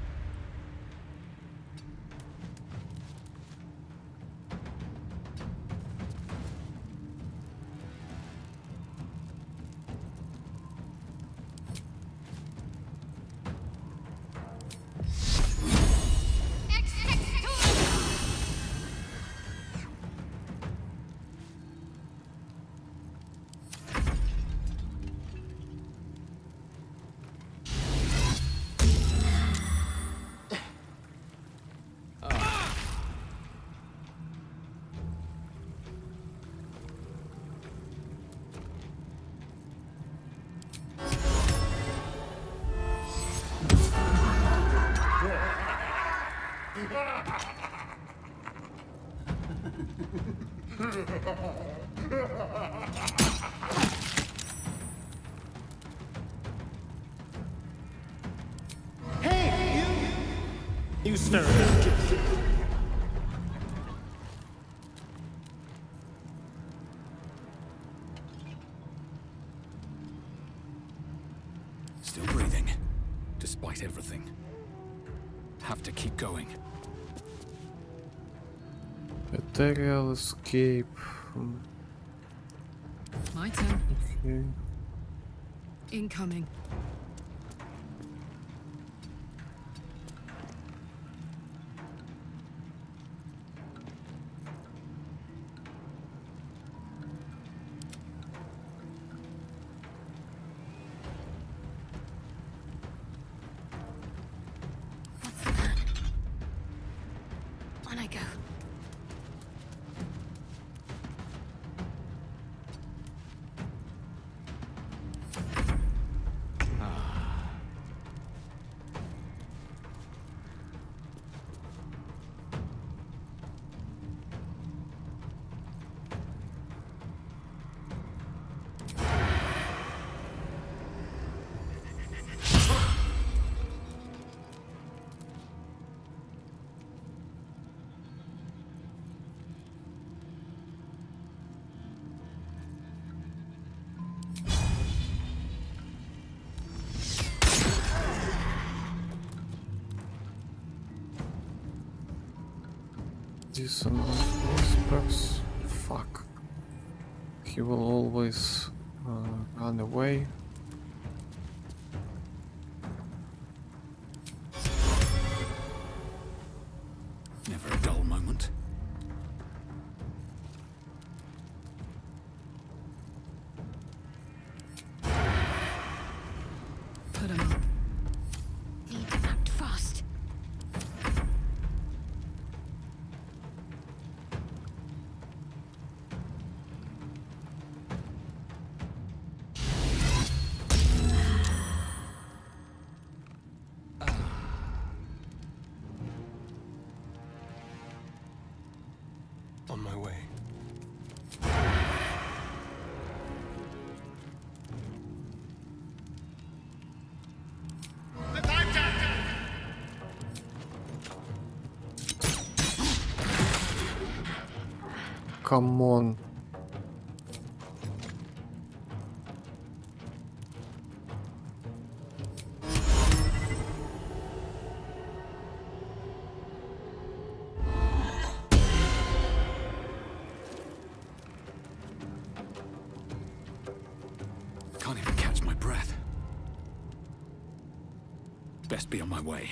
[SPEAKER 16] Hey, you stir up.
[SPEAKER 19] Still breathing, despite everything. Have to keep going.
[SPEAKER 2] Ethereal escape.
[SPEAKER 18] My turn.
[SPEAKER 2] Okay.
[SPEAKER 18] Incoming.
[SPEAKER 10] On I go.
[SPEAKER 19] Ah,
[SPEAKER 2] dissonant whispers. Fuck. He will always run away.
[SPEAKER 19] Never a dull moment.
[SPEAKER 18] Put him up.
[SPEAKER 4] Need to act fast.
[SPEAKER 12] On my way.
[SPEAKER 2] Come on.
[SPEAKER 19] Can't even catch my breath. Best be on my way.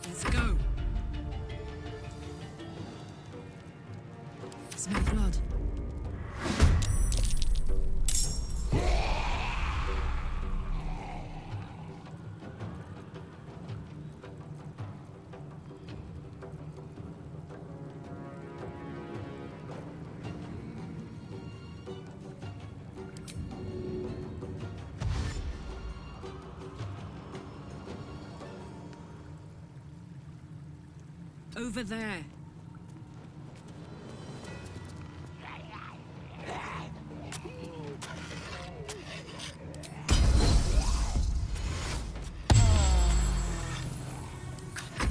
[SPEAKER 18] Let's go. Smell blood. Over there.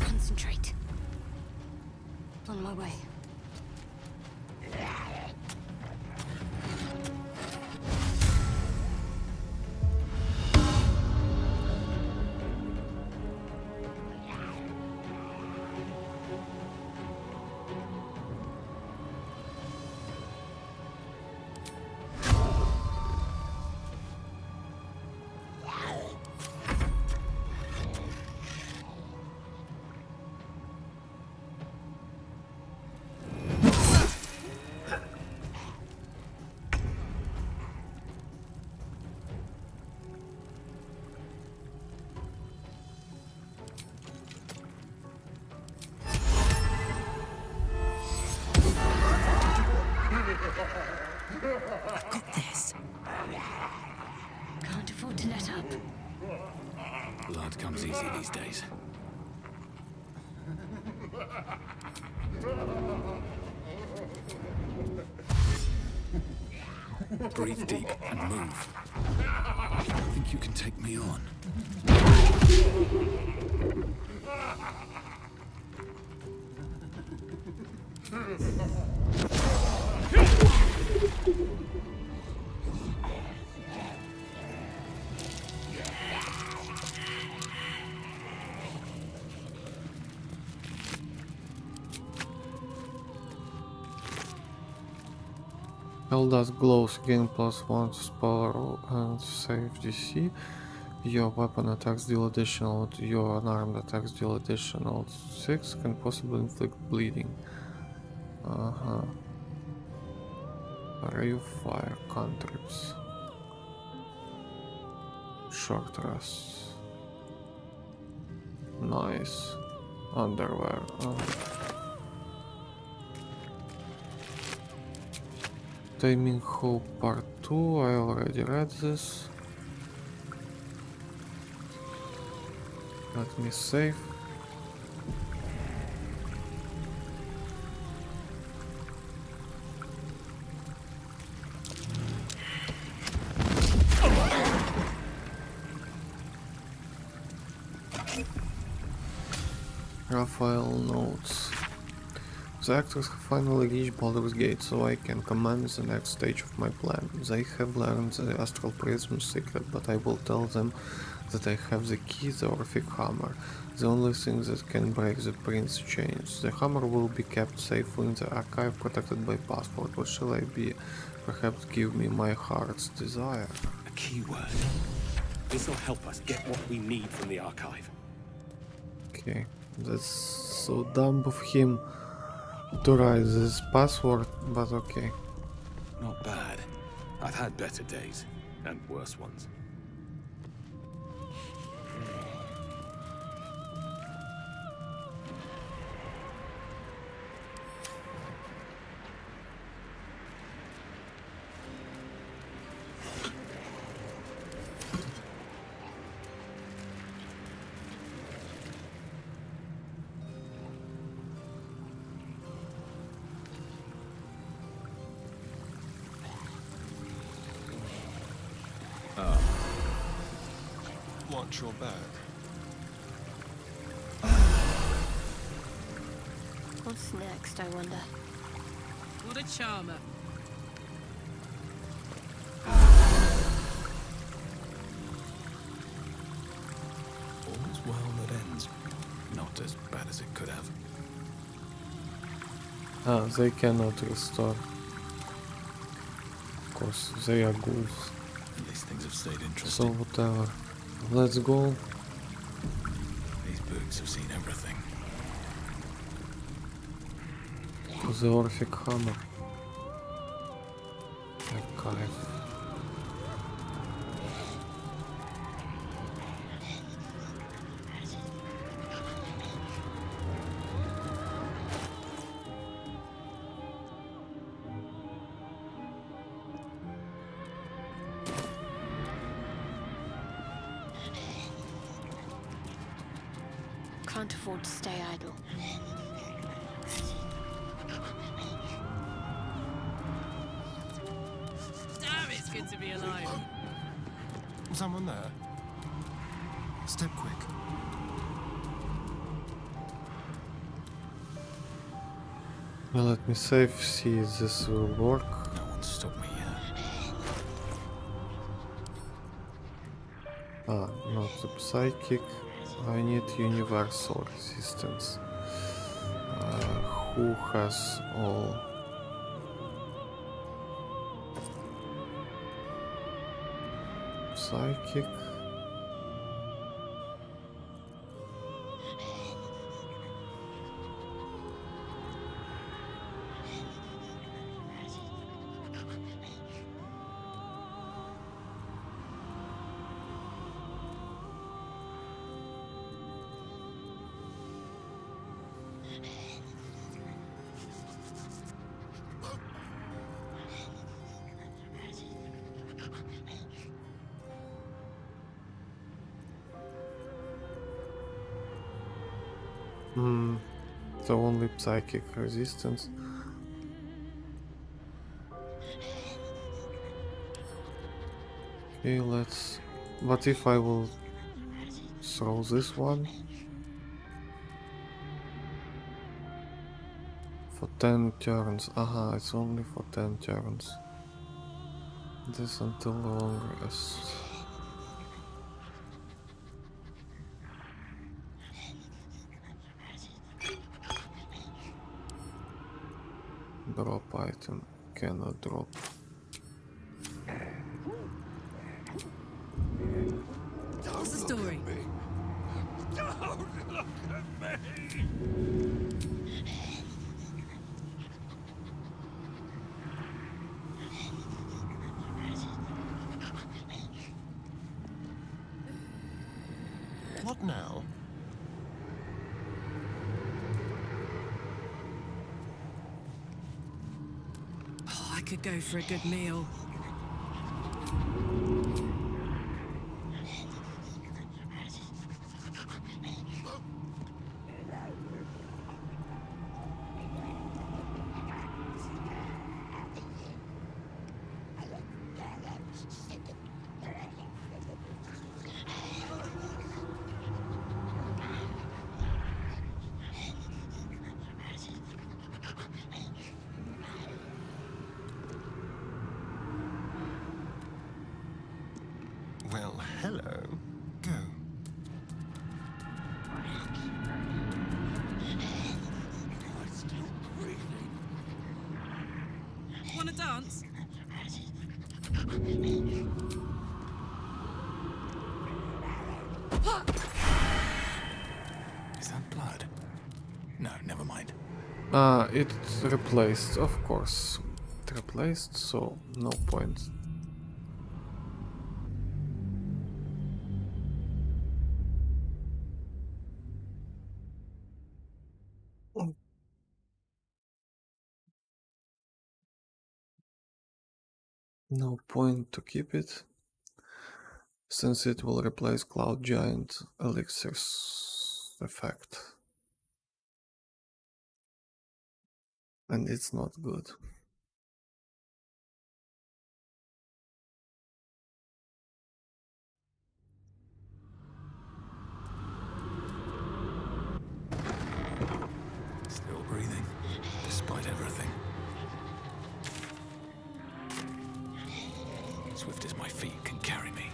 [SPEAKER 4] Concentrate. On my way.
[SPEAKER 18] Got this.
[SPEAKER 4] Can't afford to let up.
[SPEAKER 19] Blood comes easy these days. Breathe deep and move. I think you can take me on.
[SPEAKER 2] Eldast glows gain +1 to spell and save DC. Your weapon attacks deal additional, your unarmed attacks deal additional 6, can possibly inflict bleeding. Ray of fire, cantrips. Short rests. Nice. Underwear. Taming Hope Part 2, I already read this. Let me save. Raphael notes. The actors have finally reached Baldur's Gate, so I can commence the next stage of my plan. They have learned the Astral Prism secret, but I will tell them that I have the key, the Orphic Hammer, the only thing that can break the Prince's chains. The hammer will be kept safely in the archive, protected by password. What shall I be? Perhaps give me my heart's desire.
[SPEAKER 15] A keyword. This will help us get what we need from the archive.
[SPEAKER 2] Okay, that's so dumb of him to write this password, but okay.
[SPEAKER 19] Not bad. I've had better days, and worse ones.
[SPEAKER 12] Watch your back.
[SPEAKER 4] What's next, I wonder?
[SPEAKER 18] What a charmer.
[SPEAKER 19] All's well that ends. Not as bad as it could have.
[SPEAKER 2] Ah, they cannot restore. Of course, they are ghouls.
[SPEAKER 19] At least things have stayed
[SPEAKER 2] So
[SPEAKER 19] interesting.
[SPEAKER 2] whatever. Let's go.
[SPEAKER 19] These boots have seen everything.
[SPEAKER 2] To the Orphic Hammer. Archive.
[SPEAKER 4] Can't afford to stay idle.
[SPEAKER 18] Damn, it's good to be alive.
[SPEAKER 12] Someone there? Step quick.
[SPEAKER 2] Well, let me save, see if this will work.
[SPEAKER 19] No one's stopped me yet.
[SPEAKER 2] Ah, not the psychic. I need universal resistance. Who has all? Psychic. So only psychic resistance. Okay, let's... What if I will throw this one? For 10 turns. Aha, it's only for 10 turns. This until long rest. Drop item. Cannot drop.
[SPEAKER 18] What's the story?
[SPEAKER 21] Don't look at me!
[SPEAKER 12] What now?
[SPEAKER 19] Oh, I
[SPEAKER 18] could go for a good meal.
[SPEAKER 12] Well, hello. Go.
[SPEAKER 18] Wanna dance?
[SPEAKER 19] Is that blood? No, never mind.
[SPEAKER 2] It's replaced, of course. It replaced, so no point. No point to keep it, since it will replace Cloud Giant Elixir's effect. And it's not good.
[SPEAKER 19] Still breathing, despite everything. Swift as my feet can carry me.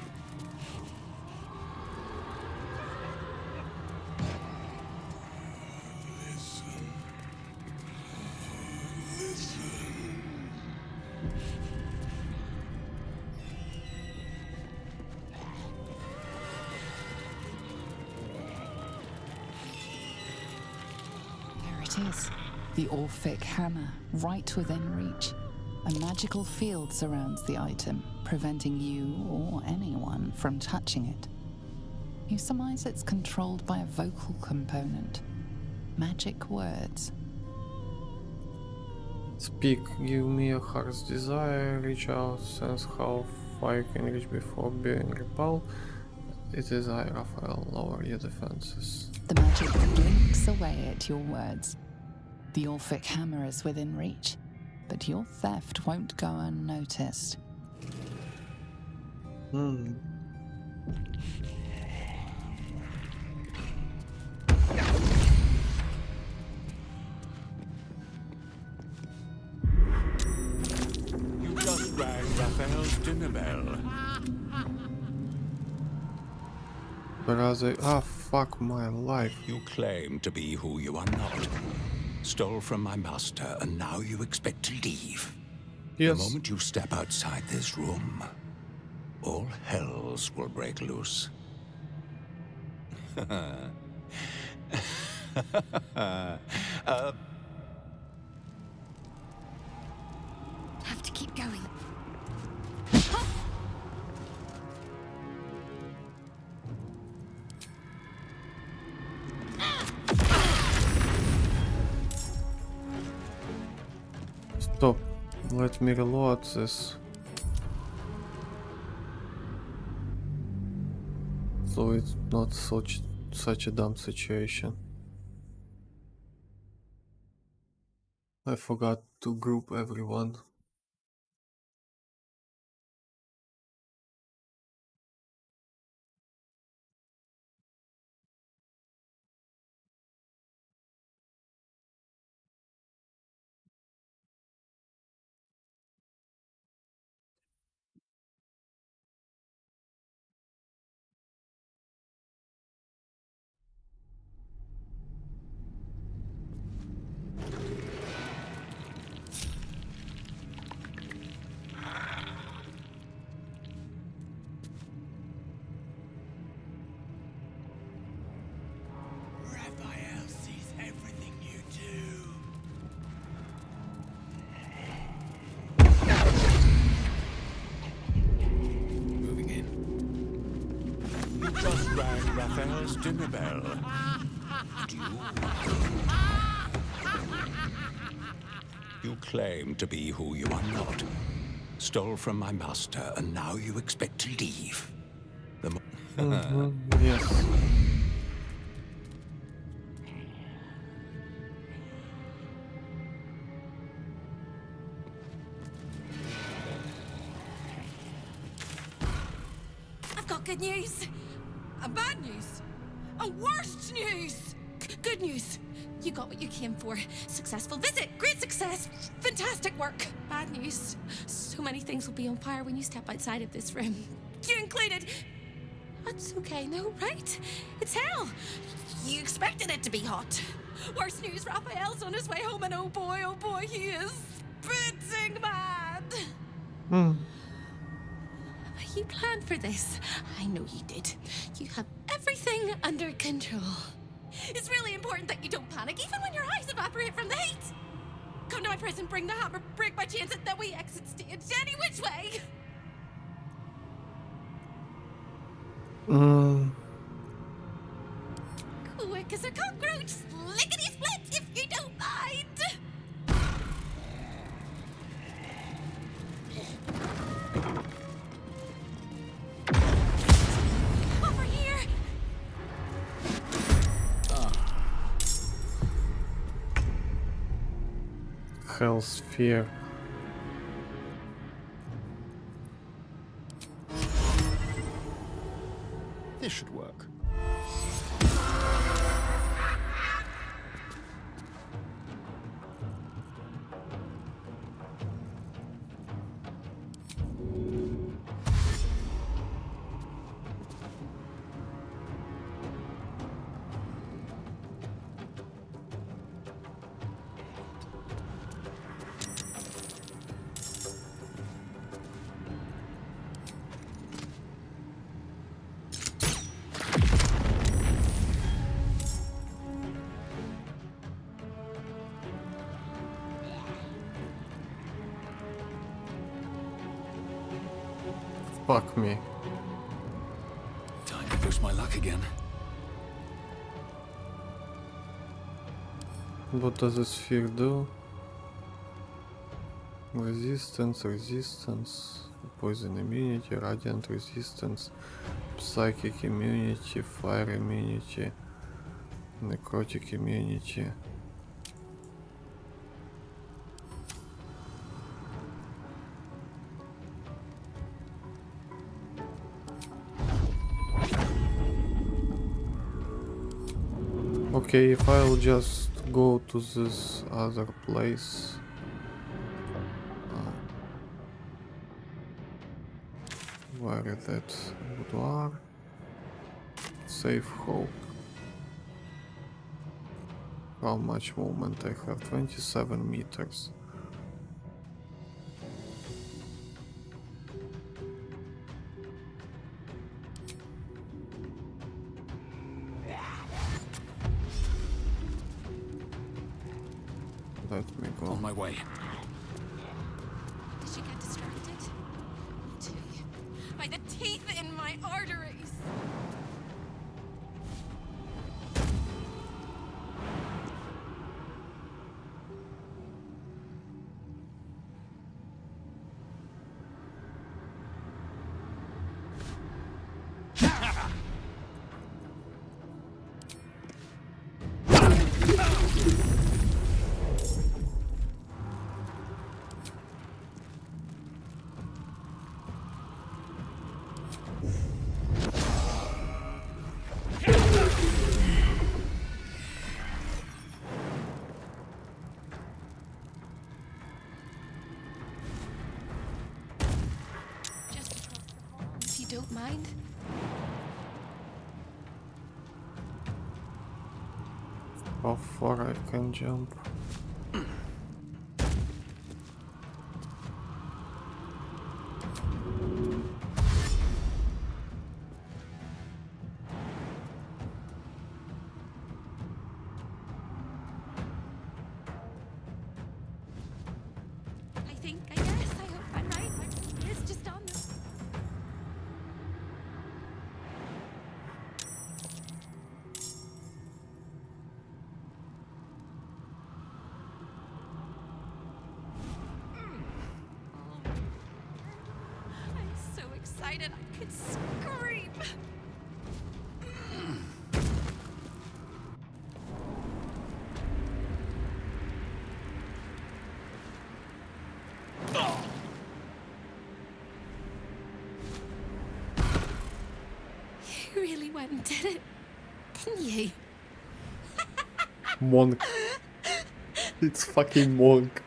[SPEAKER 9] There it is. The Orphic hammer, right within reach. A magical field surrounds the item, preventing you or anyone from touching it. You surmise it's controlled by a vocal component. Magic words.
[SPEAKER 2] Speak, give me a heart's desire, reach out, sense how far you can reach before being repelled. It is I, Raphael, lower your defenses.
[SPEAKER 9] The magic blinks away at your words. The Orphic hammer is within reach, but your theft won't go unnoticed.
[SPEAKER 21] You just rang Raphael's dinner bell.
[SPEAKER 2] Fuck my life.
[SPEAKER 21] You claim to be who you are not. Stole from my master, and now you expect to leave.
[SPEAKER 2] Yes.
[SPEAKER 21] The moment you step outside this room, all hells will break loose.
[SPEAKER 10] Have to keep going.
[SPEAKER 2] Stop. Let me reload this. So it's not such a dumb situation. I forgot to group everyone.
[SPEAKER 21] Raphael sees everything you do. Moving in. You just rang Raphael's dinner bell. You claim to be who you are not. Stole from my master, and now you expect to leave.
[SPEAKER 2] Yes.
[SPEAKER 10] I've got good news. And bad news. And worst news. Good news. You got what you came for. Successful visit. Great success. Fantastic work. Bad news. So many things will be on fire when you step outside of this room. You included. That's okay, no, right? It's hell. You expected it to be hot. Worst news, Raphael's on his way home, and oh boy, he is spitting mad. You planned for this. I know you did. You have everything under control. It's really important that you don't panic, even when your eyes evaporate from the heat. Come to my prison, bring the hammer, break my chains, and then we exit stage any which way. Quick as a cockroach, lickety-split, if you don't mind. Over here.
[SPEAKER 2] Hell sphere.
[SPEAKER 16] This should work.
[SPEAKER 2] Fuck me.
[SPEAKER 19] Time to push my luck again.
[SPEAKER 2] What does the sphere do? Resistance, poison immunity, radiant resistance, psychic immunity, fire immunity, necrotic immunity. Okay, if I'll just go to this other place. Where is that boudoir? Safe hope. How much movement I have? 27 meters. Let me go.
[SPEAKER 19] On my way.
[SPEAKER 10] Did you get distracted? Me too. By the teeth in my arteries. If you don't mind.
[SPEAKER 2] How far I can jump?
[SPEAKER 10] I guess. I hope I'm right. It's just on the... decided I could scream. You really went and did it, didn't you?
[SPEAKER 2] Monk. It's fucking Monk.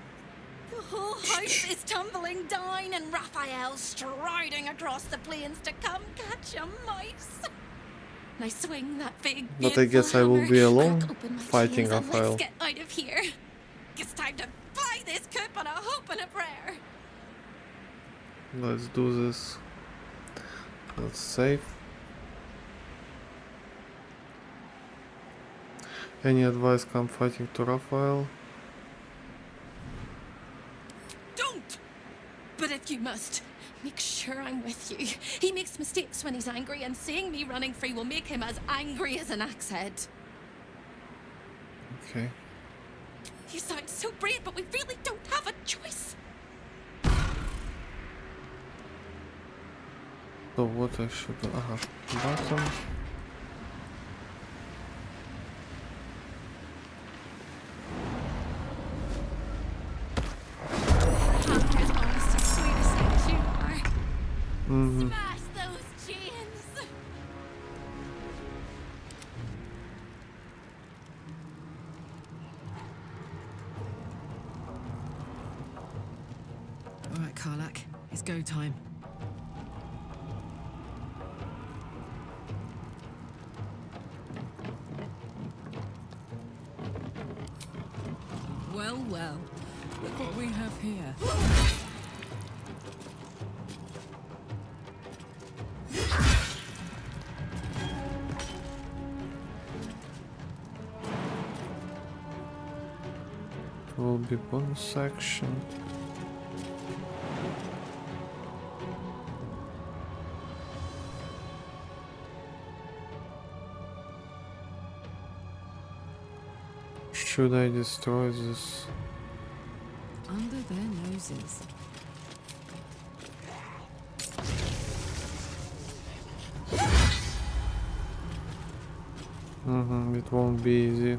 [SPEAKER 10] The whole house is tumbling down and Raphael striding across the plains to come catch a mouse. Now swing that big
[SPEAKER 2] But I guess I will be alone fighting
[SPEAKER 10] chains and
[SPEAKER 2] Raphael.
[SPEAKER 10] let's get out of here. It's time to fly this coop on a hope and a prayer.
[SPEAKER 2] Let's do this. Let's save. Any advice come fighting to Raphael?
[SPEAKER 10] Don't! But if you must, make sure I'm with you. He makes mistakes when he's angry, and seeing me running free will make him as angry as an axe head.
[SPEAKER 2] Okay.
[SPEAKER 10] You sound so brave, but we really don't have a choice.
[SPEAKER 2] So what I should do? Button.
[SPEAKER 10] Hunter's honest and sweetest as you are.
[SPEAKER 2] Mm-hmm.
[SPEAKER 10] Smash those chains!
[SPEAKER 18] All right, Karlak, it's go time. Well, well, look what we have here.
[SPEAKER 2] It will be bonus action. Should I destroy this?
[SPEAKER 18] Under their noses.
[SPEAKER 2] It won't be easy.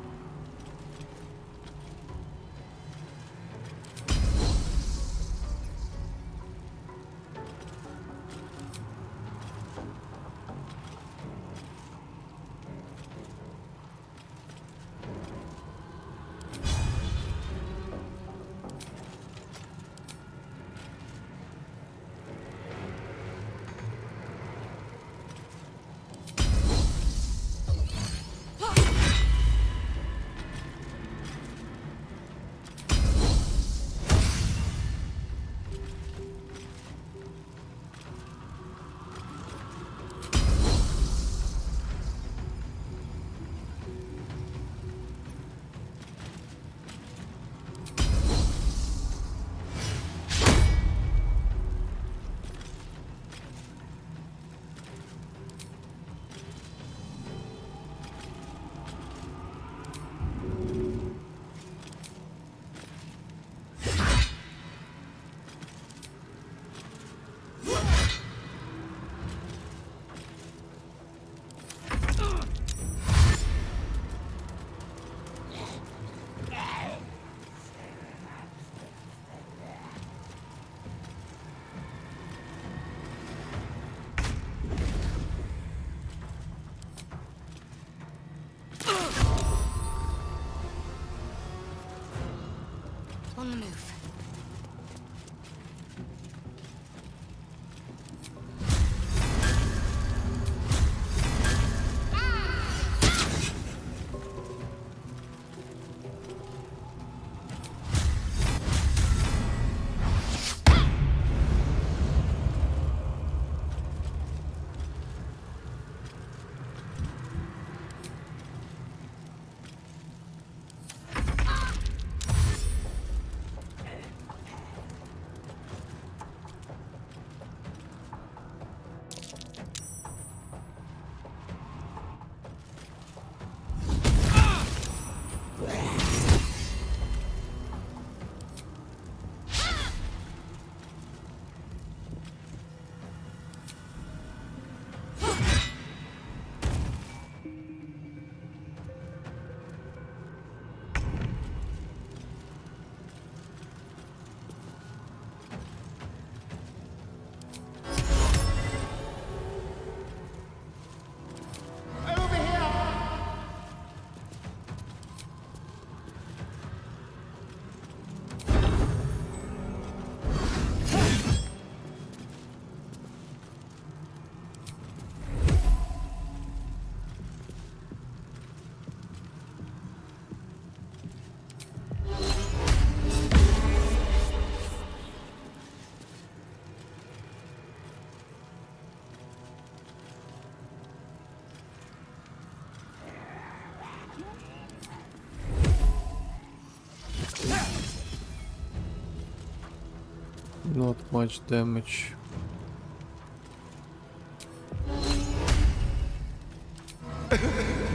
[SPEAKER 2] Not much damage.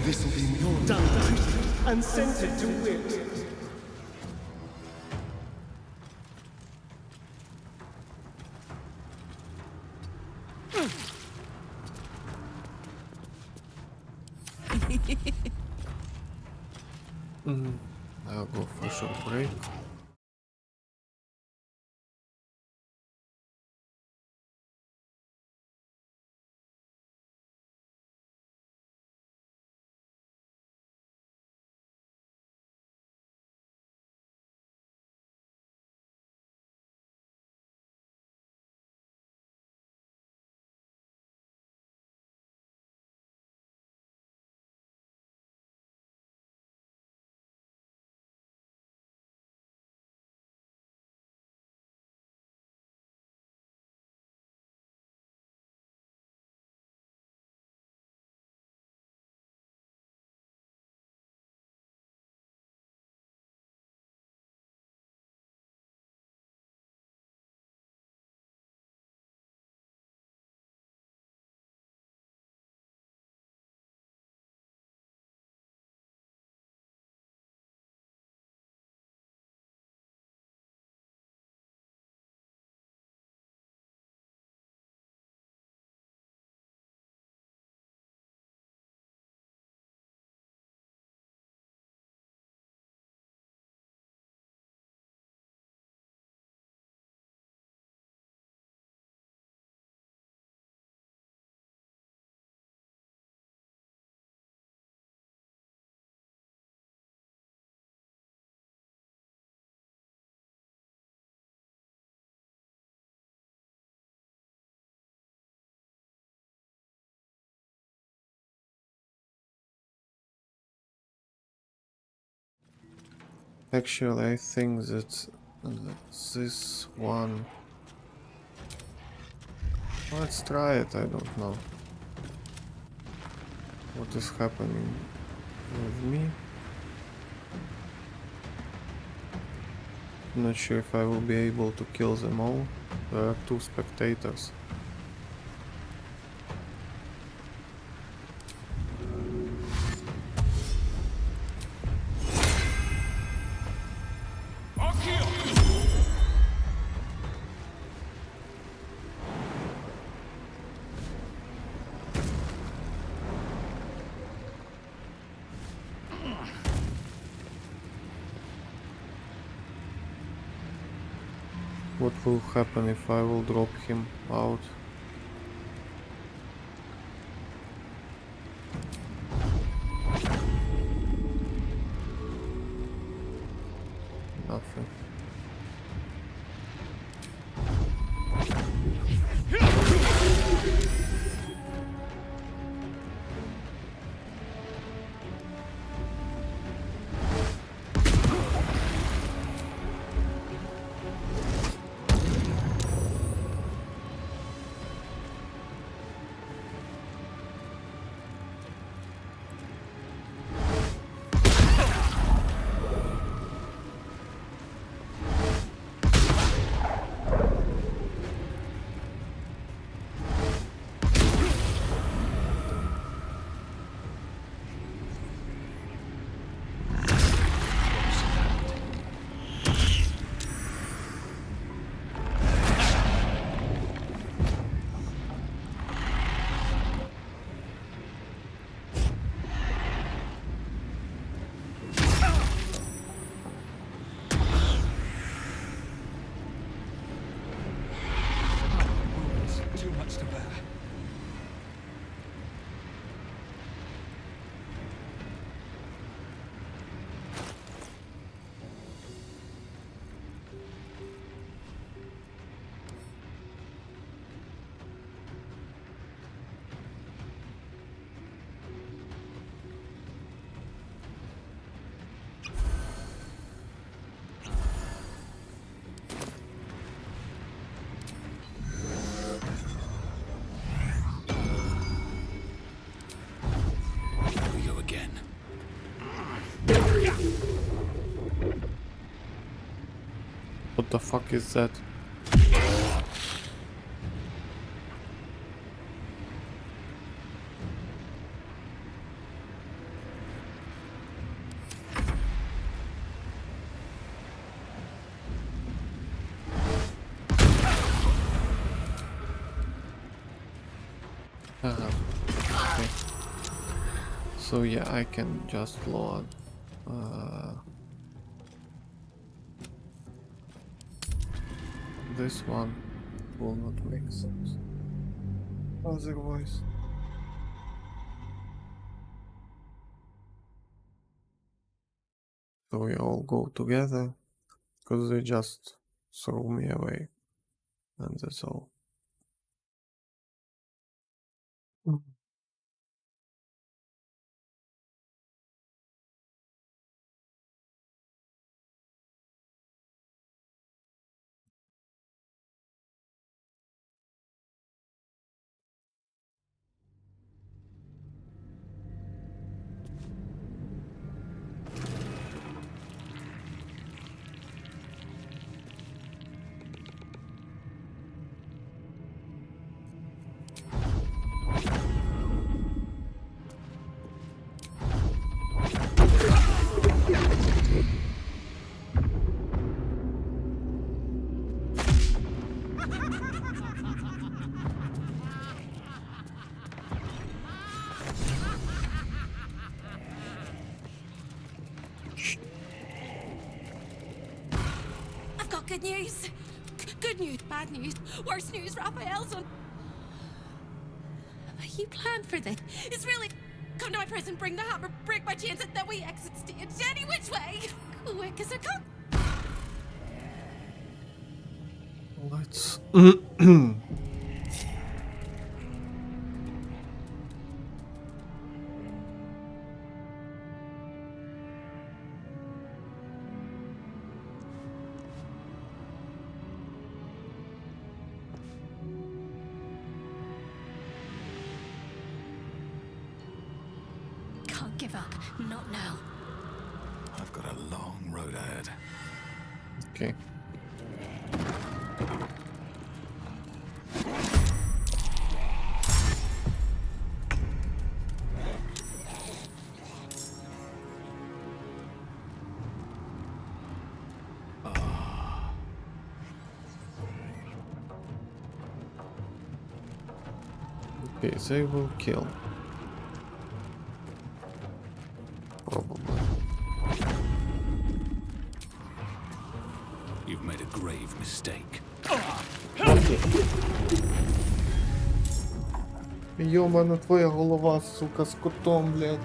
[SPEAKER 16] This will be your done and sent it to wit.
[SPEAKER 2] I'll go for a short break. Actually, I think that this one... Let's try it, I don't know. What is happening with me? Not sure if I will be able to kill them all. There are 2 spectators. What will happen if I will drop him out? Nothing. What the fuck is that? Okay. So yeah, I can just load this one. Will not make sense otherwise. So we all go together because they just throw me away, and that's all.
[SPEAKER 10] I've got good news. Good news, bad news, worse news. Raphael's on. You planned for this. It's really come to my prison, bring the hammer, break my chains, and then we exit stage any which way. Quick as a cut.
[SPEAKER 2] Let's.
[SPEAKER 10] Can't give up. Not now.
[SPEAKER 6] I've got a long road ahead.
[SPEAKER 2] Okay. Okay, they will kill. Probably.
[SPEAKER 19] You've made a grave mistake.
[SPEAKER 2] Ёбана твоя голова, сука, с котом, блядь.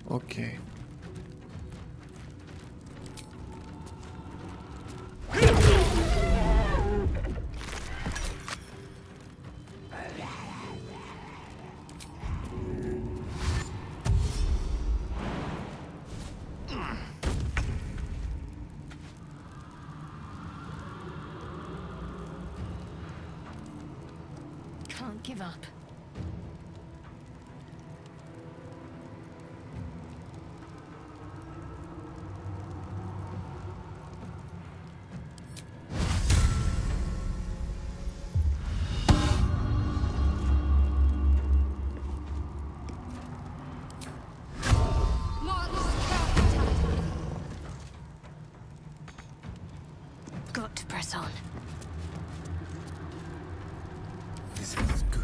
[SPEAKER 2] Okay.
[SPEAKER 10] Can't give up. Got to press on.
[SPEAKER 6] This feels good.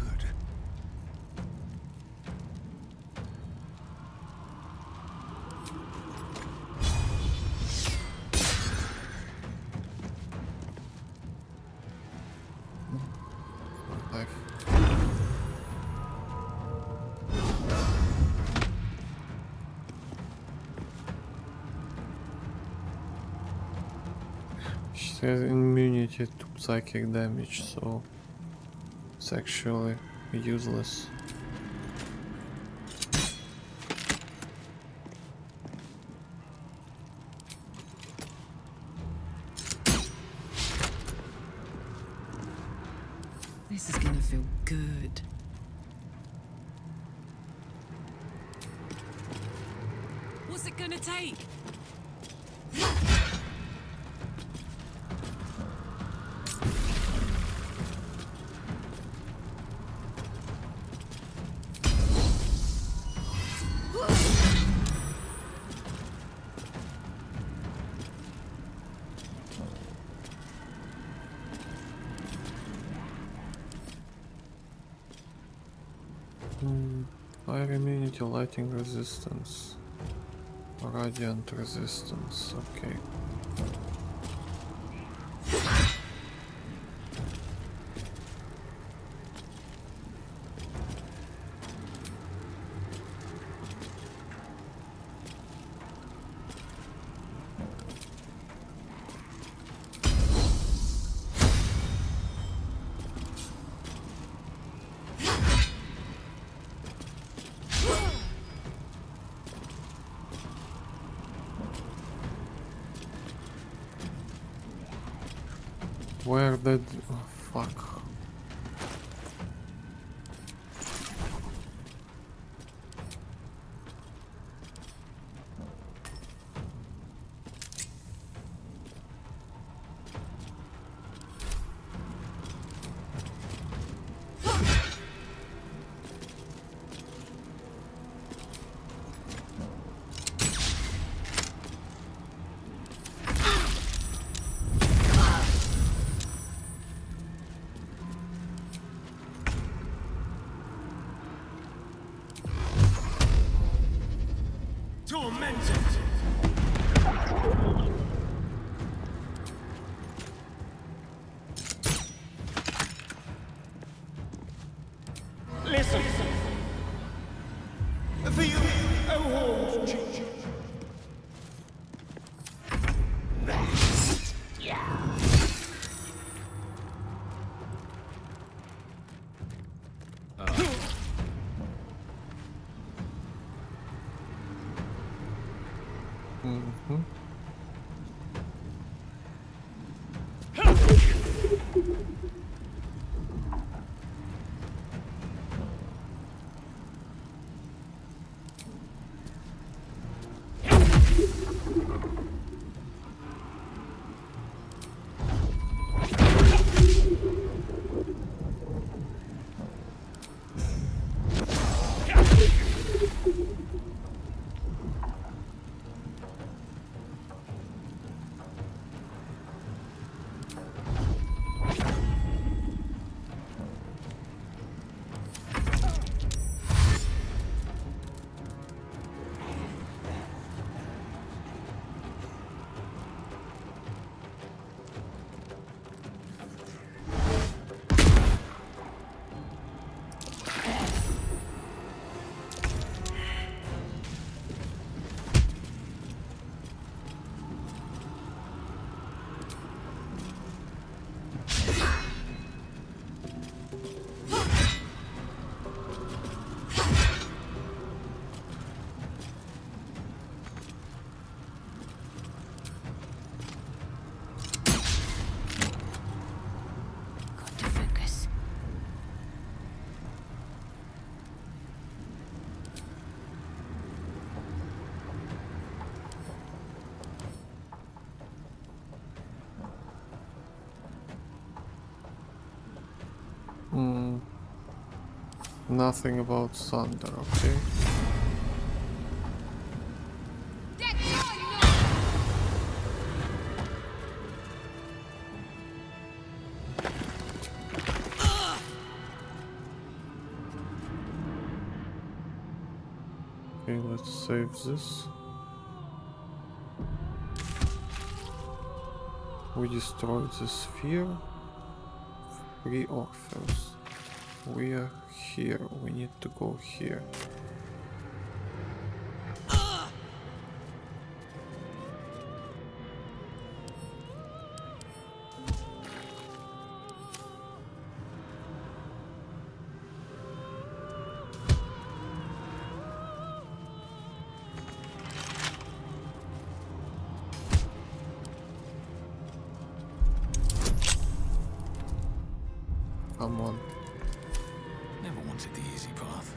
[SPEAKER 2] has immunity to psychic damage, so it's actually useless.
[SPEAKER 22] This is gonna feel good. What's it gonna take?
[SPEAKER 2] Fire immunity, lighting resistance, radiant resistance, okay. Where did... oh, fuck.
[SPEAKER 8] Tormented! Listen! For you, oh horned chief.
[SPEAKER 2] Nothing about thunder, okay. Okay, let's save this. We destroyed the sphere. 3 orphans. We are here. We need to go here. someone.
[SPEAKER 19] Never wanted the easy path.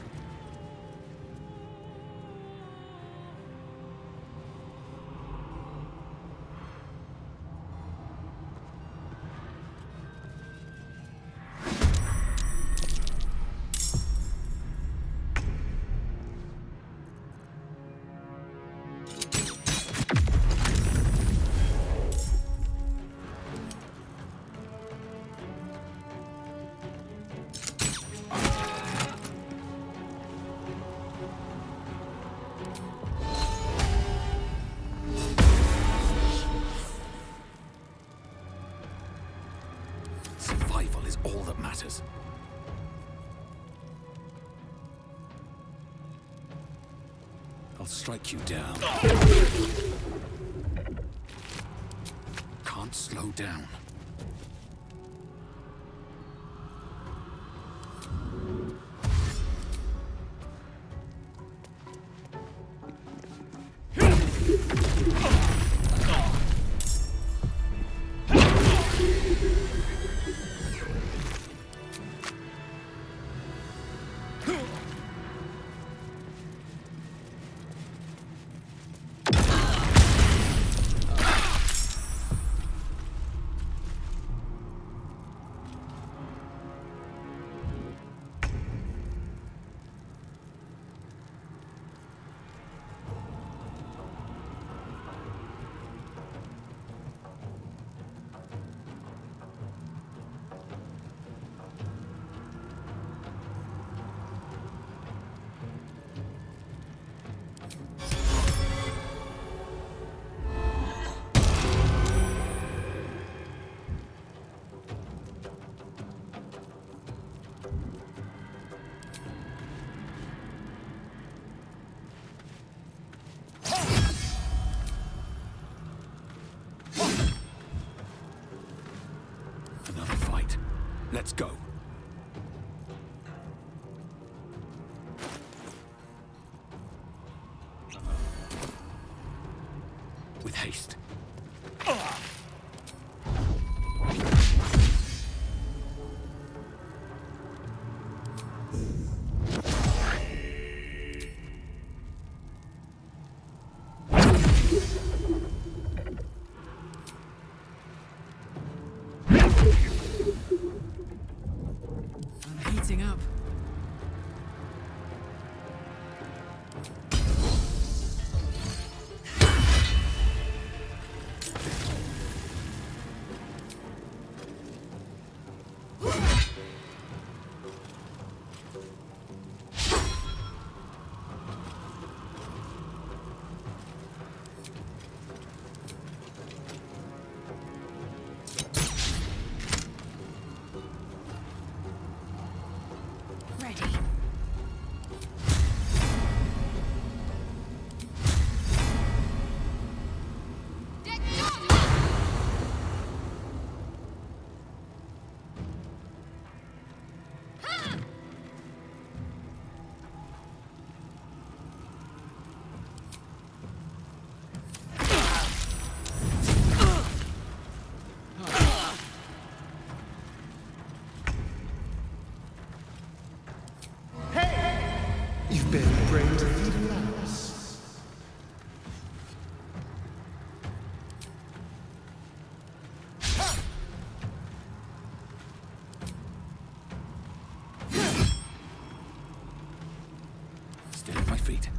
[SPEAKER 19] Survival is all that matters. I'll strike you down. Can't slow down. Another fight. Let's go. With haste.
[SPEAKER 18] I'm heating up.
[SPEAKER 10] Ready.
[SPEAKER 16] You've been brave to feed us.
[SPEAKER 19] Stay at my feet.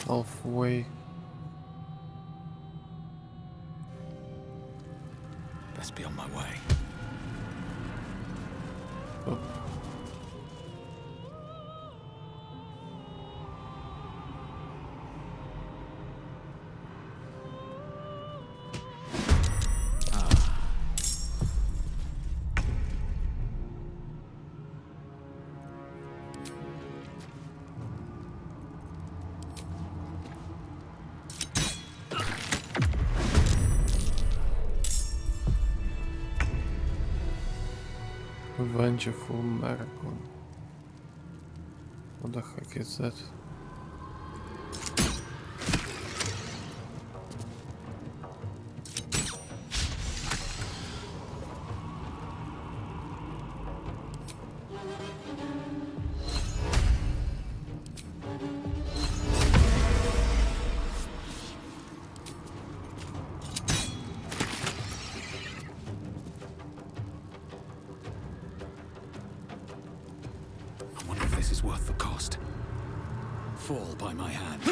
[SPEAKER 2] Halfway.
[SPEAKER 19] Best be on my way.
[SPEAKER 2] Oh. Vengeful Marathon. What the heck is that?
[SPEAKER 19] Worth the cost. Fall by my hand.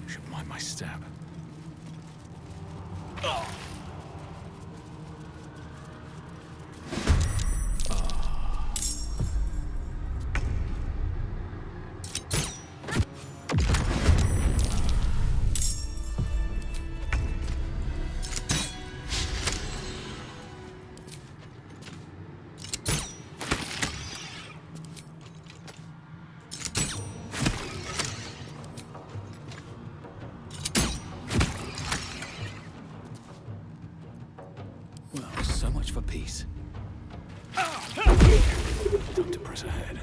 [SPEAKER 19] Should mind my step. So much for peace. Time to press ahead.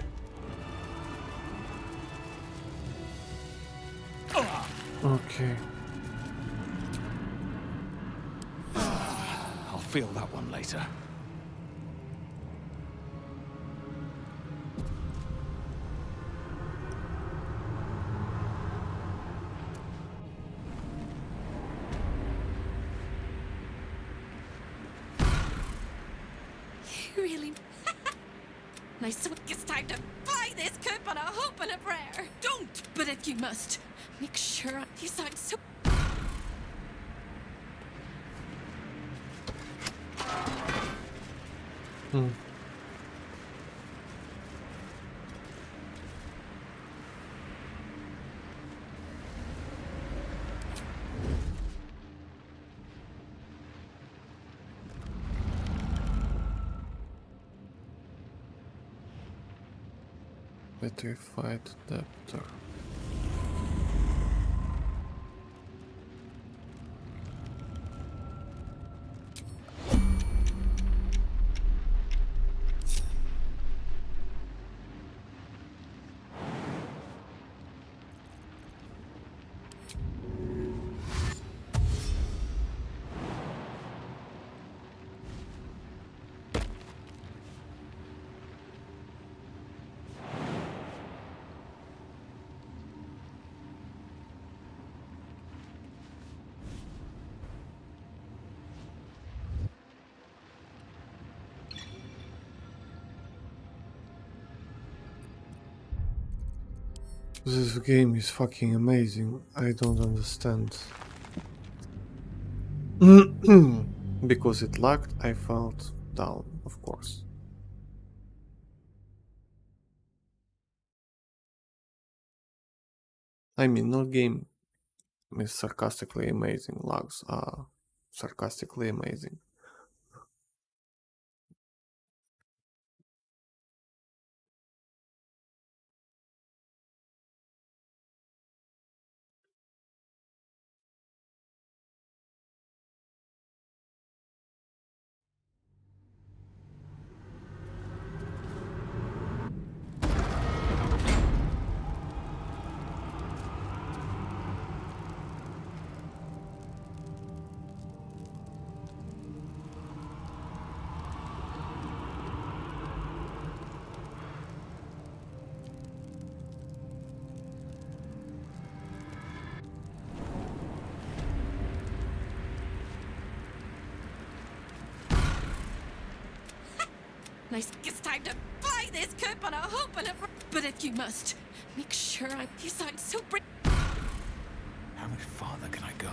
[SPEAKER 2] Okay.
[SPEAKER 19] I'll feel that one later.
[SPEAKER 10] Really? Nice. It's time to fly this coop on a hope and a prayer. Don't! But if you must, make sure you sound so...
[SPEAKER 2] Petrified Debtor. This game is fucking amazing. I don't understand. Because it lagged, I felt down, of course. I mean, no game is sarcastically amazing. Lags are sarcastically amazing.
[SPEAKER 10] I think it's time to fly this coop on a hoop and a... But if you must, make sure you sound so brave.
[SPEAKER 6] How much farther can I go?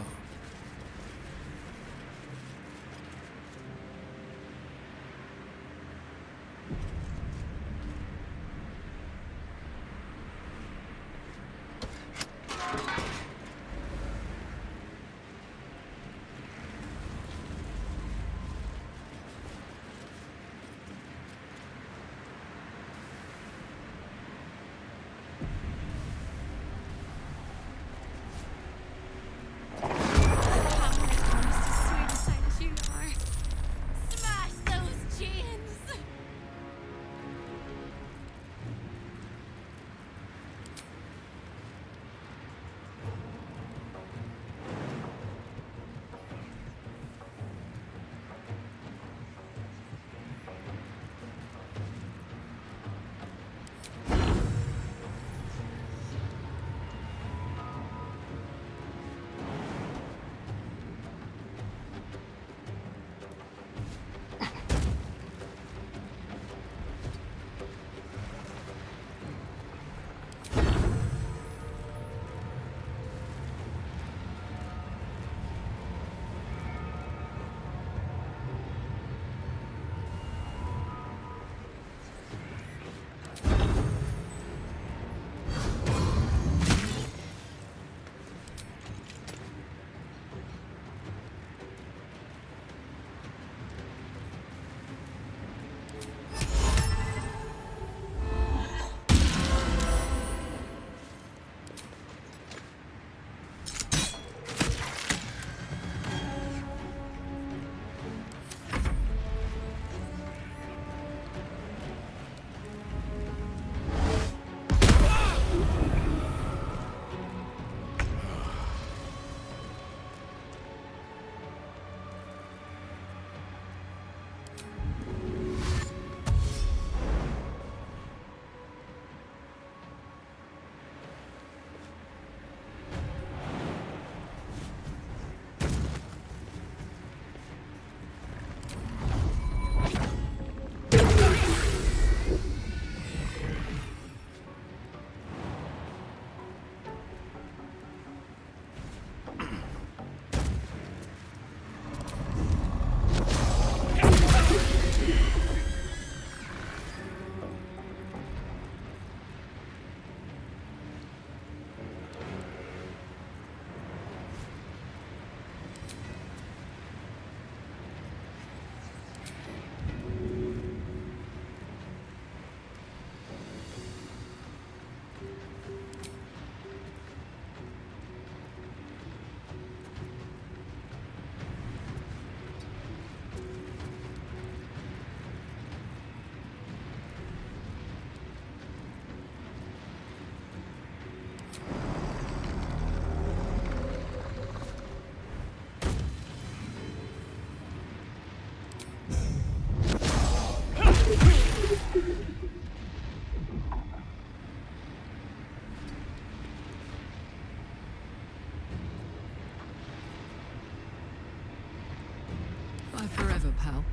[SPEAKER 18] Bye forever, pal.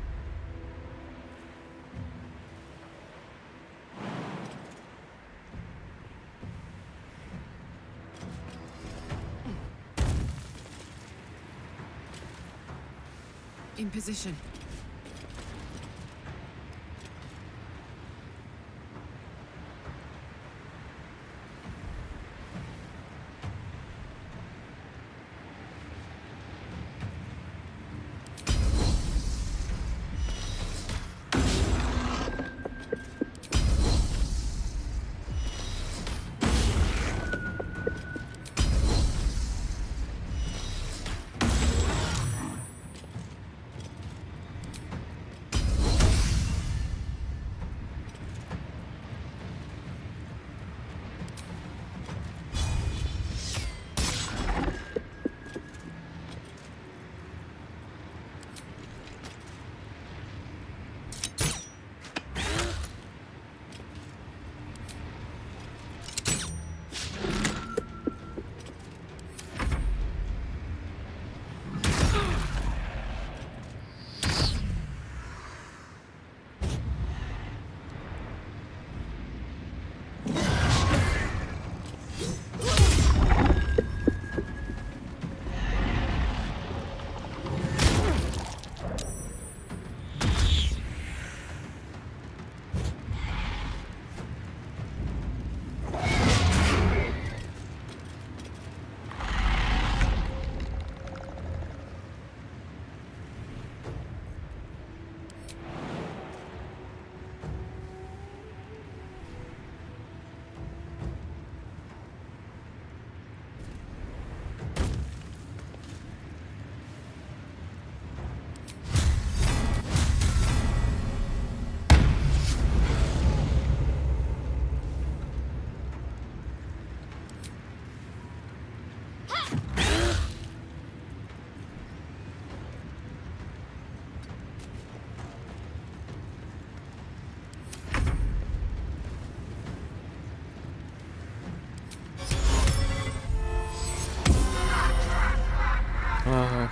[SPEAKER 18] In position.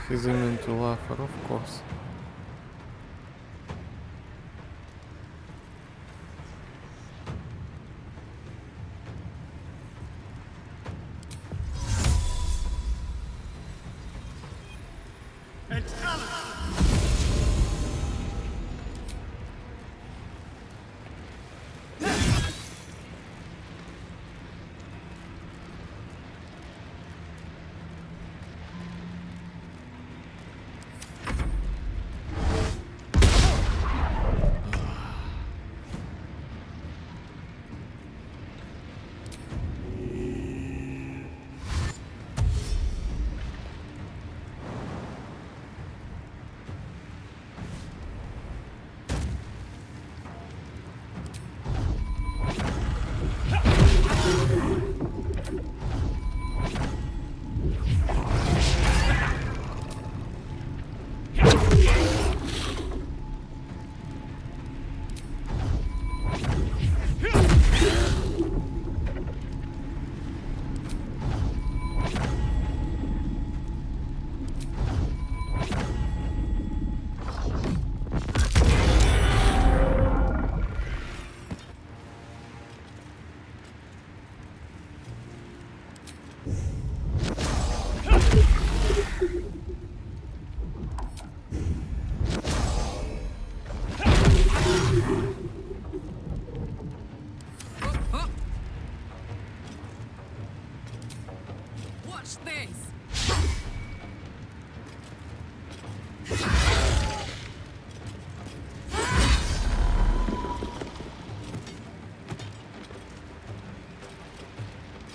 [SPEAKER 2] He's immune to laughter, of course.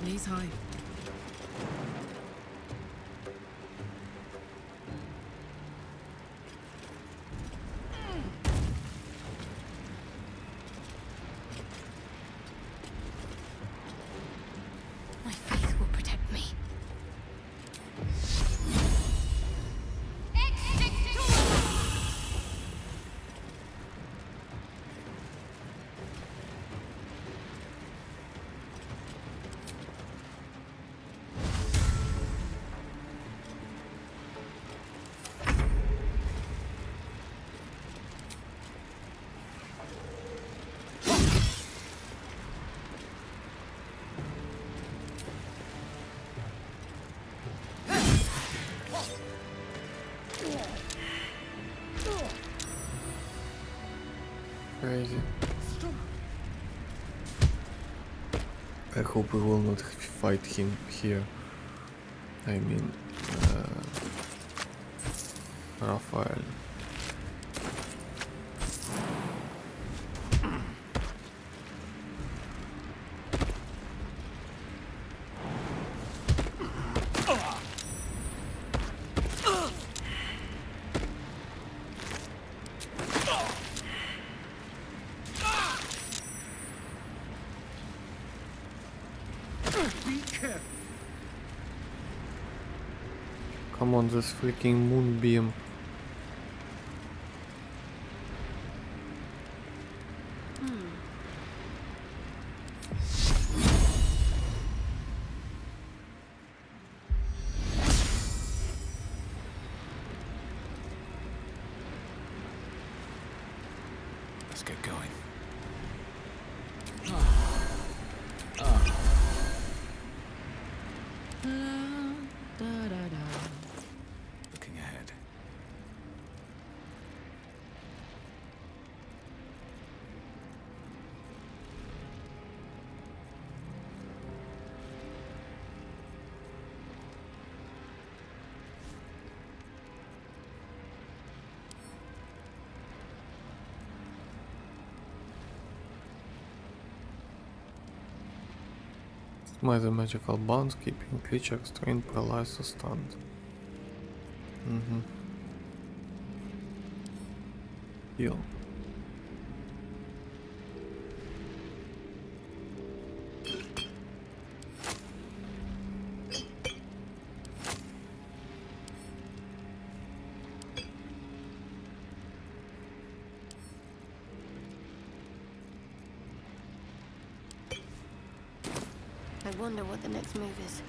[SPEAKER 18] Knees high.
[SPEAKER 10] My faith will protect me.
[SPEAKER 2] Crazy. I hope we will not fight him here. I mean, Raphael. Come on, this freaking moonbeam.
[SPEAKER 19] Let's get going. Looking ahead.
[SPEAKER 2] Smite magical bonds, keeping creatures trained, paralyzed, or stunned. Heal.
[SPEAKER 4] I wonder what the next move is.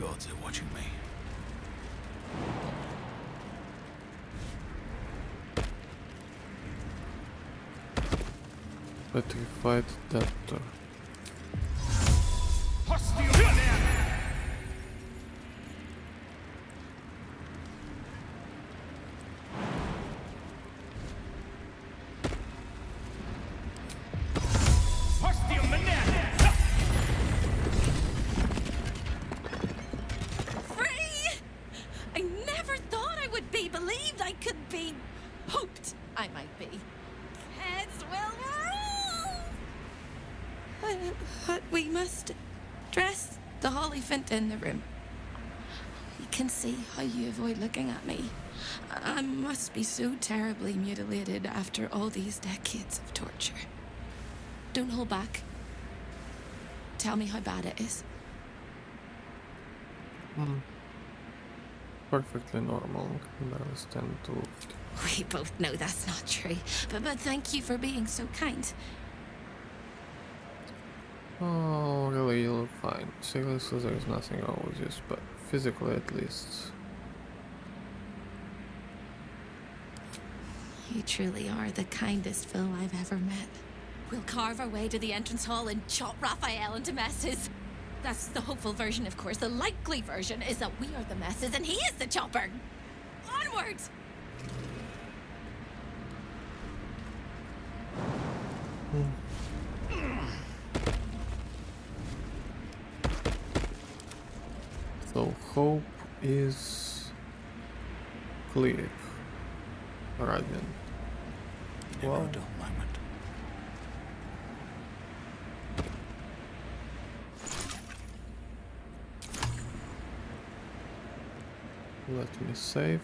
[SPEAKER 19] gods are watching me.
[SPEAKER 2] Petrified debtor.
[SPEAKER 10] We must dress the Hollyphant in the room. You can see how you avoid looking at me. I must be so terribly mutilated after all these decades of torture. Don't hold back. Tell me how bad it is.
[SPEAKER 2] Perfectly normal. Barely stand to lift.
[SPEAKER 10] We both know that's not true. But thank you for being so kind.
[SPEAKER 2] Oh, really, you look fine. Seriously, there's nothing wrong with this, but physically at least.
[SPEAKER 10] You truly are the kindest Phil I've ever met. We'll carve our way to the entrance hall and chop Raphael into messes. That's the hopeful version, of course. The likely version is that we are the messes and he is the chopper. Onwards!
[SPEAKER 2] So hope is clear. Right then.
[SPEAKER 19] Never a dull moment.
[SPEAKER 2] Let me save.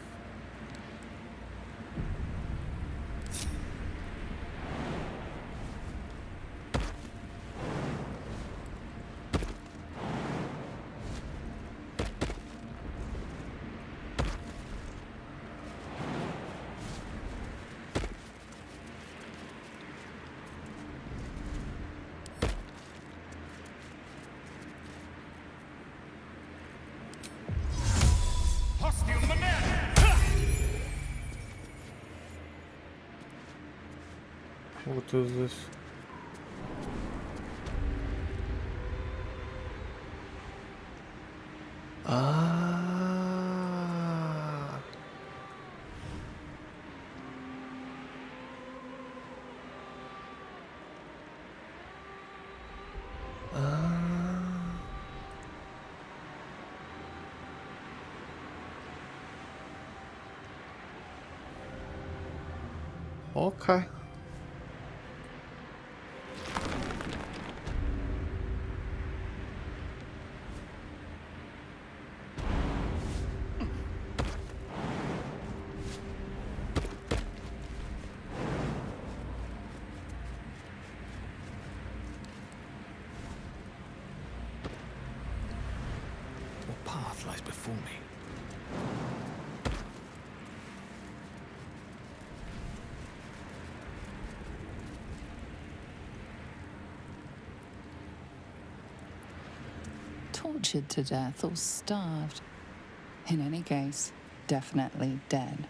[SPEAKER 2] What is this? Ah. Okay.
[SPEAKER 19] What path lies before me?
[SPEAKER 9] Tortured to death or starved. In any case, definitely dead.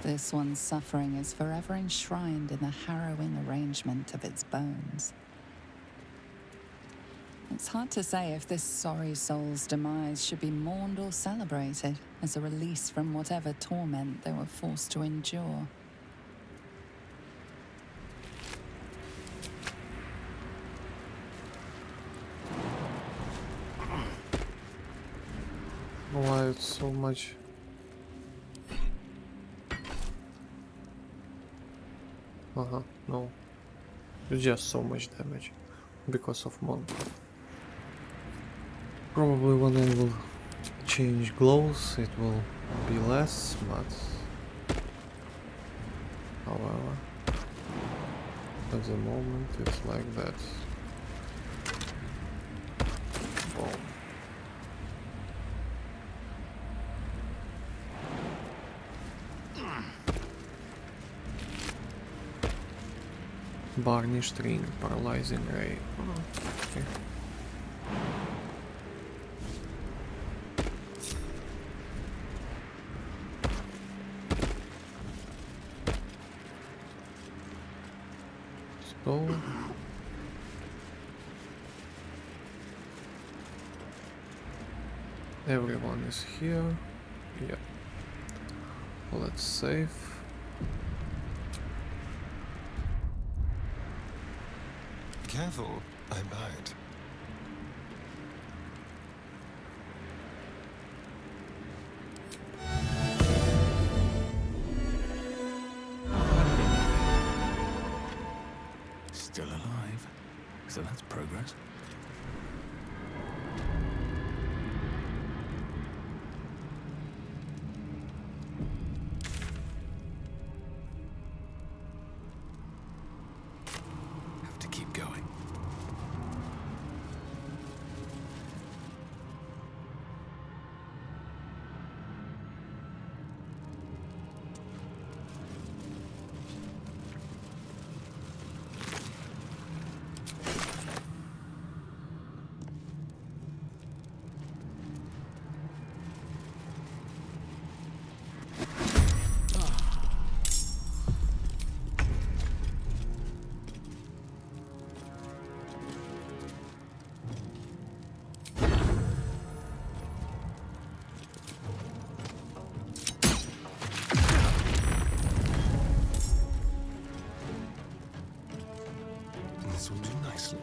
[SPEAKER 9] This one's suffering is forever enshrined in the harrowing arrangement of its bones. It's hard to say if this sorry soul's demise should be mourned or celebrated as a release from whatever torment they were forced to endure.
[SPEAKER 2] Why it's so much? No. It's just so much damage because of Monk. Probably when I will change glows it will be less, but however, at the moment it's like that. Boom. Varnished ring, paralyzing ray. Oh, okay. So everyone is here. Yeah. Let's save.
[SPEAKER 12] Careful, I bite.
[SPEAKER 6] Still alive. So that's progress. Have to keep going.
[SPEAKER 12] This will do nicely.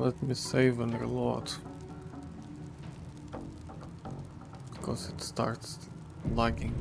[SPEAKER 2] Let me save and reload. Because it starts lagging.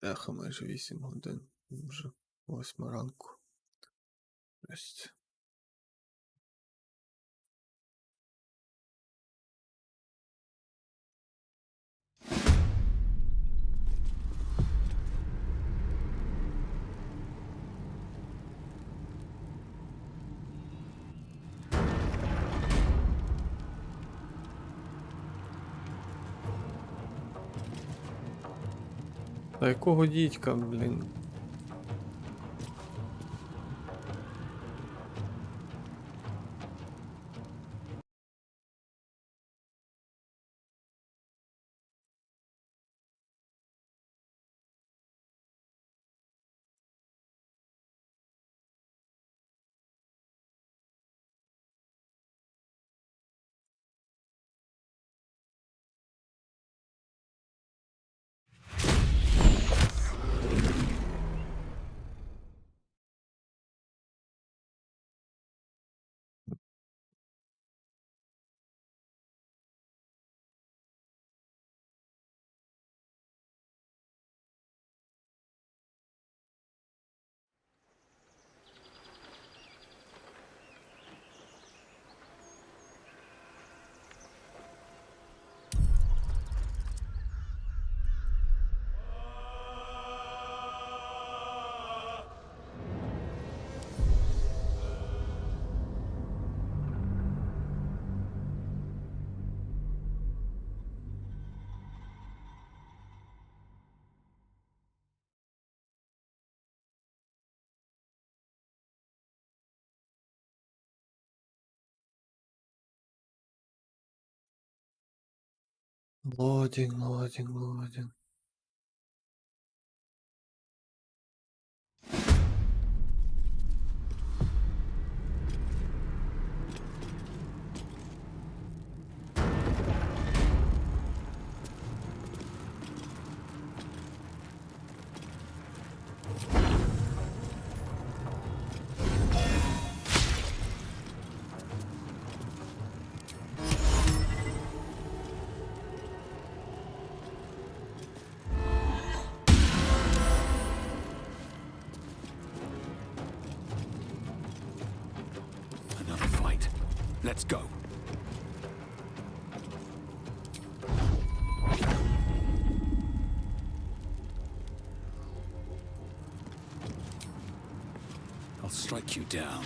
[SPEAKER 2] Еха, майже 8 годин. Вже 8 ранку. Ось. Та якого дідька, блін? Loading, loading, loading.
[SPEAKER 19] Another fight. Let's go. I'll strike you down.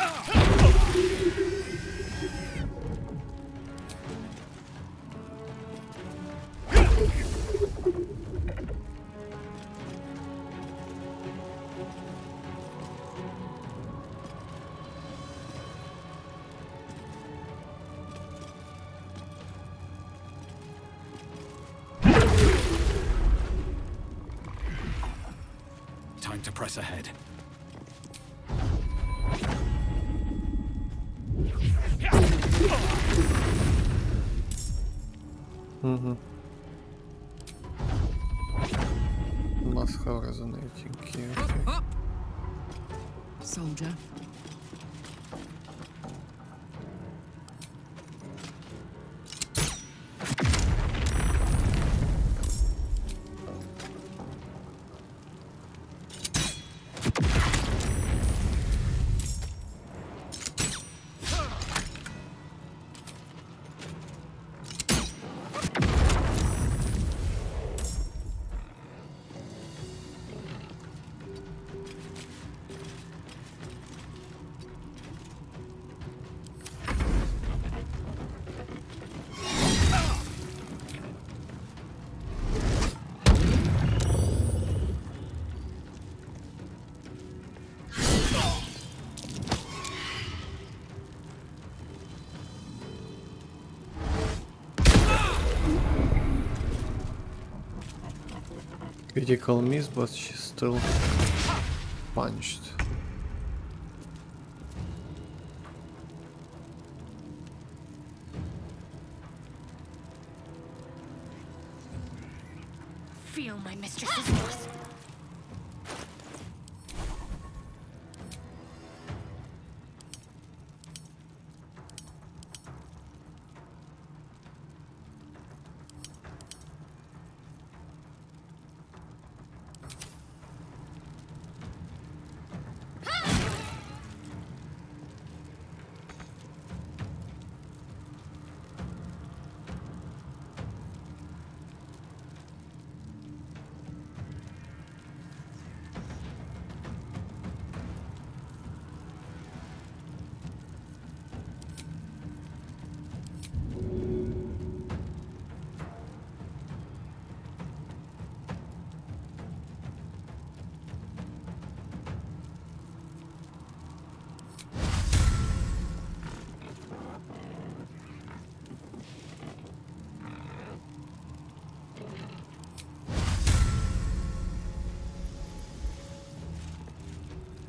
[SPEAKER 19] Time to press ahead.
[SPEAKER 2] Must have resonating key. Okay.
[SPEAKER 18] Soldier.
[SPEAKER 2] Critical miss, but she still punched.
[SPEAKER 10] Feel my mistress's wrath.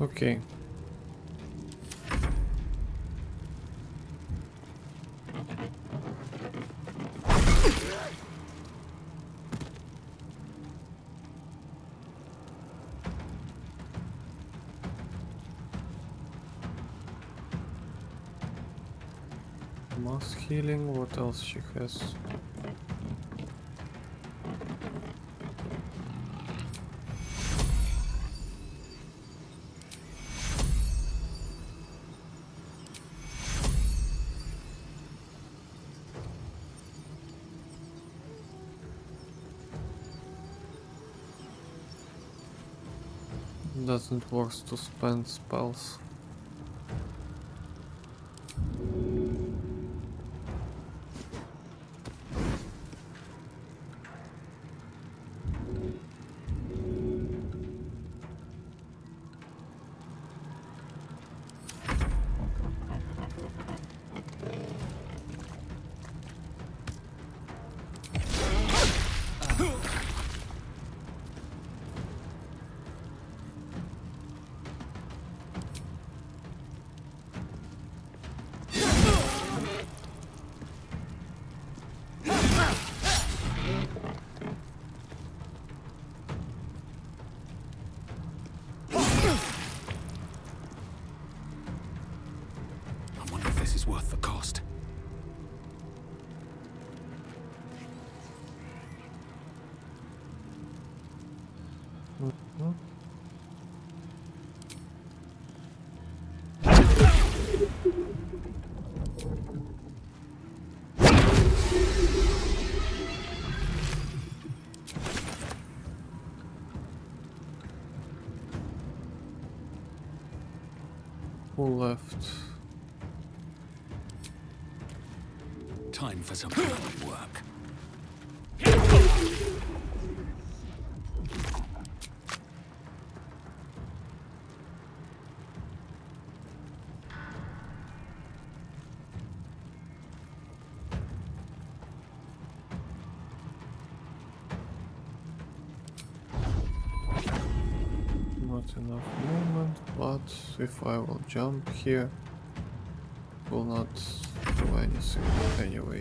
[SPEAKER 2] Okay. Mass healing, what else she has? Doesn't work to spend spells.
[SPEAKER 19] is worth the cost.
[SPEAKER 2] Who left?
[SPEAKER 19] Time for some hard work.
[SPEAKER 2] Not enough movement, but if I will jump here, it will not do anything anyway.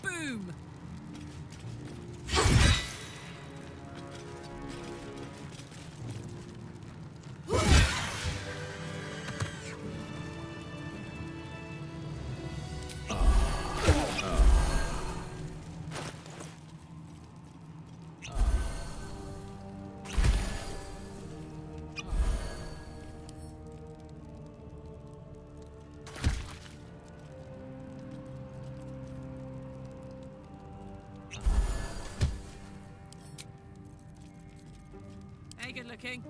[SPEAKER 18] Boom! Hey, good looking.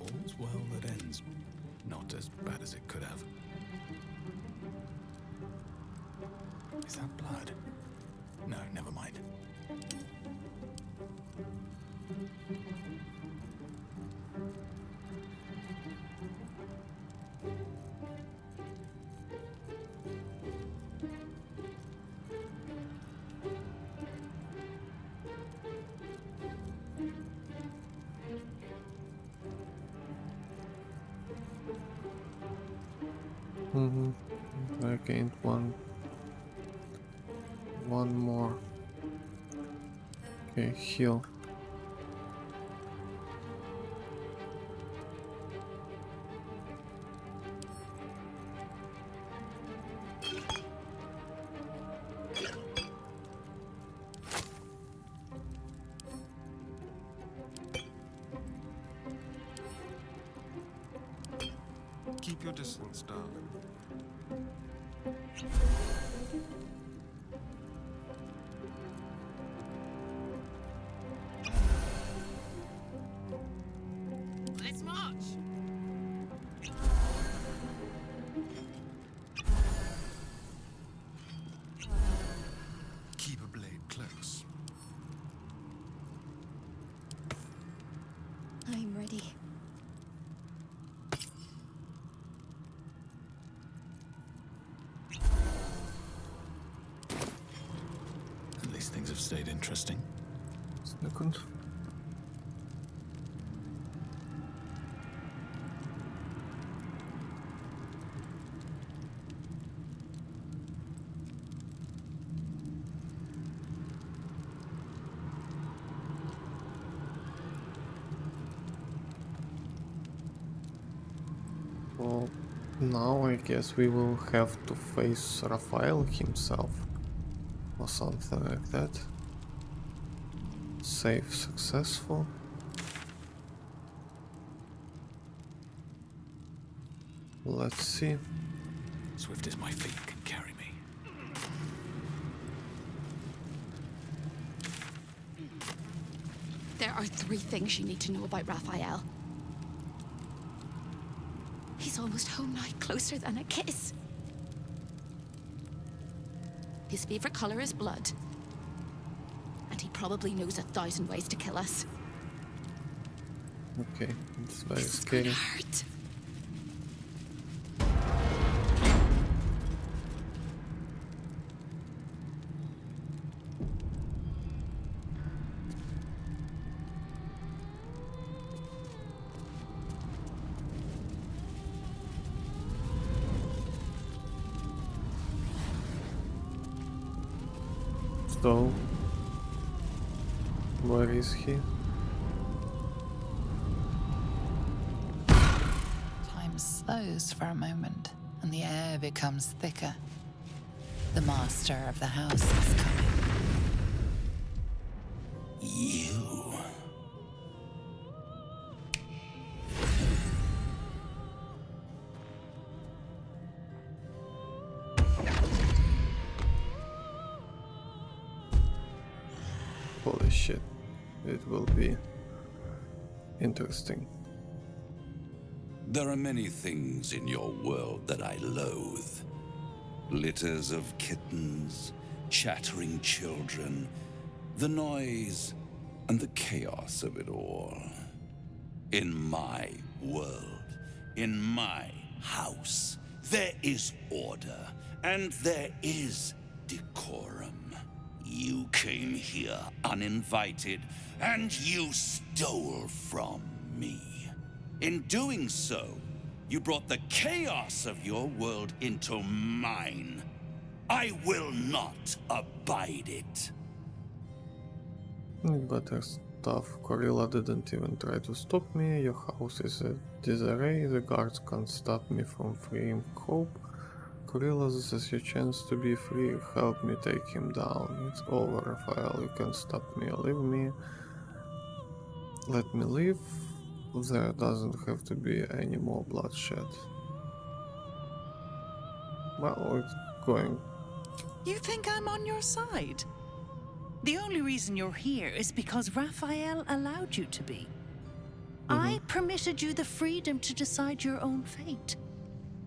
[SPEAKER 19] All's well that ends. Not as bad as it could have. Is that blood? No, never mind.
[SPEAKER 2] I gained one more. Okay, heal.
[SPEAKER 12] Keep your distance, darling.
[SPEAKER 18] Let's march!
[SPEAKER 12] Keep a blade close.
[SPEAKER 4] I'm ready.
[SPEAKER 19] At least things have stayed interesting.
[SPEAKER 2] Second. Well, now I guess we will have to face Raphael himself, or something like that. Save successful. Let's see.
[SPEAKER 19] Swift as my feet can carry me.
[SPEAKER 10] There are 3 things you need to know about Raphael. He's almost home now, closer than a kiss. His favorite color is blood. And he probably knows 1,000 ways to kill us.
[SPEAKER 2] Okay, it's very
[SPEAKER 10] This is
[SPEAKER 2] scary.
[SPEAKER 10] gonna hurt.
[SPEAKER 2] So Where is he?
[SPEAKER 9] Time slows for a moment, and the air becomes thicker. The master of the house is coming.
[SPEAKER 13] You.
[SPEAKER 2] Holy shit. It will be interesting.
[SPEAKER 13] There are many things in your world that I loathe. Litters of kittens, chattering children, the noise and the chaos of it all. In my world, in my house, there is order and there is decorum. You came here uninvited and you stole from me. In doing so, you brought the chaos of your world into mine. I will not abide it.
[SPEAKER 2] Better stuff. Gorilla didn't even try to stop me. Your house is a disarray. The guards can't stop me from freeing Hope. Gorilla, this is your chance to be free. Help me take him down. It's over, Raphael. You can't stop me or leave me. Let me leave. There doesn't have to be any more bloodshed. Well, it's going.
[SPEAKER 5] You think I'm on your side? The only reason you're here is because Raphael allowed you to be. I permitted you the freedom to decide your own fate.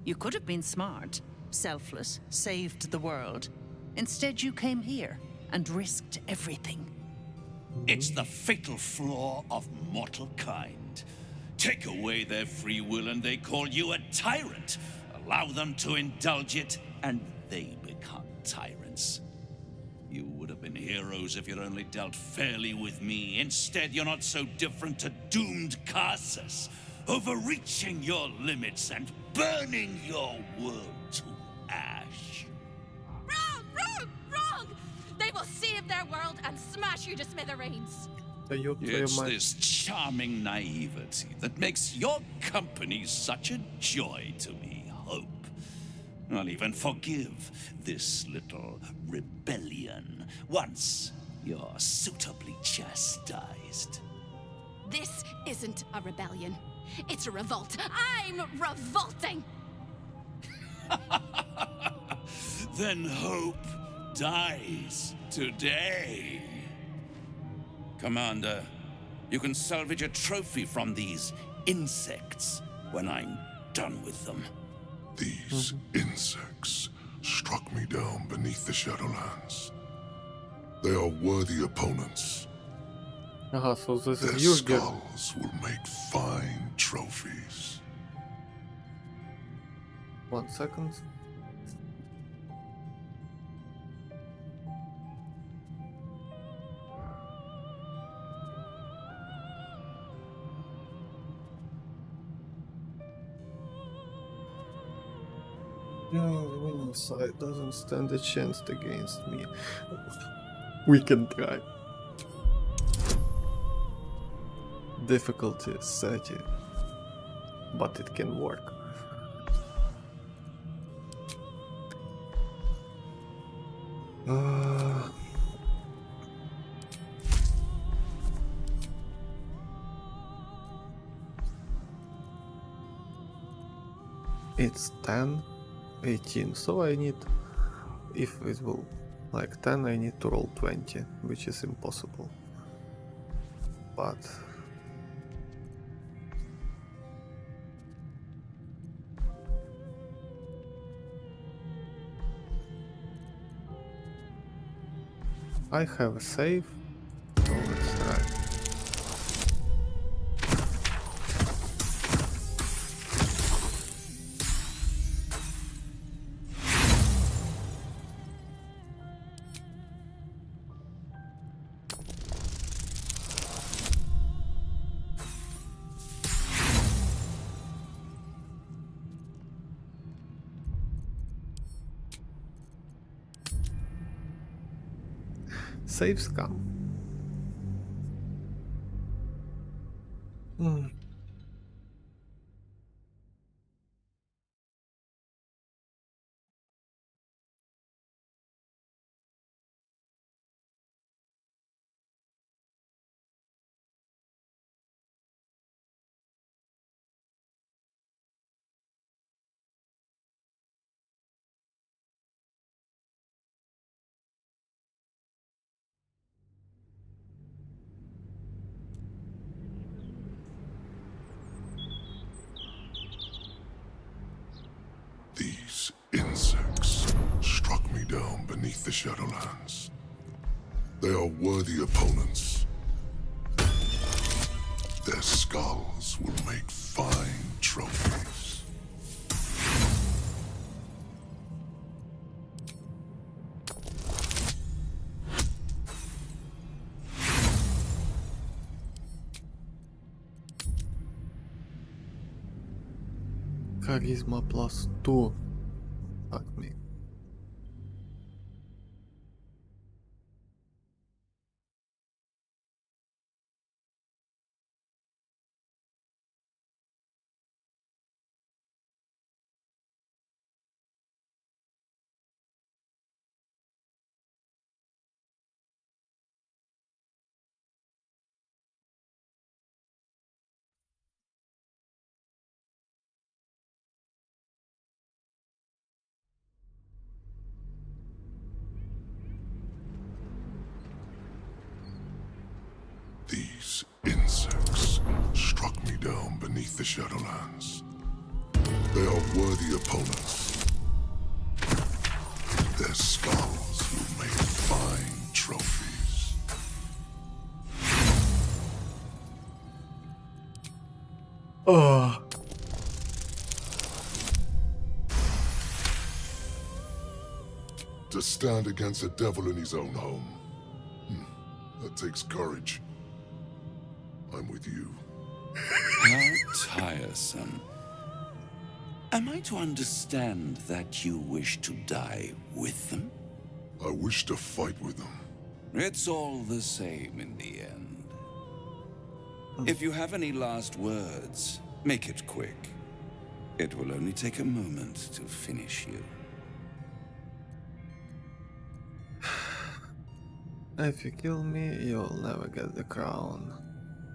[SPEAKER 5] You could have been smart, selfless, saved the world. Instead, you came here and risked everything.
[SPEAKER 13] It's the fatal flaw of mortal kind. Take away their free will and they call you a tyrant. Allow them to indulge it and they become tyrants. You would have been heroes if you'd only dealt fairly with me. Instead, you're not so different to doomed Carsus, overreaching your limits and burning your world to ash.
[SPEAKER 10] Wrong! They will save their world and smash you to smithereens.
[SPEAKER 13] It's this charming naivety that makes your company such a joy to me, Hope. I'll even forgive this little rebellion once you're suitably chastised.
[SPEAKER 10] This isn't a rebellion. It's a revolt. I'm revolting!
[SPEAKER 13] Then Hope dies today. Commander, you can salvage a trophy from these insects when I'm done with them.
[SPEAKER 17] These insects struck me down beneath the Shadowlands. They are worthy opponents.
[SPEAKER 2] So this
[SPEAKER 17] Their
[SPEAKER 2] is your
[SPEAKER 17] skulls will make fine trophies.
[SPEAKER 2] 1 second. No, the winning side doesn't stand a chance against me. We can try. Difficulty 30. But it can work. It's 10, 18, so I need, if it will like 10, I need to roll 20, which is impossible. But I have a save, so let's try. Saves come. Hmm.
[SPEAKER 17] These insects struck me down beneath the Shadowlands. They are worthy opponents. Their skulls will make fine trophies.
[SPEAKER 2] Charisma +2. Fuck me.
[SPEAKER 17] These insects struck me down beneath the Shadowlands. They are worthy opponents. Their skulls will make fine trophies.
[SPEAKER 2] Oh.
[SPEAKER 17] To stand against a devil in his own home. That takes courage. I'm with you.
[SPEAKER 13] How tiresome. Am I to understand that you wish to die with them?
[SPEAKER 17] I wish to fight with them.
[SPEAKER 13] It's all the same in the end. If you have any last words, make it quick. It will only take a moment to finish you.
[SPEAKER 2] If you kill me, you'll never get the crown.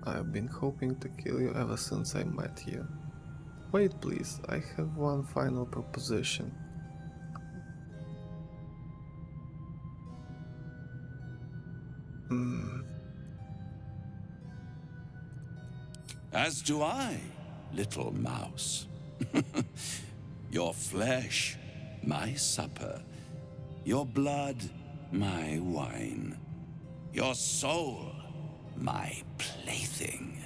[SPEAKER 2] I've been hoping to kill you ever since I met you. Wait, please, I have one final proposition.
[SPEAKER 13] As do I, little mouse. Your flesh, my supper. Your blood, my wine. Your soul, my plaything.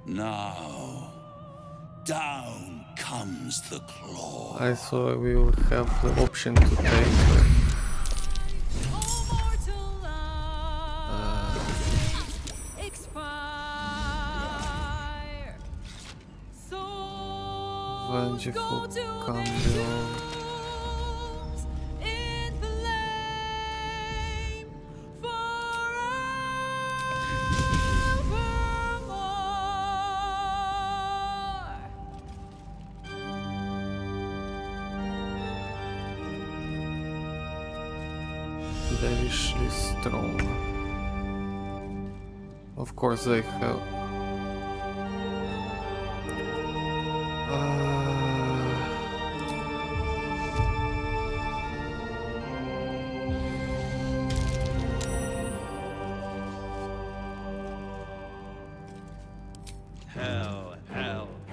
[SPEAKER 13] Now, down comes the claw.
[SPEAKER 2] I thought we will have the option to take Vengeful Cambio. Devilishly strong. Of course they have.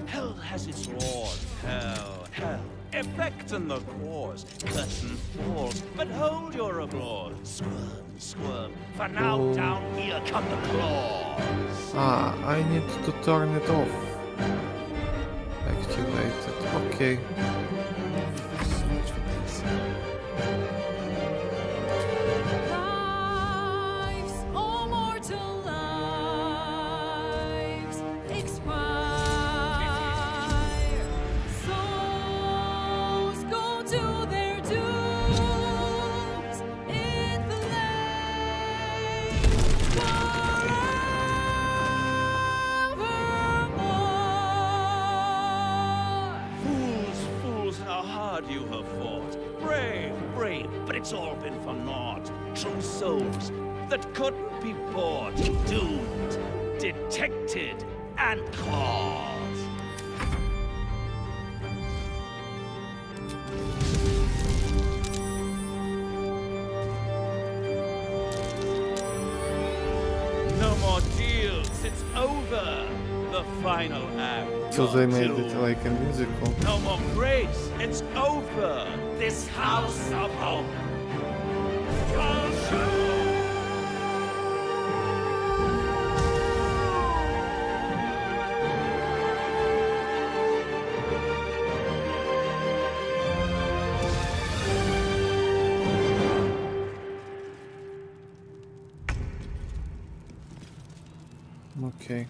[SPEAKER 7] Hell has its laws. Hell. Effect in the cause. Curtain falls, but hold your applause. Squirm. For now, down here come the claws.
[SPEAKER 2] I need to turn it off. Activate it. Okay.
[SPEAKER 7] It's all been for naught. True souls that couldn't be bought. Doomed, detected, and caught. No more deals. It's over. The final act.
[SPEAKER 2] So they made
[SPEAKER 7] You're
[SPEAKER 2] it
[SPEAKER 7] doomed.
[SPEAKER 2] like a musical.
[SPEAKER 7] No more grace. It's over. This house of hope.
[SPEAKER 2] Okay.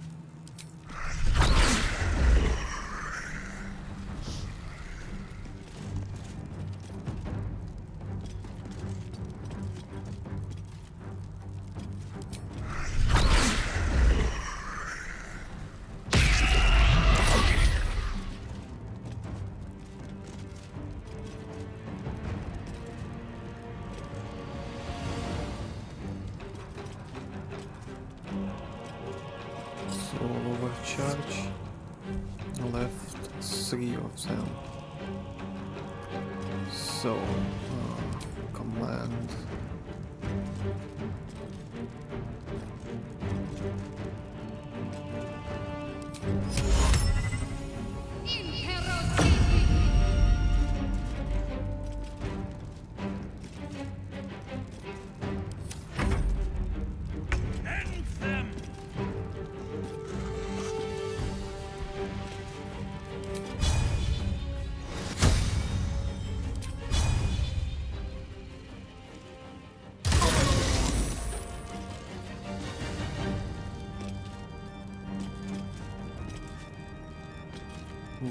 [SPEAKER 2] So overcharge, left 3 of them. So command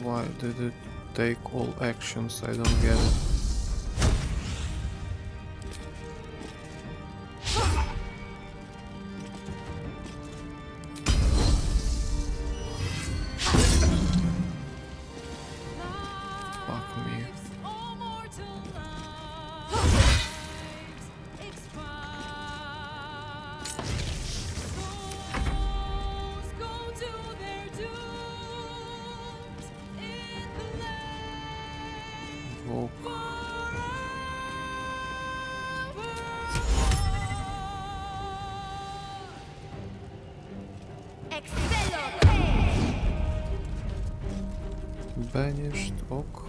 [SPEAKER 2] Why did it take all actions? I don't get it. Fuck me. Evoke. Banished, ok.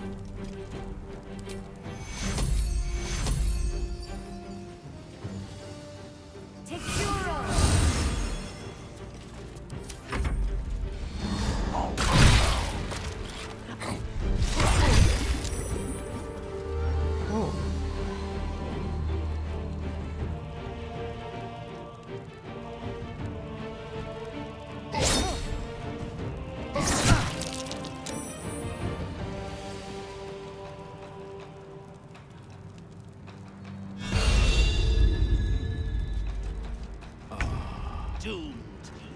[SPEAKER 2] Oh.
[SPEAKER 7] Doomed,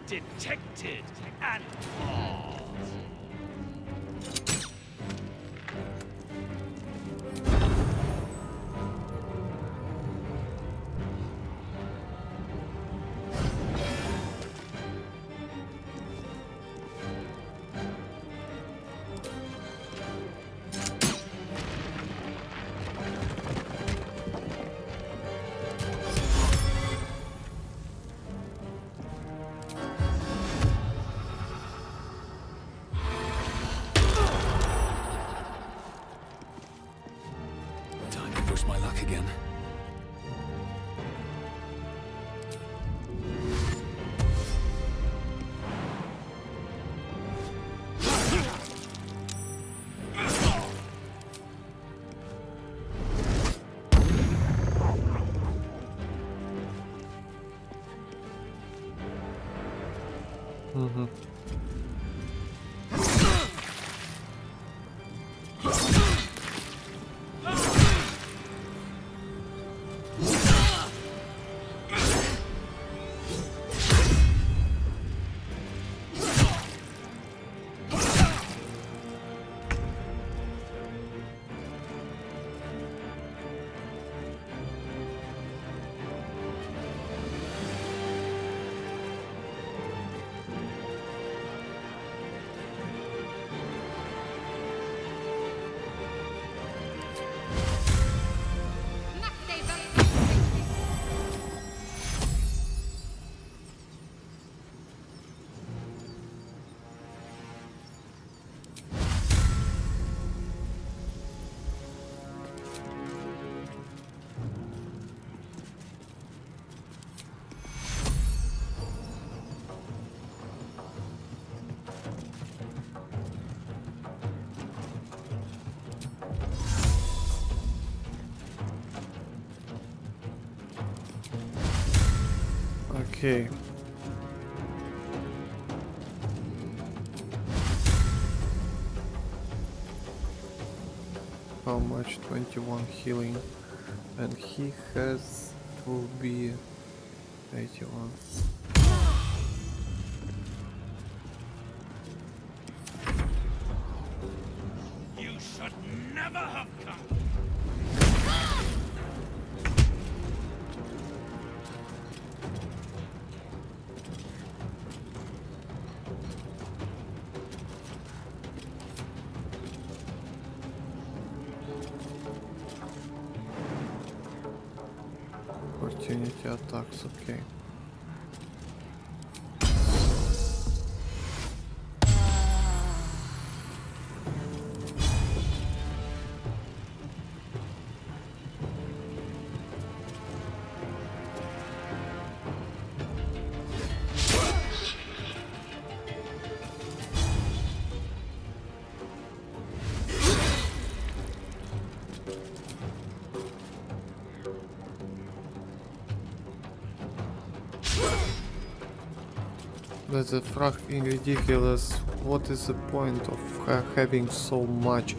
[SPEAKER 7] detected, and caught.
[SPEAKER 19] Time to push my luck again.
[SPEAKER 2] Mm-hmm. Okay. How much? 21 healing. And he has, it will be 81.
[SPEAKER 7] You should never have come.
[SPEAKER 2] Opportunity attacks, okay. That's a fucking ridiculous. What is the point of having so much?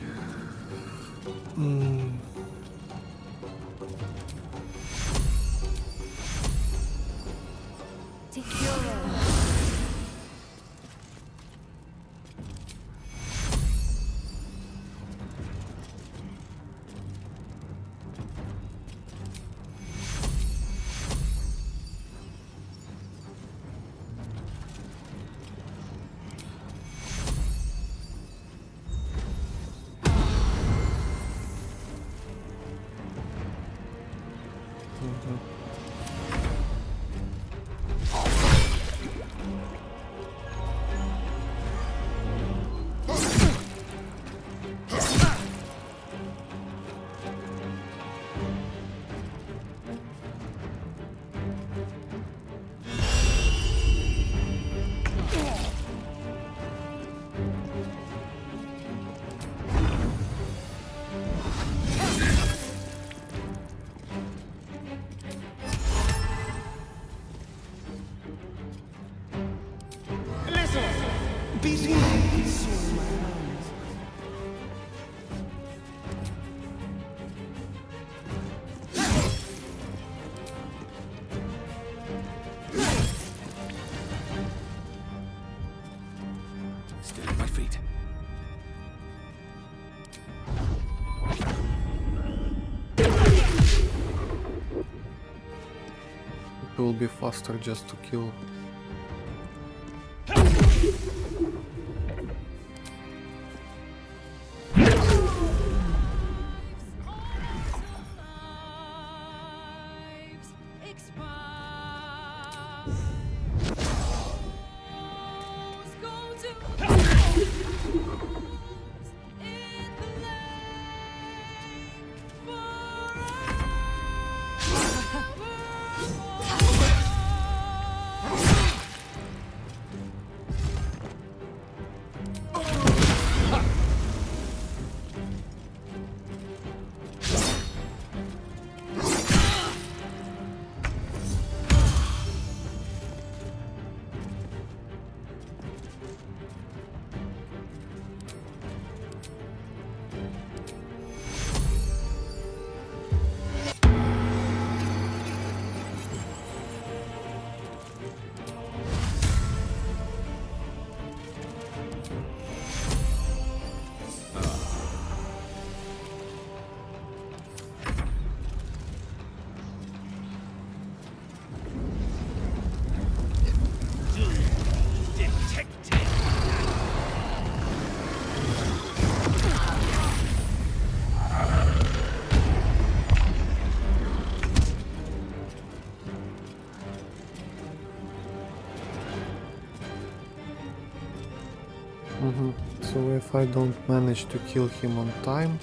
[SPEAKER 19] Still on my feet.
[SPEAKER 2] It will be faster just to kill. So if I don't manage to kill him on time,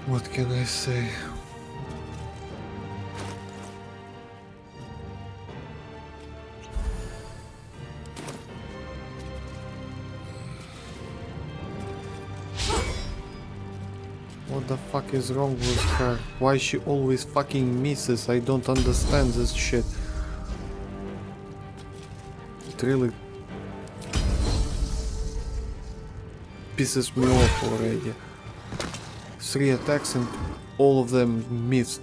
[SPEAKER 2] what can I say? What the fuck is wrong with her? Why she always fucking misses? I don't understand this shit. It really pisses me off already. 3 attacks and all of them missed.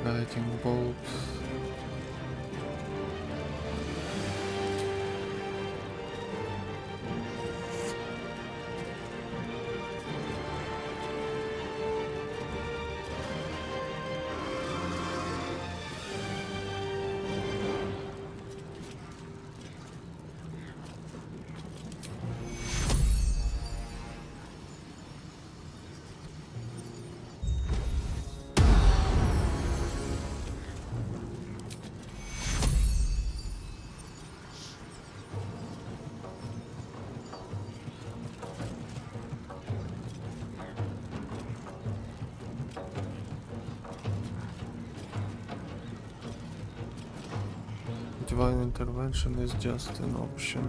[SPEAKER 2] Lightning bolt. Divine intervention is just an option.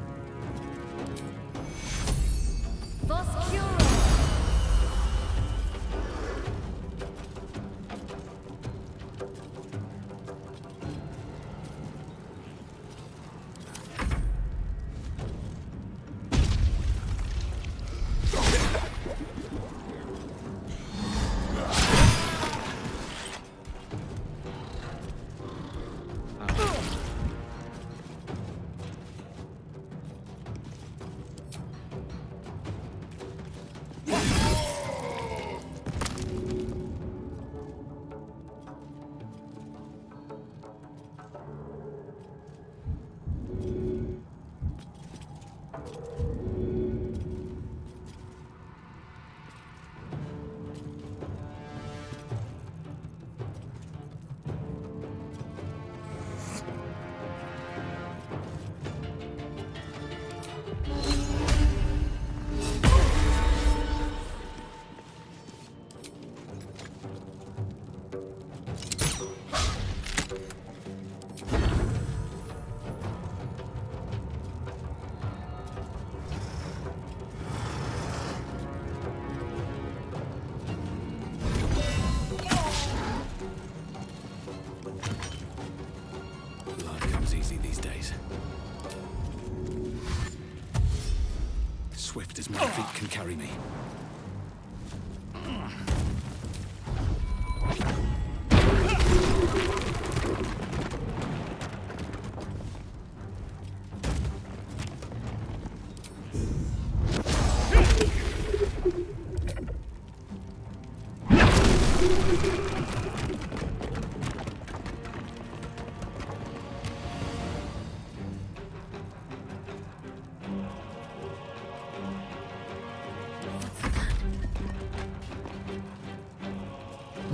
[SPEAKER 19] Swift as my feet can carry me.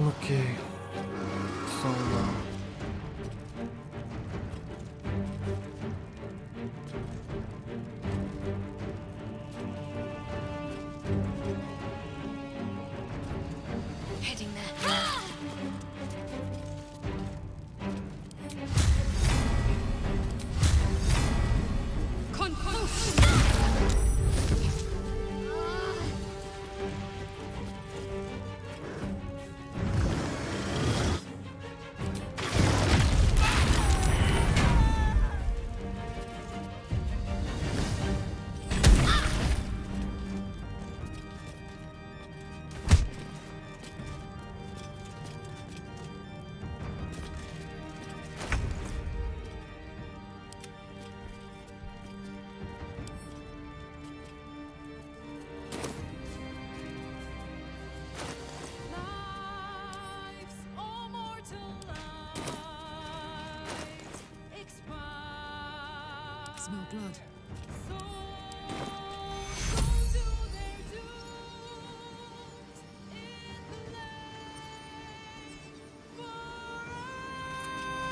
[SPEAKER 2] Okay, so now
[SPEAKER 10] Heading there.
[SPEAKER 18] Smell blood.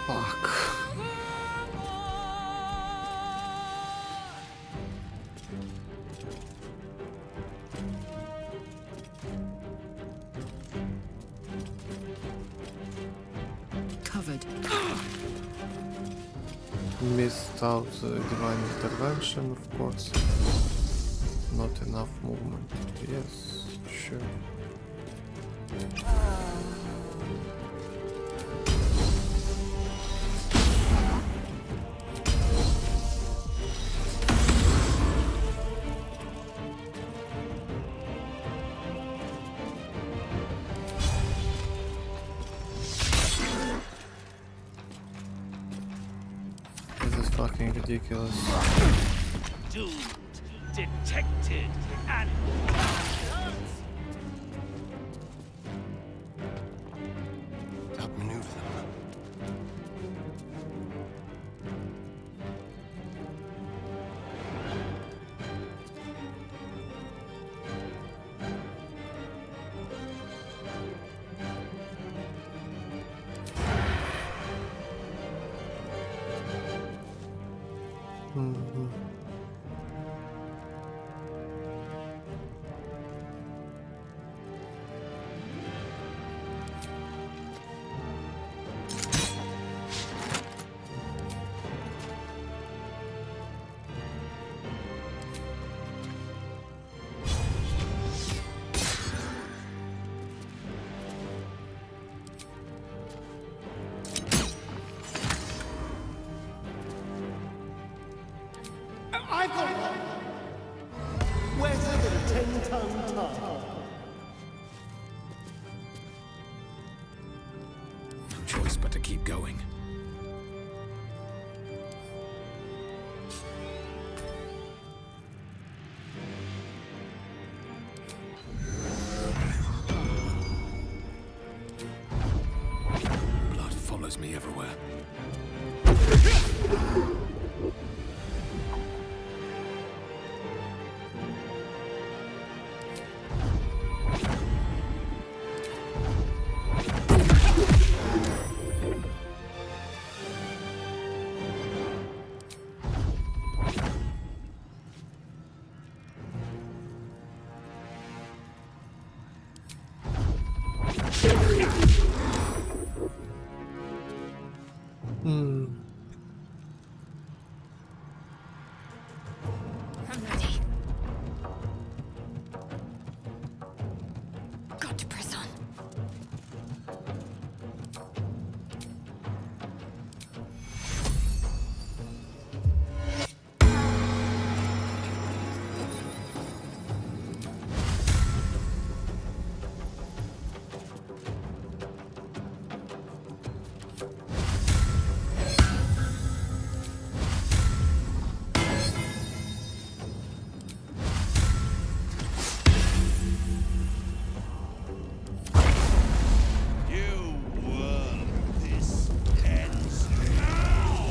[SPEAKER 2] fuck. missed out divine intervention, of course. Not enough movement. Yes, sure. This is fucking ridiculous.
[SPEAKER 7] Doomed, detected, and
[SPEAKER 12] Outmaneuver them.
[SPEAKER 2] Mhm.
[SPEAKER 16] I've got one! Wetter than 10-ton tar.
[SPEAKER 19] No choice but to keep going. Blood follows me everywhere.
[SPEAKER 2] Hmm.
[SPEAKER 10] I'm ready. Got to press on.
[SPEAKER 7] you worm, this ends now!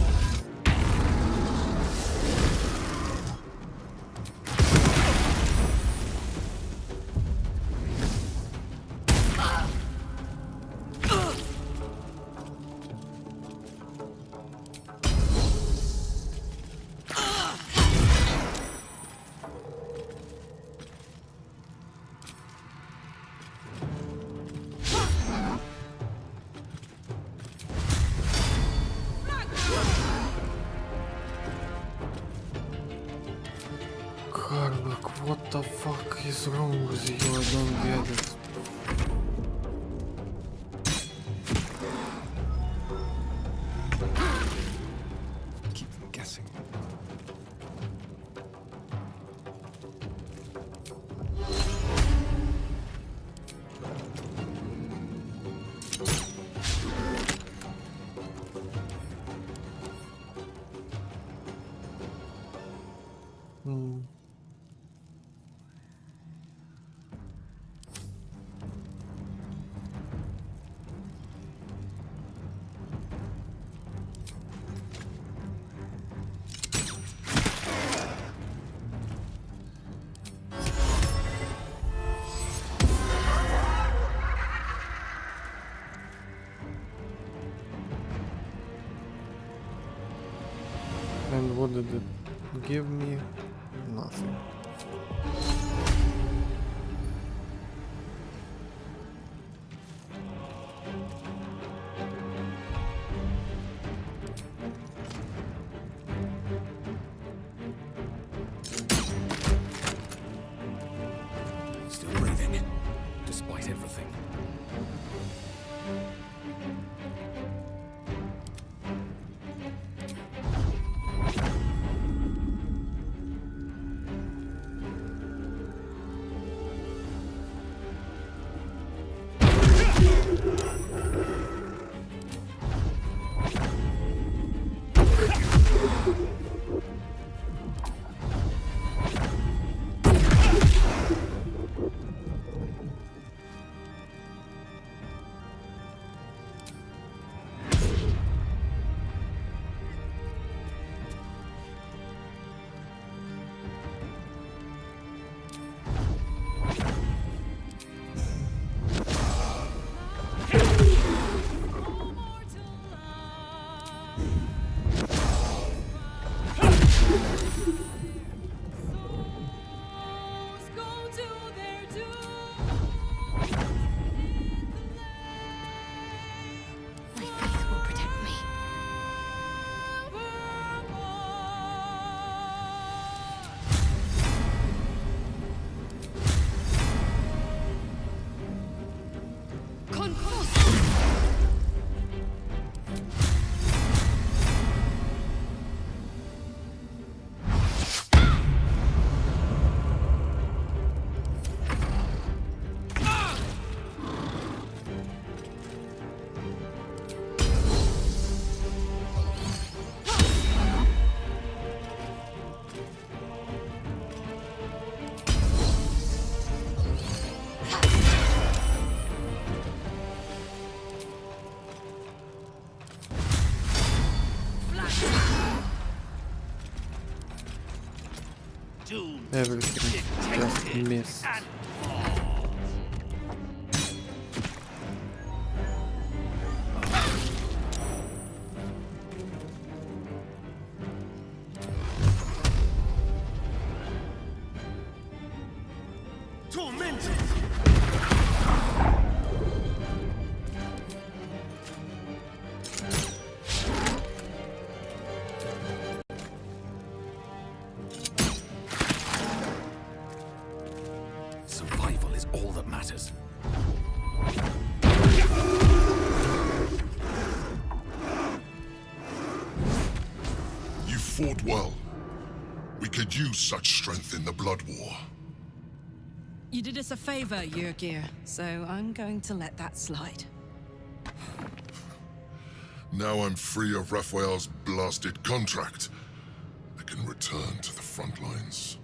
[SPEAKER 2] Karlak, what the fuck is wrong with you? I don't get it.
[SPEAKER 12] Keep them guessing.
[SPEAKER 2] Hmm. And what did it give me? Nothing.
[SPEAKER 7] doomed
[SPEAKER 2] Everything just
[SPEAKER 7] detected
[SPEAKER 2] missed.
[SPEAKER 7] and
[SPEAKER 16] Tormented!
[SPEAKER 19] Survival is all that matters.
[SPEAKER 17] You fought well. We could use such strength in the Blood War.
[SPEAKER 18] You did us a favor, Yurgir, so I'm going to let that slide.
[SPEAKER 17] Now I'm free of Raphael's blasted contract. I can return to the front lines.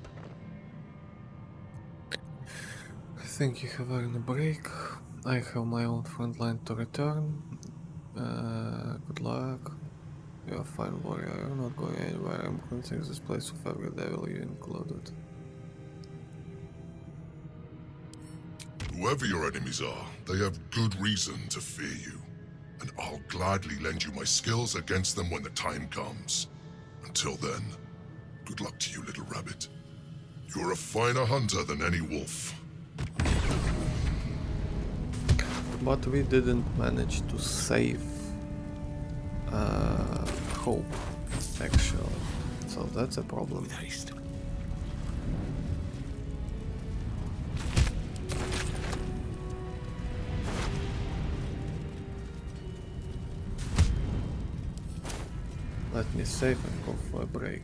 [SPEAKER 2] I think you have earned a break. I have my own front line to return. Good luck. You're a fine warrior. You're not going anywhere. I'm cleansing this place of every devil you included.
[SPEAKER 17] Whoever your enemies are, they have good reason to fear you. And I'll gladly lend you my skills against them when the time comes. Until then, good luck to you, little rabbit. You're a finer hunter than any wolf.
[SPEAKER 2] But we didn't manage to save Hope, actually. So that's a problem.
[SPEAKER 19] With haste.
[SPEAKER 2] Let me save and go for a break.